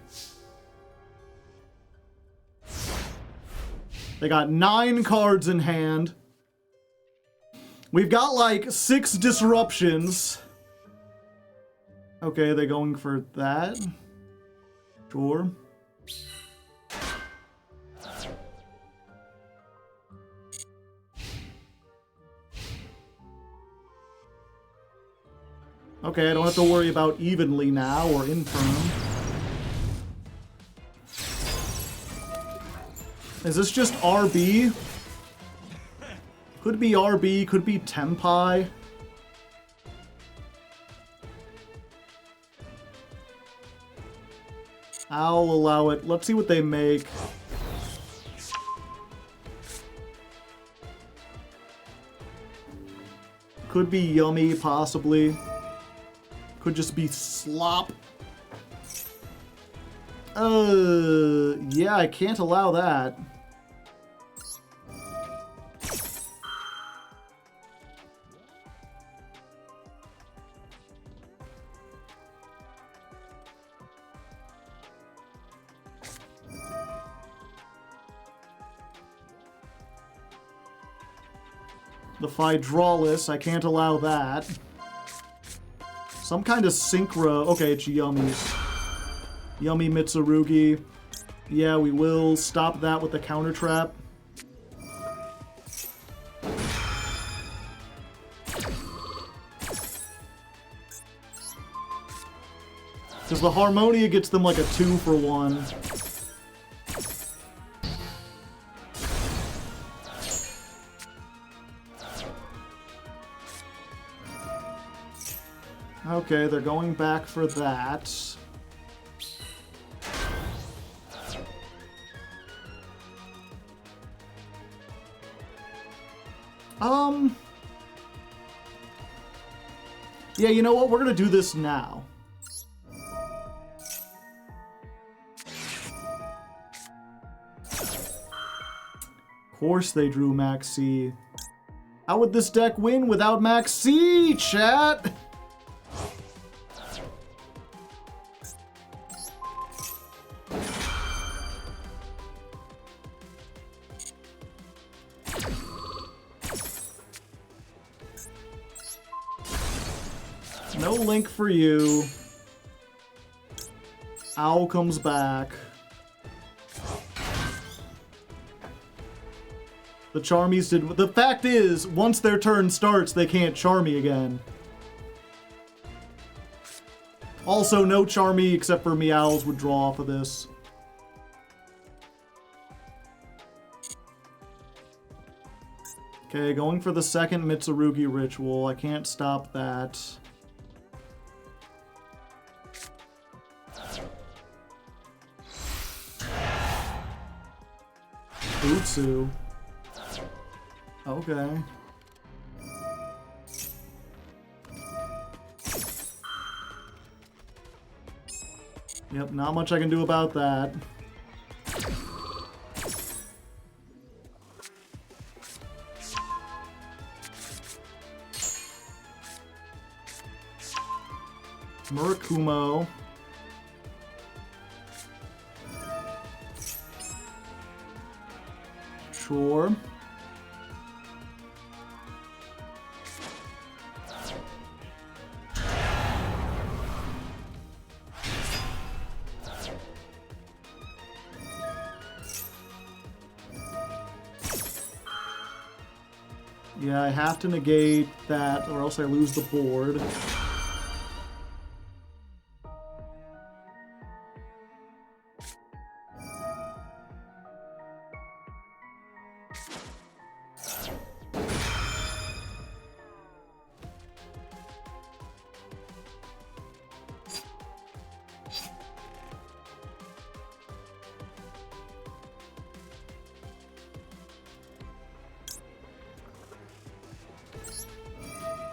They got 9 cards in hand. We've got like 6 disruptions. Okay, they're going for that. Sure. Okay, I don't have to worry about evenly now or infirm. Is this just RB? Could be RB, could be Tempai. I'll allow it. Let's see what they make. Could be yummy, possibly. Could just be slop. Yeah, I can't allow that. The Phydraulis, I can't allow that. Some kind of Synchro. Okay, it's Yummies. Yummy Mitsurugi. Yeah, we will stop that with the counter trap. Because the Harmonia gets them like a 2-for-1. Okay, they're going back for that. Yeah, you know what? We're gonna do this now. Of course they drew Max C. How would this deck win without Max C, chat? No link for you. Owl comes back. The Charmies did. The fact is, once their turn starts, they can't Charmy again. Also, no Charmy except for Meows would draw off of this. Okay, going for the second Mitsurugi ritual. I can't stop that. Utsu. Okay. Yep, not much I can do about that. Murakumo. Sure. Yeah, I have to negate that or else I lose the board.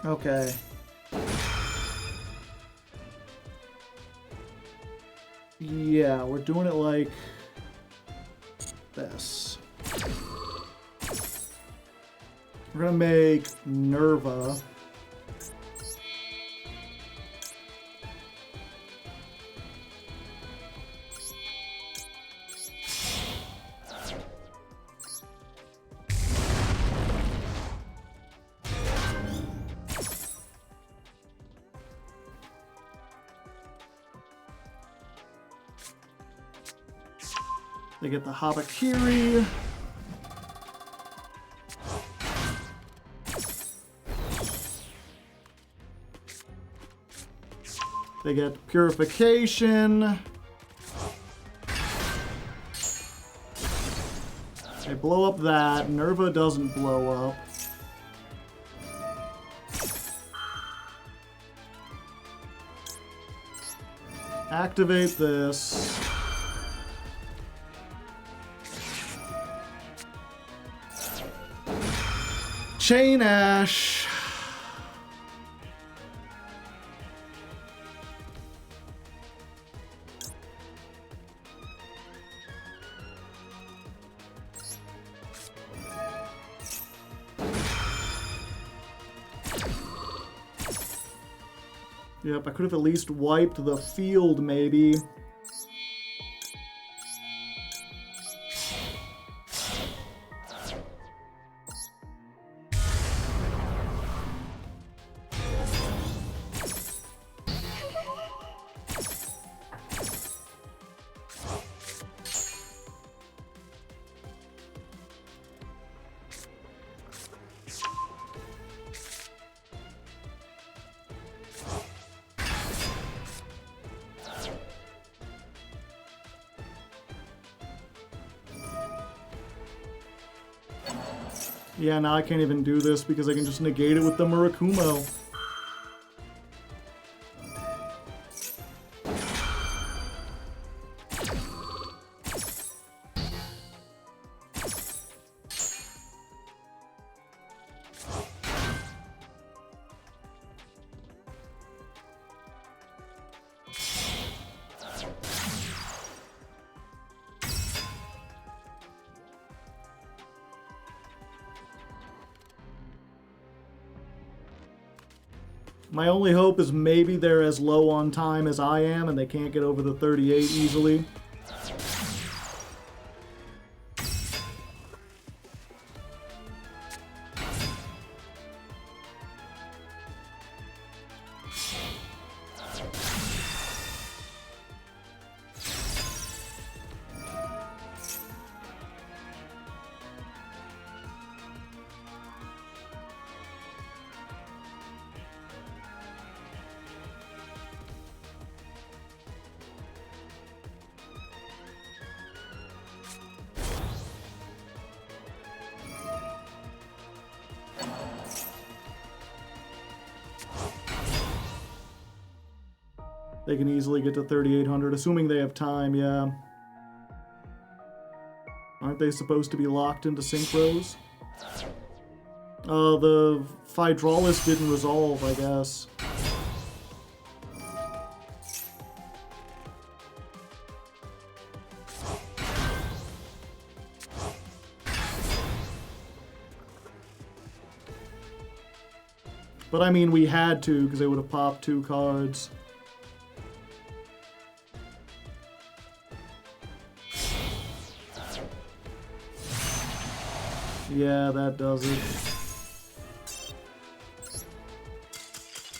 Okay. Yeah, we're doing it like this. We're gonna make Nerva. They get the Habakiri. They get Purification. They blow up that. Nerva doesn't blow up. Activate this. Chain Ash. Yep, I could have at least wiped the field, maybe. Yeah, now I can't even do this because I can just negate it with the Murakumo. My only hope is maybe they're as low on time as I am and they can't get over the 38 easily. They can easily get to 3,800, assuming they have time, yeah. Aren't they supposed to be locked into synchros? The Phydralis didn't resolve, I guess. But I mean, we had to, because they would have popped 2 cards. Yeah, that does it.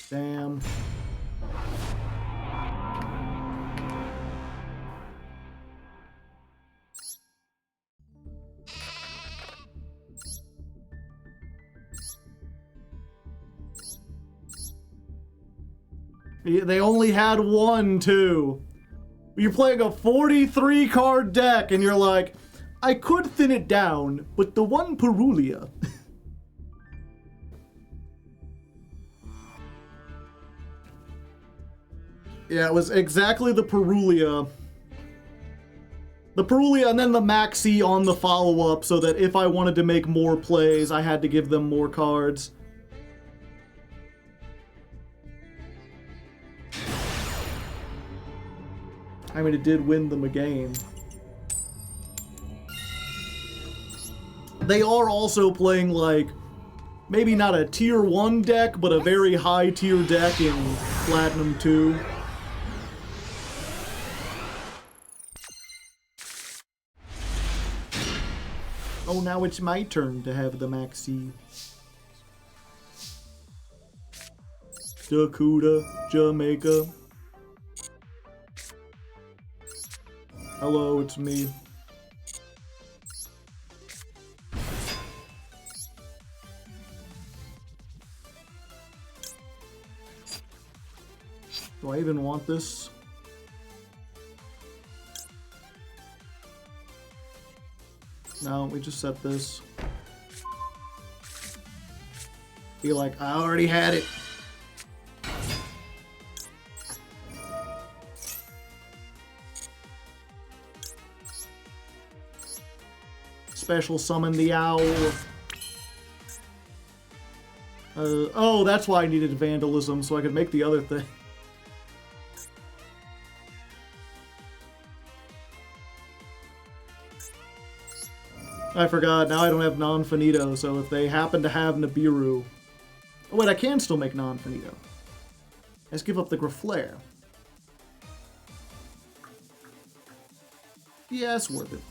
Damn. They only had 1, too. You're playing a 43 card deck and you're like, I could thin it down, but the one Perulia. Yeah, it was exactly the Perulia. The Perulia and then the Maxi on the follow-up so that if I wanted to make more plays, I had to give them more cards. I mean, it did win them a game. They are also playing, like, maybe not a tier 1 deck, but a very high tier deck in Platinum 2. Oh, now it's my turn to have the Maxi. Dakota, Jamaica. Hello, it's me. Do I even want this? No, we just set this. Be like, I already had it. Special summon the owl. Oh, that's why I needed vandalism, so I could make the other thing. I forgot, now I don't have non-finito, so if they happen to have Nibiru... Oh wait, I can still make non-finito. Let's give up the Graflair. Yeah, it's worth it.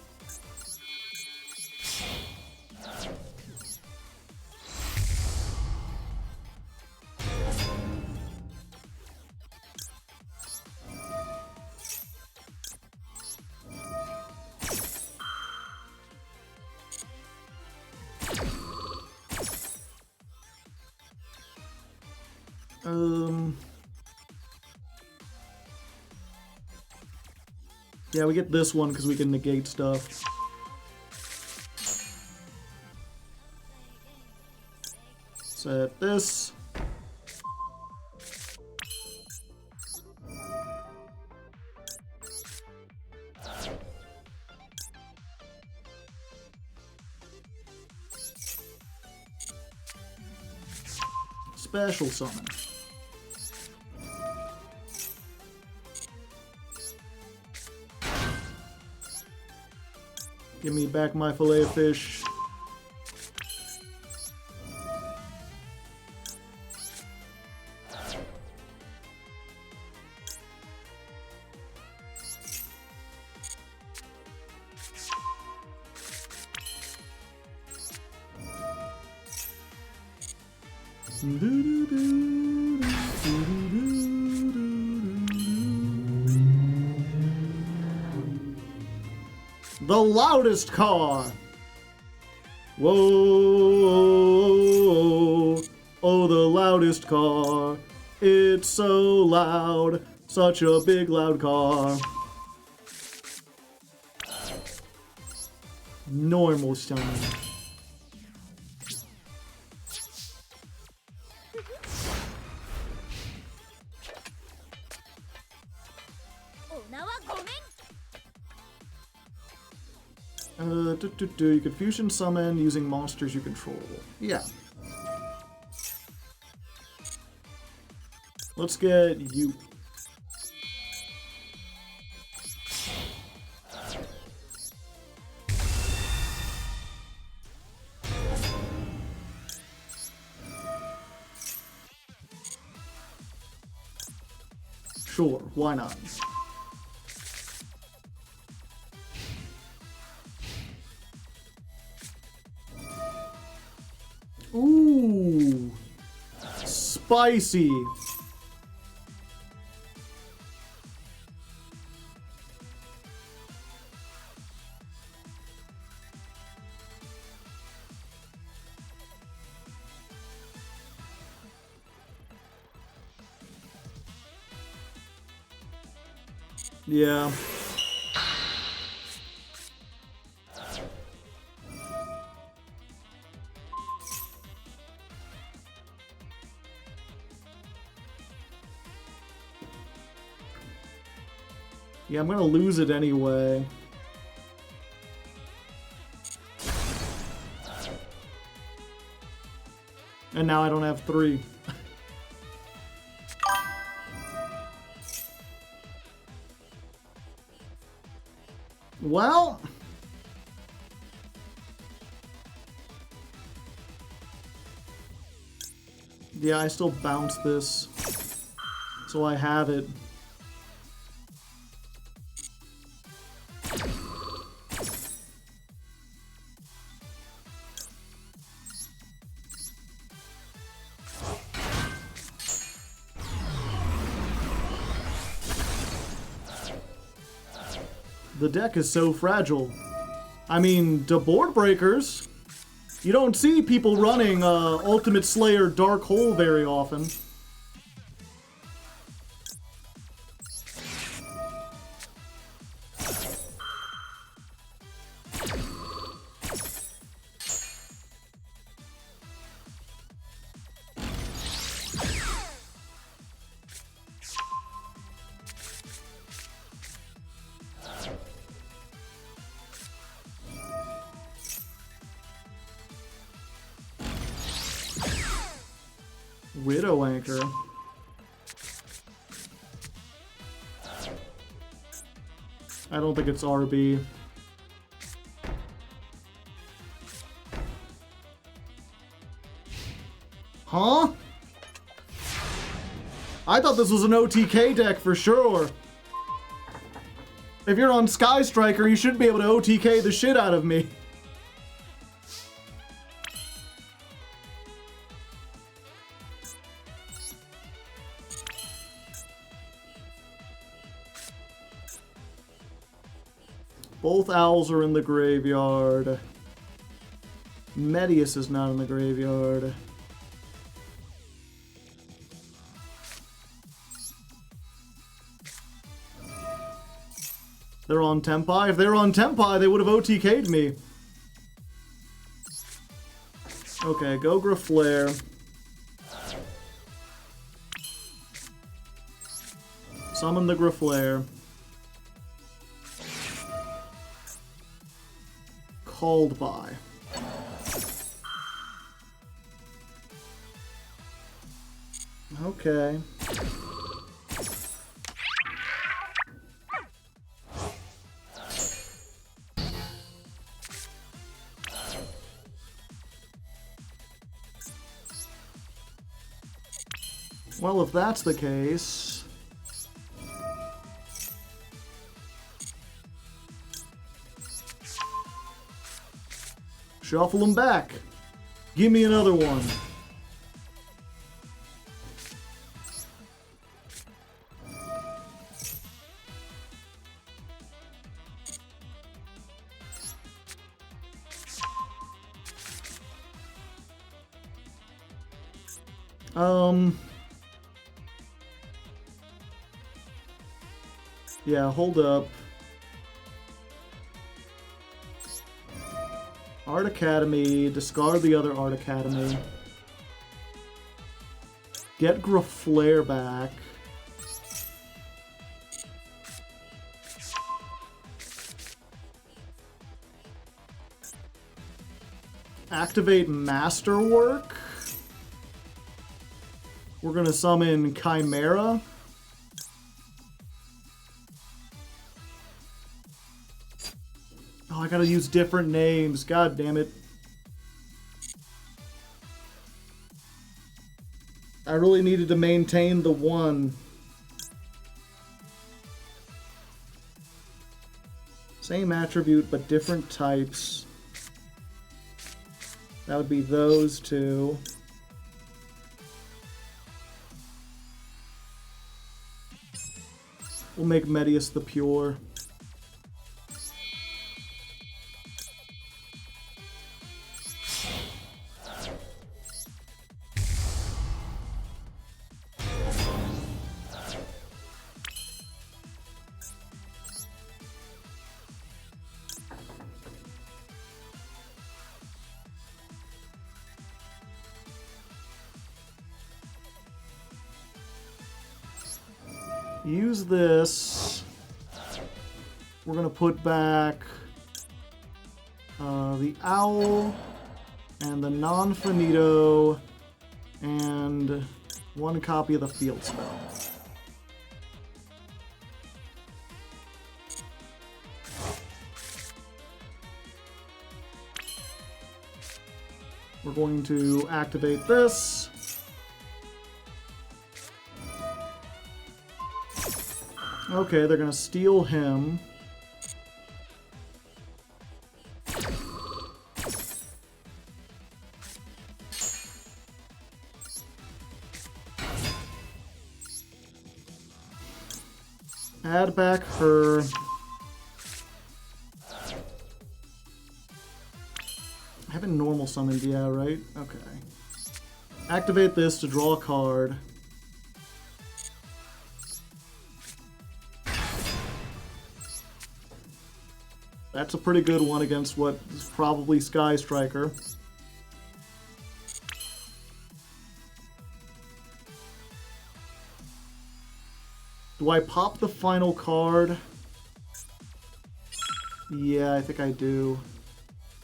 Yeah, we get this one because we can negate stuff. Set this. Special summon. Give me back my fillet of fish. The loudest car. Whoa, oh, the loudest car. It's so loud, such a big loud car. Normal summon. You could fusion summon using monsters you control. Yeah. Let's get you. Sure, why not? Ooh, spicy. Yeah. Yeah, I'm gonna lose it anyway. And now I don't have 3. Well... yeah, I still bounce this. So I have it. The deck is so fragile. I mean, to board breakers, you don't see people running Ultimate Slayer Dark Hole very often. Widow Anchor. I don't think it's RB. Huh? I thought this was an OTK deck for sure. If you're on Sky Striker, you should be able to OTK the shit out of me. Both owls are in the graveyard. Medius is not in the graveyard. They're on Tempai. If they were on Tempai, they would have OTK'd me. Okay, Gogra Flare. Summon the Graflare. Called by. Okay. Well, if that's the case... shuffle them back. Give me another one. Yeah, hold up. Art Academy, discard the other Art Academy. Get Graflare back. activate Masterwork. We're gonna summon Chimera. Oh, I gotta use different names. God damn it. I really needed to maintain the one. Same attribute, but different types. That would be those two. We'll make Medius the Pure. Use this. We're gonna put back the owl and the non-finito and one copy of the field spell. We're going to activate this. Okay, they're gonna steal him. Add back her. I haven't normal summoned, yeah, right? Okay. Activate this to draw a card. That's a pretty good one against what is probably Sky Striker. Do I pop the final card? Yeah, I think I do.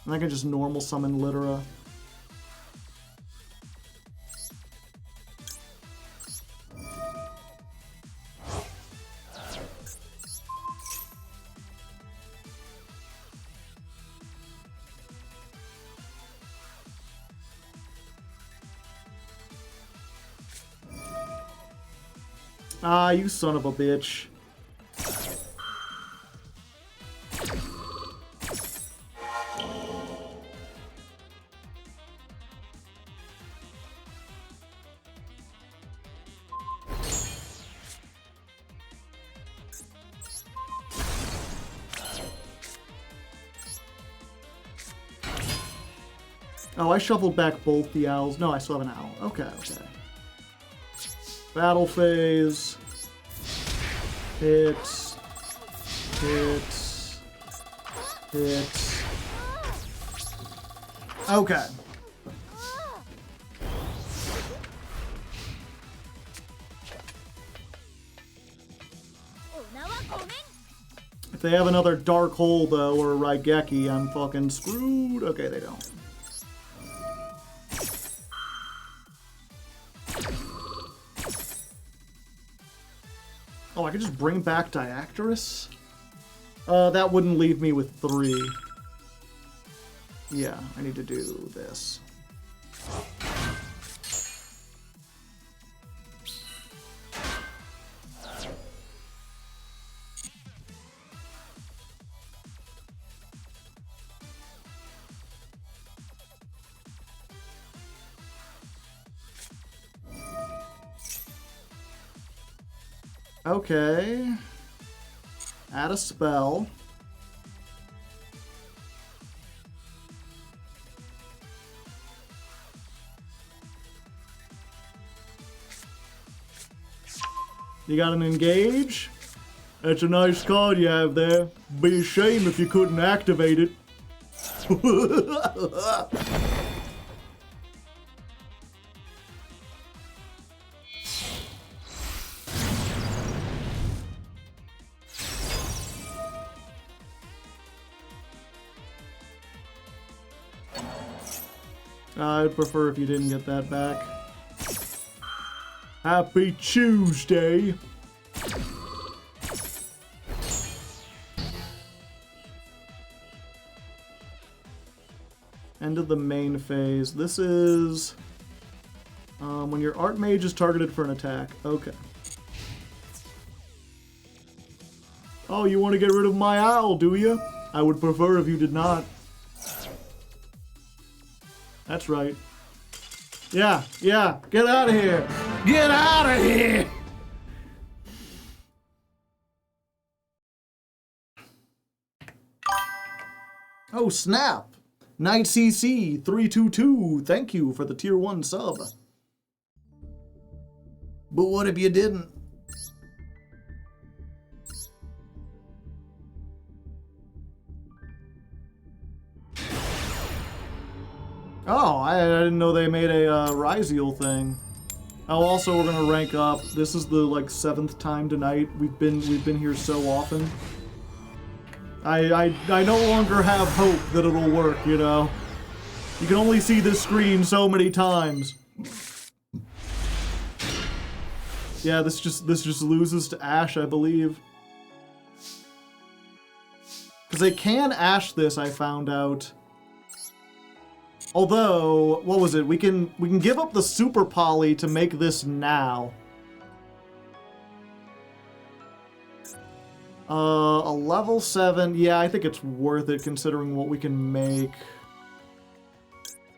And I can just normal summon Littera. Ah, you son of a bitch. Oh, I shuffled back both the owls. No, I still have an owl. Okay, okay. Battle phase. Hits. Hits. Hits. Okay. If they have another Dark Hole, though, or Raigeki, I'm fucking screwed. Okay, they don't. Oh, I could just bring back Diactorus? That wouldn't leave me with 3. Yeah, I need to do this. Okay. Add a spell. You got an engage? That's a nice card you have there. Be a shame if you couldn't activate it. I'd prefer if you didn't get that back. Happy Tuesday! End of the main phase. This is when your Artmage is targeted for an attack. Okay. Oh, you want to get rid of my owl, do you? I would prefer if you did not. That's right. Yeah, get out of here! Get out of here! Oh, snap! Night CC 322, thank you for the tier 1 sub. But what if you didn't? Oh, I didn't know they made a Ryziel thing. Oh, also we're gonna rank up. This is the like 7th time tonight. We've been here so often. I no longer have hope that it'll work, you know. You can only see this screen so many times. Yeah, this just loses to Ash, I believe. Because they can Ash this, I found out. Although, what was it? We can give up the super poly to make this now. A level 7. Yeah, I think it's worth it considering what we can make.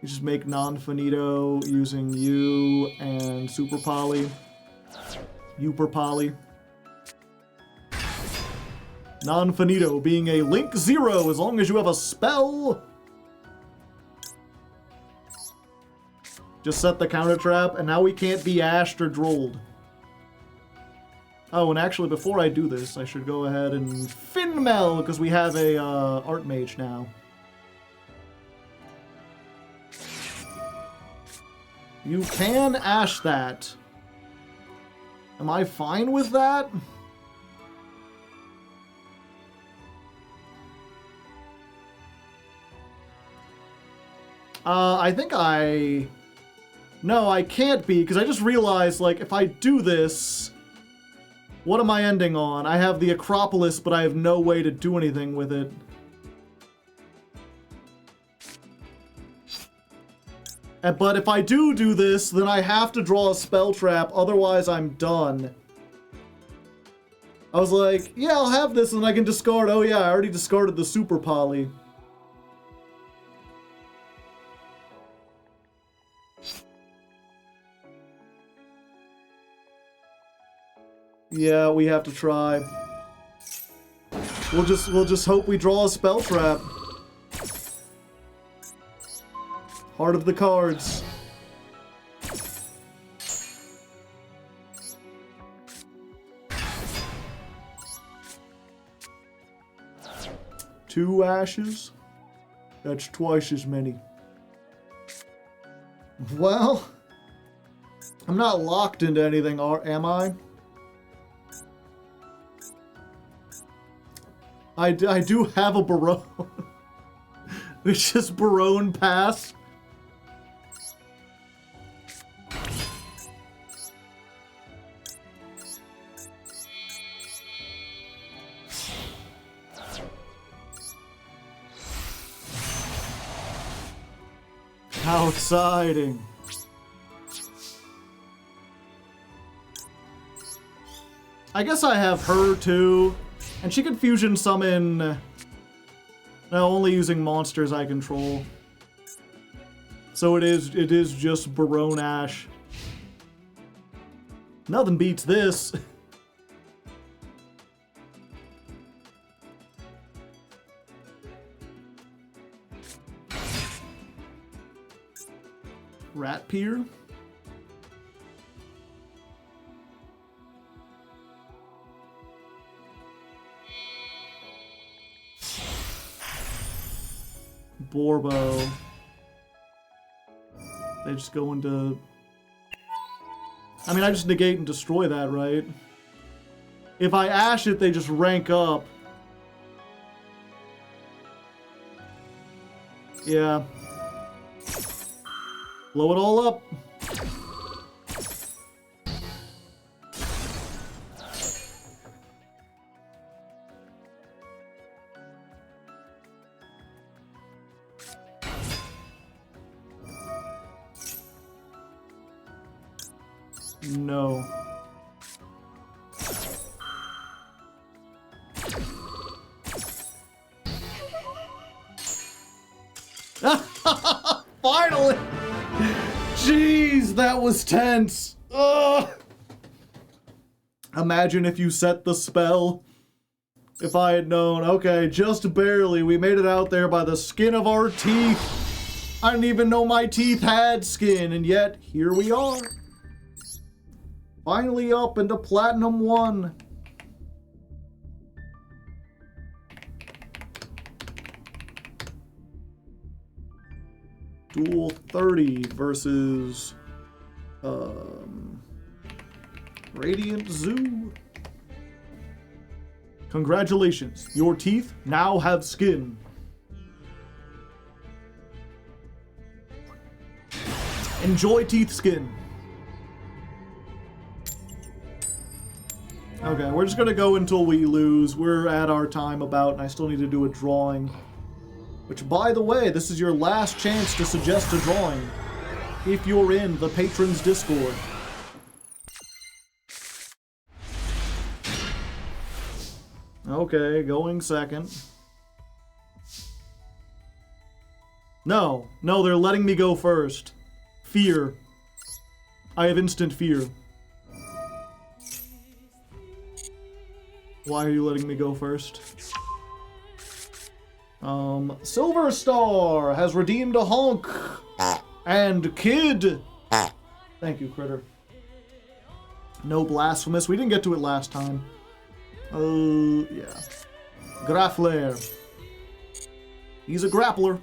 You just make non-finito using U and super poly. Uper poly. Non-finito being a link 0 as long as you have a spell. Just set the counter trap, and now we can't be ashed or drolled. Oh, and actually, before I do this, I should go ahead and Finmel, because we have a Artmage now. You can ash that. Am I fine with that? I think I... No, I can't be, because I just realized, like, if I do this... What am I ending on? I have the Acropolis, but I have no way to do anything with it. But if I do this, then I have to draw a spell trap, otherwise I'm done. I was like, yeah, I'll have this and I can discard. Oh yeah, I already discarded the super poly. Yeah, we have to try. We'll just hope we draw a spell trap. Heart of the cards. Two ashes? That's twice as many. Well, I'm not locked into anything, am I? I do have a Barone. Which is Barone Pass. How exciting. I guess I have her too. And she can fusion summon, no, only using monsters I control. So it is just Barone Ash. Nothing beats this. Rat Pier? Borbo. They just go into... I mean, I just negate and destroy that, right? If I ash it, they just rank up. Yeah. Blow it all up. No. Finally! Jeez, that was tense. Ugh. Imagine if you set the spell. If I had known. Okay, just barely. We made it out there by the skin of our teeth. I didn't even know my teeth had skin, and yet here we are. Finally up into Platinum 1. Duel 30 versus Radiant Zoo. Congratulations, your teeth now have skin. Enjoy teeth skin. Okay, we're just gonna go until we lose. We're at our time about, and I still need to do a drawing. Which, by the way, this is your last chance to suggest a drawing. If you're in the Patrons Discord. Okay, going second. No, they're letting me go first. Fear. I have instant fear. Why are you letting me go first? Silver Star has redeemed a honk. And Kid. Thank you, Critter. No blasphemous. We didn't get to it last time. Yeah. Grappler. He's a grappler.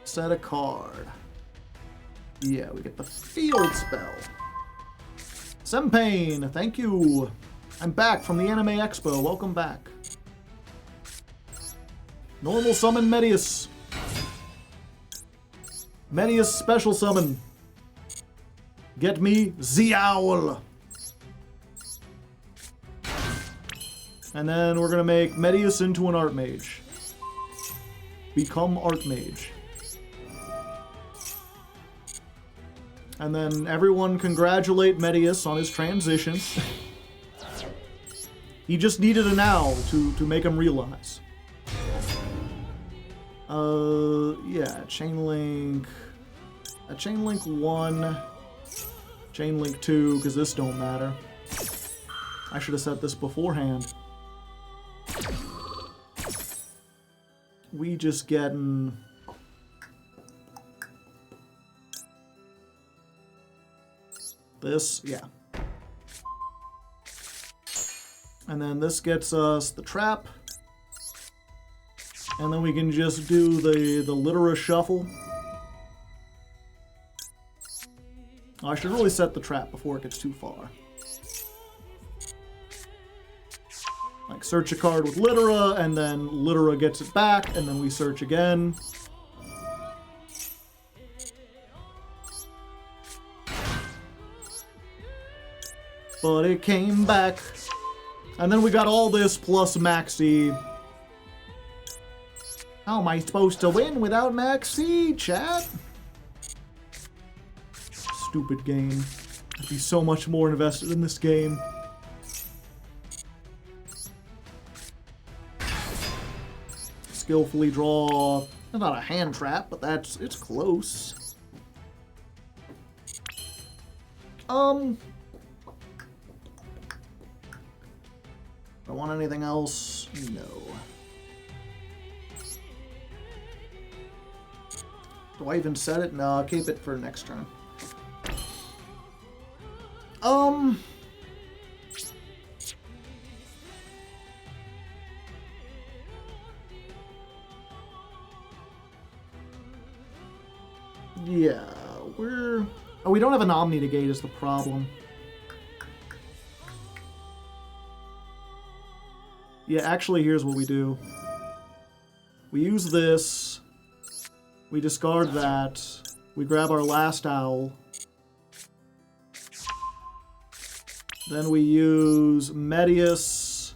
Set a card. Yeah, we get the field spell. Sempane, thank you. I'm back from the Anime Expo. Welcome back. Normal summon Medius. Medius special summon. Get me the Owl. And then we're gonna make Medius into an Artmage. Become Artmage. And then everyone congratulate Medius on his transition. He just needed an owl to make him realize. Yeah, Chainlink. A Chainlink 1. Chainlink 2, because this don't matter. I should have set this beforehand. We just getting... this, yeah. And then this gets us the trap. And then we can just do the Littera shuffle. Oh, I should really set the trap before it gets too far. Like, search a card with Littera, and then Littera gets it back, and then we search again. But it came back. And then we got all this plus Maxi. How am I supposed to win without Maxi, chat? Stupid game. I'd be so much more invested in this game. Skillfully draw. It's not a hand trap, but it's close. Do I want anything else? No. Do I even set it? No, I'll keep it for next turn. Yeah, we're... oh, we don't have an Omni negate is the problem. Yeah, actually, here's what we do. We use this. We discard that. We grab our last owl. Then we use Medius.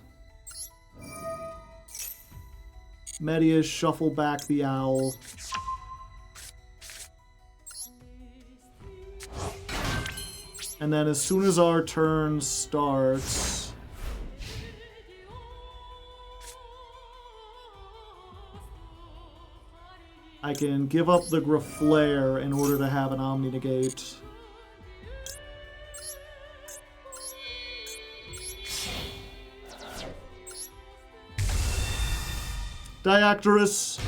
Medius, shuffle back the owl. And then as soon as our turn starts... I can give up the Graflare in order to have an Omni-Negate. Diactorus.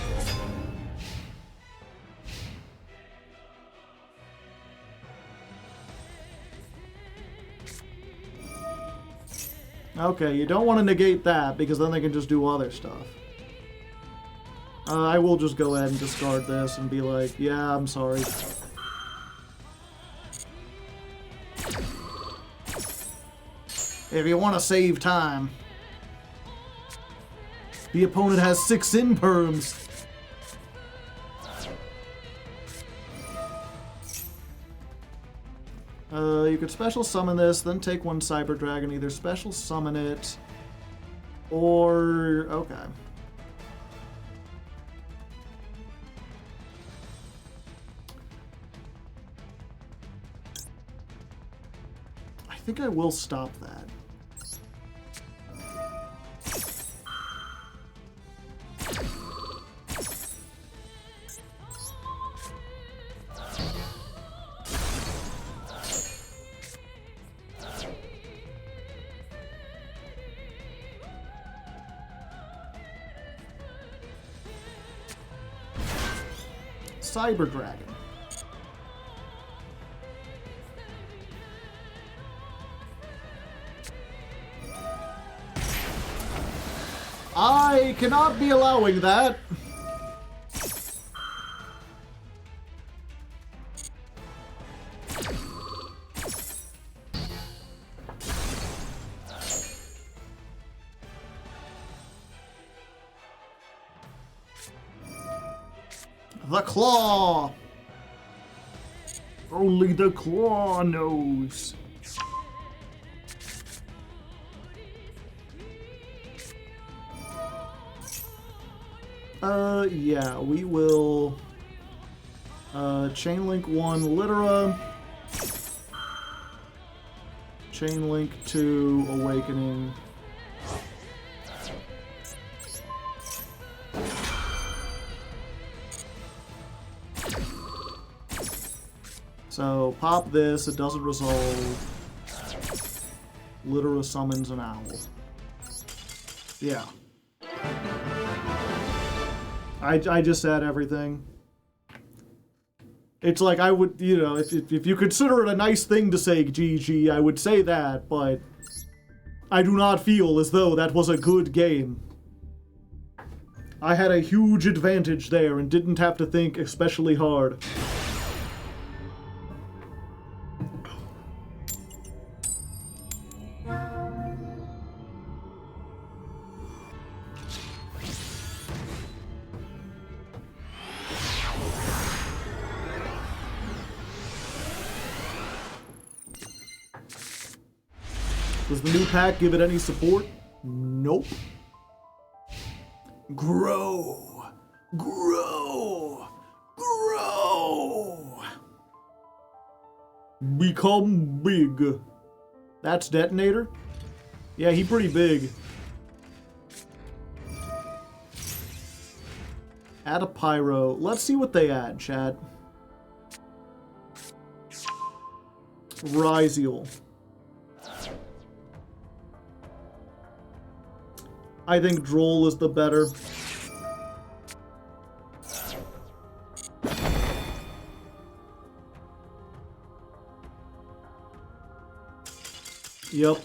Okay, you don't want to negate that because then they can just do other stuff. I will just go ahead and discard this and be like, yeah, I'm sorry. If you want to save time. The opponent has 6 imperms. You could special summon this, then take 1 Cyber Dragon, either special summon it, or... okay. I think I will stop that. Cyber Dragon. I cannot be allowing that. The claw! Only the claw knows. Yeah, we will Chainlink 1 Litera, Chainlink 2 Awakening. So, pop this, it doesn't resolve. Litera summons an owl. Yeah. I just said everything. It's like I would, you know, if you consider it a nice thing to say GG, I would say that, but I do not feel as though that was a good game. I had a huge advantage there and didn't have to think especially hard. Does the new pack give it any support? Nope. Grow. Grow. Grow. Become big. That's Detonator? Yeah, he pretty big. Add a Pyro. Let's see what they add, chat. Ryziel. I think Droll is the better. Yep.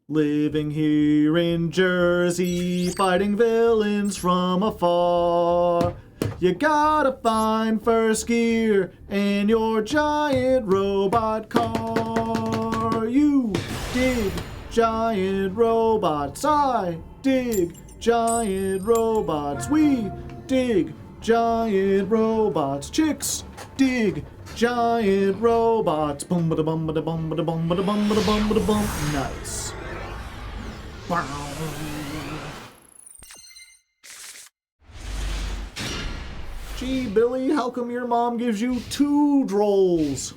Living here in Jersey, fighting villains from afar. You gotta find first gear in your giant robot car. You dig giant robots. I dig giant robots. We dig giant robots. Chicks dig giant robots. Bum ba da bum ba da bum ba da bum ba da bum ba da bum ba da bum. Nice. Gee, Billy, how come your mom gives you 2 drolls?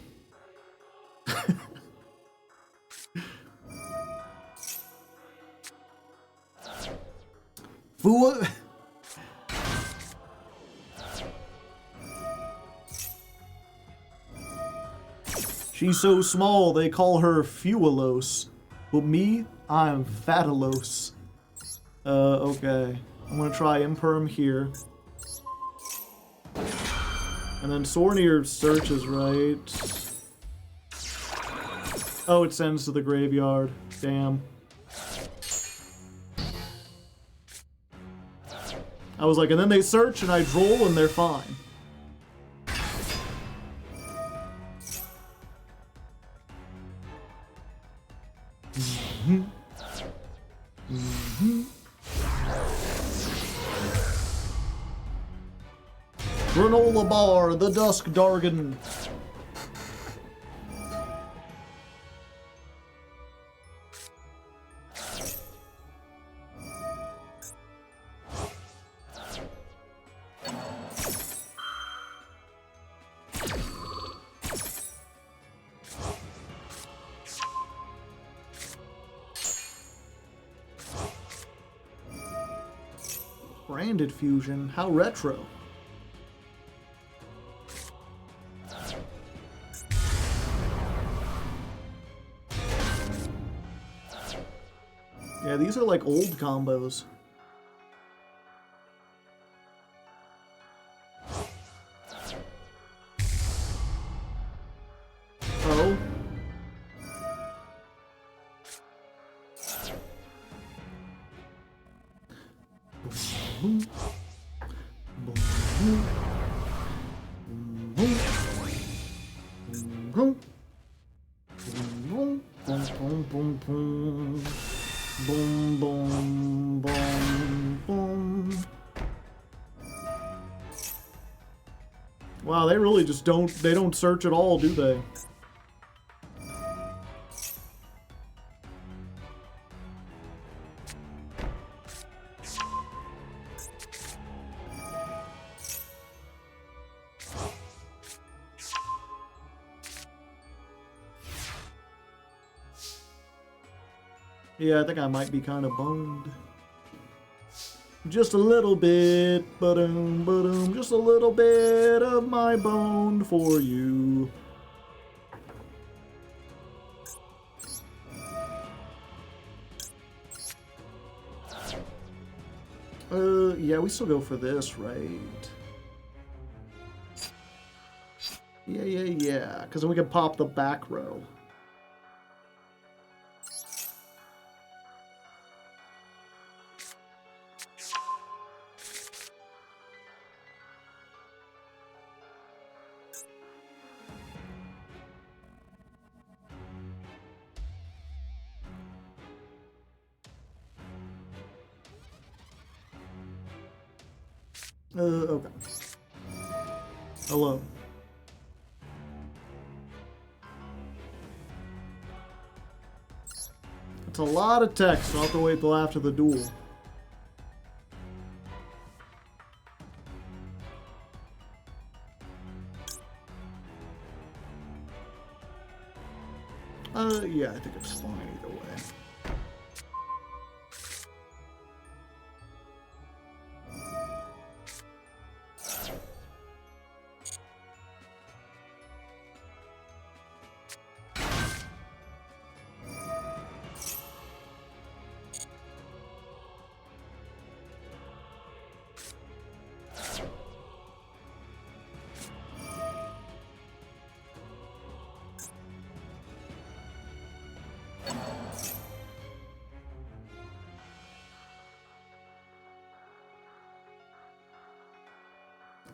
Fua. She's so small they call her Fuelos. But me, I'm Fatalos. Okay. I'm gonna try Imperm here. And then Sornier searches, right? Oh, it sends to the graveyard. Damn. I was like, and then they search and I droll and they're fine. Granola bar, the Dusk Dargan. Branded fusion, how retro. Yeah, these are like old combos. Oh. Boom, boom, boom, boom. Wow, they really just they don't search at all, do they? Yeah, I think I might be kind of boned. Just a little bit, ba-doom, just a little bit of my bone for you. Yeah, we still go for this, right? Yeah, because then we can pop the back row. Okay. Hello. It's a lot of text. I'll have to wait till after the duel. Yeah, I think it's fine either way.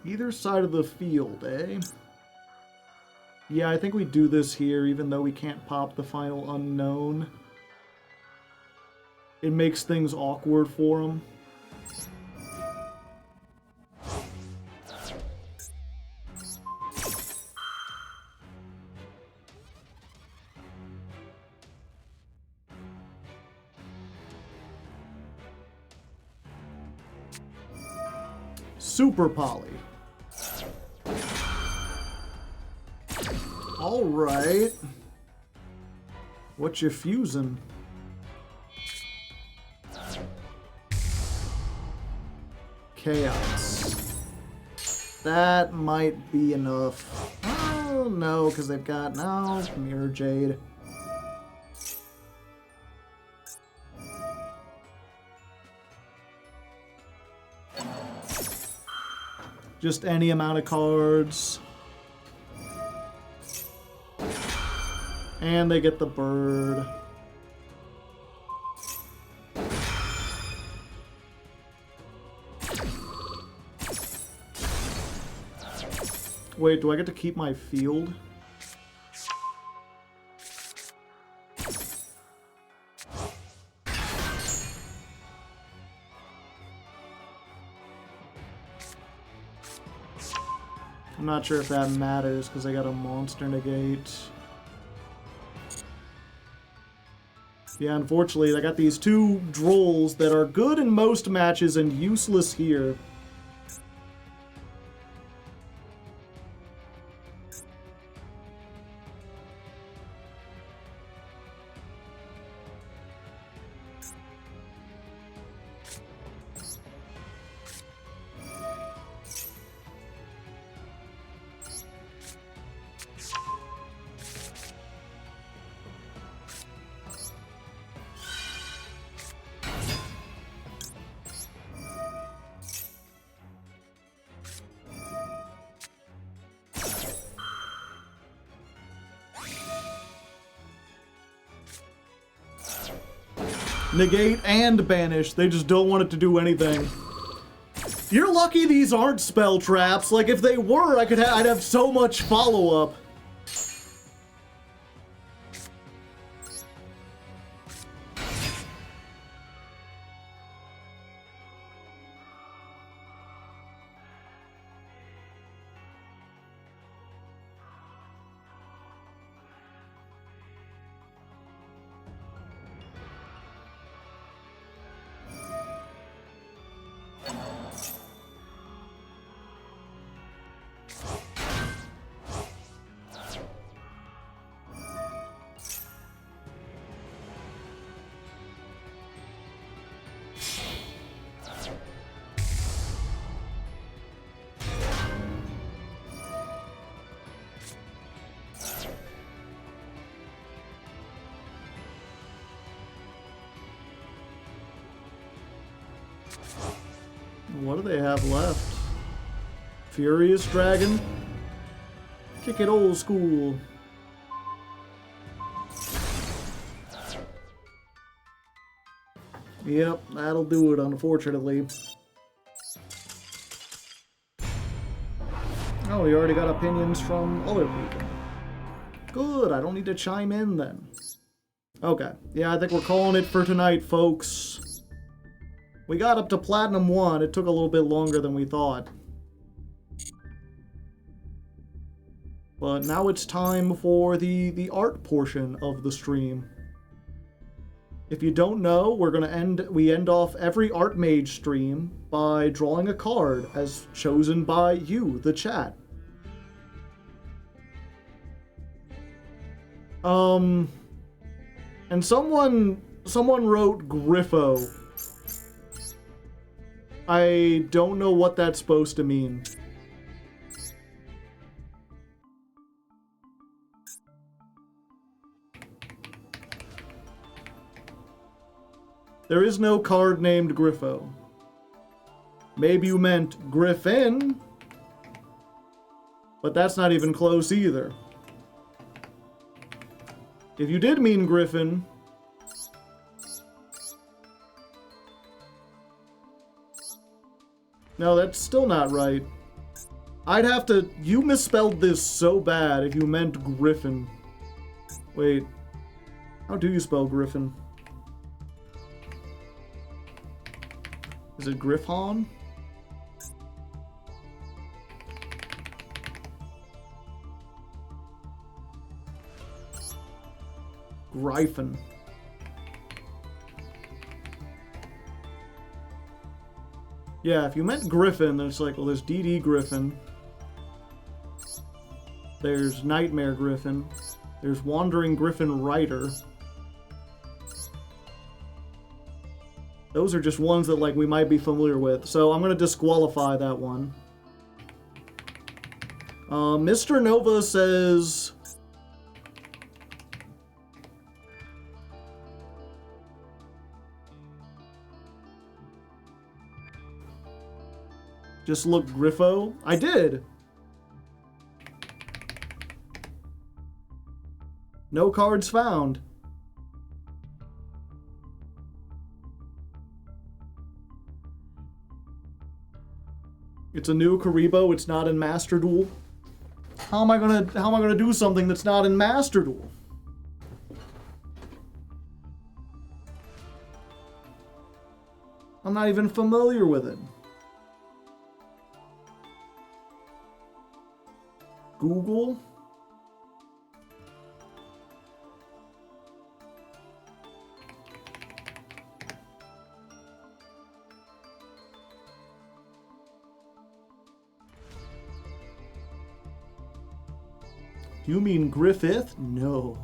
Either side of the field, eh? Yeah, I think we do this here, even though we can't pop the final unknown. it makes things awkward for him. Super Poly. All right. What you fusing? Chaos. That might be enough. Oh, no, because they've got now Mirror Jade. Just any amount of cards. And they get the bird. Wait, do I get to keep my field? I'm not sure if that matters because I got a monster negate. Yeah, unfortunately, I got these two drolls that are good in most matches and useless here. Negate and banish. They just don't want it to do anything. You're lucky these aren't spell traps. Like, if they were, I'd have so much follow-up. What do they have left? Furious Dragon? Kick it old school. Yep, that'll do it, unfortunately. Oh, we already got opinions from other people. Good, I don't need to chime in then. Okay, yeah, I think we're calling it for tonight, folks. We got up to Platinum 1. It took a little bit longer than we thought. But now it's time for the art portion of the stream. If you don't know, we end off every Artmage stream by drawing a card as chosen by you, the chat. And someone wrote Griffo. I don't know what that's supposed to mean. There is no card named Griffo. Maybe you meant Griffin, but that's not even close either. If you did mean Griffin, no, that's still not right. I'd have to... You misspelled this so bad if you meant Griffin. Wait. How do you spell Griffin? Is it Griffon? Gryphon. Yeah, if you meant Griffin, then it's like, well, there's DD Griffin. There's Nightmare Griffin. There's Wandering Griffin Rider. Those are just ones that, like, we might be familiar with. So I'm going to disqualify that one. Mr. Nova says... Just look Griffo. I did! No cards found. It's a new Karibo. It's not in Master Duel. How am I gonna do something that's not in Master Duel? I'm not even familiar with it. Google. You mean Griffith? No.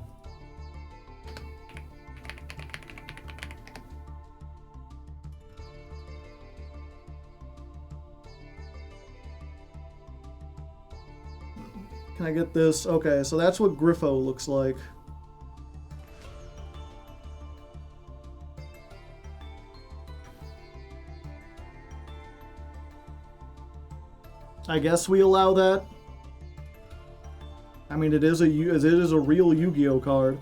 Can I get this? Okay, so that's what Griffo looks like. I guess we allow that. I mean, it is a real Yu-Gi-Oh card.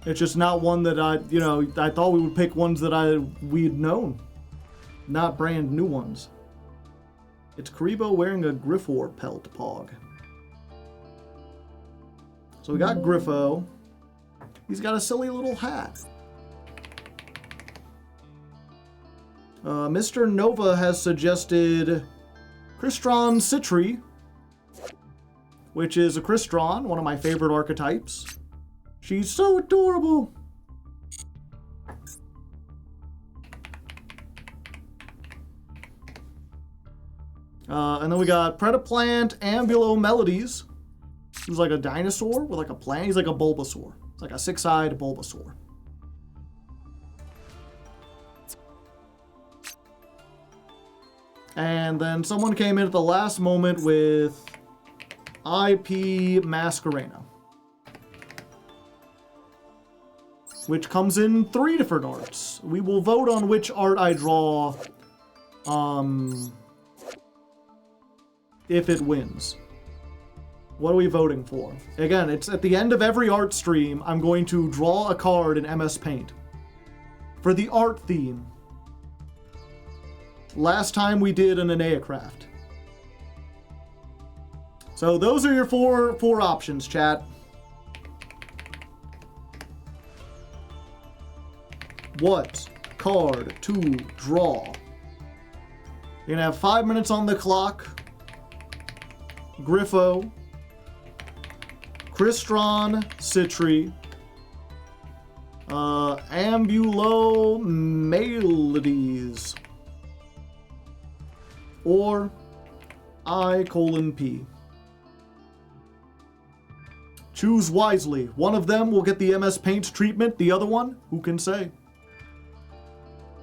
It's just not one that I thought we would pick ones that we'd known, not brand new ones. It's Karibo wearing a Griffor pelt pog. So we got Griffo. He's got a silly little hat. Mr. Nova has suggested Crystron Citri, which is a Crystron, one of my favorite archetypes. She's so adorable. And then we got Predaplant Ambulo Melodies. He's like a dinosaur with like a plant. He's like a Bulbasaur. It's like a six-eyed Bulbasaur. And then someone came in at the last moment with IP Masquerena, which comes in 3 different arts. We will vote on which art I draw if it wins. What are we voting for? Again, it's at the end of every art stream, I'm going to draw a card in MS Paint for the art theme. Last time we did an Aeacraft. So those are your four options, chat. What card to draw? You're gonna have 5 minutes on the clock. Griffo, Crystron Citri, Ambulo Melodies, or I:P. Choose wisely. One of them will get the MS Paint treatment, the other one, who can say?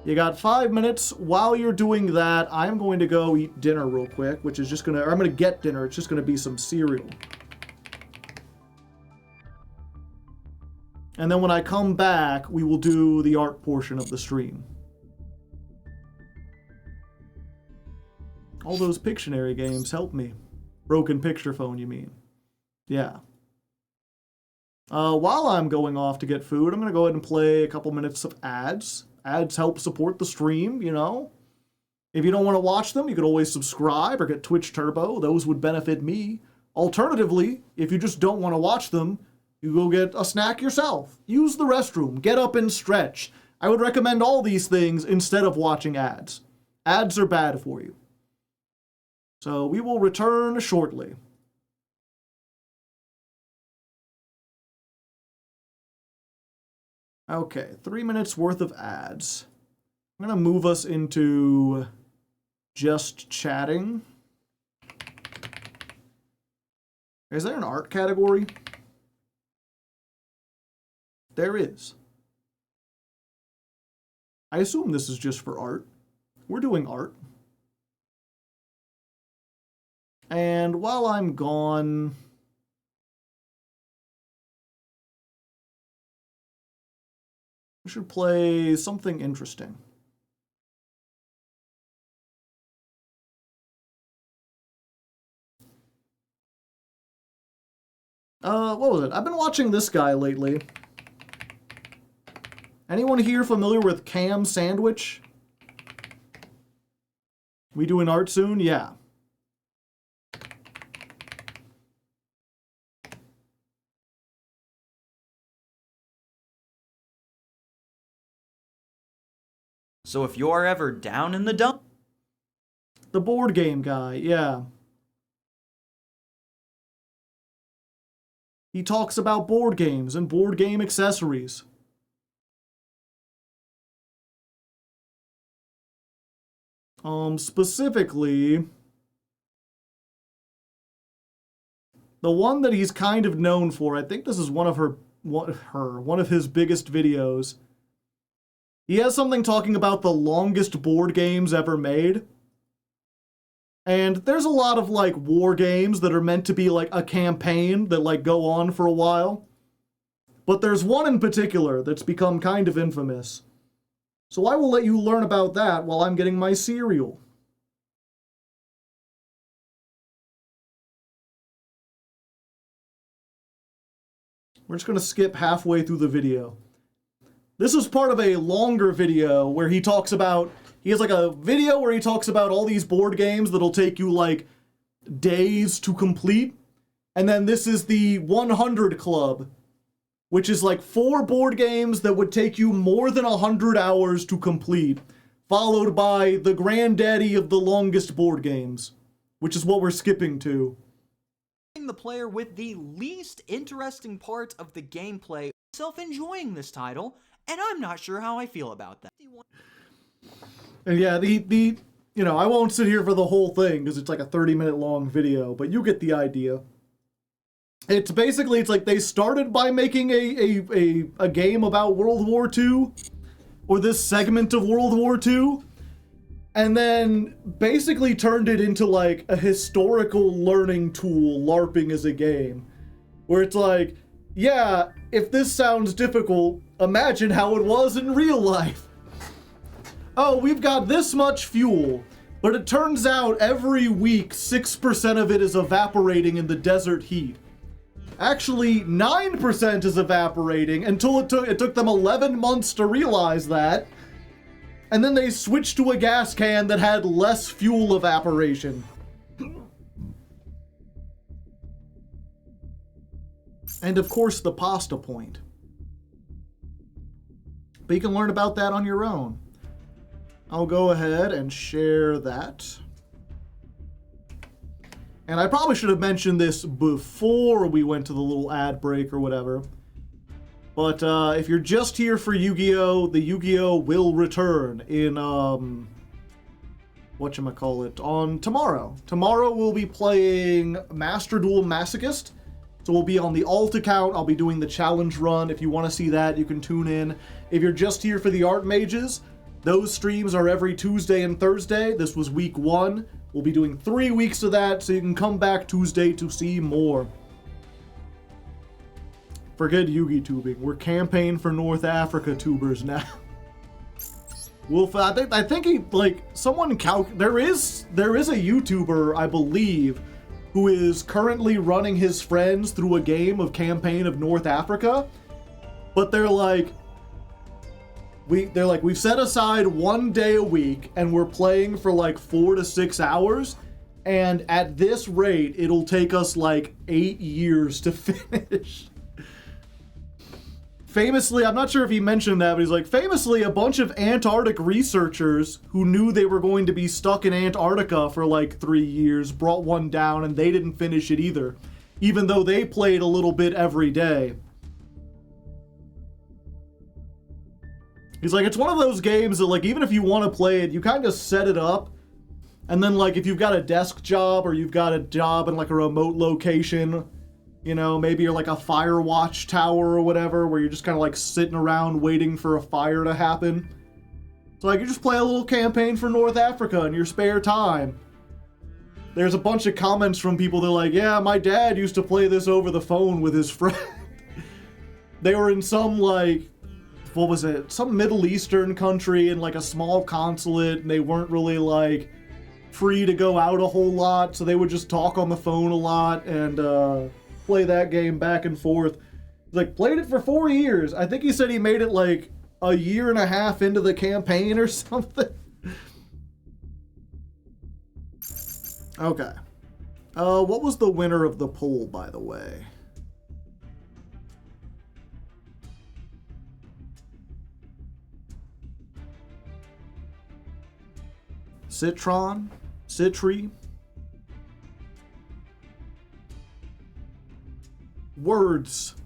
You got 5 minutes. While you're doing that, I'm going to go eat dinner real quick, which is just I'm gonna get dinner. It's just gonna be some cereal. And then when I come back, we will do the art portion of the stream. All those Pictionary games help me. Broken Picture Phone, you mean? Yeah. While I'm going off to get food, I'm gonna go ahead and play a couple minutes of ads. Ads help support the stream, you know? If you don't want to watch them, you could always subscribe or get Twitch Turbo. Those would benefit me. Alternatively, if you just don't want to watch them, you go get a snack yourself. Use the restroom. Get up and stretch. I would recommend all these things instead of watching ads. Ads are bad for you. So we will return shortly. Okay, 3 minutes worth of ads. I'm going to move us into just chatting. Is there an art category? There is. I assume this is just for art. We're doing art. And while I'm gone, we should play something interesting. What was it? I've been watching this guy lately. Anyone here familiar with Cam Sandwich? We doing art soon? Yeah. So if you're ever down in the dump... The board game guy, yeah. He talks about board games and board game accessories. Specifically, the one that he's kind of known for, I think this is one of his biggest videos. He has something talking about the longest board games ever made. And there's a lot of like war games that are meant to be like a campaign that like go on for a while. But there's one in particular that's become kind of infamous. So I will let you learn about that while I'm getting my cereal. We're just gonna skip halfway through the video. This is part of a longer video where he talks about, he has like a video where he talks about all these board games that'll take you like days to complete. And then this is the 100 Club, which is like 4 board games that would take you more than 100 hours to complete, followed by the granddaddy of the longest board games, which is what we're skipping to. The player with the least interesting part of the gameplay, self-enjoying this title, and I'm not sure how I feel about that. And yeah, you know, I won't sit here for the whole thing because it's like a 30-minute long video, but you get the idea. It's basically, it's like they started by making a game about World War II, or this segment of World War II, and then basically turned it into like a historical learning tool, LARPing as a game, where it's like, yeah, if this sounds difficult, imagine how it was in real life. Oh, we've got this much fuel, but it turns out every week 6% of it is evaporating in the desert heat. Actually, 9% is evaporating until it took them 11 months to realize that. And then they switched to a gas can that had less fuel evaporation. And of course, the pasta point. But you can learn about that on your own. I'll go ahead and share that. And I probably should have mentioned this before we went to the little ad break or whatever. But if you're just here for Yu-Gi-Oh!, the Yu-Gi-Oh! Will return in, whatchamacallit, on tomorrow. Tomorrow we'll be playing Master Duel Masochist. So we'll be on the alt account. I'll be doing the challenge run. If you want to see that, you can tune in. If you're just here for the Artmages, those streams are every Tuesday and Thursday. This was week 1. We'll be doing 3 weeks of that, so you can come back Tuesday to see more. Forget Yugi tubing. We're campaign for North Africa tubers now. Wolf, I think he, like, someone there is a YouTuber, I believe, who is currently running his friends through a game of Campaign of North Africa. But they're like, we've set aside 1 day a week and we're playing for like 4 to 6 hours. And at this rate, it'll take us like 8 years to finish. Famously, I'm not sure if he mentioned that, but he's like, famously, a bunch of Antarctic researchers who knew they were going to be stuck in Antarctica for like 3 years brought one down, and they didn't finish it either, even though they played a little bit every day. He's like, it's one of those games that, like, even if you want to play it, you kind of set it up, and then, like, if you've got a desk job or you've got a job in, like, a remote location, you know, maybe you're like a fire watch tower or whatever, where you're just kind of like sitting around waiting for a fire to happen. So like you just play a little campaign for North Africa in your spare time. There's a bunch of comments from people that are like, yeah, my dad used to play this over the phone with his friend. They were in some like, what was it? Some Middle Eastern country in like a small consulate, and they weren't really like free to go out a whole lot, so they would just talk on the phone a lot and play that game back and forth. Like, played it for 4 years. I think he said he made it like a year and a half into the campaign or something. Okay. What was the winner of the poll, by the way? Citron? Citri? Words.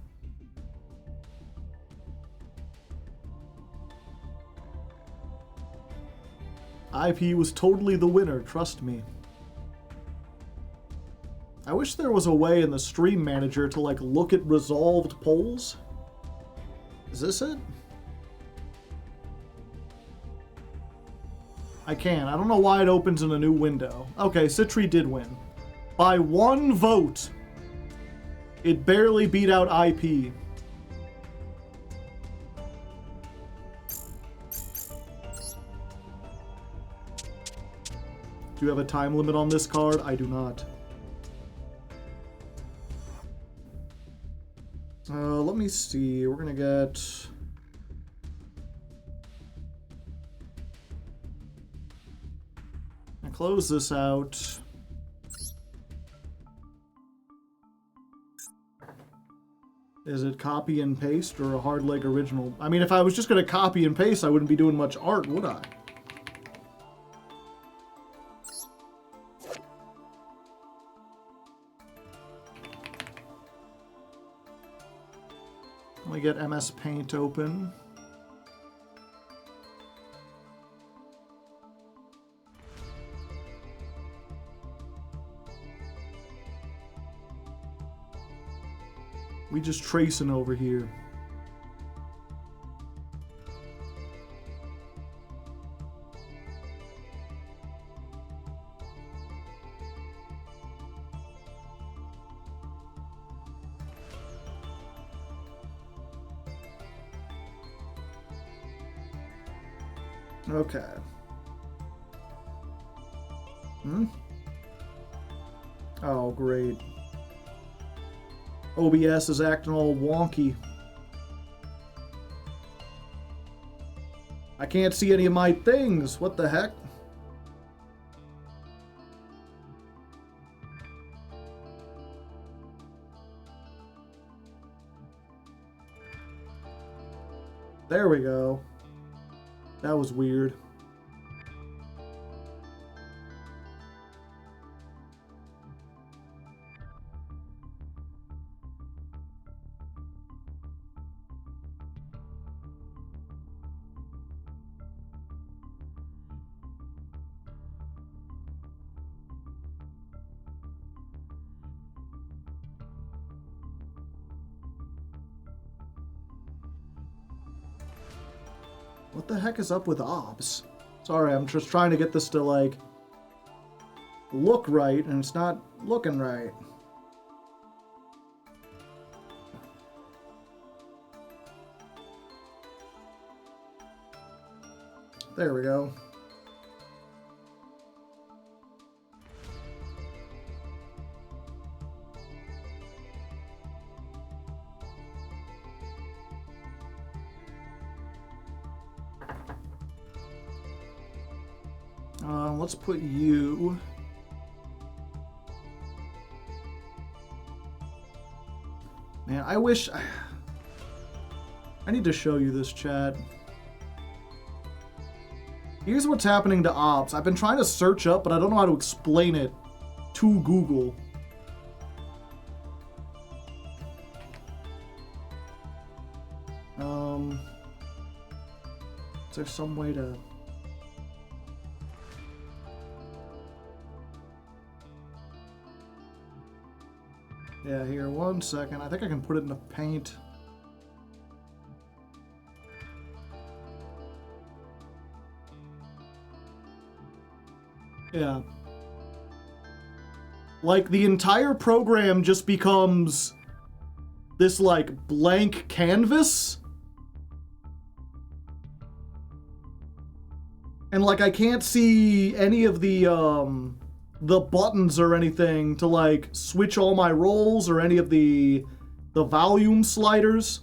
IP was totally the winner, trust me. I wish there was a way in the stream manager to like look at resolved polls. Is this it? I can. I don't know why it opens in a new window. Okay, Citri did win. By 1 vote. It barely beat out IP. Do you have a time limit on this card? I do not. Let me see. We're gonna get... I close this out. Is it copy and paste or a Hardleg original? I mean, if I was just going to copy and paste, I wouldn't be doing much art, would I? Let me get MS Paint open. We just tracing over here. Okay. Oh, great. OBS is acting all wonky. I can't see any of my things. What the heck? There we go. That was weird. What the heck is up with OBS? Sorry, I'm just trying to get this to, like, look right, and it's not looking right. There we go. Let's put you... Man, I wish... I need to show you this, chat. Here's what's happening to ops. I've been trying to search up, but I don't know how to explain it to Google. Is there some way to... Yeah, here, 1 second. I think I can put it into Paint. Yeah. Like, the entire program just becomes this, like, blank canvas. And, like, I can't see any of the buttons or anything to, like, switch all my roles or any of the volume sliders.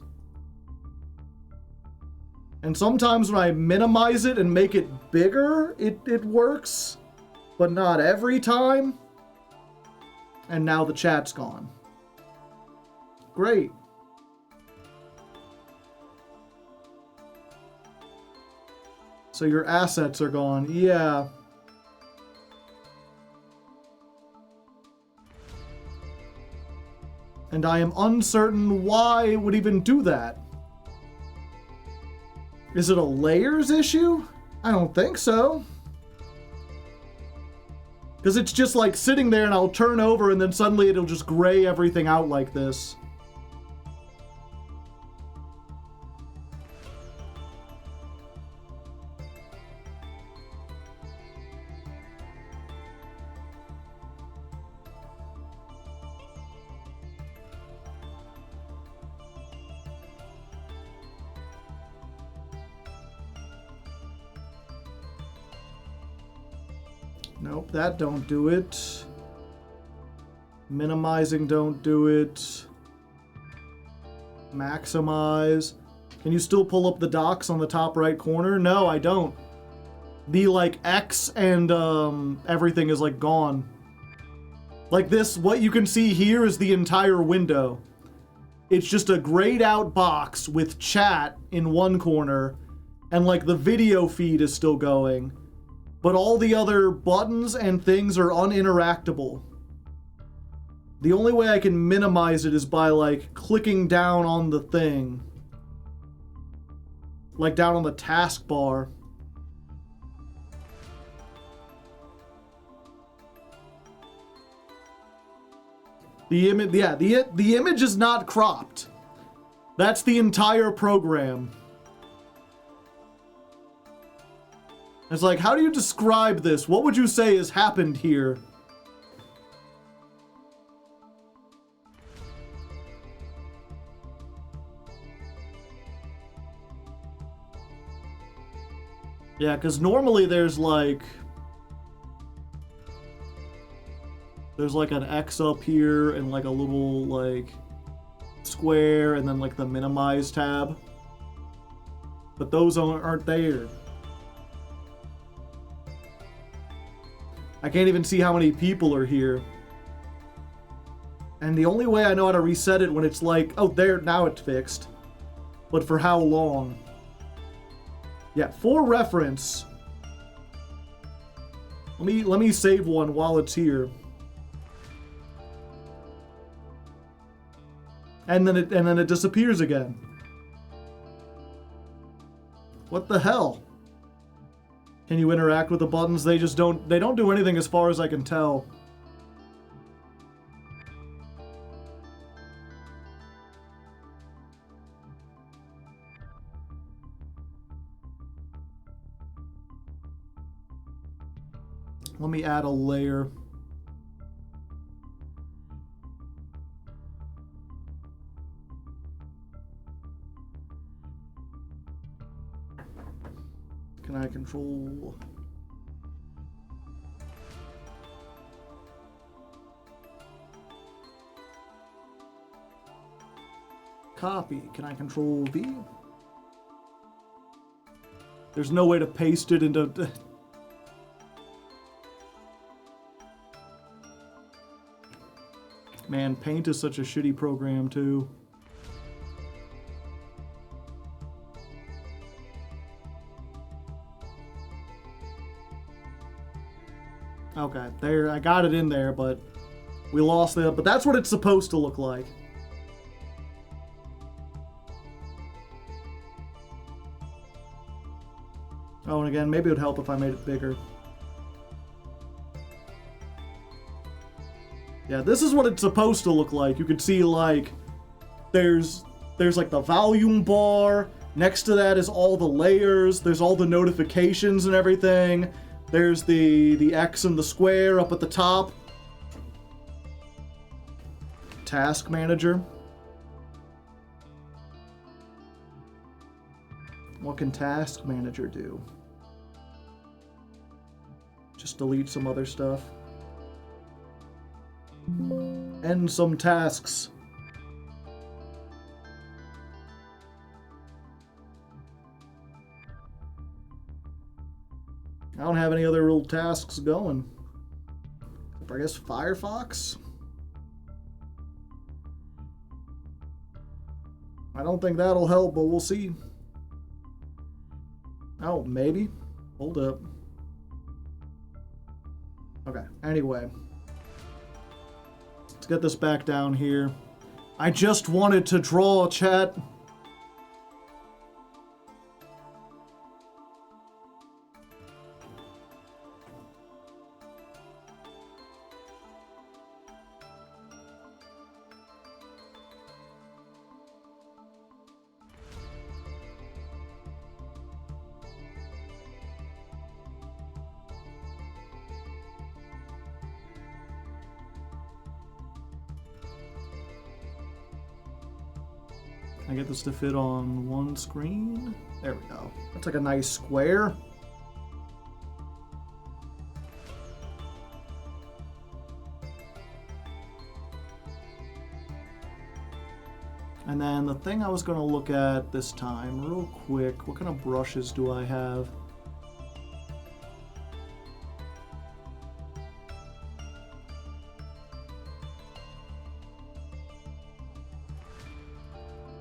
And sometimes when I minimize it and make it bigger, it works. But not every time. And now the chat's gone. Great. So your assets are gone. Yeah. And I am uncertain why it would even do that. Is it a layers issue? I don't think so. Because it's just like sitting there and I'll turn over and then suddenly it'll just gray everything out like this. Nope, that don't do it. Minimizing don't do it. Maximize. Can you still pull up the docs on the top right corner? No, I don't. The, like, X and everything is, like, gone. Like this, what you can see here is the entire window. It's just a grayed out box with chat in one corner, and, like, the video feed is still going. But all the other buttons and things are uninteractable. The only way I can minimize it is by, like, clicking down on the thing. Like down on the taskbar. The image, yeah, the image is not cropped. That's the entire program. It's like, how do you describe this? What would you say has happened here? Yeah, because normally there's like an X up here and like a little like square and then like the minimize tab. But those aren't there. I can't even see how many people are here. And the only way I know how to reset it when it's like, oh, there, now it's fixed. But for how long? Yeah, for reference. Let me save one while it's here. And then it disappears again. What the hell? Can you interact with the buttons? They don't do anything as far as I can tell. Let me add a layer. Can I control? Copy. Can I control V? There's no way to paste it into... Man, Paint is such a shitty program, too. Okay, there, I got it in there, but we lost it. But that's what it's supposed to look like. Oh, and again, maybe it would help if I made it bigger. Yeah, this is what it's supposed to look like. You can see, like, there's like the volume bar. Next to that is all the layers. There's all the notifications and everything. There's the X and the square up at the top. Task manager. What can task manager do? Just delete some other stuff. End some tasks. I don't have any other real tasks going. I guess Firefox? I don't think that'll help, but we'll see. Oh, maybe. Hold up. Okay, anyway. Let's get this back down here. I just wanted to draw, chat. I get this to fit on one screen. There we go. That's like a nice square. And then the thing I was going to look at this time, real quick, what kind of brushes do I have?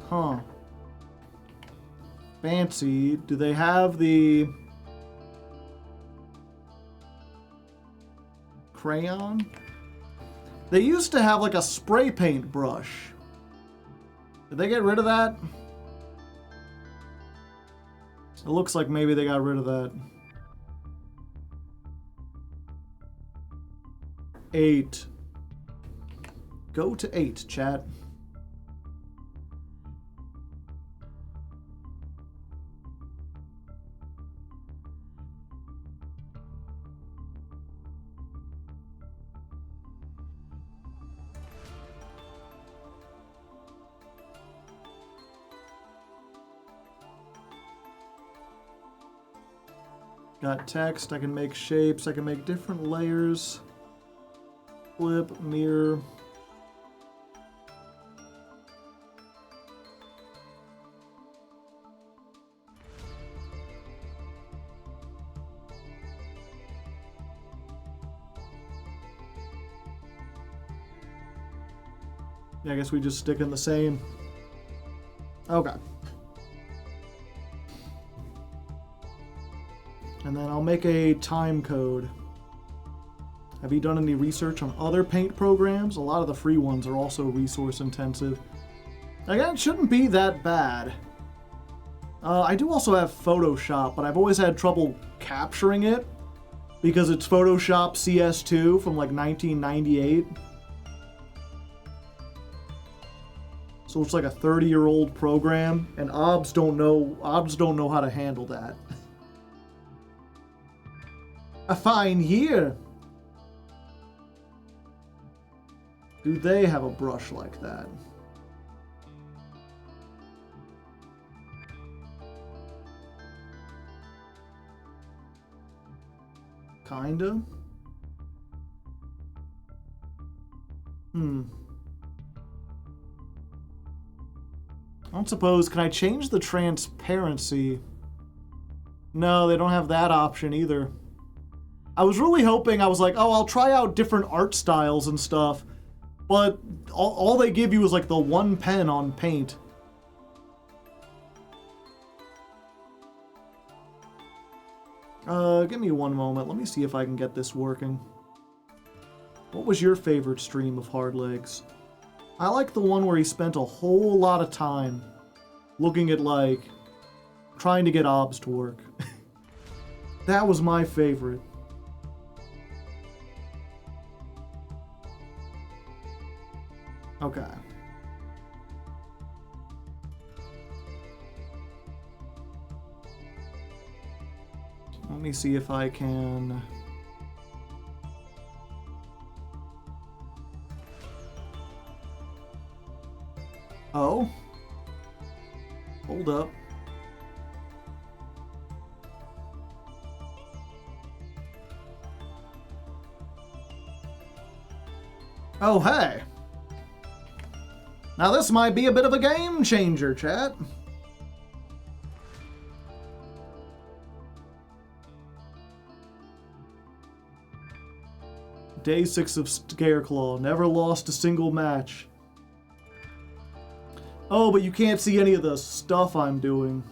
Huh. Fancy. Do they have the crayon? They used to have like a spray paint brush. Did they get rid of that? It looks like maybe they got rid of that. 8. Go to 8, chat. Got text, I can make shapes, I can make different layers. Flip, mirror. Yeah, I guess we just stick in the same. Okay. And then I'll make a time code. Have you done any research on other paint programs? A lot of the free ones are also resource intensive. Again, it shouldn't be that bad. I do also have Photoshop, but I've always had trouble capturing it because it's Photoshop CS2 from like 1998. So it's like a 30-year-old program, and OBS don't know how to handle that. A fine here. Do they have a brush like that? Kinda. I don't suppose, can I change the transparency? No, they don't have that option either. I was really hoping, I was like, oh, I'll try out different art styles and stuff, but all they give you is like the one pen on paint. Give me one moment. Let me see if I can get this working. What was your favorite stream of Hardleg's? I like the one where he spent a whole lot of time looking at, like, trying to get obs to work. That was my favorite. Okay. Let me see if I can... Oh? Hold up. Oh, hey! Now this might be a bit of a game changer, chat. Day 6 of Scareclaw. Never lost a single match. Oh, but you can't see any of the stuff I'm doing.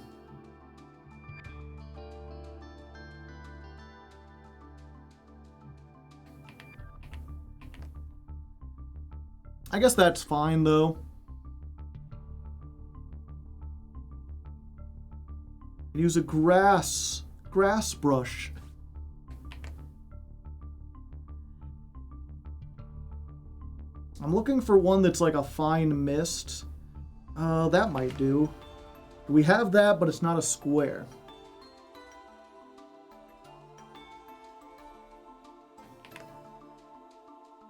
I guess that's fine, though. Use a grass brush. I'm looking for one that's like a fine mist. That might do. We have that, but it's not a square.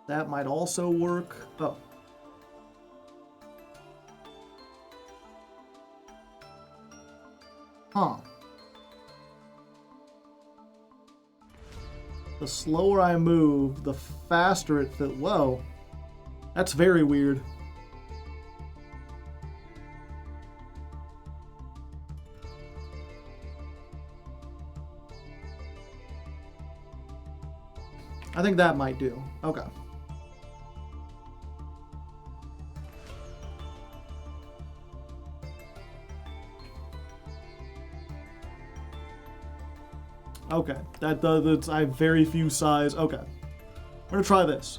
That might also work. Oh. Huh. The slower I move, the faster it fit. Whoa. That's very weird. I think that might do. Okay. Okay, that's I have very few size. Okay, we're gonna try this.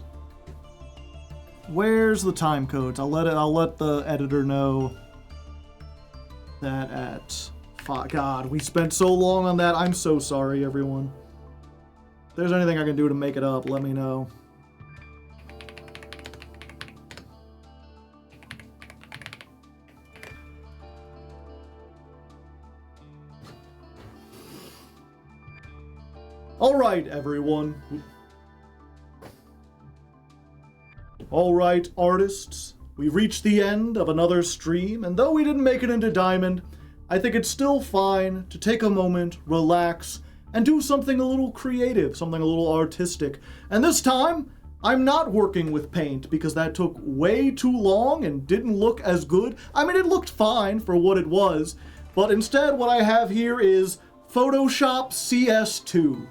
Where's the time codes? I'll let the editor know that at God, we spent so long on that. I'm so sorry, everyone. If there's anything I can do to make it up, let me know. Alright, everyone. Alright, artists. We've reached the end of another stream, and though we didn't make it into Diamond, I think it's still fine to take a moment, relax, and do something a little creative, something a little artistic. And this time, I'm not working with paint because that took way too long and didn't look as good. I mean, it looked fine for what it was, but instead what I have here is Photoshop CS2.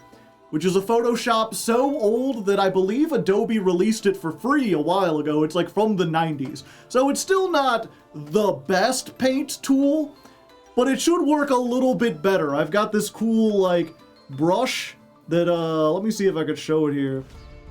Which is a Photoshop so old that I believe Adobe released it for free a while ago. It's like from the 90s. So it's still not the best paint tool, but it should work a little bit better. I've got this cool, like, brush that, let me see if I could show it here.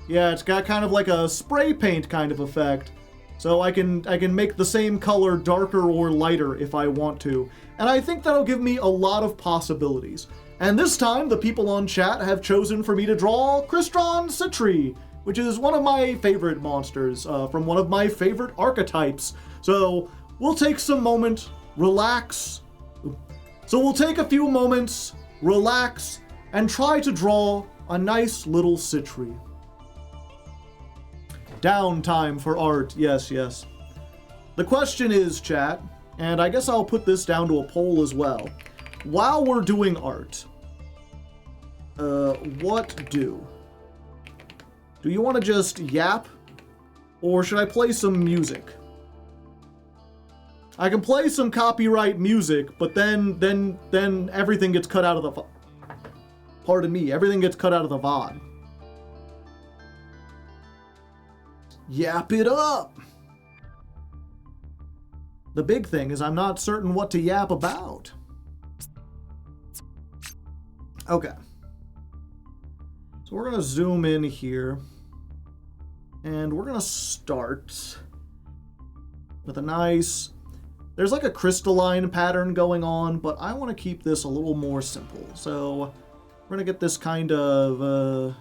Yeah, it's got kind of like a spray paint kind of effect. So I can make the same color darker or lighter if I want to. And I think that'll give me a lot of possibilities. And this time, the people on chat have chosen for me to draw Crystron Citri, which is one of my favorite monsters, from one of my favorite archetypes. So we'll take some moment, relax. So we'll take a few moments, relax, and try to draw a nice little Citri. Downtime for art, yes, yes. The question is, chat, and I guess I'll put this down to a poll as well. While we're doing art, what do? Do you want to just yap? Or should I play some music? I can play some copyright music, but then everything gets cut out of the... Pardon me, everything gets cut out of the VOD. Yap it up! The big thing is I'm not certain what to yap about. Okay. So we're gonna zoom in here. And we're gonna start with a nice... There's like a crystalline pattern going on, but I want to keep this a little more simple. So we're gonna get this kind of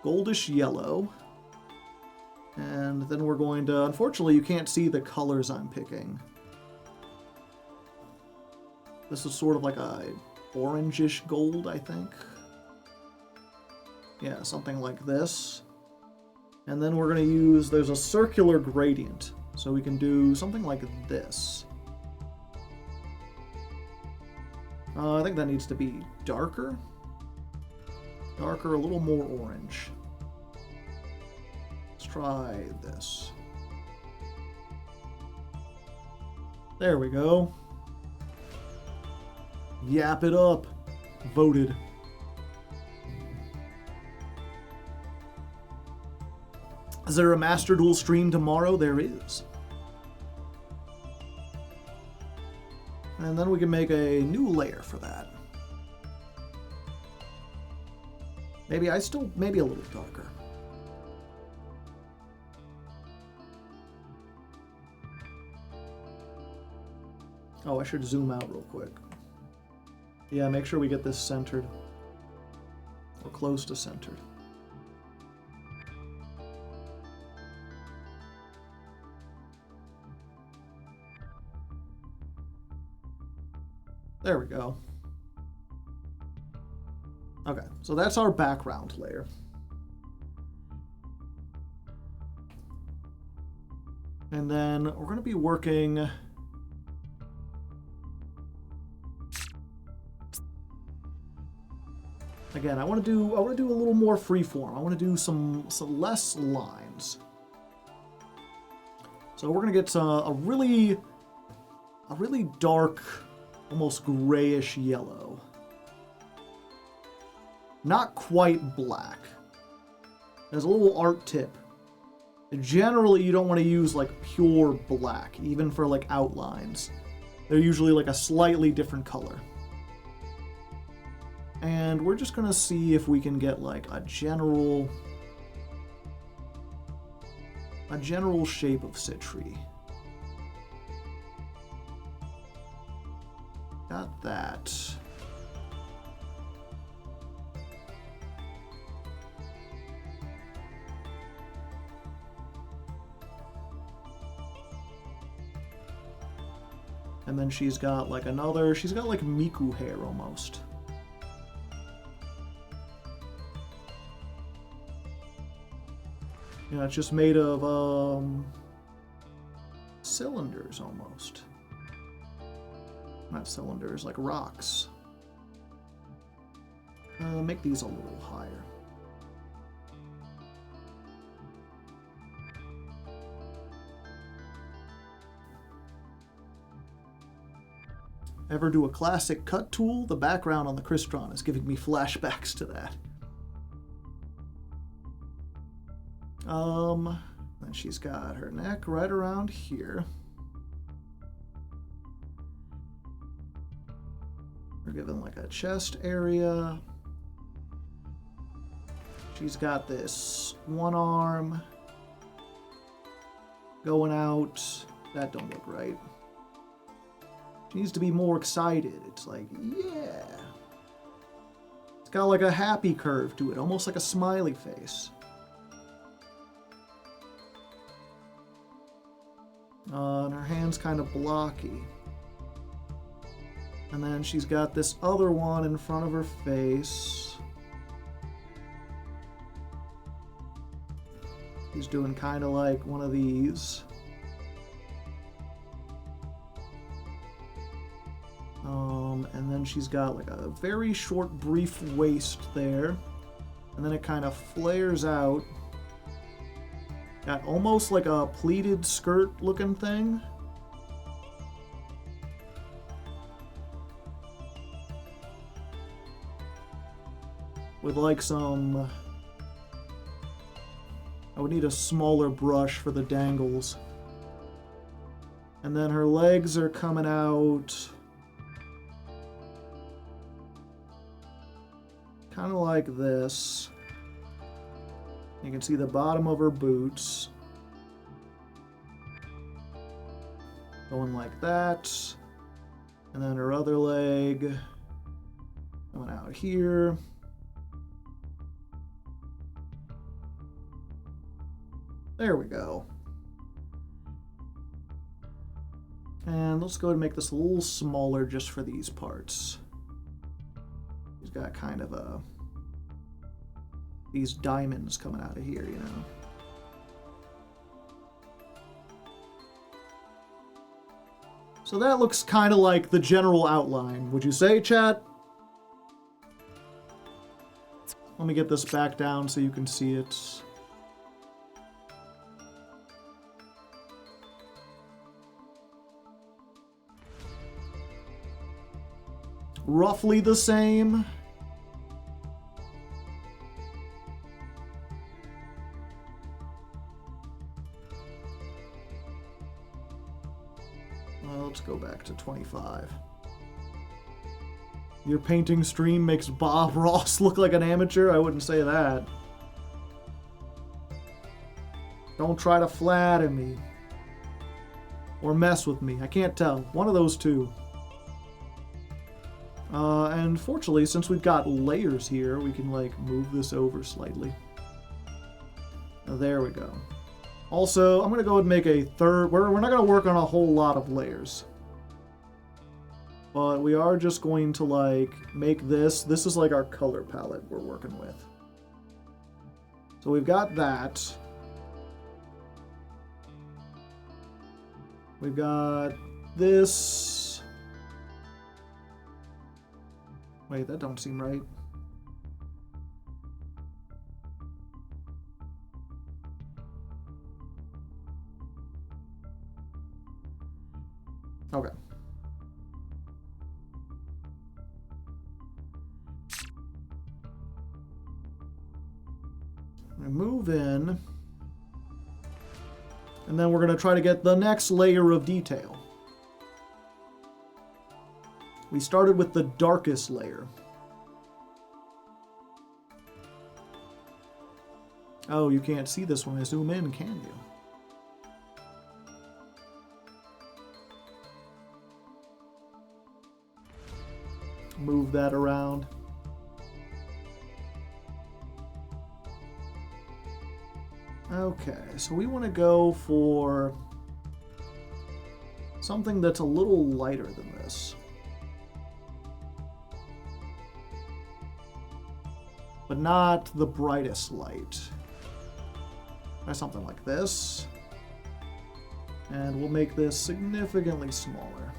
goldish yellow. And then we're going to... Unfortunately, you can't see the colors I'm picking. This is sort of like a orangish gold, I think. Yeah, something like this. And then we're going to use... There's a circular gradient. So we can do something like this. I think that needs to be darker. Darker, a little more orange. Let's try this. There we go. Yap it up. Voted. Is there a Master Duel stream tomorrow? There is. And then we can make a new layer for that. Maybe a little darker. Oh, I should zoom out real quick. Yeah, make sure we get this centered. Or close to centered. There we go. Okay, so that's our background layer. And then we're going to be working... Again, I want to do a little more freeform. I want to do some less lines. So we're going to get a really dark, almost grayish yellow. Not quite black. There's a little art tip. Generally, you don't want to use like pure black, even for like outlines. They're usually like a slightly different color. And we're just gonna see if we can get like a general shape of Citri. Got that. And then she's got like Miku hair almost. Yeah, it's just made of cylinders almost. Not cylinders, like rocks. Make these a little higher. Ever do a classic cut tool? The background on the Crystron is giving me flashbacks to that. Then she's got her neck right around here. We're given like a chest area. She's got this one arm going out. That don't look right. She needs to be more excited. It's like, yeah. It's got like a happy curve to it, almost like a smiley face. And her hand's kind of blocky. And then she's got this other one in front of her face. She's doing kind of like one of these. And then she's got like a very short, brief waist there. And then it kind of flares out. Got almost like a pleated skirt looking thing. With like some... I would need a smaller brush for the dangles. And then her legs are coming out... kind of like this. You can see the bottom of her boots. Going like that. And then her other leg. Going out here. There we go. And let's go ahead and make this a little smaller just for these parts. He's got kind of these diamonds coming out of here, you know. So that looks kind of like the general outline. Would you say, chat? Let me get this back down so you can see it. Roughly the same. Well, let's go back to 25. Your painting stream makes Bob Ross look like an amateur? I wouldn't say that. Don't try to flatter me. Or mess with me. I can't tell. One of those two. And fortunately, since we've got layers here, we can, like, move this over slightly. There we go. Also, I'm going to go ahead and make a third... We're not going to work on a whole lot of layers. But we are just going to, like, make this... This is, like, our color palette we're working with. So we've got that. We've got this... Wait, that don't seem right. Okay. We move in. And then we're going to try to get the next layer of detail. We started with the darkest layer. Oh, you can't see this when I zoom in, can you? Move that around. Okay, so we want to go for something that's a little lighter than this. But not the brightest light. Try something like this. And we'll make this significantly smaller.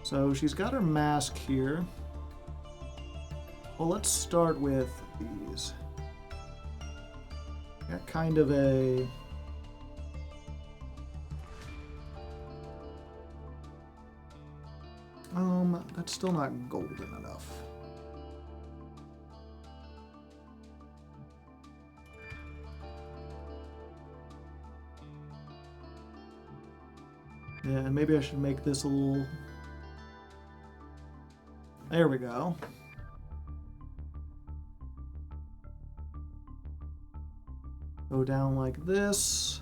So she's got her mask here. Well, let's start with these. Got kind of a... that's still not golden enough. Yeah, and maybe I should make this a little... There we go. Go down like this.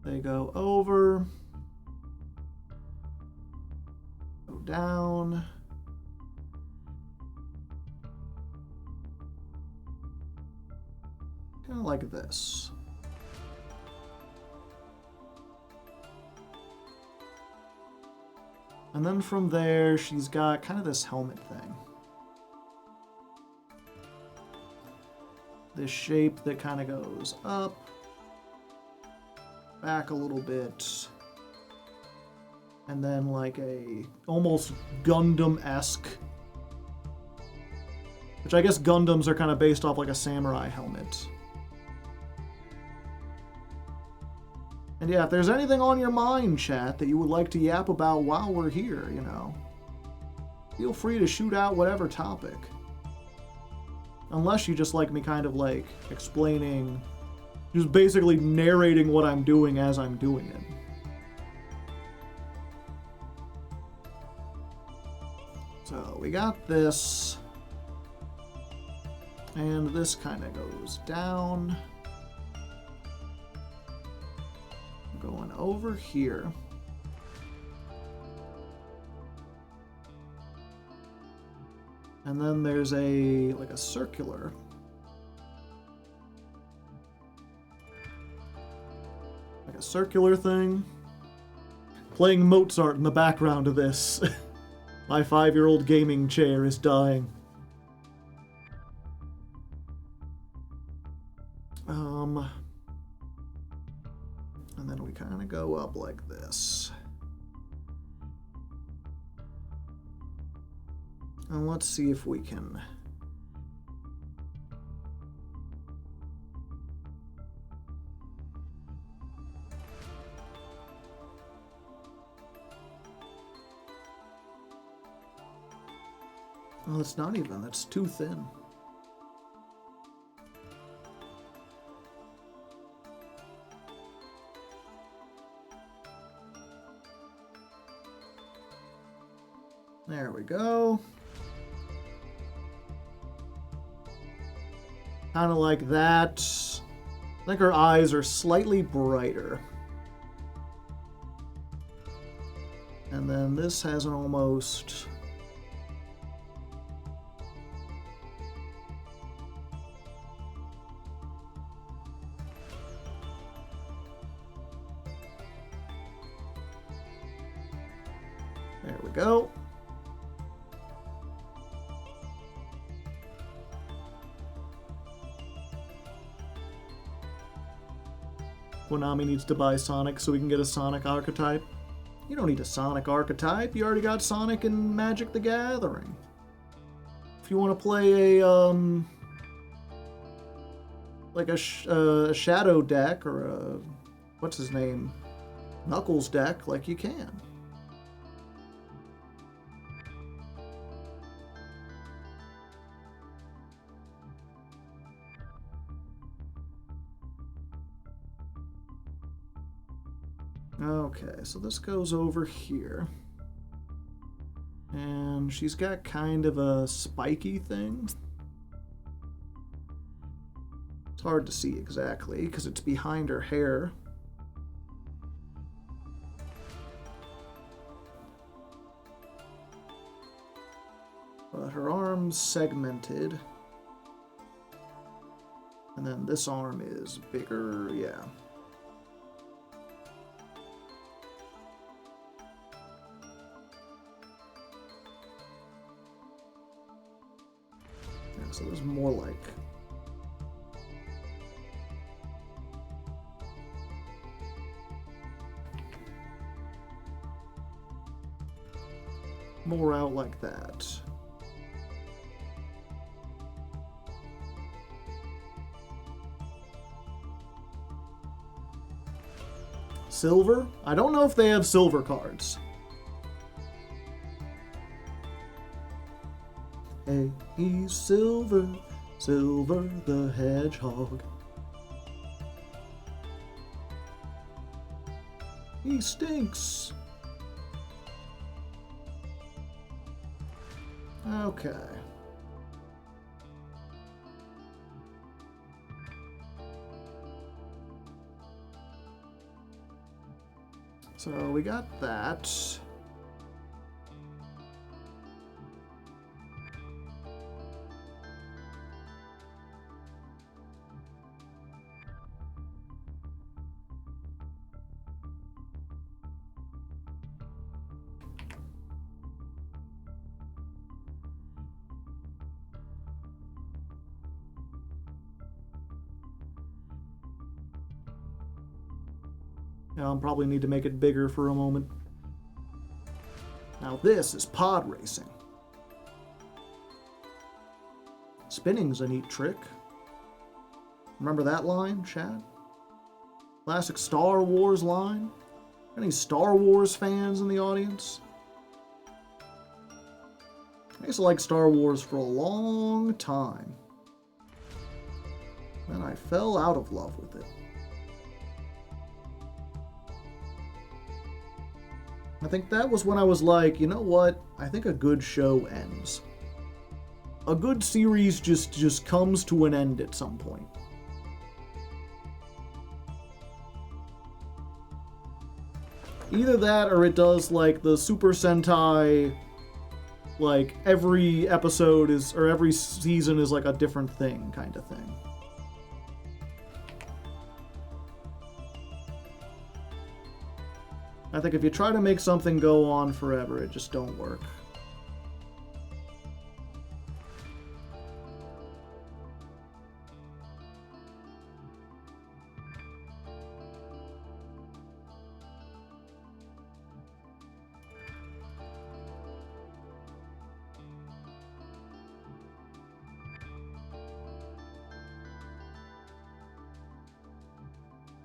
They go over. Go down. Kind of like this. And then from there, she's got kind of this helmet thing. This shape that kind of goes up, back a little bit, and then like a almost Gundam-esque, which I guess Gundams are kind of based off like a samurai helmet. And yeah, if there's anything on your mind, chat, that you would like to yap about while we're here, you know, feel free to shoot out whatever topic. Unless you just like me kind of like explaining, just basically narrating what I'm doing as I'm doing it. So we got this. And this kind of goes down. Going over here. And then there's like a circular. Like a circular thing. Playing Mozart in the background of this. My 5-year-old gaming chair is dying. And then we kind of go up like this. And let's see if we can... Well, it's not even. That's too thin. There we go. Kind of like that. I think her eyes are slightly brighter. And then this has an almost... There we go. Konami needs to buy Sonic so we can get a Sonic archetype. You don't need a Sonic archetype. You already got Sonic in Magic the Gathering. If you want to play a like a Shadow deck or a what's his name, Knuckles deck, like you can. Okay, so this goes over here. And she's got kind of a spiky thing. It's hard to see exactly because it's behind her hair. But her arm's segmented. And then this arm is bigger, yeah. So there's more like more out like that. Silver? I don't know if they have silver cards. Hey, he's Silver, Silver the Hedgehog. He stinks. Okay. So we got that. I'll probably need to make it bigger for a moment. Now this is pod racing. Spinning's a neat trick. Remember that line, Chad? Classic Star Wars line? Any Star Wars fans in the audience? I used to like Star Wars for a long time. Then I fell out of love with it. I think that was when I was like, you know what? I think a good show ends. a good series just comes to an end at some point. Either that or it does like the Super Sentai, like every episode is, or every season is like a different thing kind of thing. I think if you try to make something go on forever, it just don't work.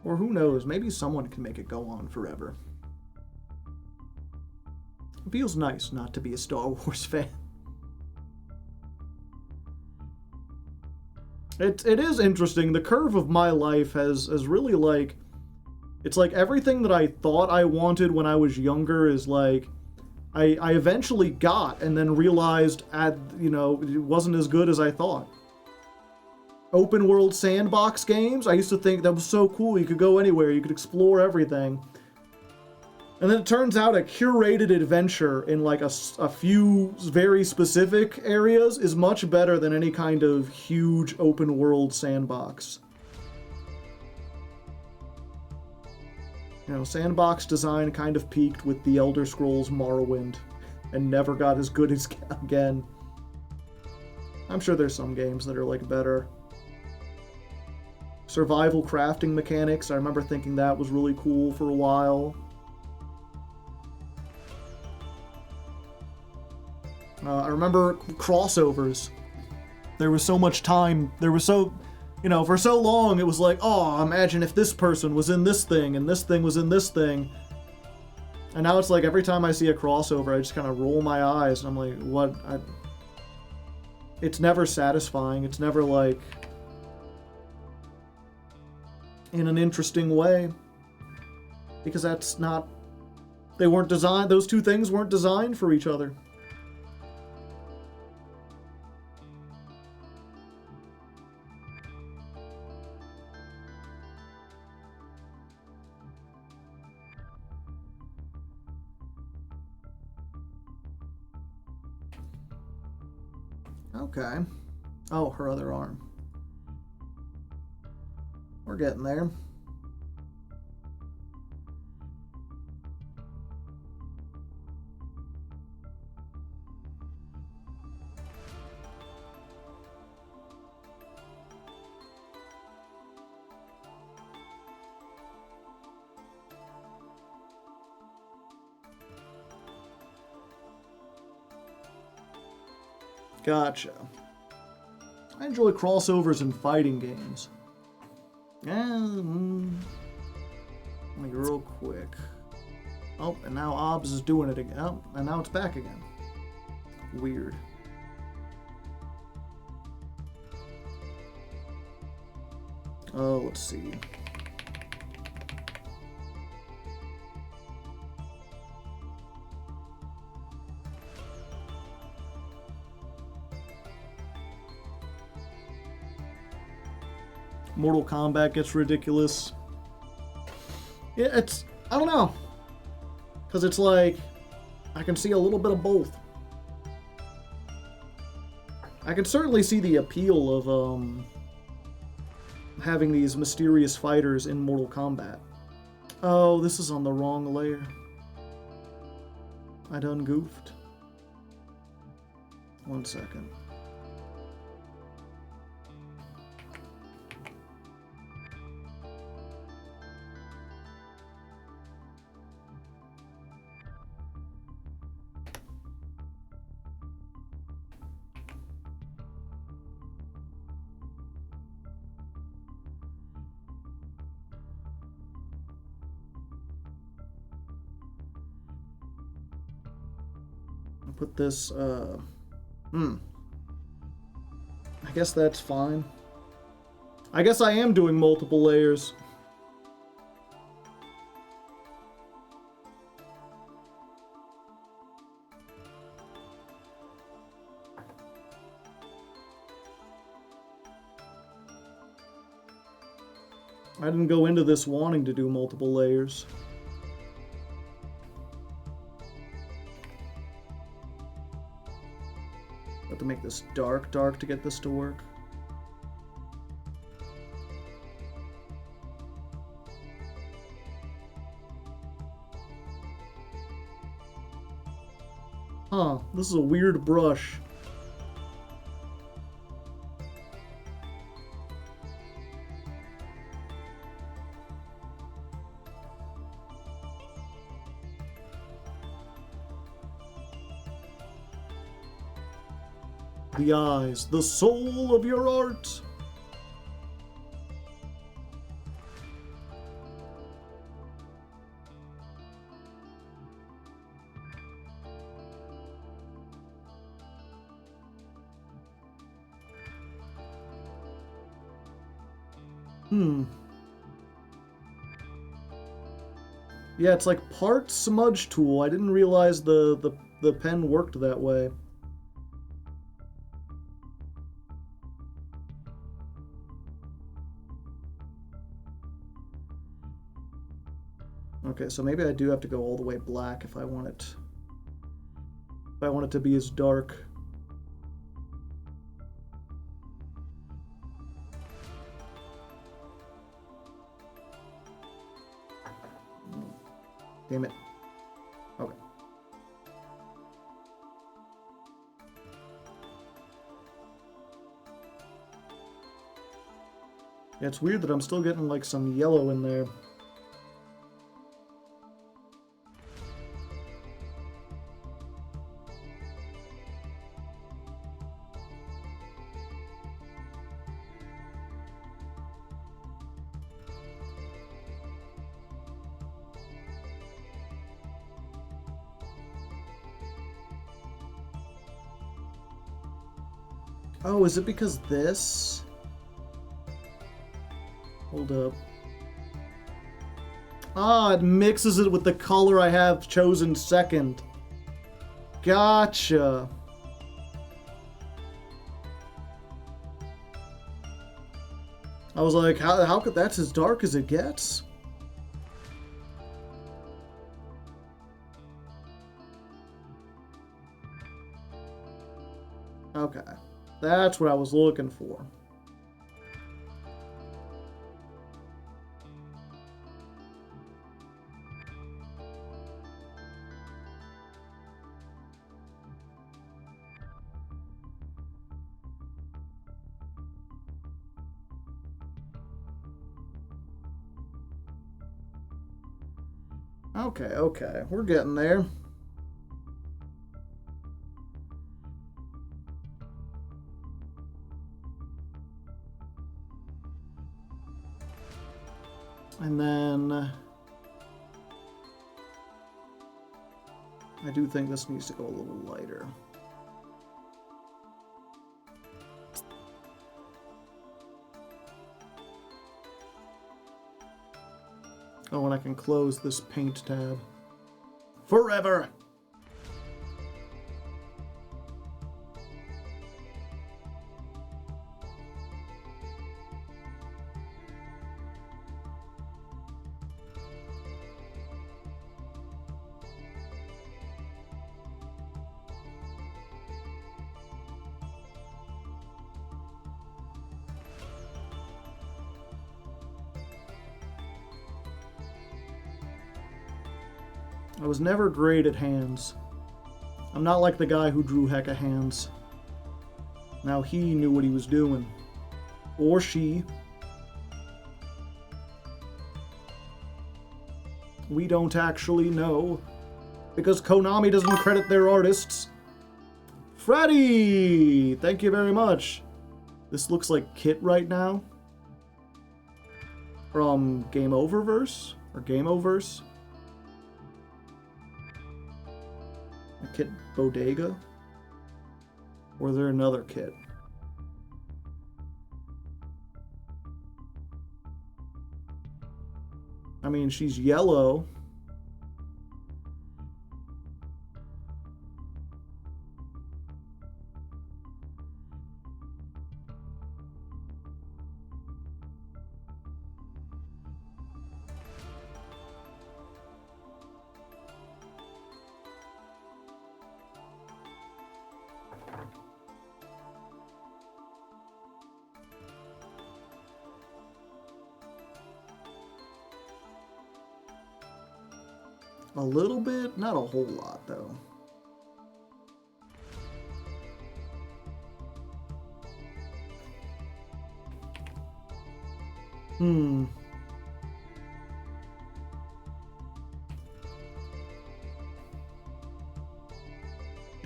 Or who knows, maybe someone can make it go on forever. It feels nice not to be a Star Wars fan. It is interesting. The curve of my life has really like... It's like everything that I thought I wanted when I was younger is like... I eventually got and then realized it wasn't as good as I thought. Open world sandbox games, I used to think that was so cool. You could go anywhere, you could explore everything. And then it turns out a curated adventure in like a few very specific areas is much better than any kind of huge open world sandbox. Sandbox design kind of peaked with the Elder Scrolls Morrowind and never got as good as again. I'm sure there's some games that are like better. Survival crafting mechanics, I remember thinking that was really cool for a while. I remember crossovers. There was so much time, for so long it was like, oh, imagine if this person was in this thing and this thing was in this thing. And now it's like every time I see a crossover, I just kind of roll my eyes and I'm like, what? It's never satisfying. It's never like... in an interesting way, because that's not, they weren't designed, those two things weren't designed for each other. Okay. Oh, her other arm. We're getting there. Gotcha. I enjoy crossovers in fighting games. Let me real quick. Oh, and now OBS is doing it again. Oh, and now it's back again. Weird. Oh, let's see. Mortal Kombat gets ridiculous. Yeah, I don't know. Because it's like, I can see a little bit of both. I can certainly see the appeal of having these mysterious fighters in Mortal Kombat. Oh, this is on the wrong layer. I done goofed. 1 second. Put this, I guess that's fine. I guess I am doing multiple layers. I didn't go into this wanting to do multiple layers. Have to make this dark to get this to work. Huh, this is a weird brush. The eyes, the soul of your art. Yeah, it's like part smudge tool. I didn't realize the pen worked that way. Okay, so maybe I do have to go all the way black if I want it. If I want it to be as dark. Damn it. Okay. Yeah, it's weird that I'm still getting like some yellow in there. Oh, is it because this? Hold up. Ah, it mixes it with the color I have chosen second. Gotcha. I was like, how could that's as dark as it gets? Okay. That's what I was looking for. Okay, we're getting there. And then I do think this needs to go a little lighter. Oh, and I can close this paint tab. Forever! I was never great at hands. I'm not like the guy who drew hecka hands. Now he knew what he was doing. Or she. We don't actually know. Because Konami doesn't credit their artists. Freddy! Thank you very much. This looks like Kit right now. From Game Oververse? Or Game Oververse? Kit Bodega? Or is there another Kit? I mean, she's yellow. a little bit, not a whole lot though.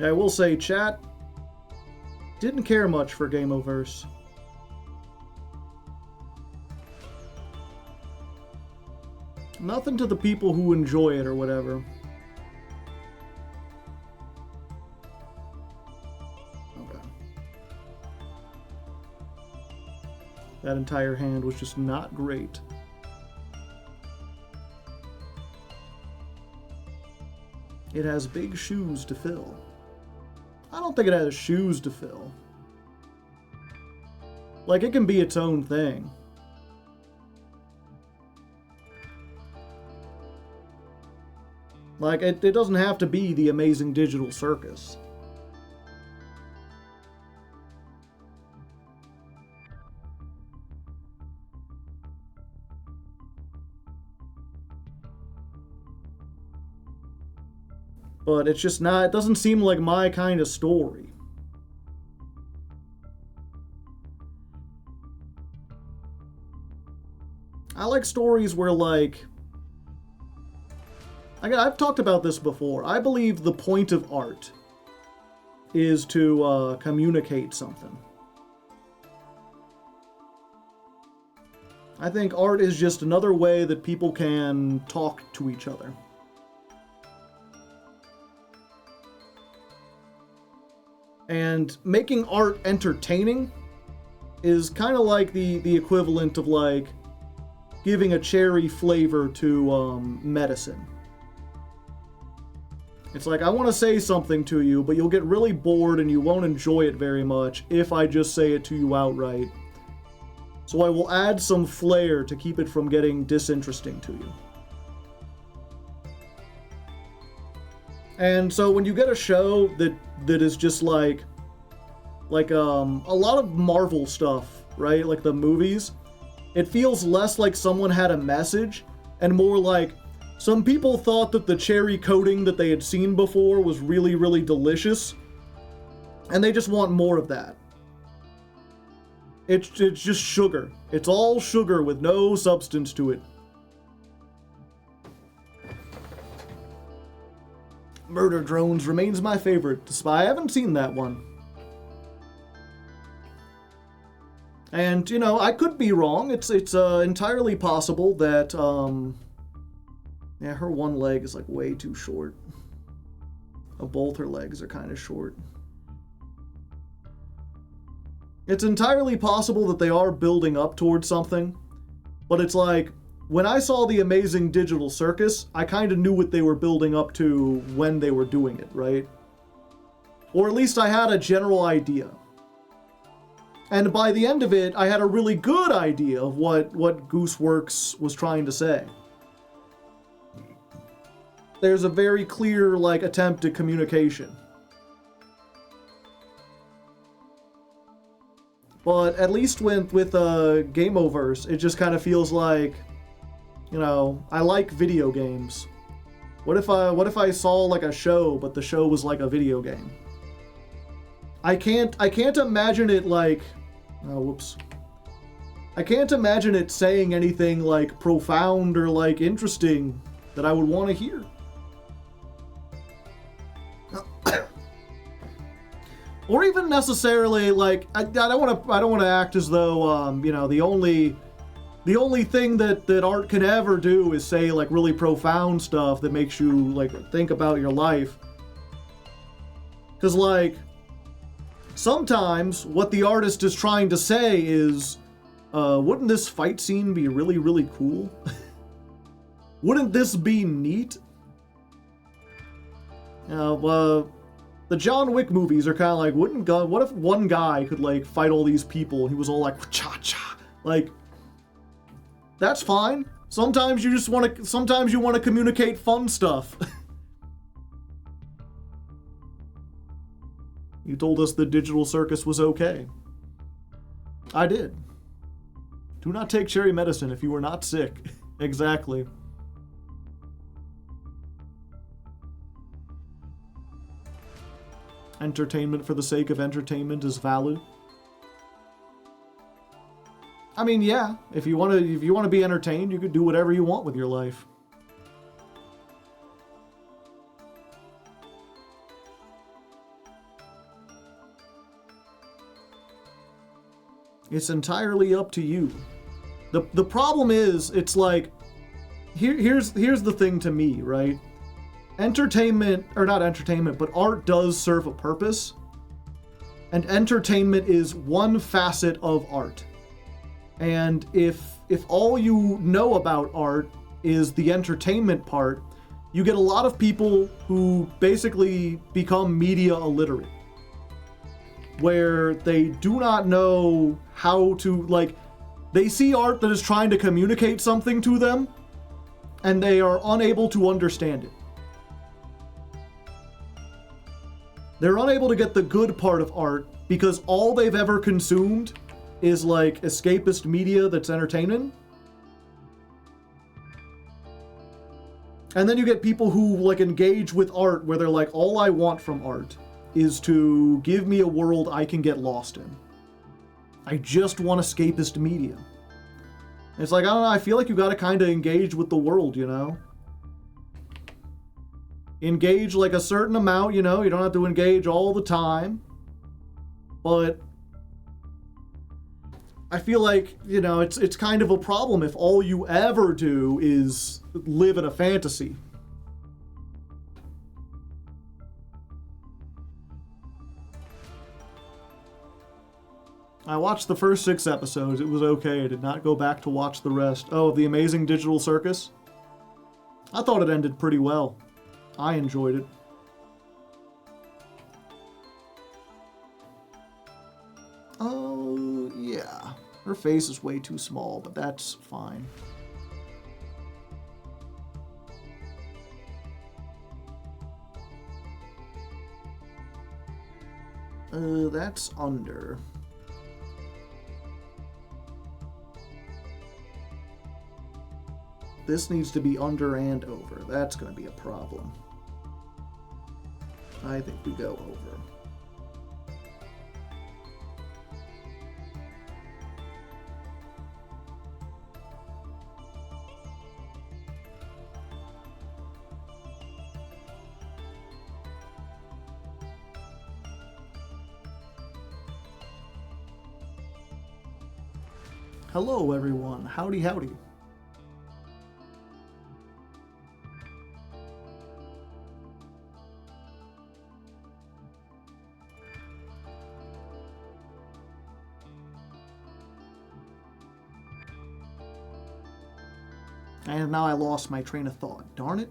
I will say, chat didn't care much for Gameoverse. Nothing to the people who enjoy it or whatever. Okay. That entire hand was just not great. It has big shoes to fill. I don't think it has shoes to fill. Like, it can be its own thing. Like, it doesn't have to be the amazing digital circus. But it's just not, it doesn't seem like my kind of story. I like stories where, like, I've talked about this before. I believe the point of art is to communicate something. I think art is just another way that people can talk to each other. And making art entertaining is kind of like the equivalent of, like, giving a cherry flavor to medicine. It's like, I want to say something to you, but you'll get really bored and you won't enjoy it very much if I just say it to you outright. So I will add some flair to keep it from getting disinteresting to you. And so when you get a show that is just like a lot of Marvel stuff, right? Like the movies, it feels less like someone had a message and more like some people thought that the cherry coating that they had seen before was really, really delicious, and they just want more of that. It's just sugar. It's all sugar with no substance to it. Murder Drones remains my favorite, despite I haven't seen that one. And, you know, I could be wrong. It's entirely possible that, yeah, her one leg is, like, way too short. Both her legs are kind of short. It's entirely possible that they are building up towards something, but it's like, when I saw The Amazing Digital Circus, I kind of knew what they were building up to when they were doing it, right? Or at least I had a general idea. And by the end of it, I had a really good idea of what Gooseworks was trying to say. There's a very clear, like, attempt at communication. But at least with Gameoverse, it just kind of feels like, you know, I like video games. What if I saw like a show, but the show was like a video game? I can't imagine it like, oh whoops. I can't imagine it saying anything like profound or like interesting that I would want to hear. Or even necessarily like I don't want to act as though you know, the only thing that art can ever do is say like really profound stuff that makes you like think about your life. 'Cause like sometimes what the artist is trying to say is, wouldn't this fight scene be really, really cool? Wouldn't this be neat? The John Wick movies are kind of like, what if one guy could like fight all these people and he was all like cha-cha? Like, that's fine. Sometimes you want to communicate fun stuff. You told us the digital circus was okay. I did. Do not take cherry medicine if you are not sick. Exactly. entertainment for the sake of entertainment is valid. I mean, yeah, if you want to be entertained, you could do whatever you want with your life. It's entirely up to you. The problem is, it's like, here's the thing to me, right? Entertainment, or not entertainment, but art does serve a purpose. And entertainment is one facet of art. And if all you know about art is the entertainment part, you get a lot of people who basically become media illiterate, where they do not know how to, like, they see art that is trying to communicate something to them, and they are unable to understand it. They're unable to get the good part of art because all they've ever consumed is like escapist media that's entertaining. And then you get people who like engage with art where they're like, all I want from art is to give me a world I can get lost in. I just want escapist media. And it's like, I don't know, I feel like you gotta kind of engage with the world, you know? Engage like a certain amount, you know? You don't have to engage all the time. But I feel like, you know, it's kind of a problem if all you ever do is live in a fantasy. I watched the first 6 episodes. It was okay. I did not go back to watch the rest. Oh, The Amazing Digital Circus? I thought it ended pretty well. I enjoyed it. Oh, yeah. Her face is way too small, but that's fine. That's under. This needs to be under and over. That's going to be a problem. I think we go over. Hello, everyone. Howdy, howdy. And now I lost my train of thought. Darn it.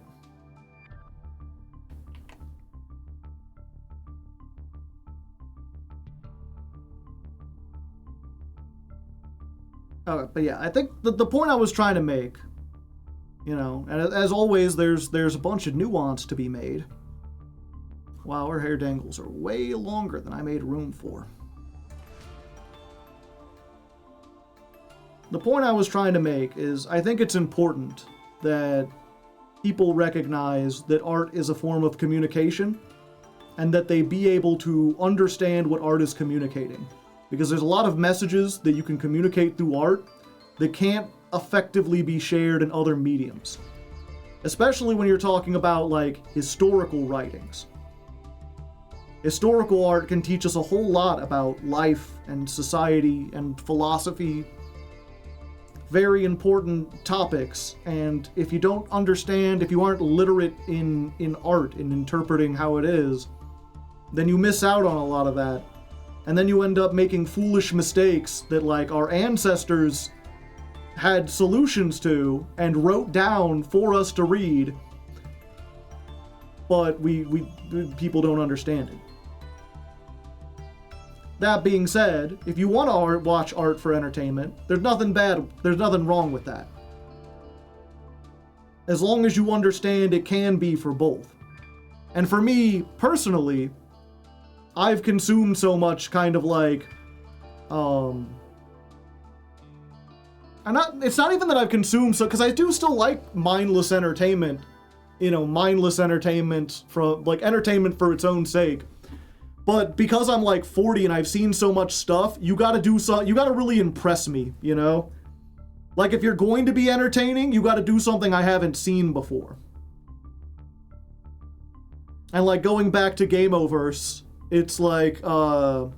But yeah, I think the point I was trying to make, you know, and as always, there's a bunch of nuance to be made. Wow, her hair dangles are way longer than I made room for. The point I was trying to make is I think it's important that people recognize that art is a form of communication and that they be able to understand what art is communicating. Because there's a lot of messages that you can communicate through art that can't effectively be shared in other mediums. Especially when you're talking about, like, historical writings. Historical art can teach us a whole lot about life and society and philosophy. Very important topics, and if you don't understand, if you aren't literate in art, in interpreting how it is, then you miss out on a lot of that. And then you end up making foolish mistakes that, like, our ancestors had solutions to and wrote down for us to read, but people don't understand it. That being said, if you want to watch art for entertainment, there's nothing wrong with that. As long as you understand it can be for both. And for me, personally, I've consumed so much kind of like, it's not even that I've consumed so, because I do still like mindless entertainment, you know, mindless entertainment from, like, entertainment for its own sake. But because I'm like 40 and I've seen so much stuff, you gotta really impress me, you know? Like, if you're going to be entertaining, you gotta do something I haven't seen before. And like, going back to Gameoverse, it's like, I don't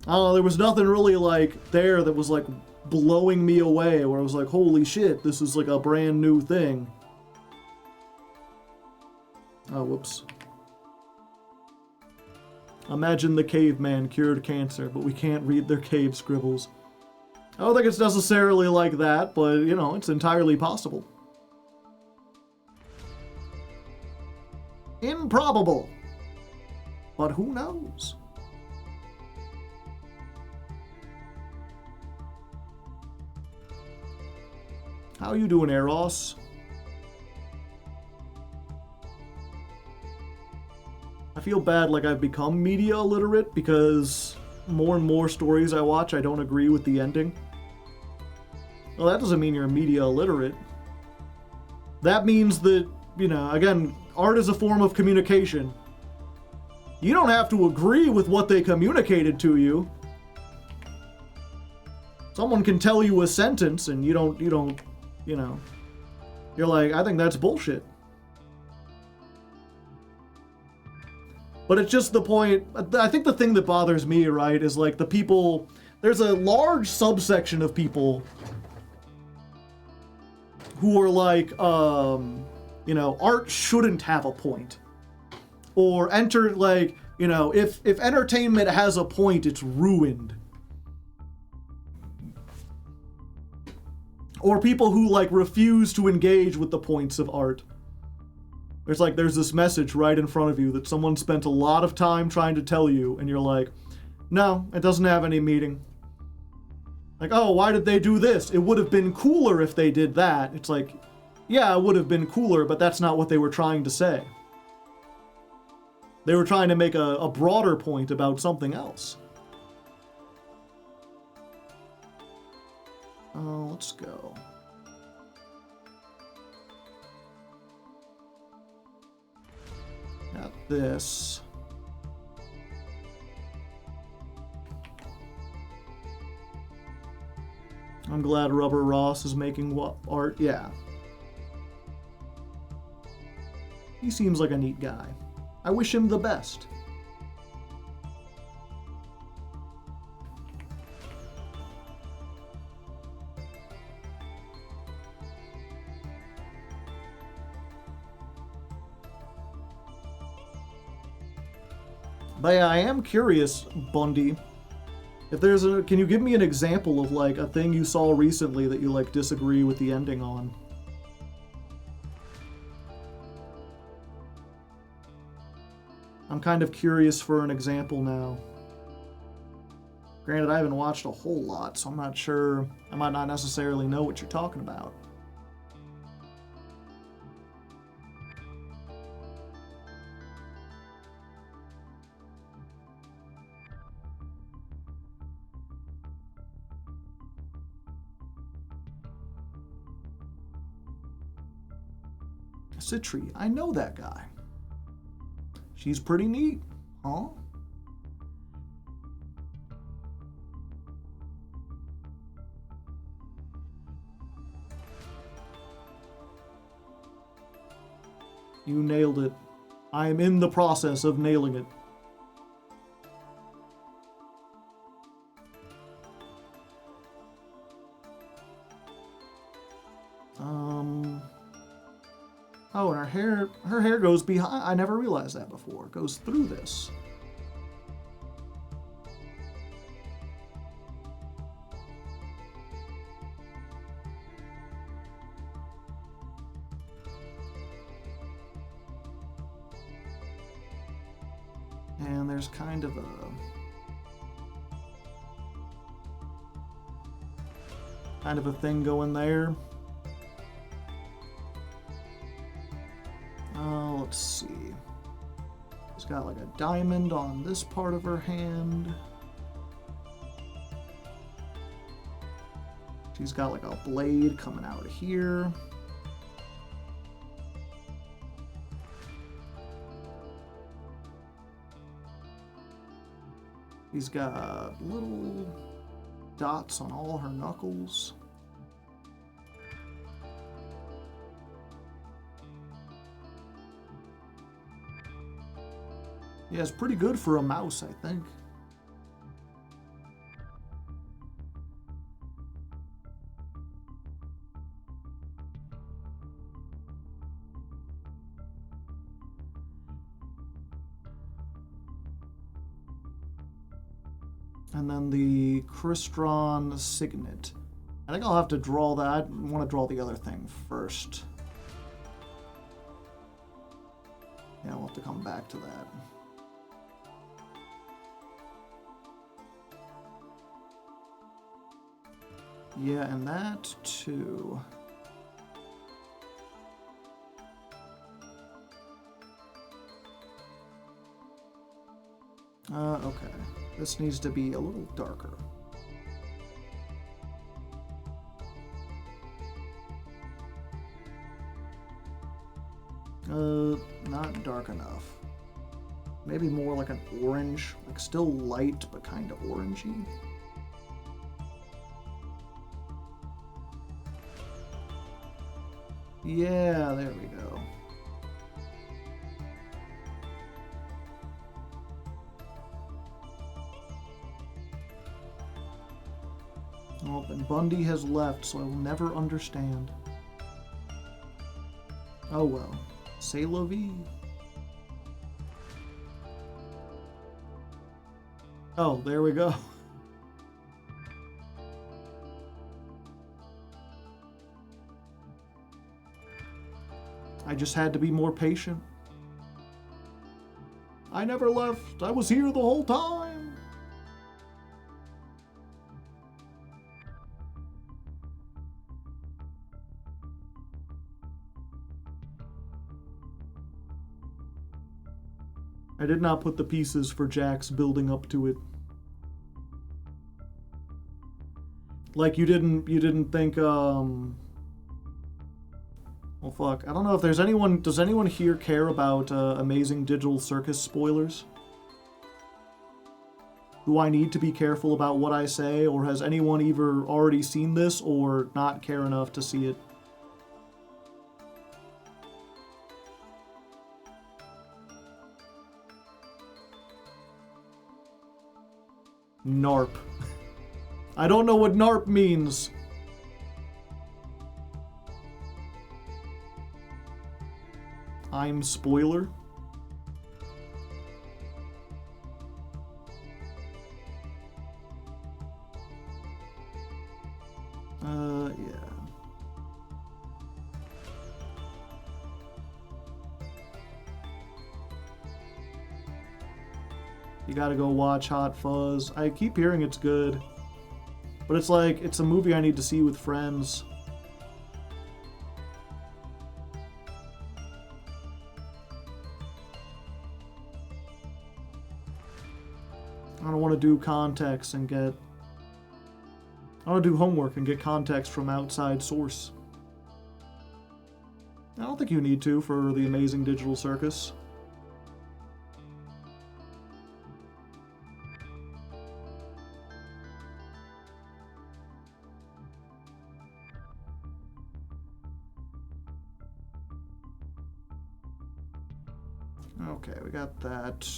know, there was nothing really like there that was like blowing me away, where I was like, holy shit, this is like a brand new thing. Oh, whoops. Imagine the caveman cured cancer, but we can't read their cave scribbles. I don't think it's necessarily like that, but, you know, it's entirely possible. Improbable. But who knows? How you doing, Eros? I feel bad like I've become media illiterate because more and more stories I watch, I don't agree with the ending. Well, that doesn't mean you're media illiterate. That means that, you know, again, art is a form of communication. You don't have to agree with what they communicated to you. Someone can tell you a sentence and you don't, you know, you're like, I think that's bullshit. But it's just the point, I think the thing that bothers me, right, is like the people, there's a large subsection of people who are like, you know, art shouldn't have a point. Or like, you know, if entertainment has a point, it's ruined. Or people who like refuse to engage with the points of art. There's this message right in front of you that someone spent a lot of time trying to tell you, and you're like, no, it doesn't have any meaning. Like, oh, why did they do this? It would have been cooler if they did that. It's like, yeah, it would have been cooler, but that's not what they were trying to say. They were trying to make a broader point about something else. Oh, let's go. Got this. I'm glad Rubber Ross is making art. Yeah. He seems like a neat guy. I wish him the best. But yeah, I am curious, Bundy, if there's can you give me an example of like a thing you saw recently that you like disagree with the ending on? I'm kind of curious for an example now. Granted, I haven't watched a whole lot, so I'm not sure. I might not necessarily know what you're talking about. Citri, I know that guy. She's pretty neat, huh? You nailed it. I am in the process of nailing it. Oh, and her hair goes behind. I never realized that before. It goes through this. And there's kind of a thing going there. Let's see. She's got like a diamond on this part of her hand. She's got like a blade coming out of here. He's got little dots on all her knuckles. Yeah, it's pretty good for a mouse, I think. And then the Crystron Signet. I think I'll have to draw that. I want to draw the other thing first. Yeah, we'll have to come back to that. Yeah, and that too. Okay. This needs to be a little darker. Not dark enough. Maybe more like an orange. Like still light, but kind of orangey. Yeah, there we go. Oh, and Bundy has left, so I will never understand. Oh well. C'est la vie. Oh, there we go. I just had to be more patient. I never left. I was here the whole time. I did not put the pieces for Jax building up to it. Like you didn't think well, fuck. I don't know if there's anyone... Does anyone here care about Amazing Digital Circus spoilers? Do I need to be careful about what I say, or has anyone either already seen this or not care enough to see it? NARP. I don't know what NARP means. I'm spoiler. Yeah. You gotta go watch Hot Fuzz. I keep hearing it's good. But it's like, it's a movie I need to see with friends. I don't want to do context and get... I want to do homework and get context from outside source. I don't think you need to for the Amazing Digital Circus. Okay, we got that.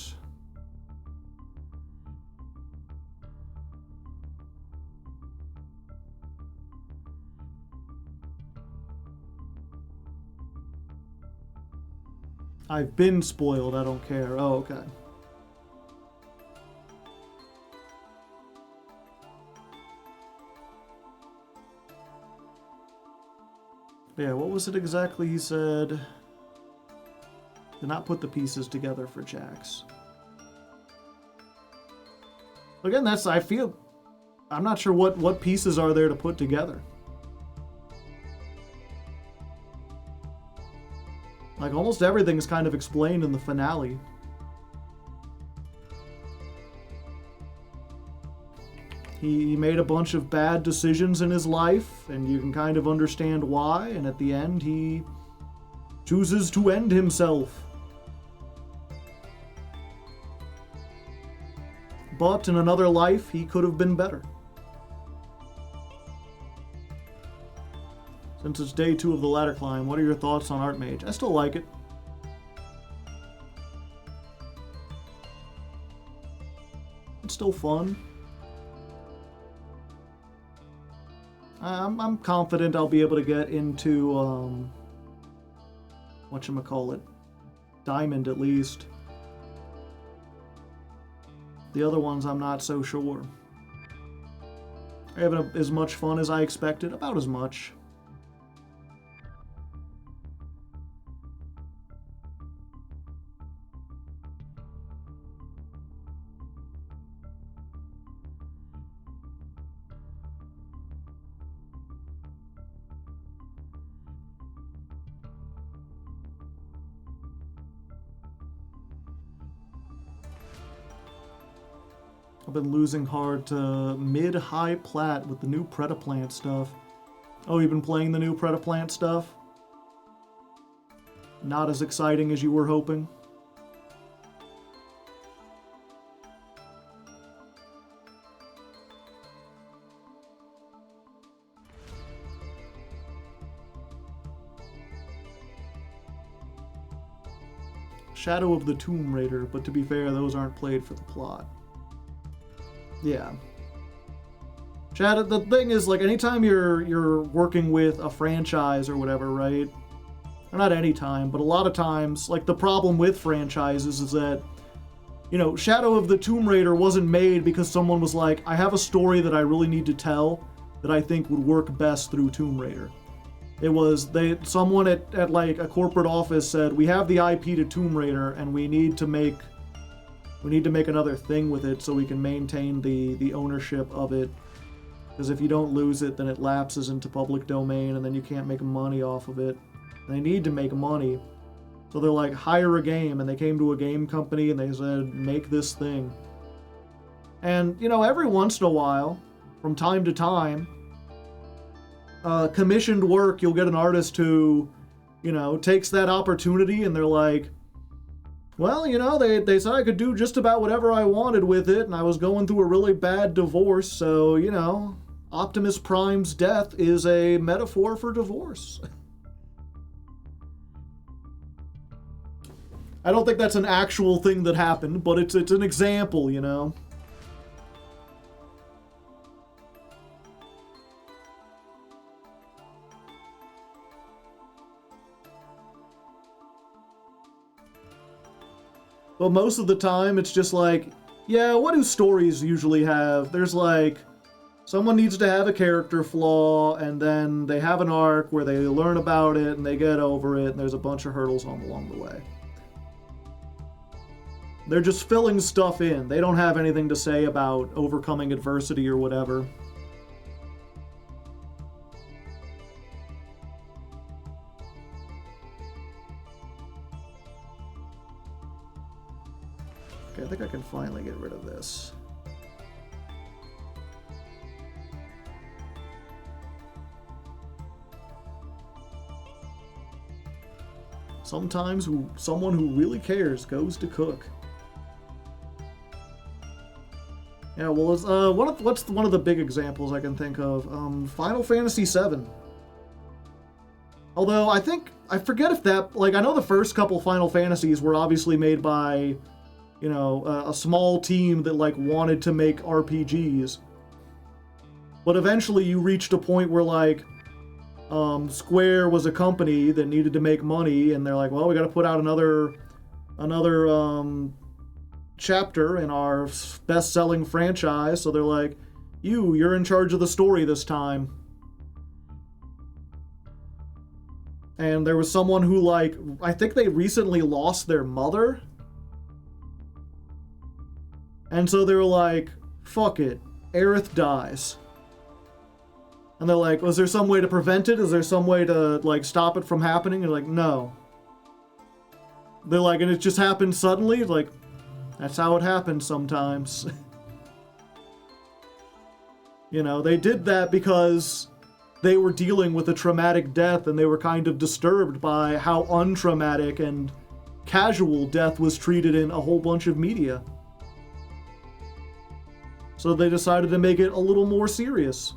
I've been spoiled, I don't care. Oh, okay. Yeah, what was it exactly he said? Did not put the pieces together for Jax. Again, that's, I feel, I'm not sure what pieces are there to put together. Like, almost everything is kind of explained in the finale. He made a bunch of bad decisions in his life, and you can kind of understand why, and at the end he chooses to end himself. But in another life, he could have been better. Since it's day 2 of the ladder climb, what are your thoughts on Artmage? I still like it. It's still fun. I'm confident I'll be able to get into, whatchamacallit, Diamond at least. The other ones I'm not so sure. I haven't as much fun as I expected, about as much. I've been losing hard to mid-high plat with the new Predaplant stuff. Oh, you've been playing the new Predaplant stuff? Not as exciting as you were hoping? Shadow of the Tomb Raider, but to be fair, those aren't played for the plot. Yeah. Chad, the thing is, like, anytime you're working with a franchise or whatever, right? Or not any time, but a lot of times, like, the problem with franchises is that, you know, Shadow of the Tomb Raider wasn't made because someone was like, I have a story that I really need to tell that I think would work best through Tomb Raider. It was, someone at like, a corporate office said, we have the IP to Tomb Raider, and we need to make another thing with it so we can maintain the ownership of it. Because if you don't lose it, then it lapses into public domain, and then you can't make money off of it. And they need to make money. So they're like, hire a game, and they came to a game company, and they said, make this thing. And, you know, every once in a while, from time to time, commissioned work, you'll get an artist who, you know, takes that opportunity, and they're like, well, you know, they said I could do just about whatever I wanted with it, and I was going through a really bad divorce, so, you know, Optimus Prime's death is a metaphor for divorce. I don't think that's an actual thing that happened, but it's an example, you know? But most of the time, it's just like, yeah, what do stories usually have? There's like, someone needs to have a character flaw, and then they have an arc where they learn about it, and they get over it, and there's a bunch of hurdles along the way. They're just filling stuff in. They don't have anything to say about overcoming adversity or whatever. Okay, I think I can finally get rid of this. Sometimes someone who really cares goes to cook. Yeah, well, it's, what's one of the big examples I can think of? Final Fantasy VII. Although, I forget if that, like, I know the first couple Final Fantasies were obviously made by, you know, a small team that, like, wanted to make RPGs. But eventually you reached a point where, like, Square was a company that needed to make money, and they're like, well, we gotta put out another chapter in our best-selling franchise, so they're like, you're in charge of the story this time. And there was someone who, like, I think they recently lost their mother. And so they were like, fuck it, Aerith dies. And they're like, was there some way to prevent it? Is there some way to, like, stop it from happening? And they're like, no. They're like, and it just happened suddenly? Like, that's how it happens sometimes. You know, they did that because they were dealing with a traumatic death, and they were kind of disturbed by how untraumatic and casual death was treated in a whole bunch of media. So they decided to make it a little more serious.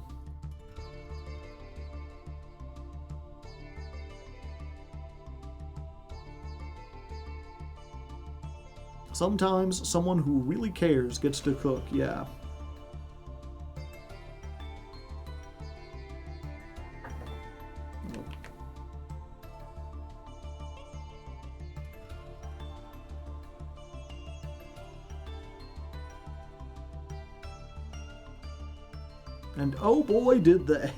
Sometimes someone who really cares gets to cook, yeah. And oh boy, did they.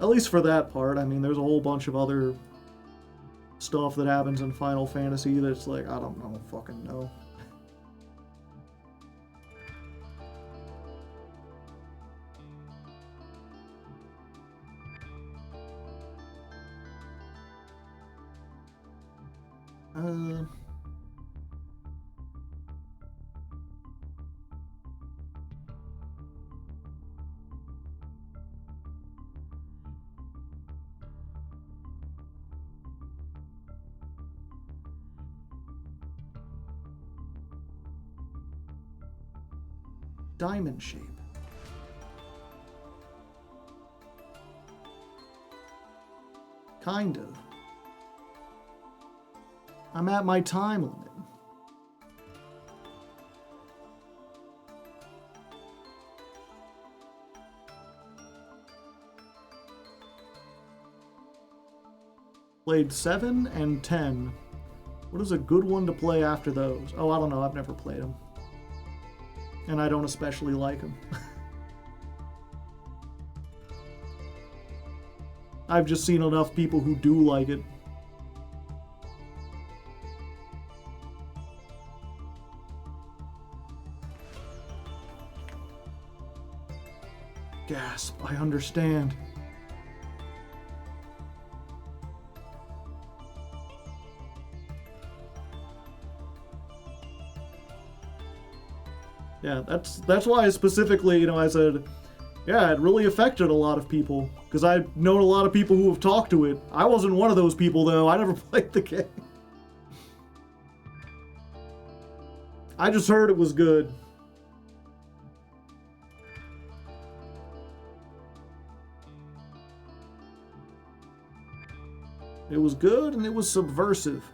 At least for that part. I mean, there's a whole bunch of other stuff that happens in Final Fantasy that's like, I don't fucking know. Diamond shape. Kind of. I'm at my time limit. Played 7 and 10. What is a good one to play after those? Oh, I don't know. I've never played them. And I don't especially like them. I've just seen enough people who do like it. Gasp, I understand. Yeah, that's why specifically, you know, I said, yeah, it really affected a lot of people. Because I've known a lot of people who have talked to it. I wasn't one of those people, though. I never played the game. I just heard it was good. It was good and it was subversive.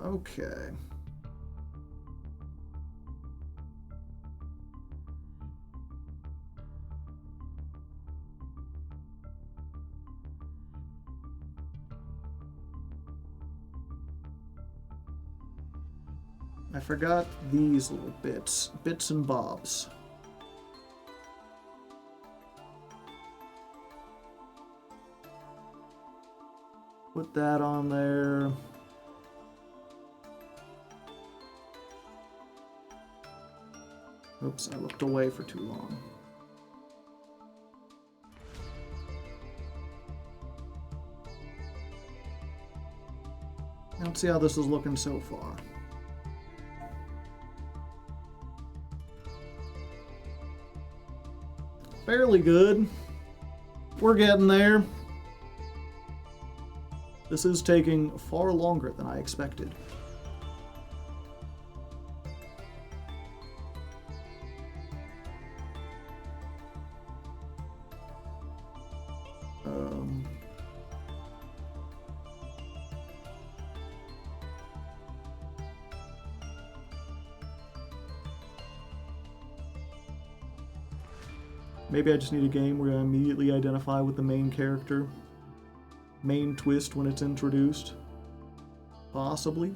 Okay. I forgot these little bits and bobs. Put that on there. Oops, I looked away for too long. Let's see how this is looking so far. Fairly good. We're getting there. This is taking far longer than I expected. Maybe I just need a game where I immediately identify with the main character. Main twist when it's introduced. Possibly.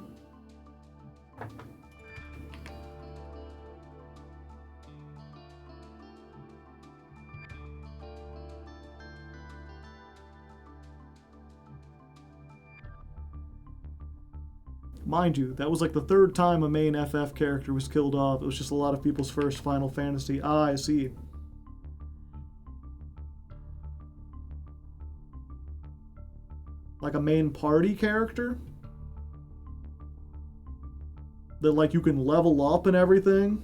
Mind you, that was like the third time a main FF character was killed off. It was just a lot of people's first Final Fantasy. Ah, I see. Like a main party character? That like you can level up and everything?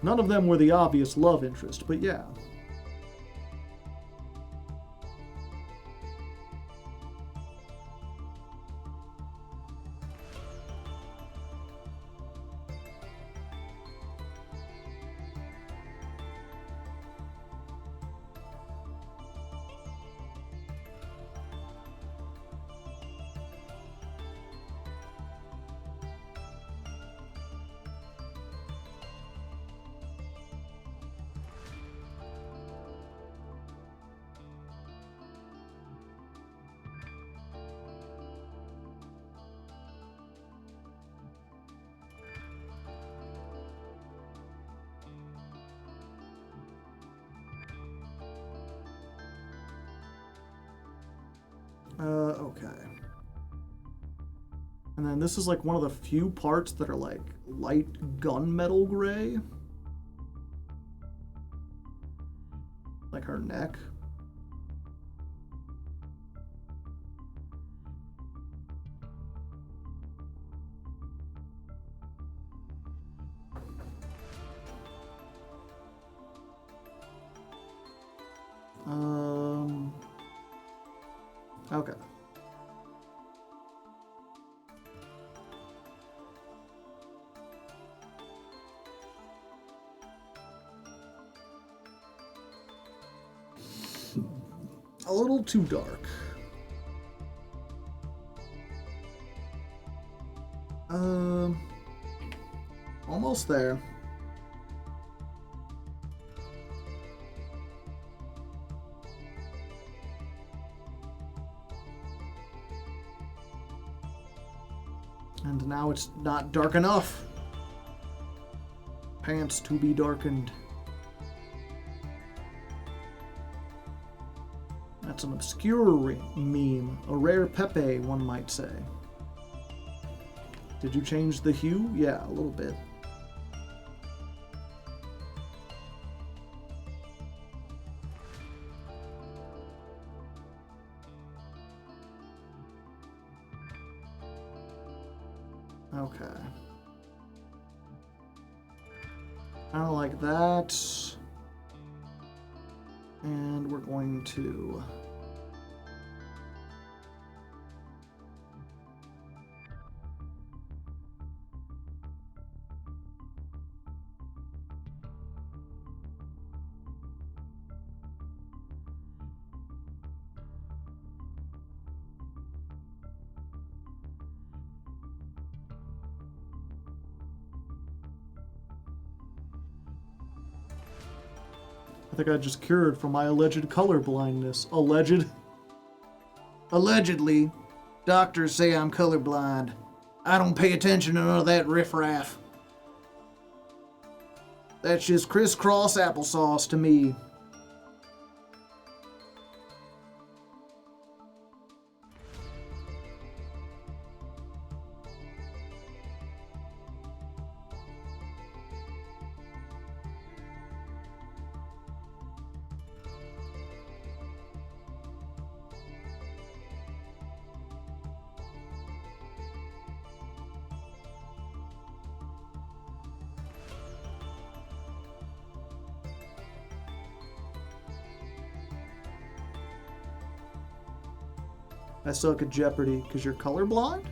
None of them were the obvious love interest, but yeah. Okay. And then this is like one of the few parts that are like light gunmetal gray. Like her neck. Okay. A little too dark. Almost there. And now it's not dark enough. Pants to be darkened. That's an obscure meme. A rare Pepe, one might say. Did you change the hue? Yeah, a little bit. Okay. I don't like that. And we're going to... I think I just cured from my alleged color blindness. Allegedly. Doctors say I'm colorblind. I don't pay attention to none of that riffraff. That's just crisscross applesauce to me. I suck at Jeopardy because you're colorblind?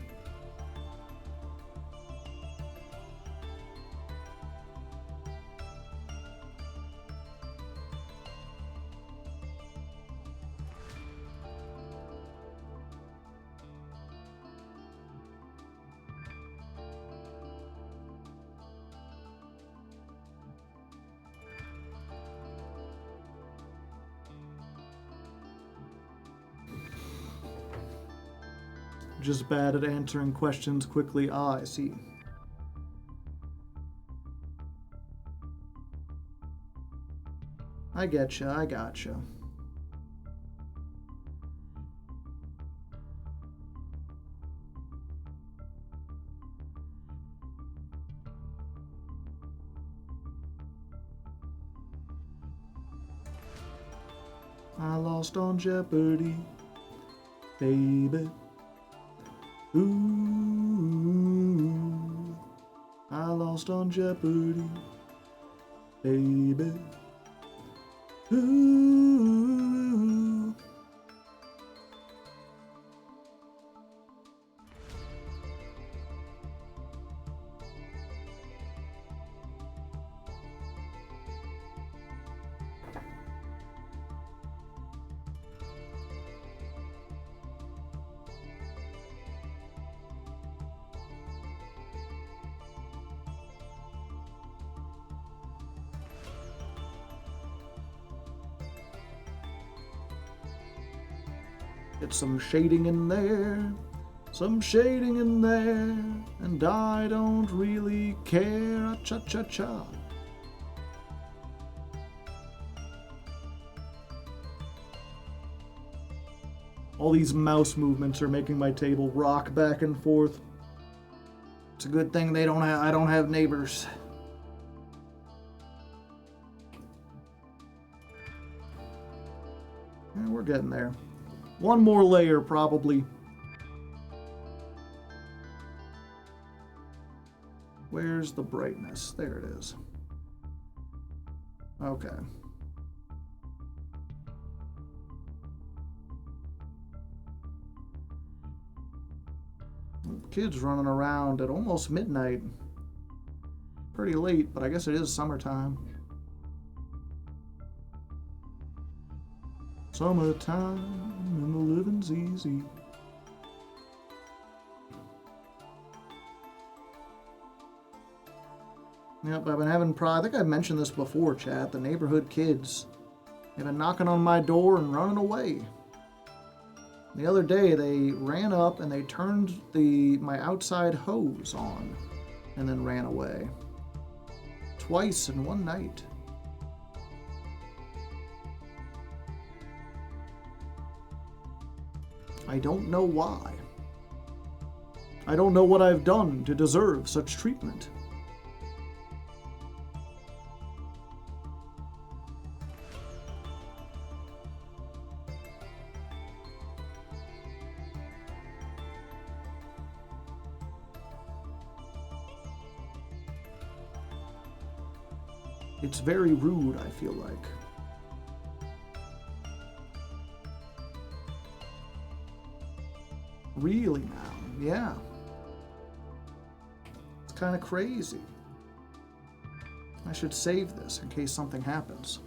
Just bad at answering questions quickly. Ah, I see. I getcha, I gotcha. I lost on Jeopardy, baby. Ooh, I lost on Jeopardy. baby. Ooh. Get some shading in there, some shading in there, and I don't really care. Cha-cha-cha. All these mouse movements are making my table rock back and forth. It's a good thing I don't have neighbors. Yeah, we're getting there. One more layer, probably. Where's the brightness? There it is. Okay. Kids running around at almost midnight. Pretty late, but I guess it is summertime. Summertime and the living's easy. Yep, I've been having I think I mentioned this before, chat. The neighborhood kids. They've been knocking on my door and running away. The other day they ran up and they turned my outside hose on and then ran away. Twice in one night. I don't know why. I don't know what I've done to deserve such treatment. It's very rude, I feel like. Really now? Yeah. It's kind of crazy. I should save this in case something happens.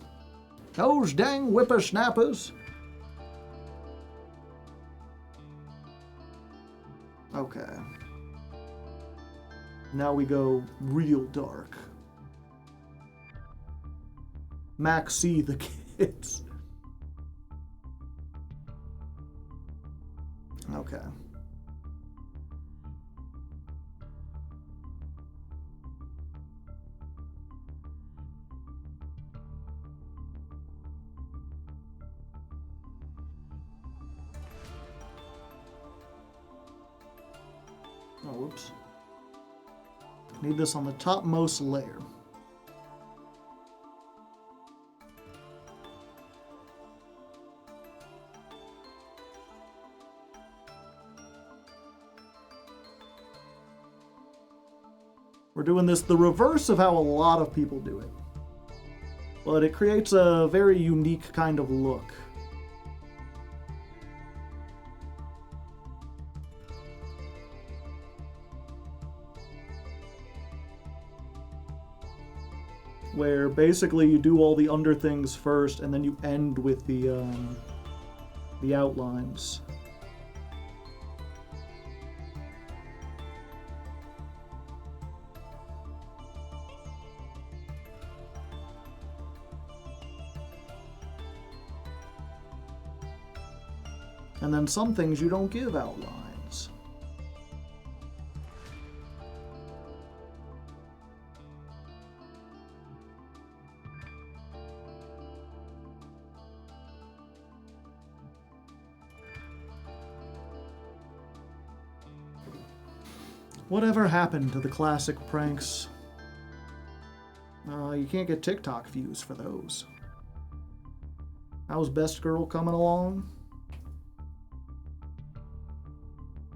Those dang whippersnappers! Okay. Now we go real dark. Max see the kids. Okay. Oh, whoops. Need this on the topmost layer. We're doing this the reverse of how a lot of people do it. But it creates a very unique kind of look. Where basically you do all the under things first and then you end with the outlines. And then some things you don't give outlines. Whatever happened to the classic pranks? You can't get TikTok views for those. How's Best Girl coming along?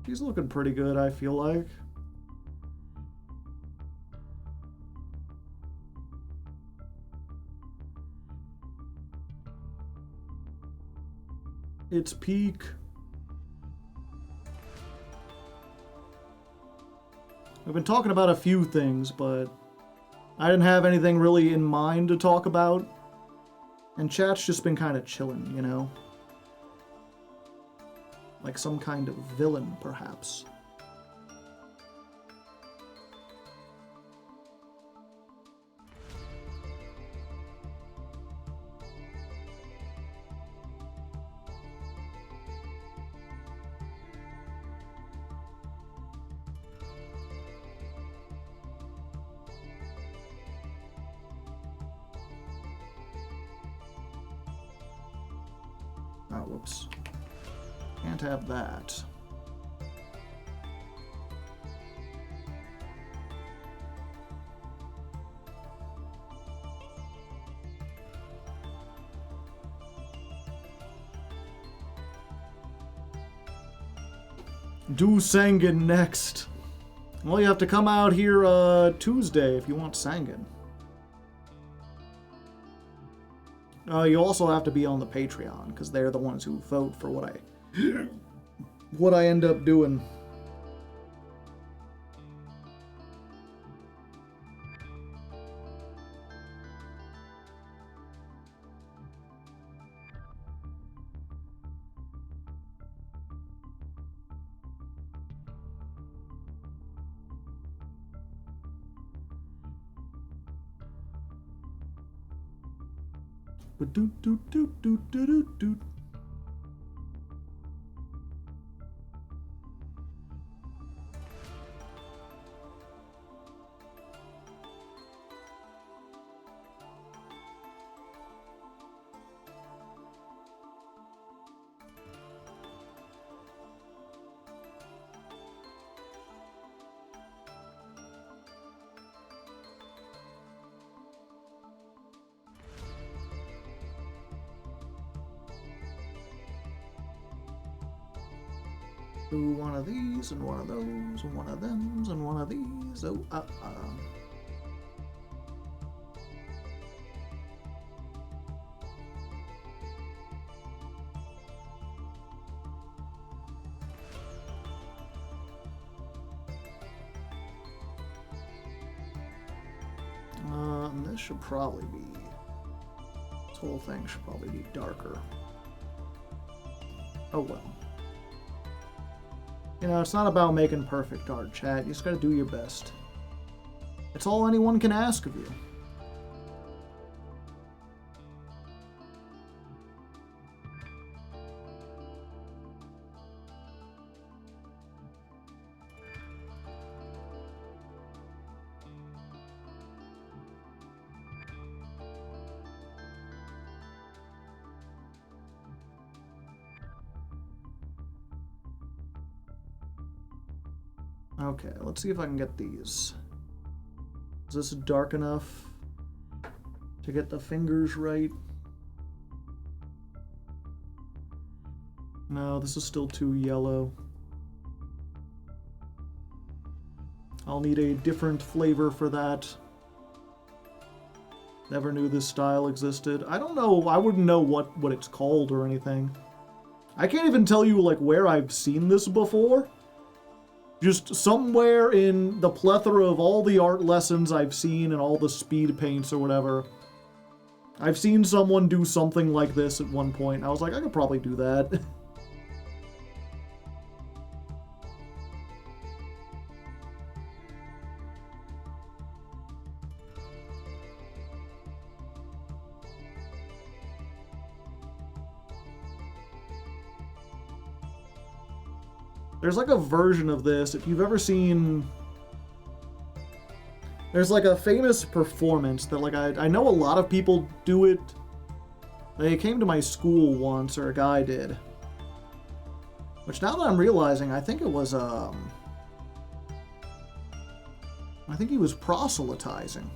She's looking pretty good, I feel like. its peak. We've been talking about a few things, but I didn't have anything really in mind to talk about. And chat's just been kind of chilling, you know? Like some kind of villain, perhaps. Oh, whoops. Can't have that. Do Sangan next. Well, you have to come out here Tuesday if you want Sangan. You also have to be on the Patreon, because they're the ones who vote for what I end up doing. Ba-doot-doot-doot-doot-doot-doot. Do one of these, and one of those, and one of them, and one of these. Oh, and this should probably be... This whole thing should probably be darker. Oh well. You know, it's not about making perfect art, chat. You just gotta do your best. It's all anyone can ask of you. Okay, let's see if I can get these. Is this dark enough to get the fingers right? No, this is still too yellow. I'll need a different flavor for that. Never knew this style existed. I don't know, I wouldn't know what it's called or anything. I can't even tell you, like, where I've seen this before. Just somewhere in the plethora of all the art lessons I've seen and all the speed paints or whatever, I've seen someone do something like this at one point, and I was like, I could probably do that. There's like a version of this, if you've ever seen... There's like a famous performance that like I know a lot of people do it. They came to my school once, or a guy did. Which now that I'm realizing, I think it was, I think he was proselytizing.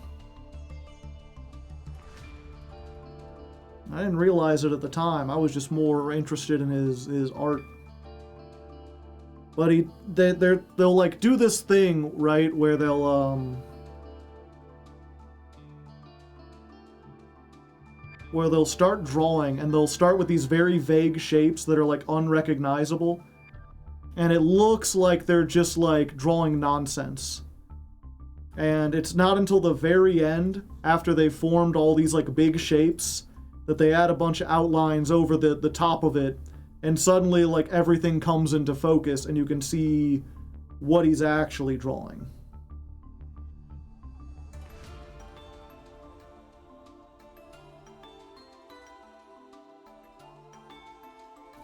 I didn't realize it at the time. I was just more interested in his art. But they'll like do this thing, right, where they'll where they'll start drawing and they'll start with these very vague shapes that are like unrecognizable. And it looks like they're just like drawing nonsense. And it's not until the very end, after they've formed all these like big shapes, that they add a bunch of outlines over the top of it. And suddenly like everything comes into focus and you can see what he's actually drawing.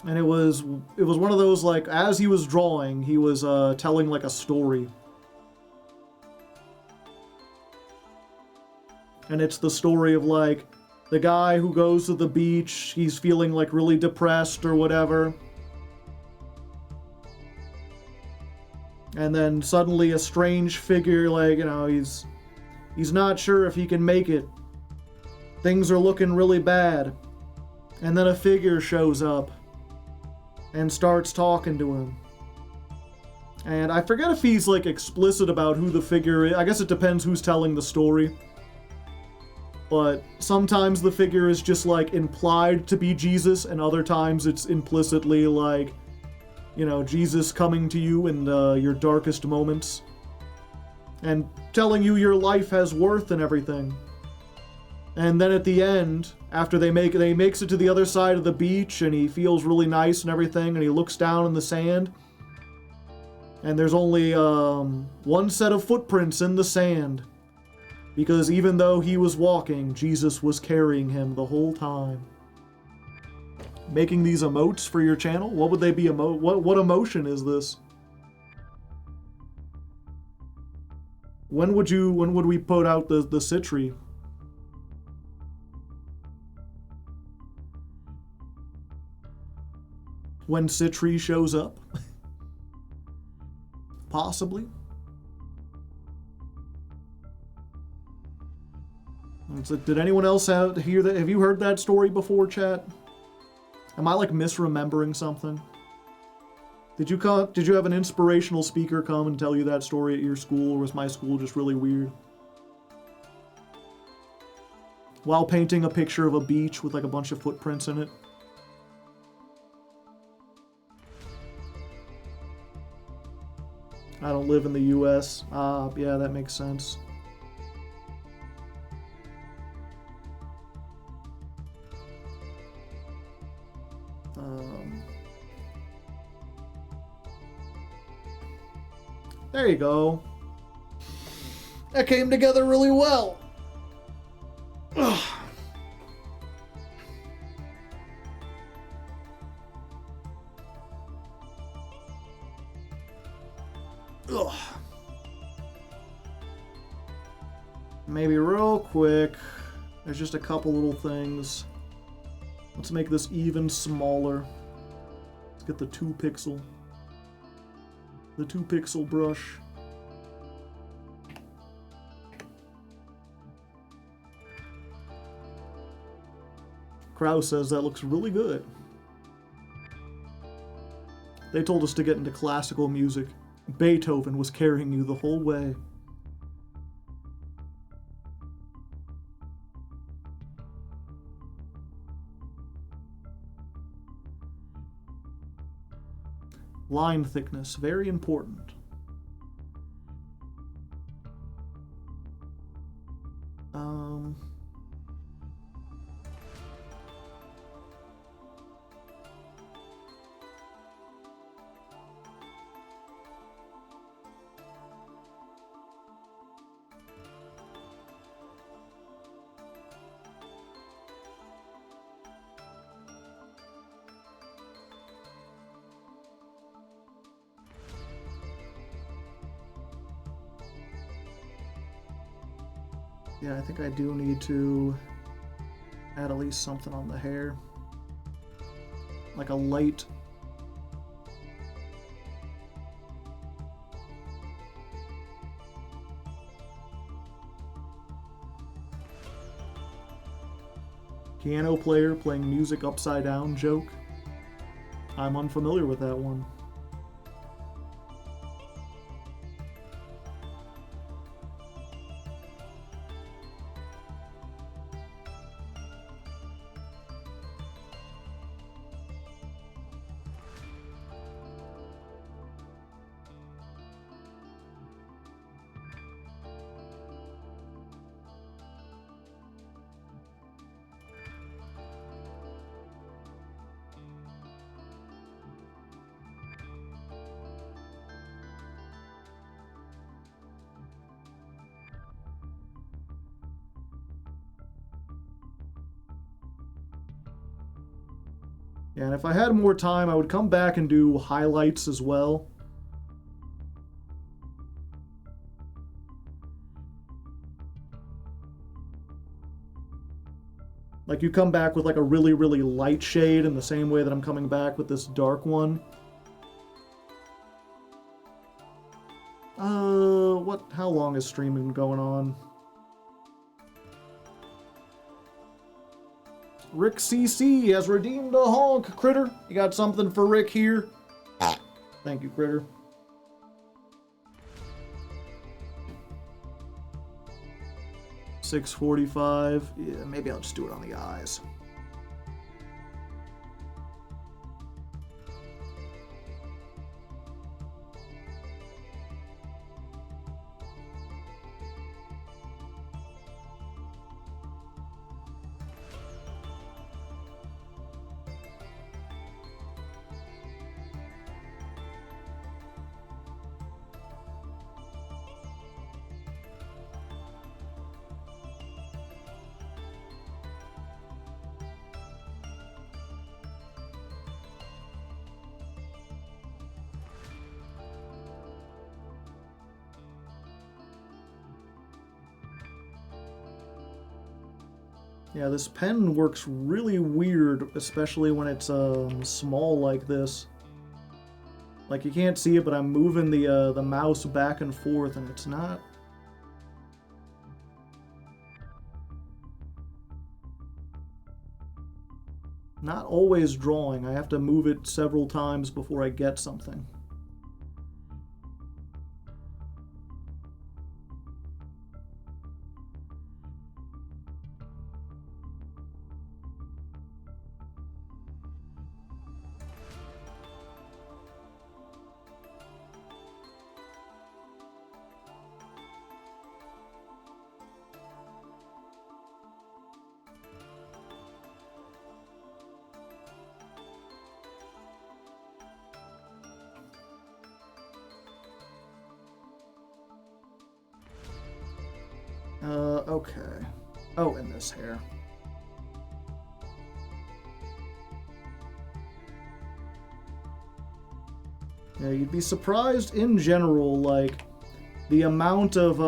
And it was one of those, like, as he was drawing, he was telling like a story. And it's the story of like the guy who goes to the beach, he's feeling like really depressed or whatever. And then suddenly a strange figure, like, you know, he's not sure if he can make it. Things are looking really bad. And then a figure shows up and starts talking to him. And I forget if he's like explicit about who the figure is. I guess it depends who's telling the story. But sometimes the figure is just like implied to be Jesus, and other times it's implicitly like, you know, Jesus coming to you in your darkest moments and telling you your life has worth and everything. And then at the end, after they makes it to the other side of the beach and he feels really nice and everything, and he looks down in the sand, and there's only one set of footprints in the sand, because even though he was walking, Jesus was carrying him the whole time. Making these emotes for your channel? What would they be what emotion is this? When would we put out the Citri? When Citri shows up? Possibly. It's like, did anyone else hear that? Have you heard that story before, chat? Am I like misremembering something? Did you have an inspirational speaker come and tell you that story at your school, or was my school just really weird? While painting a picture of a beach with like a bunch of footprints in it. I don't live in the US. Yeah, that makes sense. There you go. That came together really well. Ugh. Ugh. Maybe real quick, there's just a couple little things. Let's make this even smaller. Let's get the 2-pixel. The 2-pixel brush. Crow says that looks really good. They told us to get into classical music. Beethoven was carrying you the whole way. Line thickness, very important. Yeah, I think I do need to add at least something on the hair. Like a light. Piano player playing music upside down joke. I'm unfamiliar with that one. Yeah, and if I had more time, I would come back and do highlights as well. Like, you come back with like a really, really light shade in the same way that I'm coming back with this dark one. How long is streaming going on? Rick CC has redeemed a honk, Critter. You got something for Rick here? Thank you, Critter. $6.45. Yeah, maybe I'll just do it on the eyes. Yeah, this pen works really weird, especially when it's small like this. Like, you can't see it, but I'm moving the mouse back and forth, and it's not always drawing. I have to move it several times before I get something. Okay. Oh, and this hair. Yeah, you'd be surprised in general, like, the amount of,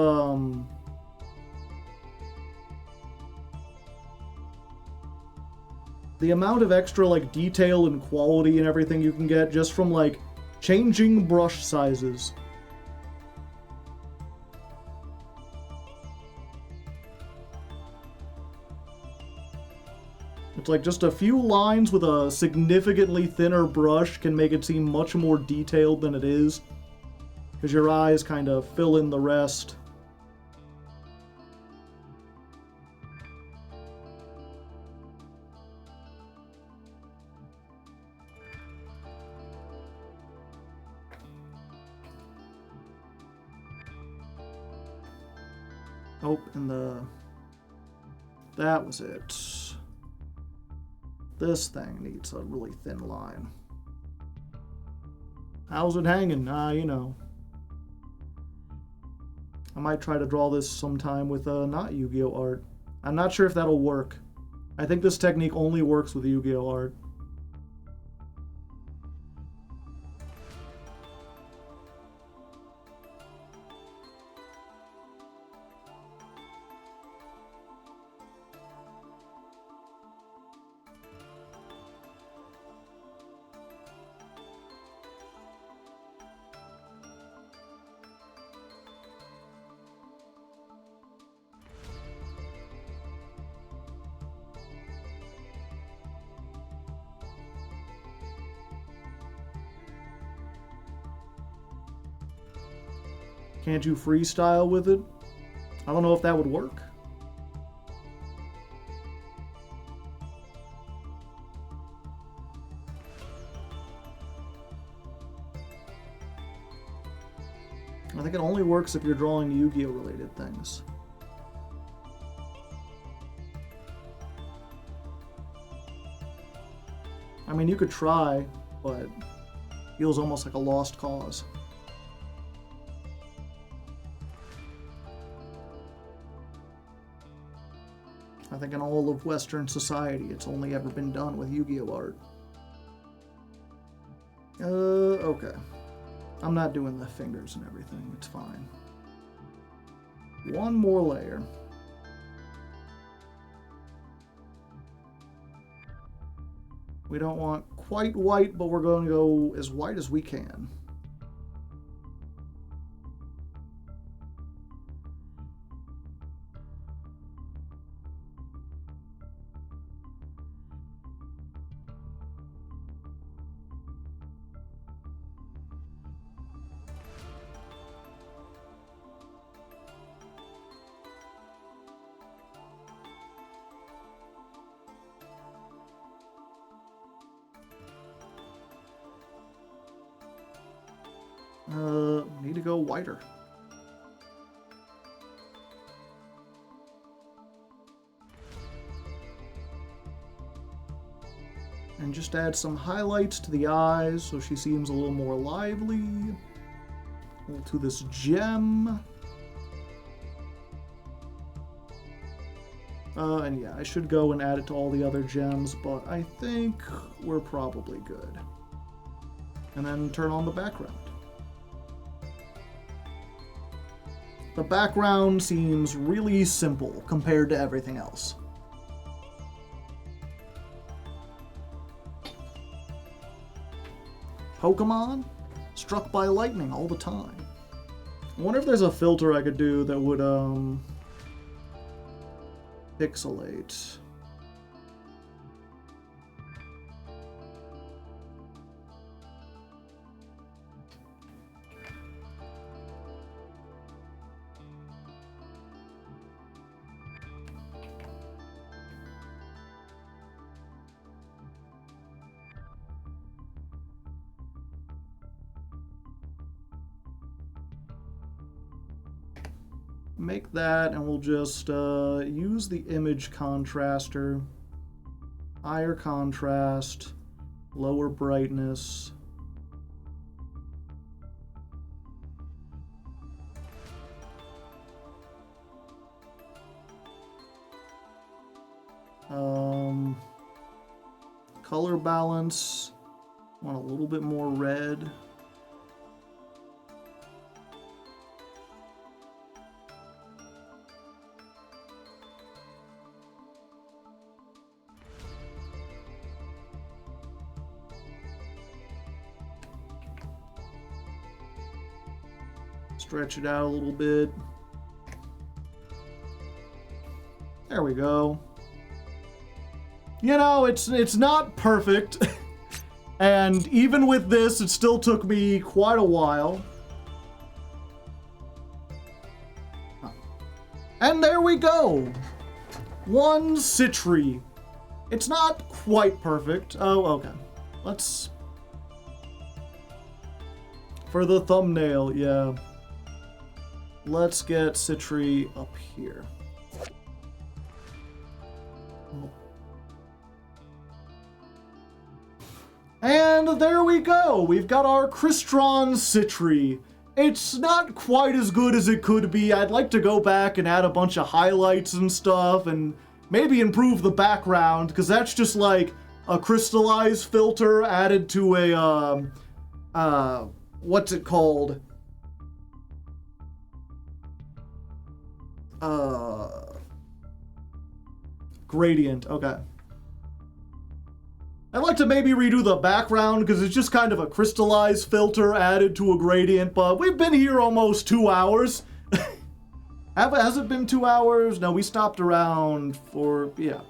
extra, like, detail and quality and everything you can get just from, like, changing brush sizes. It's like just a few lines with a significantly thinner brush can make it seem much more detailed than it is, because your eyes kind of fill in the rest. Oh, and that was it. This thing needs a really thin line. How's it hanging? You know. I might try to draw this sometime with not Yu-Gi-Oh art. I'm not sure if that'll work. I think this technique only works with Yu-Gi-Oh art. Can't you freestyle with it? I don't know if that would work. I think it only works if you're drawing Yu-Gi-Oh related things. I mean, you could try, but it feels almost like a lost cause. I think in all of Western society, it's only ever been done with Yu-Gi-Oh art. Okay. I'm not doing the fingers and everything. It's fine. One more layer. We don't want quite white, but we're going to go as white as we can. Need to go whiter. And just add some highlights to the eyes so she seems a little more lively. To this gem. And yeah, I should go and add it to all the other gems, but I think we're probably good. And then turn on the background. The background seems really simple compared to everything else. Pokemon struck by lightning all the time. I wonder if there's a filter I could do that would pixelate. Make that, and we'll just use the image contraster. Higher contrast, lower brightness. Color balance, want a little bit more red. Stretch it out a little bit. There we go. You know, it's not perfect. And even with this, it still took me quite a while. And there we go. One Citri. It's not quite perfect. Oh, okay. Let's... For the thumbnail, yeah. Let's get Citri up here. And there we go! We've got our Crystron Citri. It's not quite as good as it could be. I'd like to go back and add a bunch of highlights and stuff and maybe improve the background, because that's just like a crystallized filter added to a, what's it called? Gradient, okay. I'd like to maybe redo the background because it's just kind of a crystallized filter added to a gradient, but we've been here almost 2 hours. Has it been 2 hours? No, we stopped around for, yeah.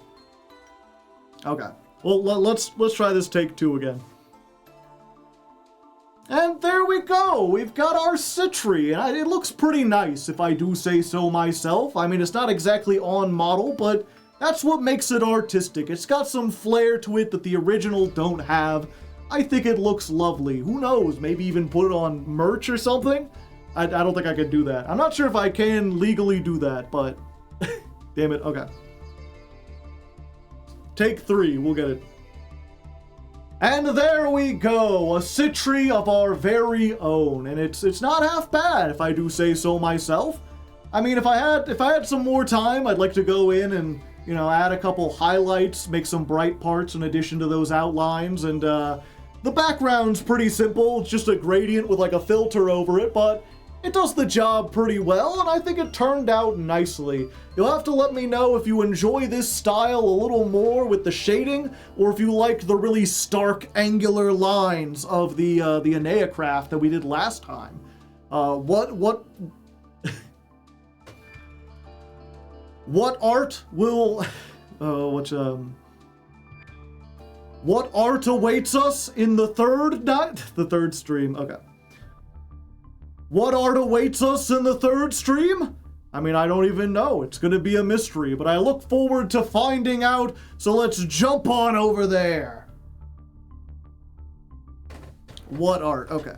Okay, well, let's try this take 2 again. And there we go! We've got our Citri, and it looks pretty nice, if I do say so myself. I mean, it's not exactly on model, but that's what makes it artistic. It's got some flair to it that the original don't have. I think it looks lovely. Who knows? Maybe even put it on merch or something? I don't think I could do that. I'm not sure if I can legally do that, but... Damn it, okay. Take 3, we'll get it. And there we go, a Citri of our very own, and it's not half bad if I do say so myself. I mean, if I had some more time, I'd like to go in and, you know, add a couple highlights, make some bright parts in addition to those outlines, and The background's pretty simple, it's just a gradient with like a filter over it, but it does the job pretty well, and I think it turned out nicely. You'll have to let me know if you enjoy this style a little more with the shading, or if you liked the really stark angular lines of the Aeneas craft that we did last time. What art will... What art awaits us in the third night? The third stream, okay. What art awaits us in the third stream? I mean, I don't even know. It's gonna be a mystery, but I look forward to finding out, so let's jump on over there. What art? Okay.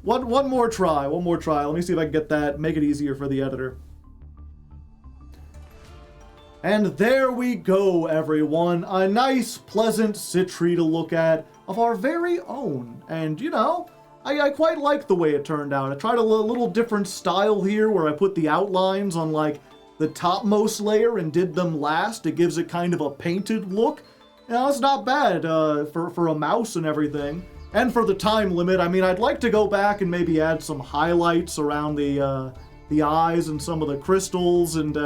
One more try. Let me see if I can get that, make it easier for the editor. And there we go, everyone. A nice, pleasant Citri to look at of our very own. And, you know, I quite like the way it turned out. I tried a little different style here where I put the outlines on, like, the topmost layer and did them last. It gives it kind of a painted look. You know, it's not bad for a mouse and everything. And for the time limit, I mean, I'd like to go back and maybe add some highlights around the eyes and some of the crystals, and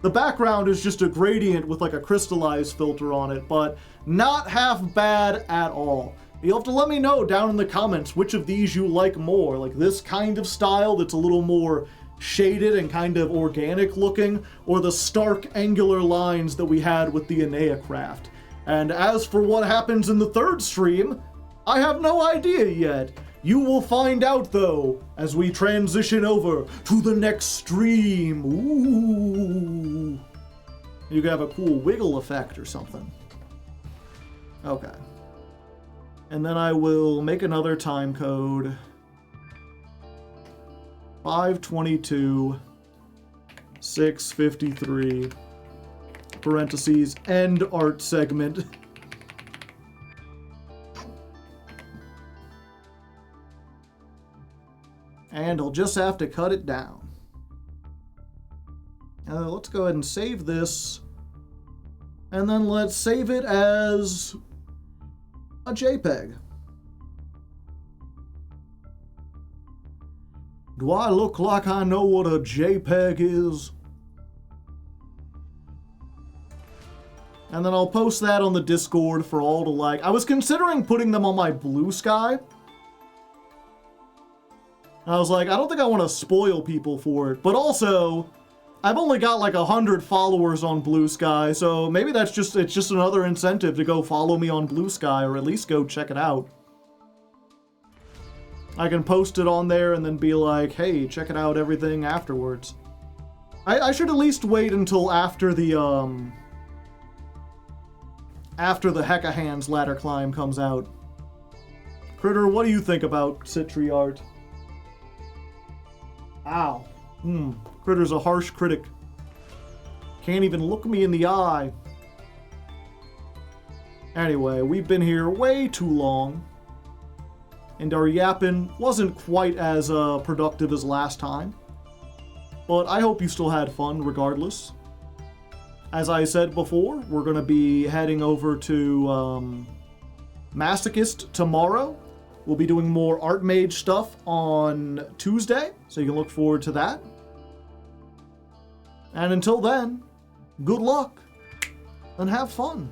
the background is just a gradient with like a crystallized filter on it, but not half bad at all. You'll have to let me know down in the comments which of these you like more, like this kind of style that's a little more shaded and kind of organic looking, or the stark angular lines that we had with the Aeneas craft. And as for what happens in the third stream, I have no idea yet. You will find out, though, as we transition over to the next stream. Ooh. You can have a cool wiggle effect or something. Okay. And then I will make another time code. 522 653 parentheses end art segment. And I'll just have to cut it down. Let's go ahead and save this. And then let's save it as a JPEG. Do I look like I know what a JPEG is? And then I'll post that on the Discord for all to like. I was considering putting them on my Blue Sky. I was like, I don't think I want to spoil people for it. But also, I've only got like 100 followers on Blue Sky, so maybe it's just another incentive to go follow me on Blue Sky, or at least go check it out. I can post it on there and then be like, hey, check it out, everything afterwards. I should at least wait until after the Hecka Hands ladder climb comes out. Critter, what do you think about Citri art? Ow. Critter's a harsh critic. Can't even look me in the eye. Anyway, we've been here way too long. And our yapping wasn't quite as productive as last time. But I hope you still had fun regardless. As I said before, we're going to be heading over to Masochist tomorrow. We'll be doing more Artmage stuff on Tuesday, so you can look forward to that. And until then, good luck and have fun.